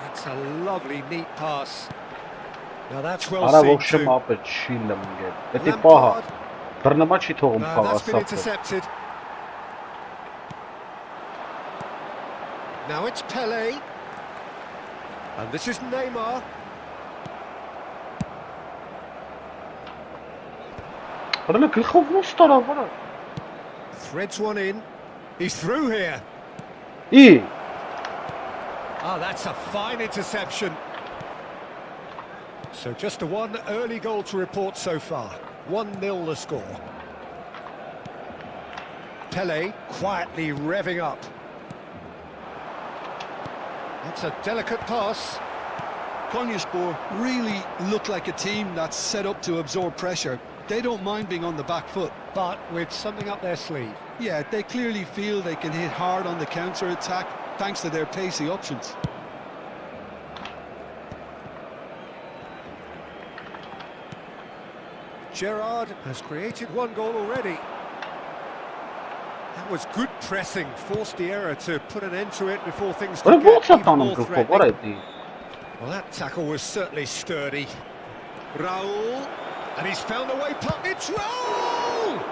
That's a lovely, neat pass. Now that's well Արա seen ողջը too. մապը չի լմգել։ Դա պահա։ Lampard. Բռնումա չի թողում No, that's been խաղասապը։ intercepted. Now it's Pele. And this is Neymar. Արա գլխով ո՞նց տարա վրա։ Threads one in. He's through here. Ի Ah, that's a fine interception. So just the one early goal to report so far. 1-0 the score. Pele quietly revving up. That's a delicate pass. Konyaspor really look like a team that's set up to absorb pressure. They don't mind being on the back foot. But with something up their sleeve. Yeah, they clearly feel they can hit hard on the counter-attack thanks to their pacey options. Gerrard has created one goal already. That was good pressing, forced the error to put an end to it before things Ora could get ո՞նց է even տանում more գլխով, ora threatening. էդի։ Well, that tackle was certainly sturdy. Raul, and he's found a way past. It's Raul!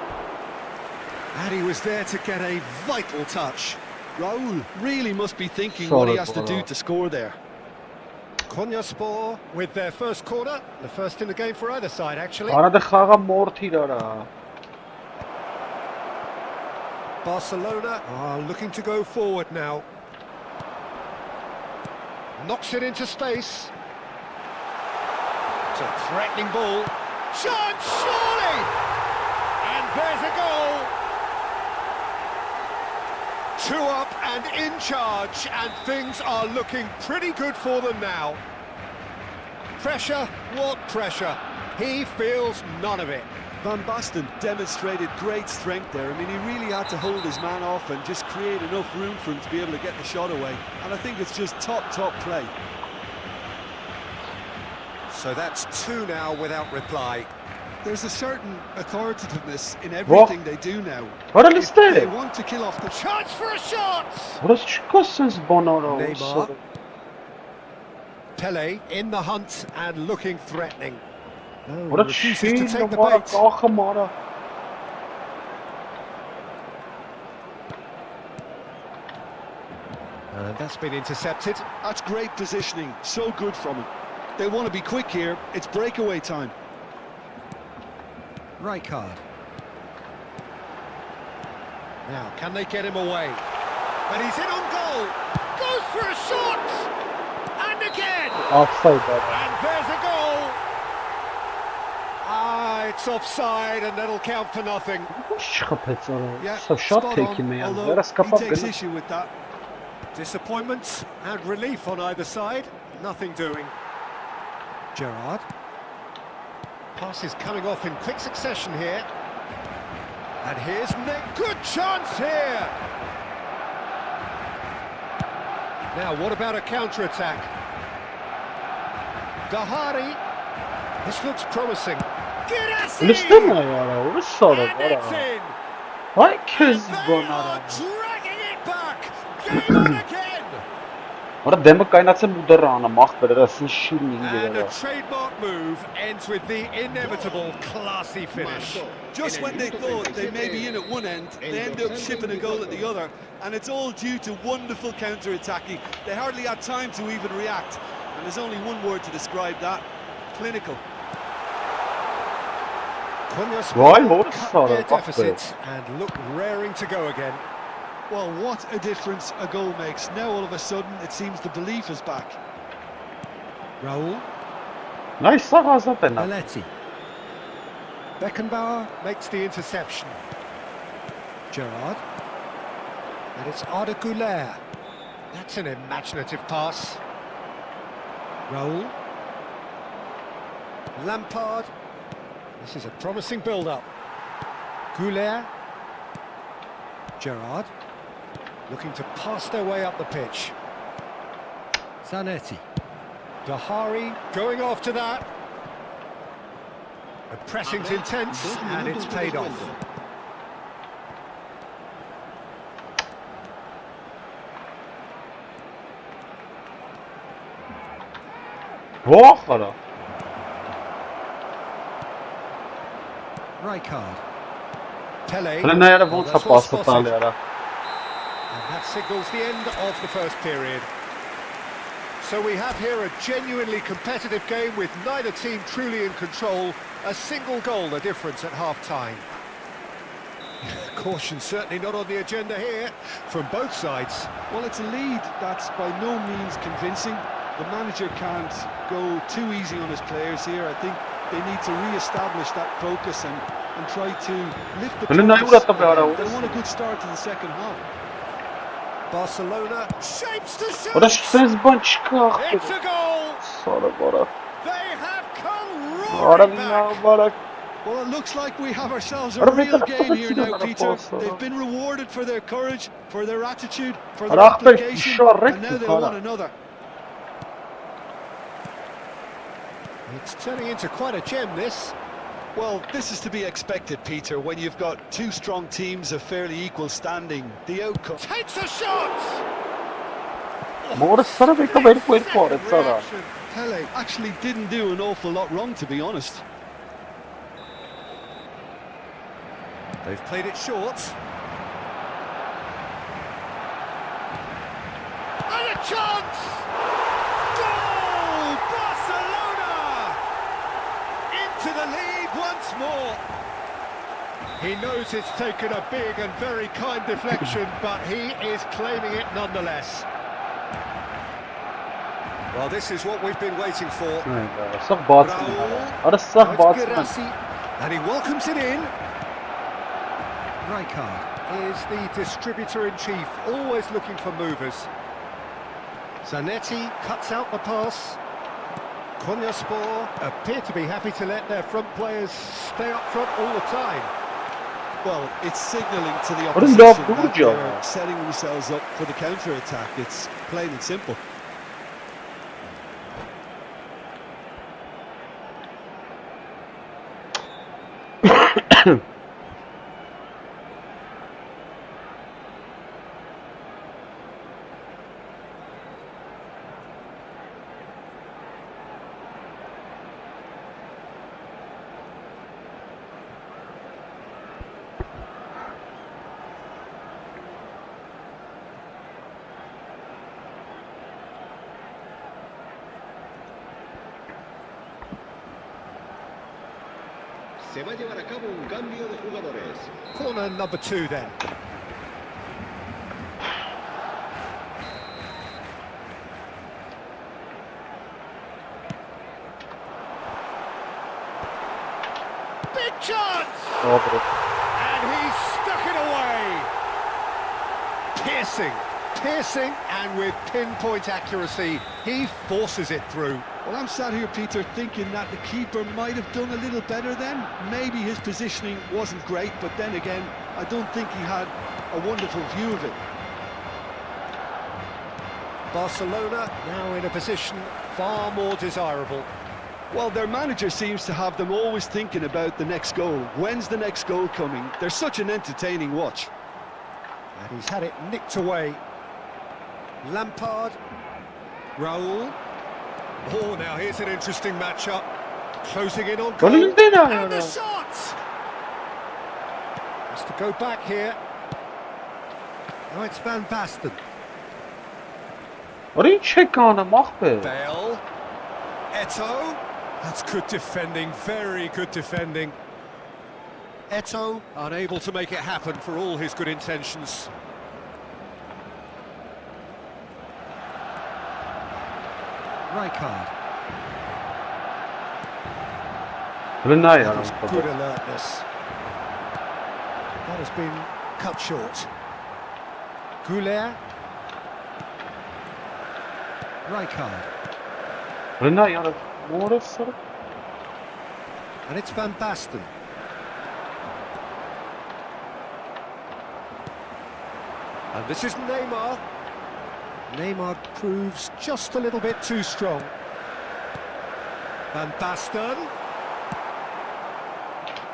And he was there to get a vital touch. Raul really must be thinking what he Solid has to do ball. to score there. Konyaspor with their first corner, the first in the game for either side, actually. Արա դե խաղա մորթիր արա։ Barcelona are looking to go forward now. Knocks it into space. It's a threatening ball. Chance, surely! And there's a goal! 2 up and in charge, and things are looking pretty good for them now. Pressure, what pressure? He feels none of it. Van Basten demonstrated great strength there. I mean, he really had to hold his man off and just create enough room for him to be able to get the shot away. And I think it's just top play. So that's 2 now without reply. There's a certain authoritativeness in everything they do now. Արա If they լստե։ want to kill off the Chance for a shot! Ora չկա sense բանարա։ Neymar. Pele in the hunt and looking threatening. No, What a refuses to shame, take the what a bait. Kamara. And that's been intercepted. That's great positioning, so good from him. They want to be quick here, it's breakaway time. Rijkaard. Now, can they get him away? And he's in on goal. Goes for a shot. And again. Offside baba. And there's a goal. Ah, it's offside and that'll count for nothing. Yeah, So shot spot taking on, me, although vera he skapab takes gana. issue with that. Disappointment and relief on either side. Nothing doing. Gerrard. Passes coming off in quick succession here. And here's Nick. Good chance here. Now, what about a counter-attack? Dahari. This looks promising. Listama ya, what sort of And it's in. Why kids They gone are out? dragging it back. Game on again. Ora demë kainatse mudarana mach berasın şirin And a gibi. trademark move ends with the inevitable classy finish. Just when they thought they may be in at one end, they end up shipping a goal at the other, and it's all due to wonderful counter-attacking. They hardly had time to even react, and there's only one word to describe that: clinical. Vay, what Cut sort their of deficit and look raring to go again. Well, what a difference a goal makes. Now all of a sudden it seems the belief is back. Raul. Nice sağa zaten. Belletti. Beckenbauer makes the interception. Gerrard. And it's Arda Güler. That's an imaginative pass. Raul. Lampard. This is a promising build-up. Güler. Gerrard. Looking to pass their way up the pitch. Zanetti. Dahari going after that. The pressing's intense and it's paid off. Våra. Rijkaard. Pele. Men när det var Oh, så that's well pass spotted. att göra. And that signals the end of the first period. So we have here a genuinely competitive game with neither team truly in control. A single goal the difference at half-time. Caution certainly not on the agenda here from both sides. Well, it's a lead that's by no means convincing. The manager can't go too easy on his players here. I think they need to re-establish that focus and try to lift the Men nu focus gjorde att de blev again. där. They want a good start to the second half. Barcelona shapes to shoot. Ora ses bançka. It's a goal. Sonra bara. They have come Ora roaring na back. bara. Well, it looks like we have ourselves a Ora real vete game here now, a Peter. posto. They've been rewarded for their courage, for their attitude, for their Ora per application, shorrect and now they bara. want another. It's turning into quite a gem, this. Well, this is to be expected, Peter, when you've got two strong teams of fairly equal standing. The outcome... Takes a shot! Mora sana bir kamer koyup var et sana. Reaction. Pele actually didn't do an awful lot wrong, to be honest. They've played it short. And a chance! Goal! Barcelona! Into the lead once more. He knows it's taken a big and very kind deflection, but he is claiming it nonetheless. Well, this is what we've been waiting for. Sag batsın. Ora sag Now it's batsın. Guirassy, and he welcomes it in. Rijkaard is the distributor-in-chief, always looking for movers. Zanetti cuts out the pass. Konyaspor appear to be happy to let their front players stay up front all the time. Well, it's signalling to the What is opposition that that job? they're setting themselves up for the counter-attack. It's plain and simple. Se va a llevar a cabo un cambio de jugadores. Corner number 2 then. Big chance! Dobro. And he stuck it away. Piercing, and with pinpoint accuracy, he forces it through. Well, I'm sat here, Peter, thinking that the keeper might have done a little better then. Maybe his positioning wasn't great, but then again, I don't think he had a wonderful view of it. Barcelona now in a position far more desirable. Well, their manager seems to have them always thinking about the next goal. When's the next goal coming? They're such an entertaining watch. And he's had it nicked away. Lampard. Raul. Oh, now here's an interesting matchup. Closing in on goal. And the shot! Has to go back here. Now it's Van Basten. What are you checking on him, Mahbe? Bale. Eto'o. That's good defending, very good defending. Eto'o unable to make it happen for all his good intentions. Rijkaard. That was good alertness. That has been cut short. Goulet. Rijkaard. And it's Van Basten. And this is Neymar. Neymar proves just a little bit too strong. Van Basten.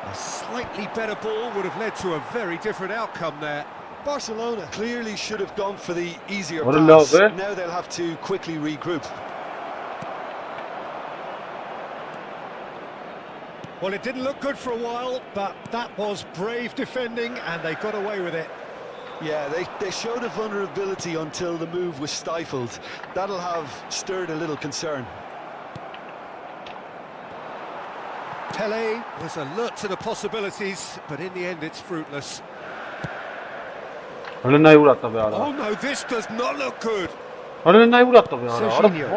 A slightly better ball would have led to a very different outcome there. Barcelona clearly should have gone for the easier What a pass. love, eh? Now they'll have to quickly regroup. Well, it didn't look good for a while, but that was brave defending and they got away with it. Yeah, they showed a vulnerability until the move was stifled. That'll have stirred a little concern. Pele was alert to the possibilities, but in the end it's fruitless. Oh no, this does not look good. Serginho.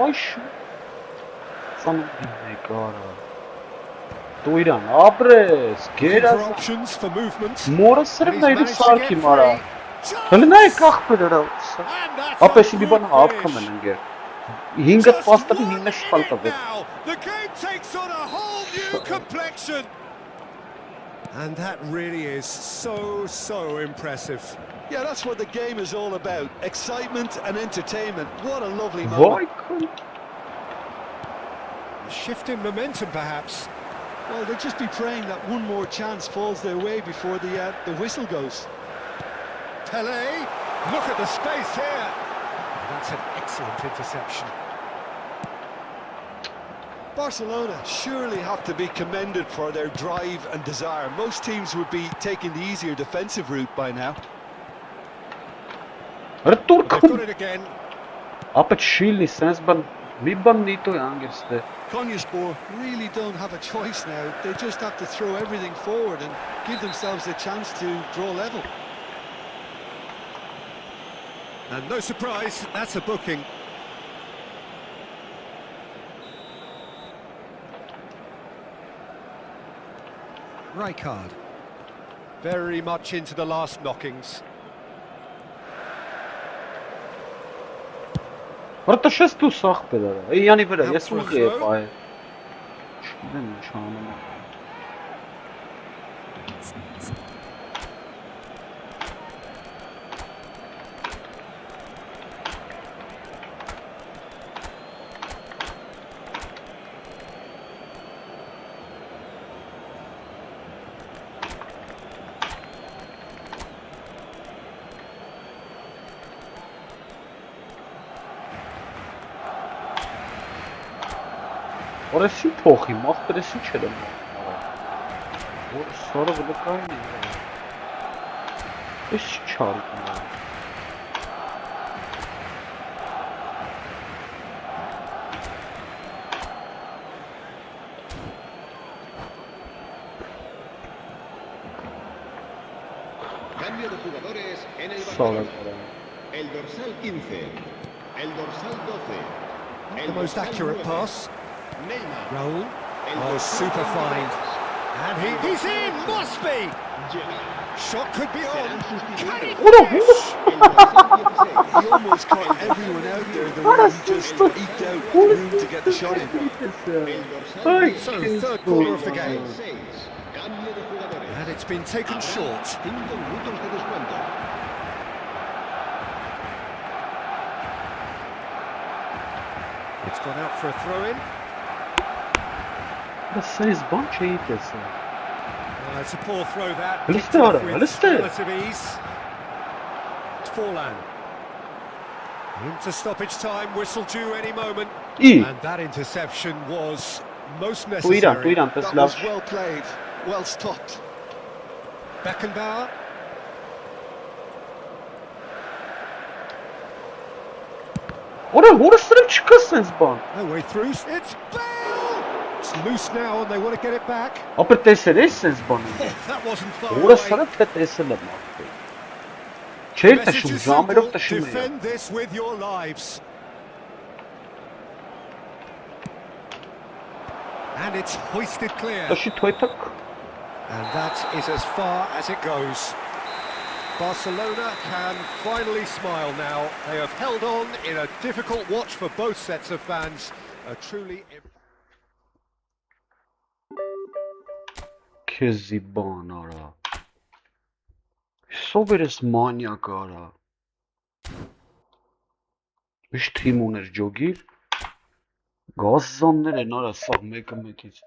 Looking for options for movement. And he's managed to get free. Chance! And that's unfinished. Just one hit now. The game takes on a whole new complexion. And that really is so impressive. Yeah, that's what the game is all about. Excitement and entertainment. What a lovely moment. A shift in momentum, perhaps. Well, they'll just be praying that one more chance falls their way before the whistle goes. Pele, look at the space here. That's an excellent interception. Barcelona surely have to be commended for their drive and desire. Most teams would be taking the easier defensive route by now. But they've got it again. Konyaspor really don't have a choice now. They just have to throw everything forward and give themselves a chance to draw level. And no surprise, that's a booking. Rijkaard. Very much into the last knockings. What the shit too soft there? Yani böyle Out yes for a we throw. get. Orası փոխի, մախբերեսի չէր եմ։ Որ սարը վլկային է։ Էս չարի։ Cambio de jugadores en el Sağ olun. Barcelona. El dorsal 15. El dorsal 12. The most accurate pass. Neymar. Raul. El Oh, dorsal super fine. 23. And he's in! Must be! Gerrard. Shot could be on. Serán Can he sustituidos. finish? El dorsal 16. He almost caught everyone out there, the way he just eked out room to get the shot in. El dorsal Ay, 10. So, qué third quarter of the gol. game. 6. Cambio de jugadores. And it's been taken short. 5 minutos de descuento. It's gone out for a throw-in. Da Sezban şeyi kesin. It's a poor throw that. Liste Picked off var, with liste. relative ease. Forlan. Into stoppage time, whistle due any moment. İyi. And that interception was most Tu necessary. İran, to That slav. was well played, well stopped. Beckenbauer. Oraya sırıp çıkıyor Sezban. No way through. It's Bale! It's loose now and they want to get it back. Apır tesere Sezban. Oh, that wasn't far Oraya away. sırıp te tesere mi? The Çeyir message taşım, is Zamerov simple. taşımıyor. Defend this with your lives. And it's hoisted clear. Taşı toytak. And that is as far as it goes. Barcelona can finally smile now. They have held on in a difficult watch for both sets of fans. A truly... Keziban ara. Soberes manyak ara. Üç tim uner jogir. Gazzanlar en ara sağ mekis.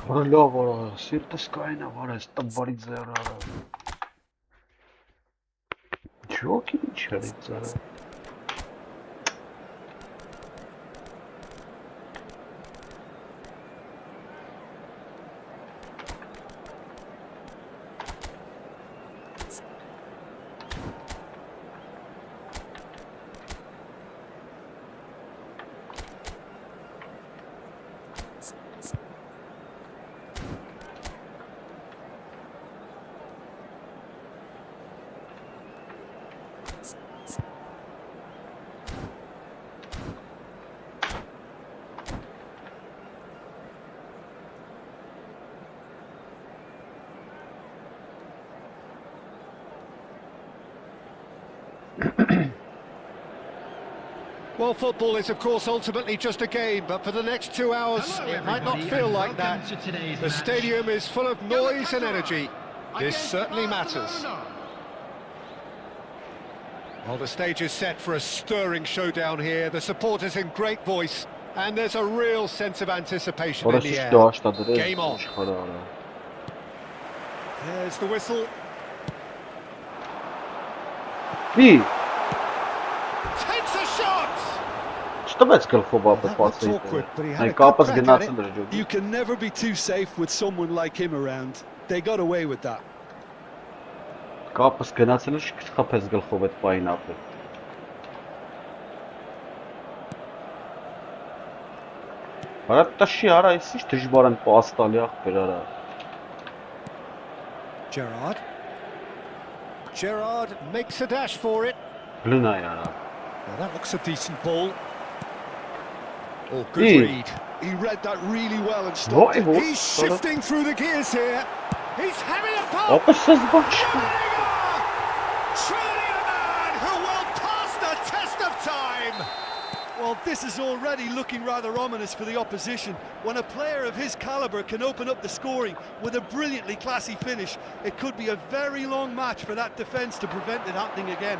Vara, sirtas kaina vara, stabarit zara. Joki içerit zara. Well, football is, of course, ultimately just a game, but for the next 2 hours, Hello, it might not everybody, feel and like welcome that. to today's The match. stadium is full of noise and energy. This Against certainly matters. Barcelona. Well, the stage is set for a stirring showdown here. The supporters in great voice, and there's a real sense of anticipation in the air. Game on. There's the whistle. Takes a shot! That's awkward, but he had a good crack at it. You can never be too safe with someone like him around. They got away with that. Կապս գնացել է շփես գլխով այդ պայն ապրել։ Արա տաշի արա, այս ինչ դժվար են պաստալի ախպեր արա։ Gerrard makes a dash for it. Լնայ արա։ Well, that looks a decent ball. Oh, good read. He read that really well and stopped it. He's shifting through the gears here. He's having a pop. Truly a man who will pass the test of time. Well, this is already looking rather ominous for the opposition. When a player of his calibre can open up the scoring with a brilliantly classy finish, it could be a very long match for that defence to prevent it happening again.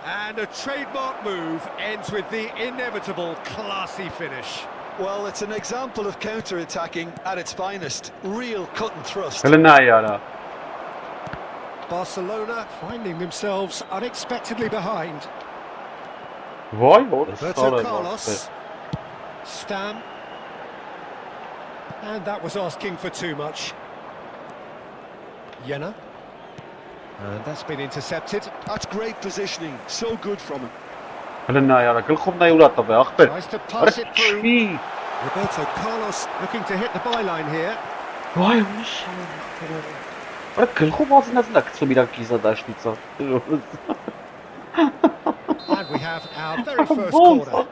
And a trademark move ends with the inevitable classy finish. Well, it's an example of counter-attacking at its finest. Real cut and thrust. Barcelona finding themselves unexpectedly behind. Roberto Carlos. Stam. And that was asking for too much. Jena. And that's been intercepted. That's great positioning. So good from him. Tries to pass it through. Roberto Carlos looking to hit the byline here. And we have our very first corner.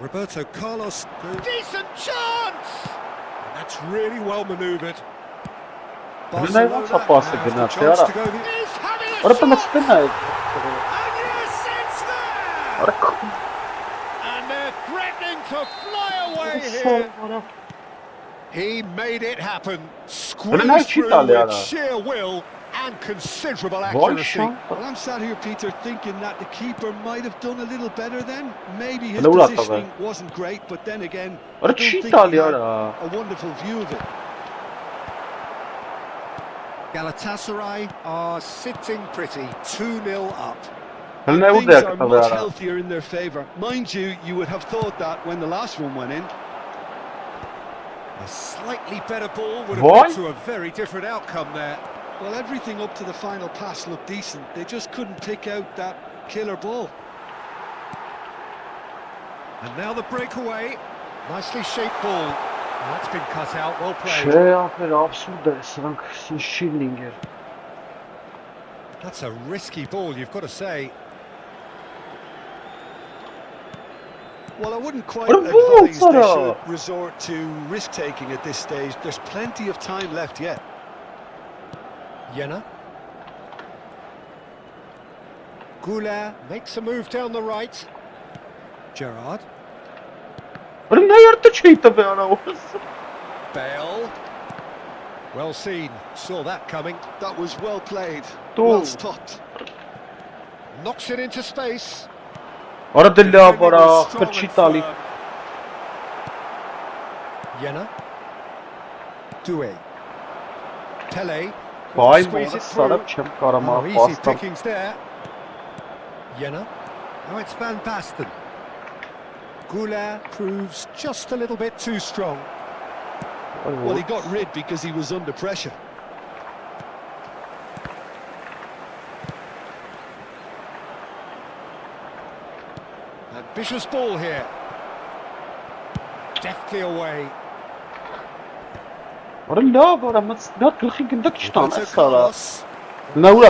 Roberto Carlos, decent chance! And that's really well manoeuvred. Barcelona has the chance to go. He's having a shot! And yes, it's there! And they're threatening to fly away here. He made it happen. Squeezed through with sheer will and considerable accuracy. Well, I'm sat here, Peter, thinking that the keeper might have done a little better then. Maybe his positioning wasn't great, but then again, I don't think he had a wonderful view of it. Galatasaray are sitting pretty, 2-0 up. Things are much healthier in their favour. Mind you, you would have thought that when the last one went in. A slightly better ball would have led to a very different outcome there. Well, everything up to the final pass looked decent. They just couldn't pick out that killer ball. And now the breakaway. Nicely shaped ball. And that's been cut out. Well played. That's a risky ball, you've got to say. Well, I wouldn't quite advise they should resort to risk-taking at this stage. There's plenty of time left yet. Jena. Goulart makes a move down the right. Gerrard. Bale. Well seen. Saw that coming. That was well played. Well stopped. Knocks it into space. Jena. Doué. Pele. Squeeze it through. Oh, easy pickings there. Jena. Oh, it's Van Basten. Goulart proves just a little bit too strong. Well, he got rid because he was under pressure. Ambitious ball here. Deftly away. Roberto Carlos. Been no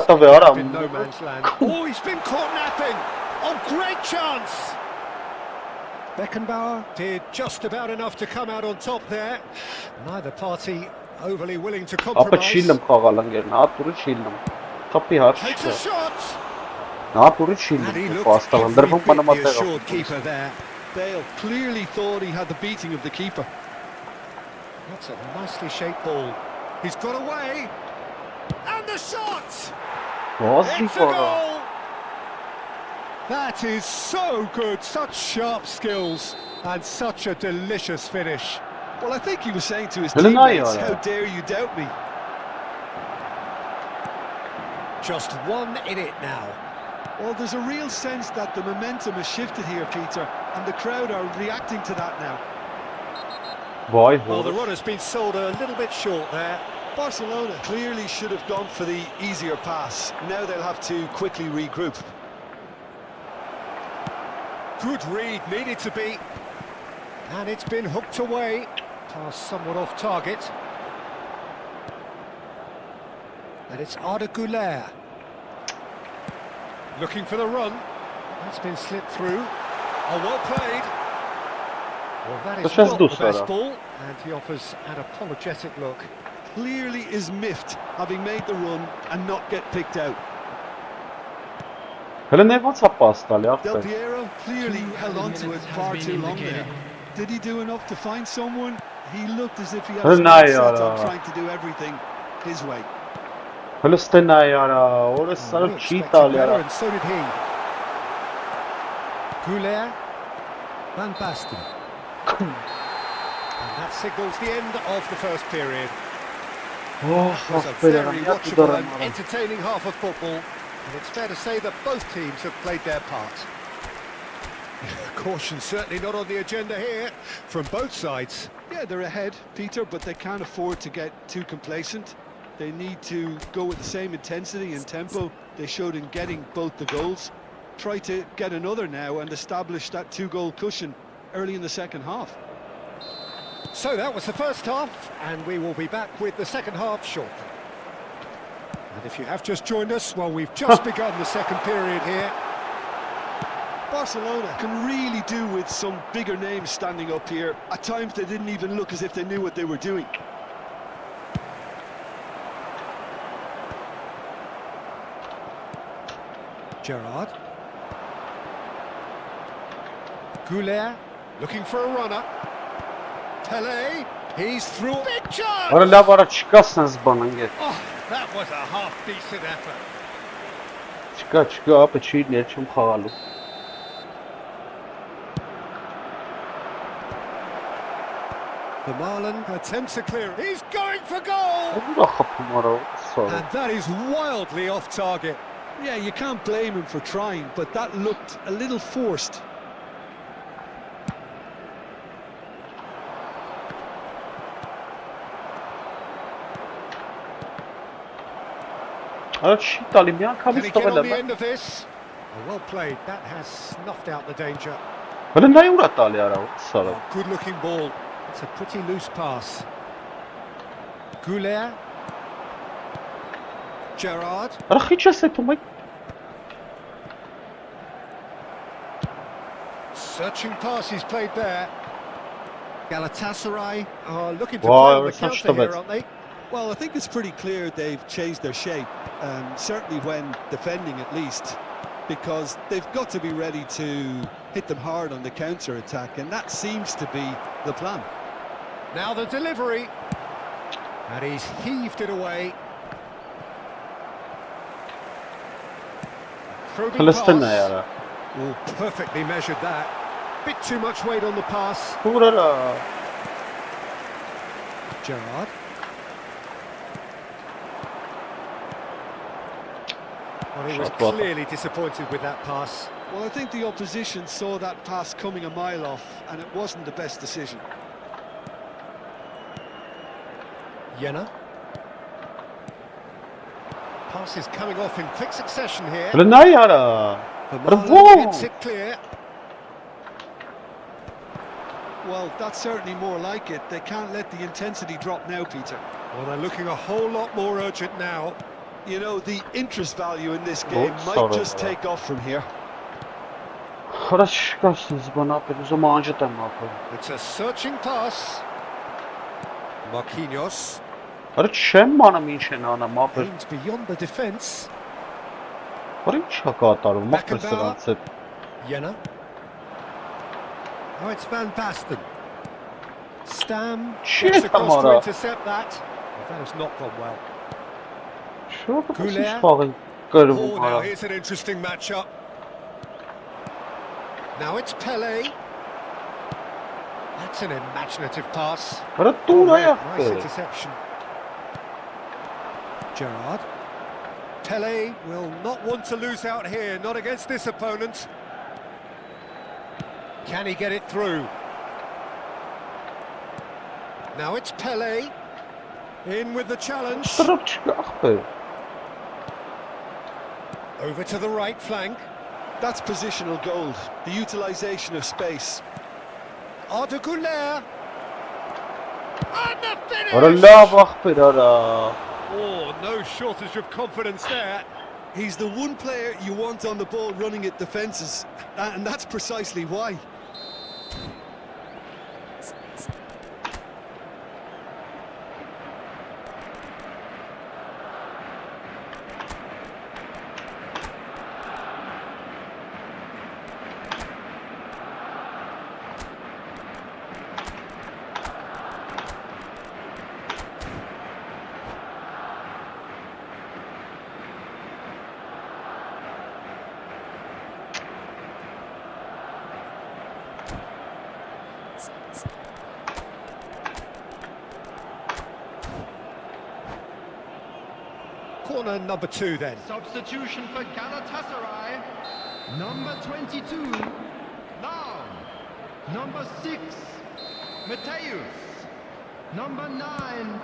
man's land. Oh, he's been caught napping. Oh, great chance. Beckenbauer did just about enough to come out on top there. Neither party overly willing to compromise. Takes a shot. And he looked every bit the assured keeper there. Bale clearly thought he had the beating of the keeper. That's a nicely shaped ball. He's got away. And the shot! It's a goal! That is so good. Such sharp skills and such a delicious finish. Well, I think he was saying to his Really teammates, nice. how dare you doubt me? Just one in it now. Well, there's a real sense that the momentum has shifted here, Peter, and the crowd are reacting to that now. Vay Well, the horus. run has been sold a little bit short there. Barcelona clearly should have gone for the easier pass. Now they'll have to quickly regroup. Good read, needed to be. And it's been hooked away. Pass somewhat off target. And it's Arda Güler. Looking for the run. That's been slipped through. Oh, well played. Well, that is To jest not the dusza, best da. ball. And he offers an apologetic look. Clearly is miffed, having made the run and not get picked out. Hele ne ոնց է pass տալի Del ախպեր։ Piero clearly held on to it minutes far has too been long there. indicated. Did he do enough to find someone? He looked as if he had Well, his no, mind set yeah. on trying to do everything his way. Hele ստենա яրա, օրս We սարը չի expected տալի better, яրա։ and so did he. Güler, Van Basten. And that signals the end of the first period. Ահ, It was a ախպեր very яրա, watchable դարը and entertaining half of football, and it's fair to say that both teams have played their part. Caution certainly not on the agenda here from both sides. Yeah, they're ahead, Peter, but they can't afford to get too complacent. They need to go with the same intensity and tempo they showed in getting both the goals. Try to get another now and establish that two-goal cushion early in the second half. So that was the first half, and we will be back with the second half shortly. And if you have just joined us, well, we've just begun the second period here. Barcelona can really do with some bigger names standing up here. At times they didn't even look as if they knew what they were doing. Gerrard. Güler, looking for a runner. Pele, he's through. Big chance! Արա լավ արա չկա sense բան ընկեր։ Oh, that was a half-decent effort. Չկա, ապա չի ներչում խաղալու։ Vermaelen attempts a clear. He's going for goal! Ուր է խփում արա, սարը։ And that is wildly off target. Yeah, you can't blame him for trying, but that looked a little forced. Արա չի տալի, մի Can անգամից he get տվել on the է։ end of this? Oh, well played. That has snuffed out the danger. Hele նայ ուր է տալի արա, սարը։ Oh, good-looking ball. It's a pretty loose pass. Güler. Gerrard. Արա խիչ է սեթում այդ։ Searching pass he's played there. Galatasaray are looking to Wow, play on the it's not counter here, bad. aren't they? Well, I think it's pretty clear they've changed their shape, certainly when defending at least, because they've got to be ready to hit them hard on the counter-attack, and that seems to be the plan. Now the delivery. And he's heaved it away. Probing Hele ստենա pass. яրա։ Oh, perfectly measured that. Bit too much weight on the pass. Ուր արա։ Gerrard. Well, he was Shot well. clearly disappointed with that pass. Well, I think the opposition saw that pass coming a mile off, and it wasn't the best decision. Jenna. Pass is coming off in quick succession here. Hele նայ արա։ Vermaelen Bravo! gets it clear. Well, that's certainly more like it. They can't let the intensity drop now, Peter. Well, they're looking a whole lot more urgent now. You know, the interest value in this game Oh, might sorry, just bro. take off from here. Արա չկա sense բան ապեր, ուզում անջետ եմ ապեր։ It's a searching pass. Marquinhos Արա չեմ անում ինչ են անում ապեր։ aims beyond the defence. Արա ինչ է կատարում, մախտը Beckenbauer. սրանց հետ։ Jenna. Now it's Van Basten. Stam Shit, gets across to Amara. intercept that. Well, that has not gone well. Sure, but this is Goulet. fucking good. Oh, now here's an interesting matchup. Now it's Pele. That's an imaginative pass. Para Oh, tu nice yaptı. interception. Gerrard. Pele will not want to lose out here, not against this opponent. Can he get it through? Now it's Pele. In with the challenge. Taraf çıkıyor be. Over to the right flank. That's positional gold, the utilisation of space. Arda Güler. And the finish! Para la bak be ara. Oh, no shortage of confidence there. He's the one player you want on the ball running at defences, and that's precisely why. Corner number 2 then. Substitution for Galatasaray. Number 22. Now. Number 6. Mateus. Number 9.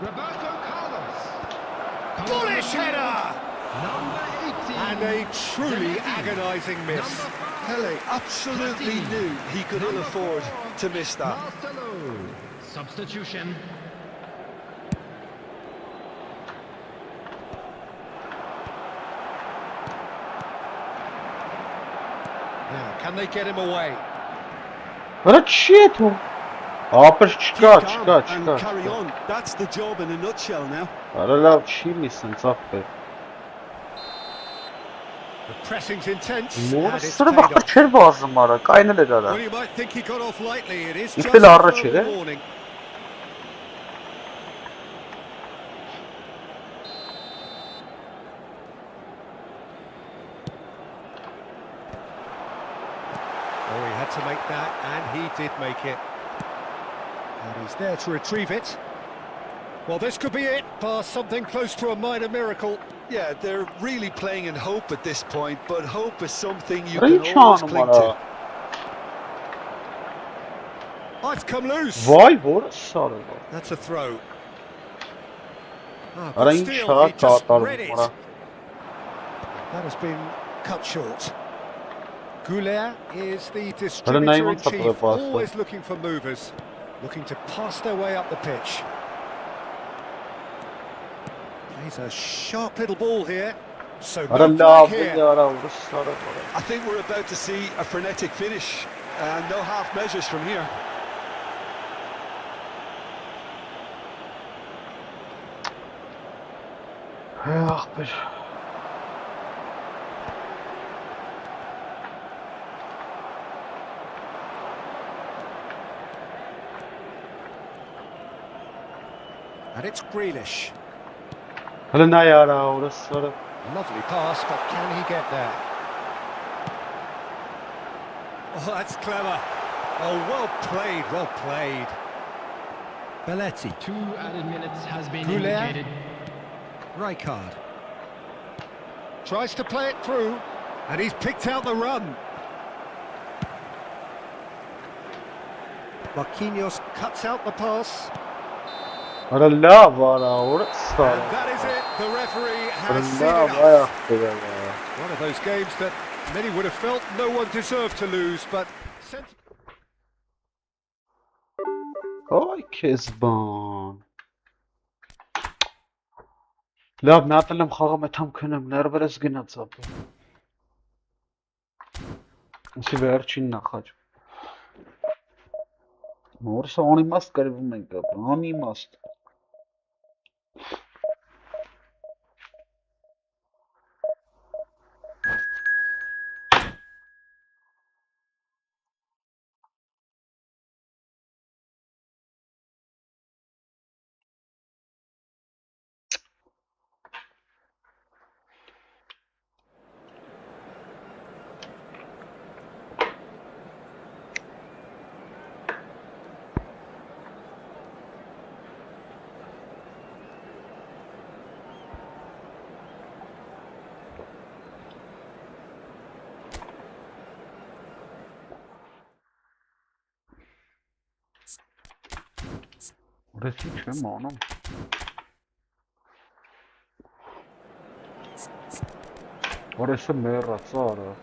Roberto Carlos. Bullish header! Number 18. And a truly Zanetti. agonising miss. Number 5. Pele absolutely knew he could ill afford to miss that. Marcelo. Substitution. Now, can they get him away? Para çiğ tu. Apır çıkar Keep çıkar calm and çıkar. carry on. That's the job in a nutshell now. Para la çiğ misin zafer? The pressing's intense. Mor And it's sıra paid bak off. çer bazım ara. Kaynalı ara. Well, you might think he got off lightly. It is just İpil a arra further çere. warning. Oh, he had to make that, and he did make it. And he's there to retrieve it. Well, this could be it, bar something close to a minor miracle. Yeah, they're really playing in hope at this point, but hope is something you Para can always çağın cling ara. to. Oh, it's come loose. Vay bora sarı. That's a throw. Ah, Ara good steal. He inşaat just dağıtar read it. ara. That has been cut short. Goulet is the Neyman distributor-in-chief, satılır pası. always looking for movers, looking to pass their way up the pitch. Plays a sharp little ball here, so Ara no la flag here. bir ara vurur sarı ara. I think we're about to see a frenetic finish, and no half measures from here. Ah be. And it's Grealish. Hala ne ara orası sarı. Lovely pass, but can he get there? Oh, that's clever. Oh, well played, well played. Belletti. 2 added minutes has been Goulet. indicated. Rijkaard tries to play it through, and he's picked out the run. Marquinhos cuts out the pass, Ara la var orası sarı. and that is it. The referee Ara has seen la enough. bayağı be. One of those games that many would have felt no one deserved to lose, but Ay Kezban. لا بنعطلم خاغم تام كنم نربرز جنات صاب. نسي بيرچين نخاج. مورس only must قريب من قبل. Only must. Orası hiç mi anam? Orası merratsa ara.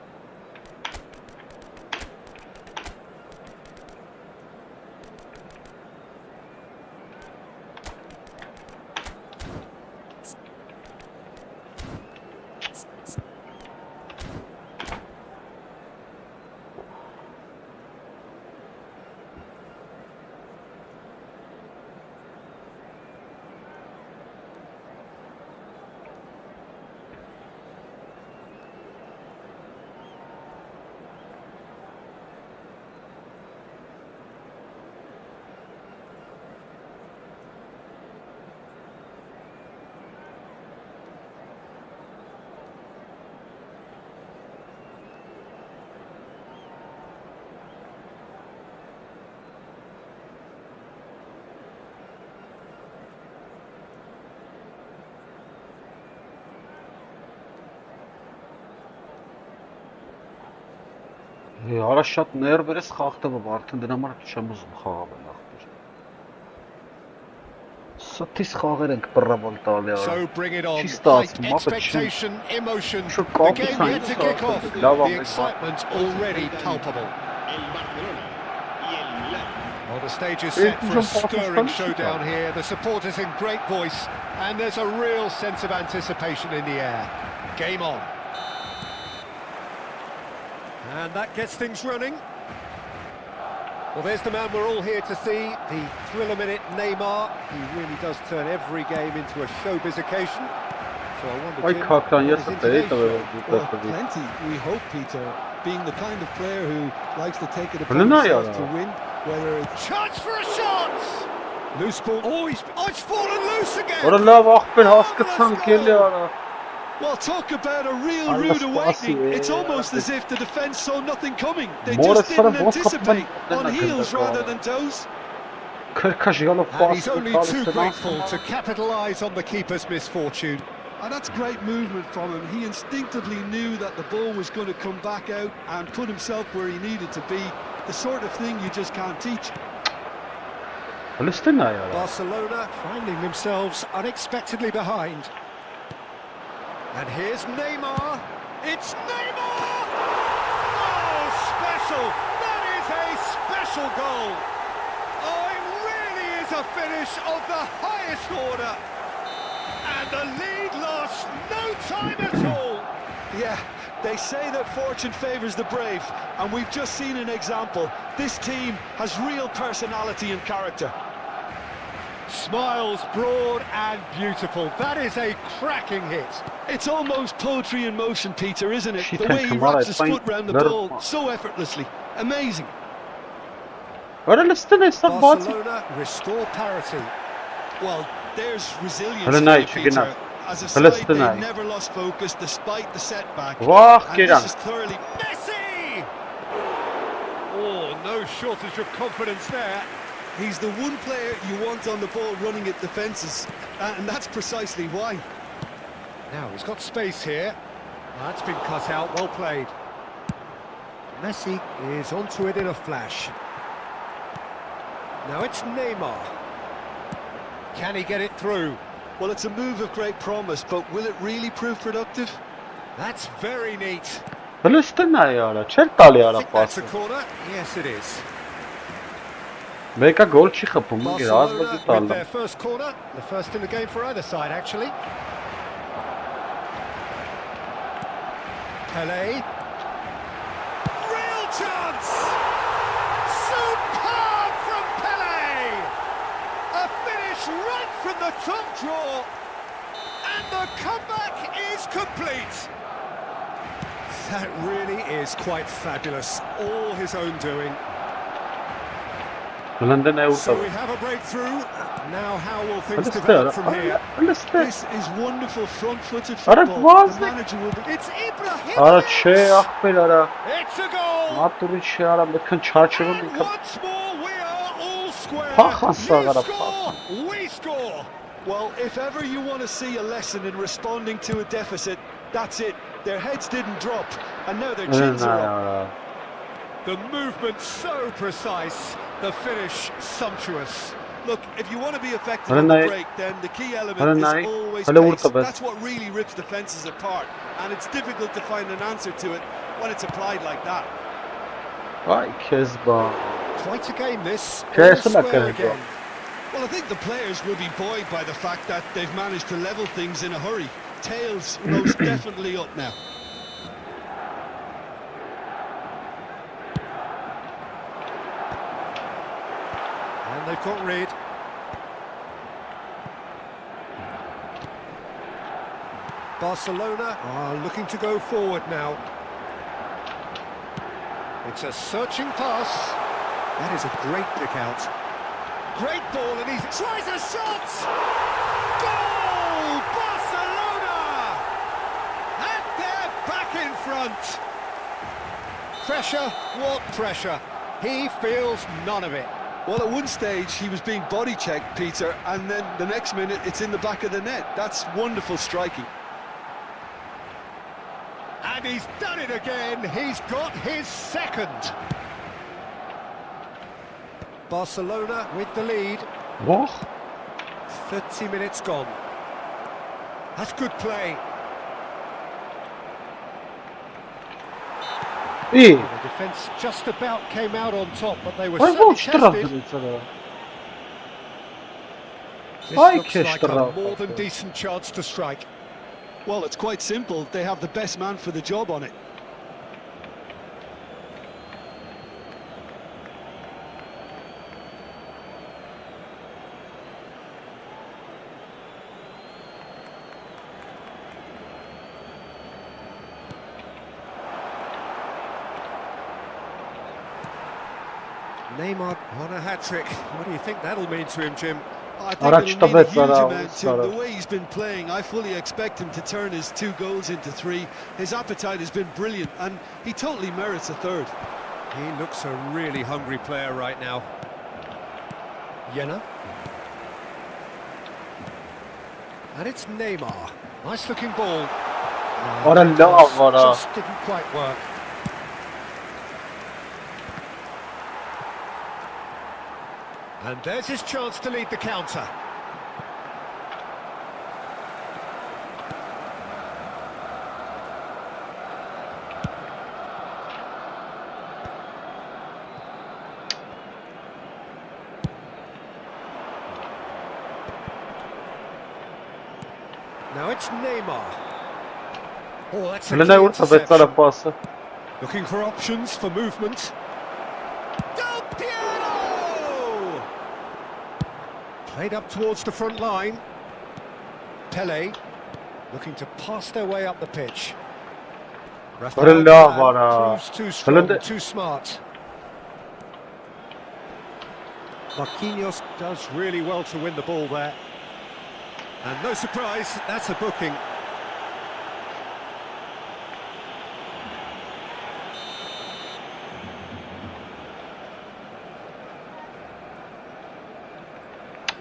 Ara şat ner beres xalqda bu artın dinamar düşəmiz xağa baxdır. Satis xağırın qırravaltalı. So bring it on. Çista Height, expectation, emotion. Şu The kapı game yet to kick off. The excitement already palpable. El Barcelona y el Milán. Well, the stage is set for a stirring showdown here. The supporters in great voice, and there's a real sense of anticipation in the air. Game on. And that gets things running. Well, there's the man we're all here to see, the thriller-minute Neymar. He really does turn every game into a showbiz occasion. So I wonder, Ay Jim, kalkan what is in today's show? Well, plenty, we hope, Peter. Being the kind of player who likes to take it upon Öyle ne himself ya? to win, whether it's Chance for a shot! Loose ball. Oh, it's fallen loose again! Orada vakfın haskıtsan geliyor ara. well, talk about a real Allah rude awakening. spasi, It's almost as if the defence saw nothing coming. They More just sana didn't boz anticipate kapıdan on heels bakın rather da than toes. 40 yalı And he's bastı only too kalıştı. grateful to capitalise on the keeper's misfortune. And that's great movement from him. He instinctively knew that the ball was going to come back out and put himself where he needed to be. The sort of thing you just can't teach. Kalıştı ne ya? Barcelona finding themselves unexpectedly behind. And here's Neymar. It's Neymar! Oh, special! That is a special goal! Oh, it really is a finish of the highest order. And the lead lost no time at all. Yeah, they say that fortune favours the brave, and we've just seen an example. This team has real personality and character. Smiles broad and beautiful. That is a cracking hit. It's almost poetry in motion, Peter, isn't it? She The can way he come out wraps at his fine- foot round the very ball fast. so effortlessly. Amazing. Kalıştı ne sen batı? Barcelona restore parity. Well, there's resilience Hele for nay, you, çünkü Peter. nay. As a Hele side, iste nay. they've never lost focus despite the setback. Vah And Kerem. this is thoroughly... Messi! Oh, no shortage of confidence there. He's the one player you want on the ball running at defences, and that's precisely why. Now he's got space here. That's been cut out, well played. Messi is onto it in a flash. Now it's Neymar. Can he get it through? Well, it's a move of great promise, but will it really prove productive? That's very neat. Kalıştı ne ya? Çertali I ya think that's a pas. corner. Yes, it is. Mega gol çıkıp mı biraz Barcelona da with tutalım. their first corner. The first in the game for either side, actually. Pelé. Real chance! Superb from Pelé! A finish right from the top draw. And the comeback is complete. That really is quite fabulous. All his own doing. Bülent'e ne So vurdu? we have a breakthrough. Now how will things Kalıştı develop from here? ya. Kalıştı. This is wonderful front-footed Ara football. was The it? manager will be... It's Ibrahimovic! Ara şey akbel ara. It's a goal! Maturi şey ara bakın çarçıvın And yıkıp. once more we are all square. Pakan You sağlara score, we score. Well, if ever you want to see a lesson in responding to a deficit, that's it. Their heads didn't drop, and now their chins are up. Ya. The movement so precise, the finish sumptuous. Look, if you want to be effective on the break, then the key element is always pace. That's what really rips defences apart, and it's difficult to find an answer to it when it's applied like that. Vay Kezban. Quite a game this. Kesin All square Kezban. again. Well, I think the players will be buoyed by the fact that they've managed to level things in a hurry. Tails most definitely up now. And they've got rid. Barcelona are looking to go forward now. It's a searching pass. That is a great pick out. Great ball, and he tries a shot! Goal! Barcelona! And they're back in front. Pressure? What pressure? He feels none of it. Well, at one stage he was being body checked, Peter, and then the next minute it's in the back of the net. That's wonderful striking. And he's done it again. He's got his second. Barcelona with the lead. What? 30 minutes gone. That's good play. İyi. The defence just about came out on top, but they were Vay certainly boş tarafı tested. sana. This Vay looks like a tarafı. more than decent chance to strike. Well, it's quite simple. They have the best man for the job on it. Neymar on a hat-trick. What do you think that'll mean to him, Jim? I think Araç it'll mean a huge tablet amount to him. The way he's been playing, I fully expect him to turn his 2 goals into 3. His appetite has been brilliant, and he totally merits a third. He looks a really hungry player right now. Jena. And it's Neymar. Nice-looking ball. What a love, what a... Just didn't quite work. And there's his chance to lead the counter. Now it's Neymar. Oh, that's a Öyle key ne vursa interception. Betzal'a pası. Looking for options for movement. Del Piero! Played up towards the front line. Pele looking to pass their way up the pitch. Rafael Varela var ha. proves too strong, Öyle de- too smart. Marquinhos does really well to win the ball there. And no surprise, that's a booking.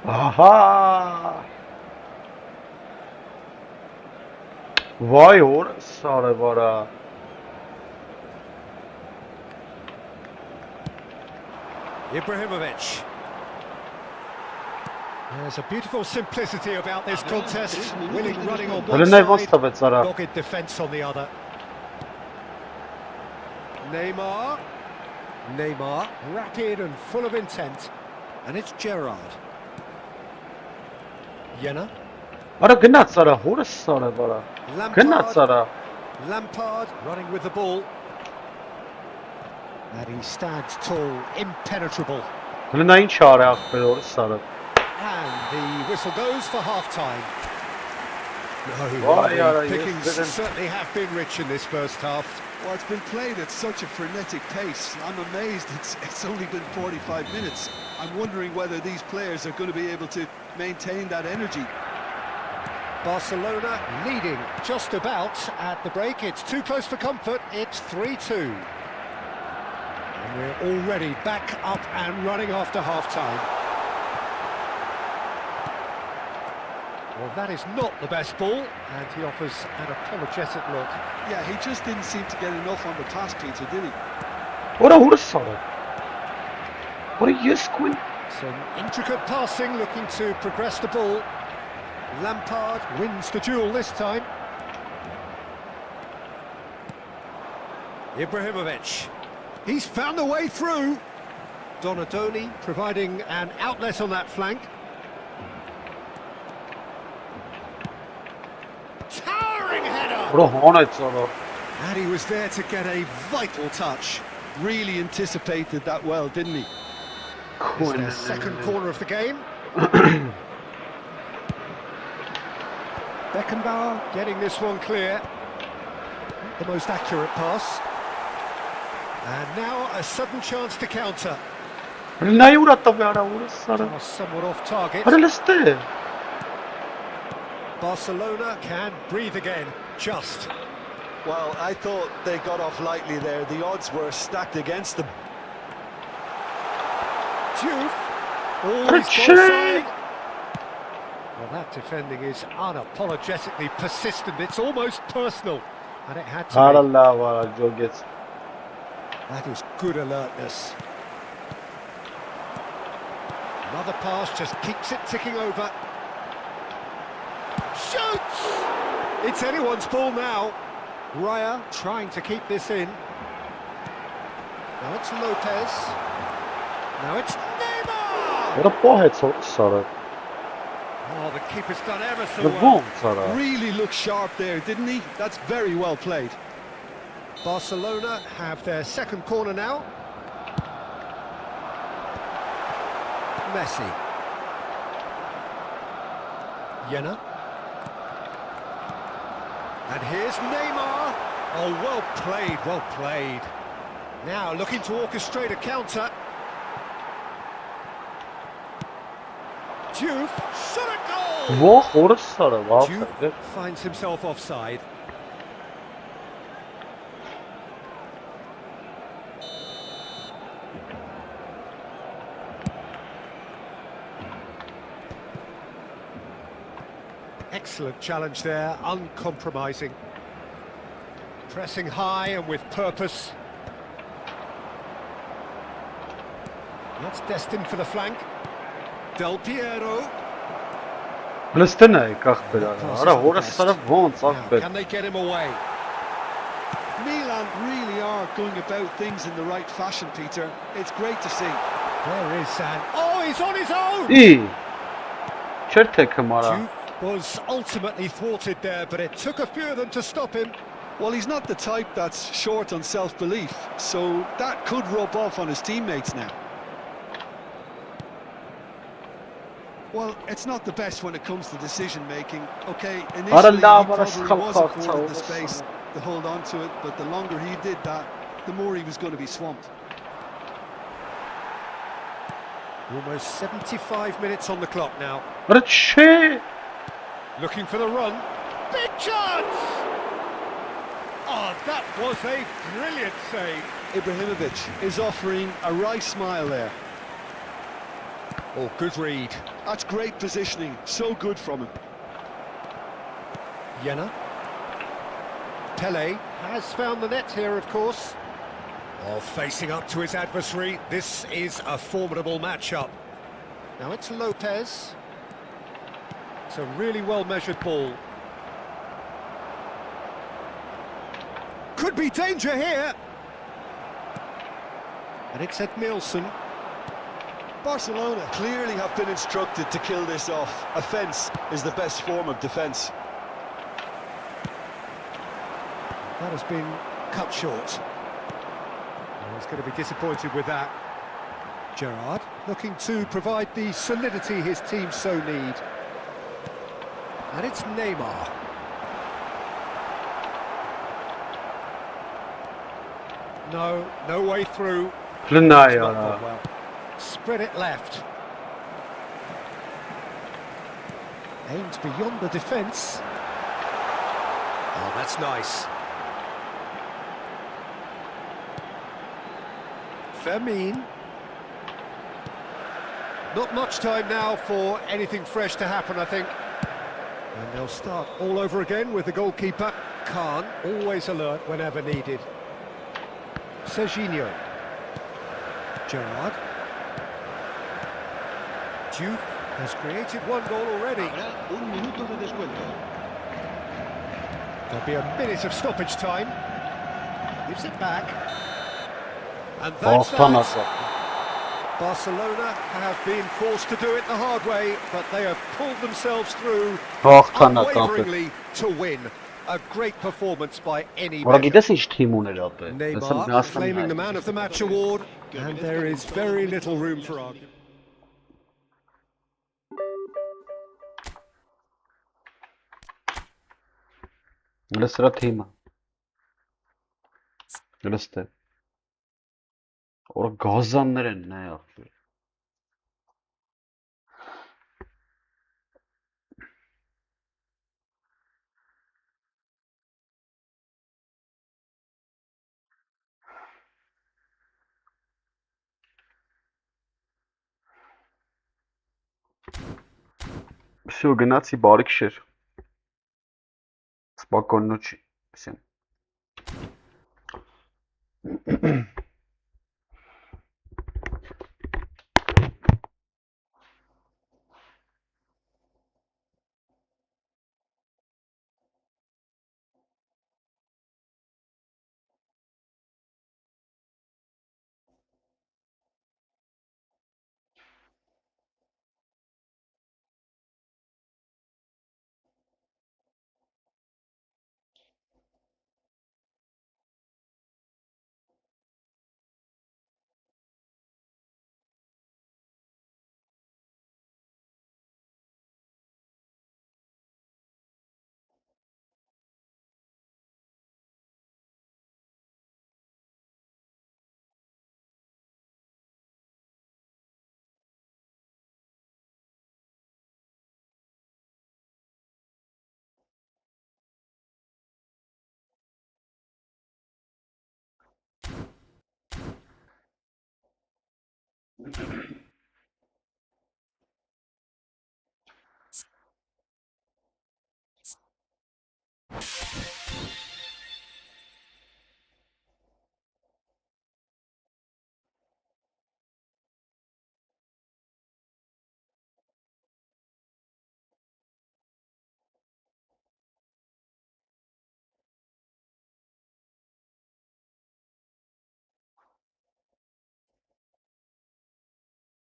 Aha! Vay orası var ha. Ibrahimovic. There's a beautiful simplicity about this contest. Willing running on one Öyle ne vursa side, Betzal'a. dogged defence on the other. Neymar. Neymar, rapid and full of intent. And it's Gerrard. Jena. Ara gnatsara, orası var ha. Lampard. Gnatsara. Lampard running with the ball. And he stands tall, impenetrable. Öyle ne çare akbe orası var. And the whistle goes for half-time. No, Vay the ara, pickings yes, certainly have been rich in this first half. Well, it's been played at such a frenetic pace. I'm amazed it's only been 45 minutes. I'm wondering whether these players are going to be able to maintain that energy. Barcelona leading just about at the break. It's too close for comfort. It's 3-2. And we're already back up and running after half-time. Well, that is not the best ball, and he offers an apologetic look. Yeah, he just didn't seem to get enough on the pass, Peter, did he? Ora orası var. Orayı yes queen. Some intricate passing, looking to progress the ball. Lampard wins the duel this time. Ibrahimovic. He's found a way through. Donadoni providing an outlet on that flank. Towering header! Bro, Hornets are And he was there to get a vital touch. Really anticipated that well, didn't he? It's their second corner of the game. Beckenbauer getting this one clear. The most accurate pass. And now a sudden chance to counter. Oh, somewhat off target. Barcelona can breathe again, just. Well, I thought they got off lightly there. The odds were stacked against them. Diouf, always offside. Well, that defending is unapologetically persistent. It's almost personal, and it had to be. That is good alertness. Another pass just keeps it ticking over. Shoots! It's anyone's ball now. Raya trying to keep this in. Now it's Lopez. Now it's Neymar! Oh, the keeper's done ever so well. Really looked sharp there, didn't he? That's very well played. Barcelona have their second corner now. Messi. Jena. And here's Neymar. Oh, well played, well played. Now looking to orchestrate a counter. Diouf, shot a goal! Diouf finds himself offside. Excellent challenge there, uncompromising. Pressing high and with purpose. That's destined for the flank. Del Piero. Now, can they get him away? Milan really are going about things in the right fashion, Peter. It's great to see. There is San. Oh, he's on his own! Diouf was ultimately thwarted there, but it took a few of them to stop him. Well, he's not the type that's short on self-belief, so that could rub off on his teammates now. Well, it's not the best when it comes to decision-making. Okay, initially he probably was afforded the space to hold on to it, but the longer he did that, the more he was going to be swamped. Almost 75 minutes on the clock now. Looking for the run. Big chance! Oh, that was a brilliant save. Ibrahimovic is offering a right smile there. Oh, good read. That's great positioning, so good from him. Jena. Pele has found the net here, of course. Oh, facing up to his adversary, this is a formidable matchup. Now it's Lopez. It's a really well-measured ball. Could be danger here. And it's Ed Nielsen. Barcelona clearly have been instructed to kill this off. Offence is the best form of defence. That has been cut short. He's going to be disappointed with that. Gerrard looking to provide the solidity his team so need. And it's Neymar. No way through. Well. Spread it left. Aimed beyond the defence. Oh, that's nice. Fermin. Not much time now for anything fresh to happen, I think. And they'll start all over again with the goalkeeper. Khan, always alert whenever needed. Serginho. Gerrard. Duke has created one goal already. Habrá un minuto de descuento. There'll be a minute of stoppage time. Gives it back. And Oh, that's Thomas. that. Barcelona have been forced to do it the hard way, but they have pulled themselves through Oh, Thomas. unwaveringly to win. A great performance by any Ora measure. գիտես ինչ թիմ ուներ ապե։ Neymar claiming the man of the match award, and there is very little room for argument. Լսրա թիմը։ Լստե։ Ora գազաններ են նայ ապե։ Всё, гнացի բարի քշեր։ Спокойной ночи всем.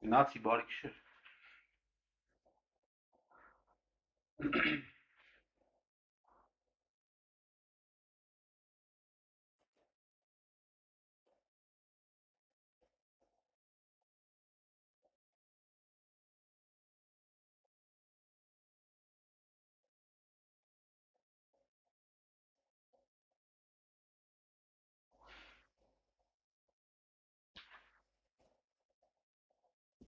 Գնացի բարի քշեր։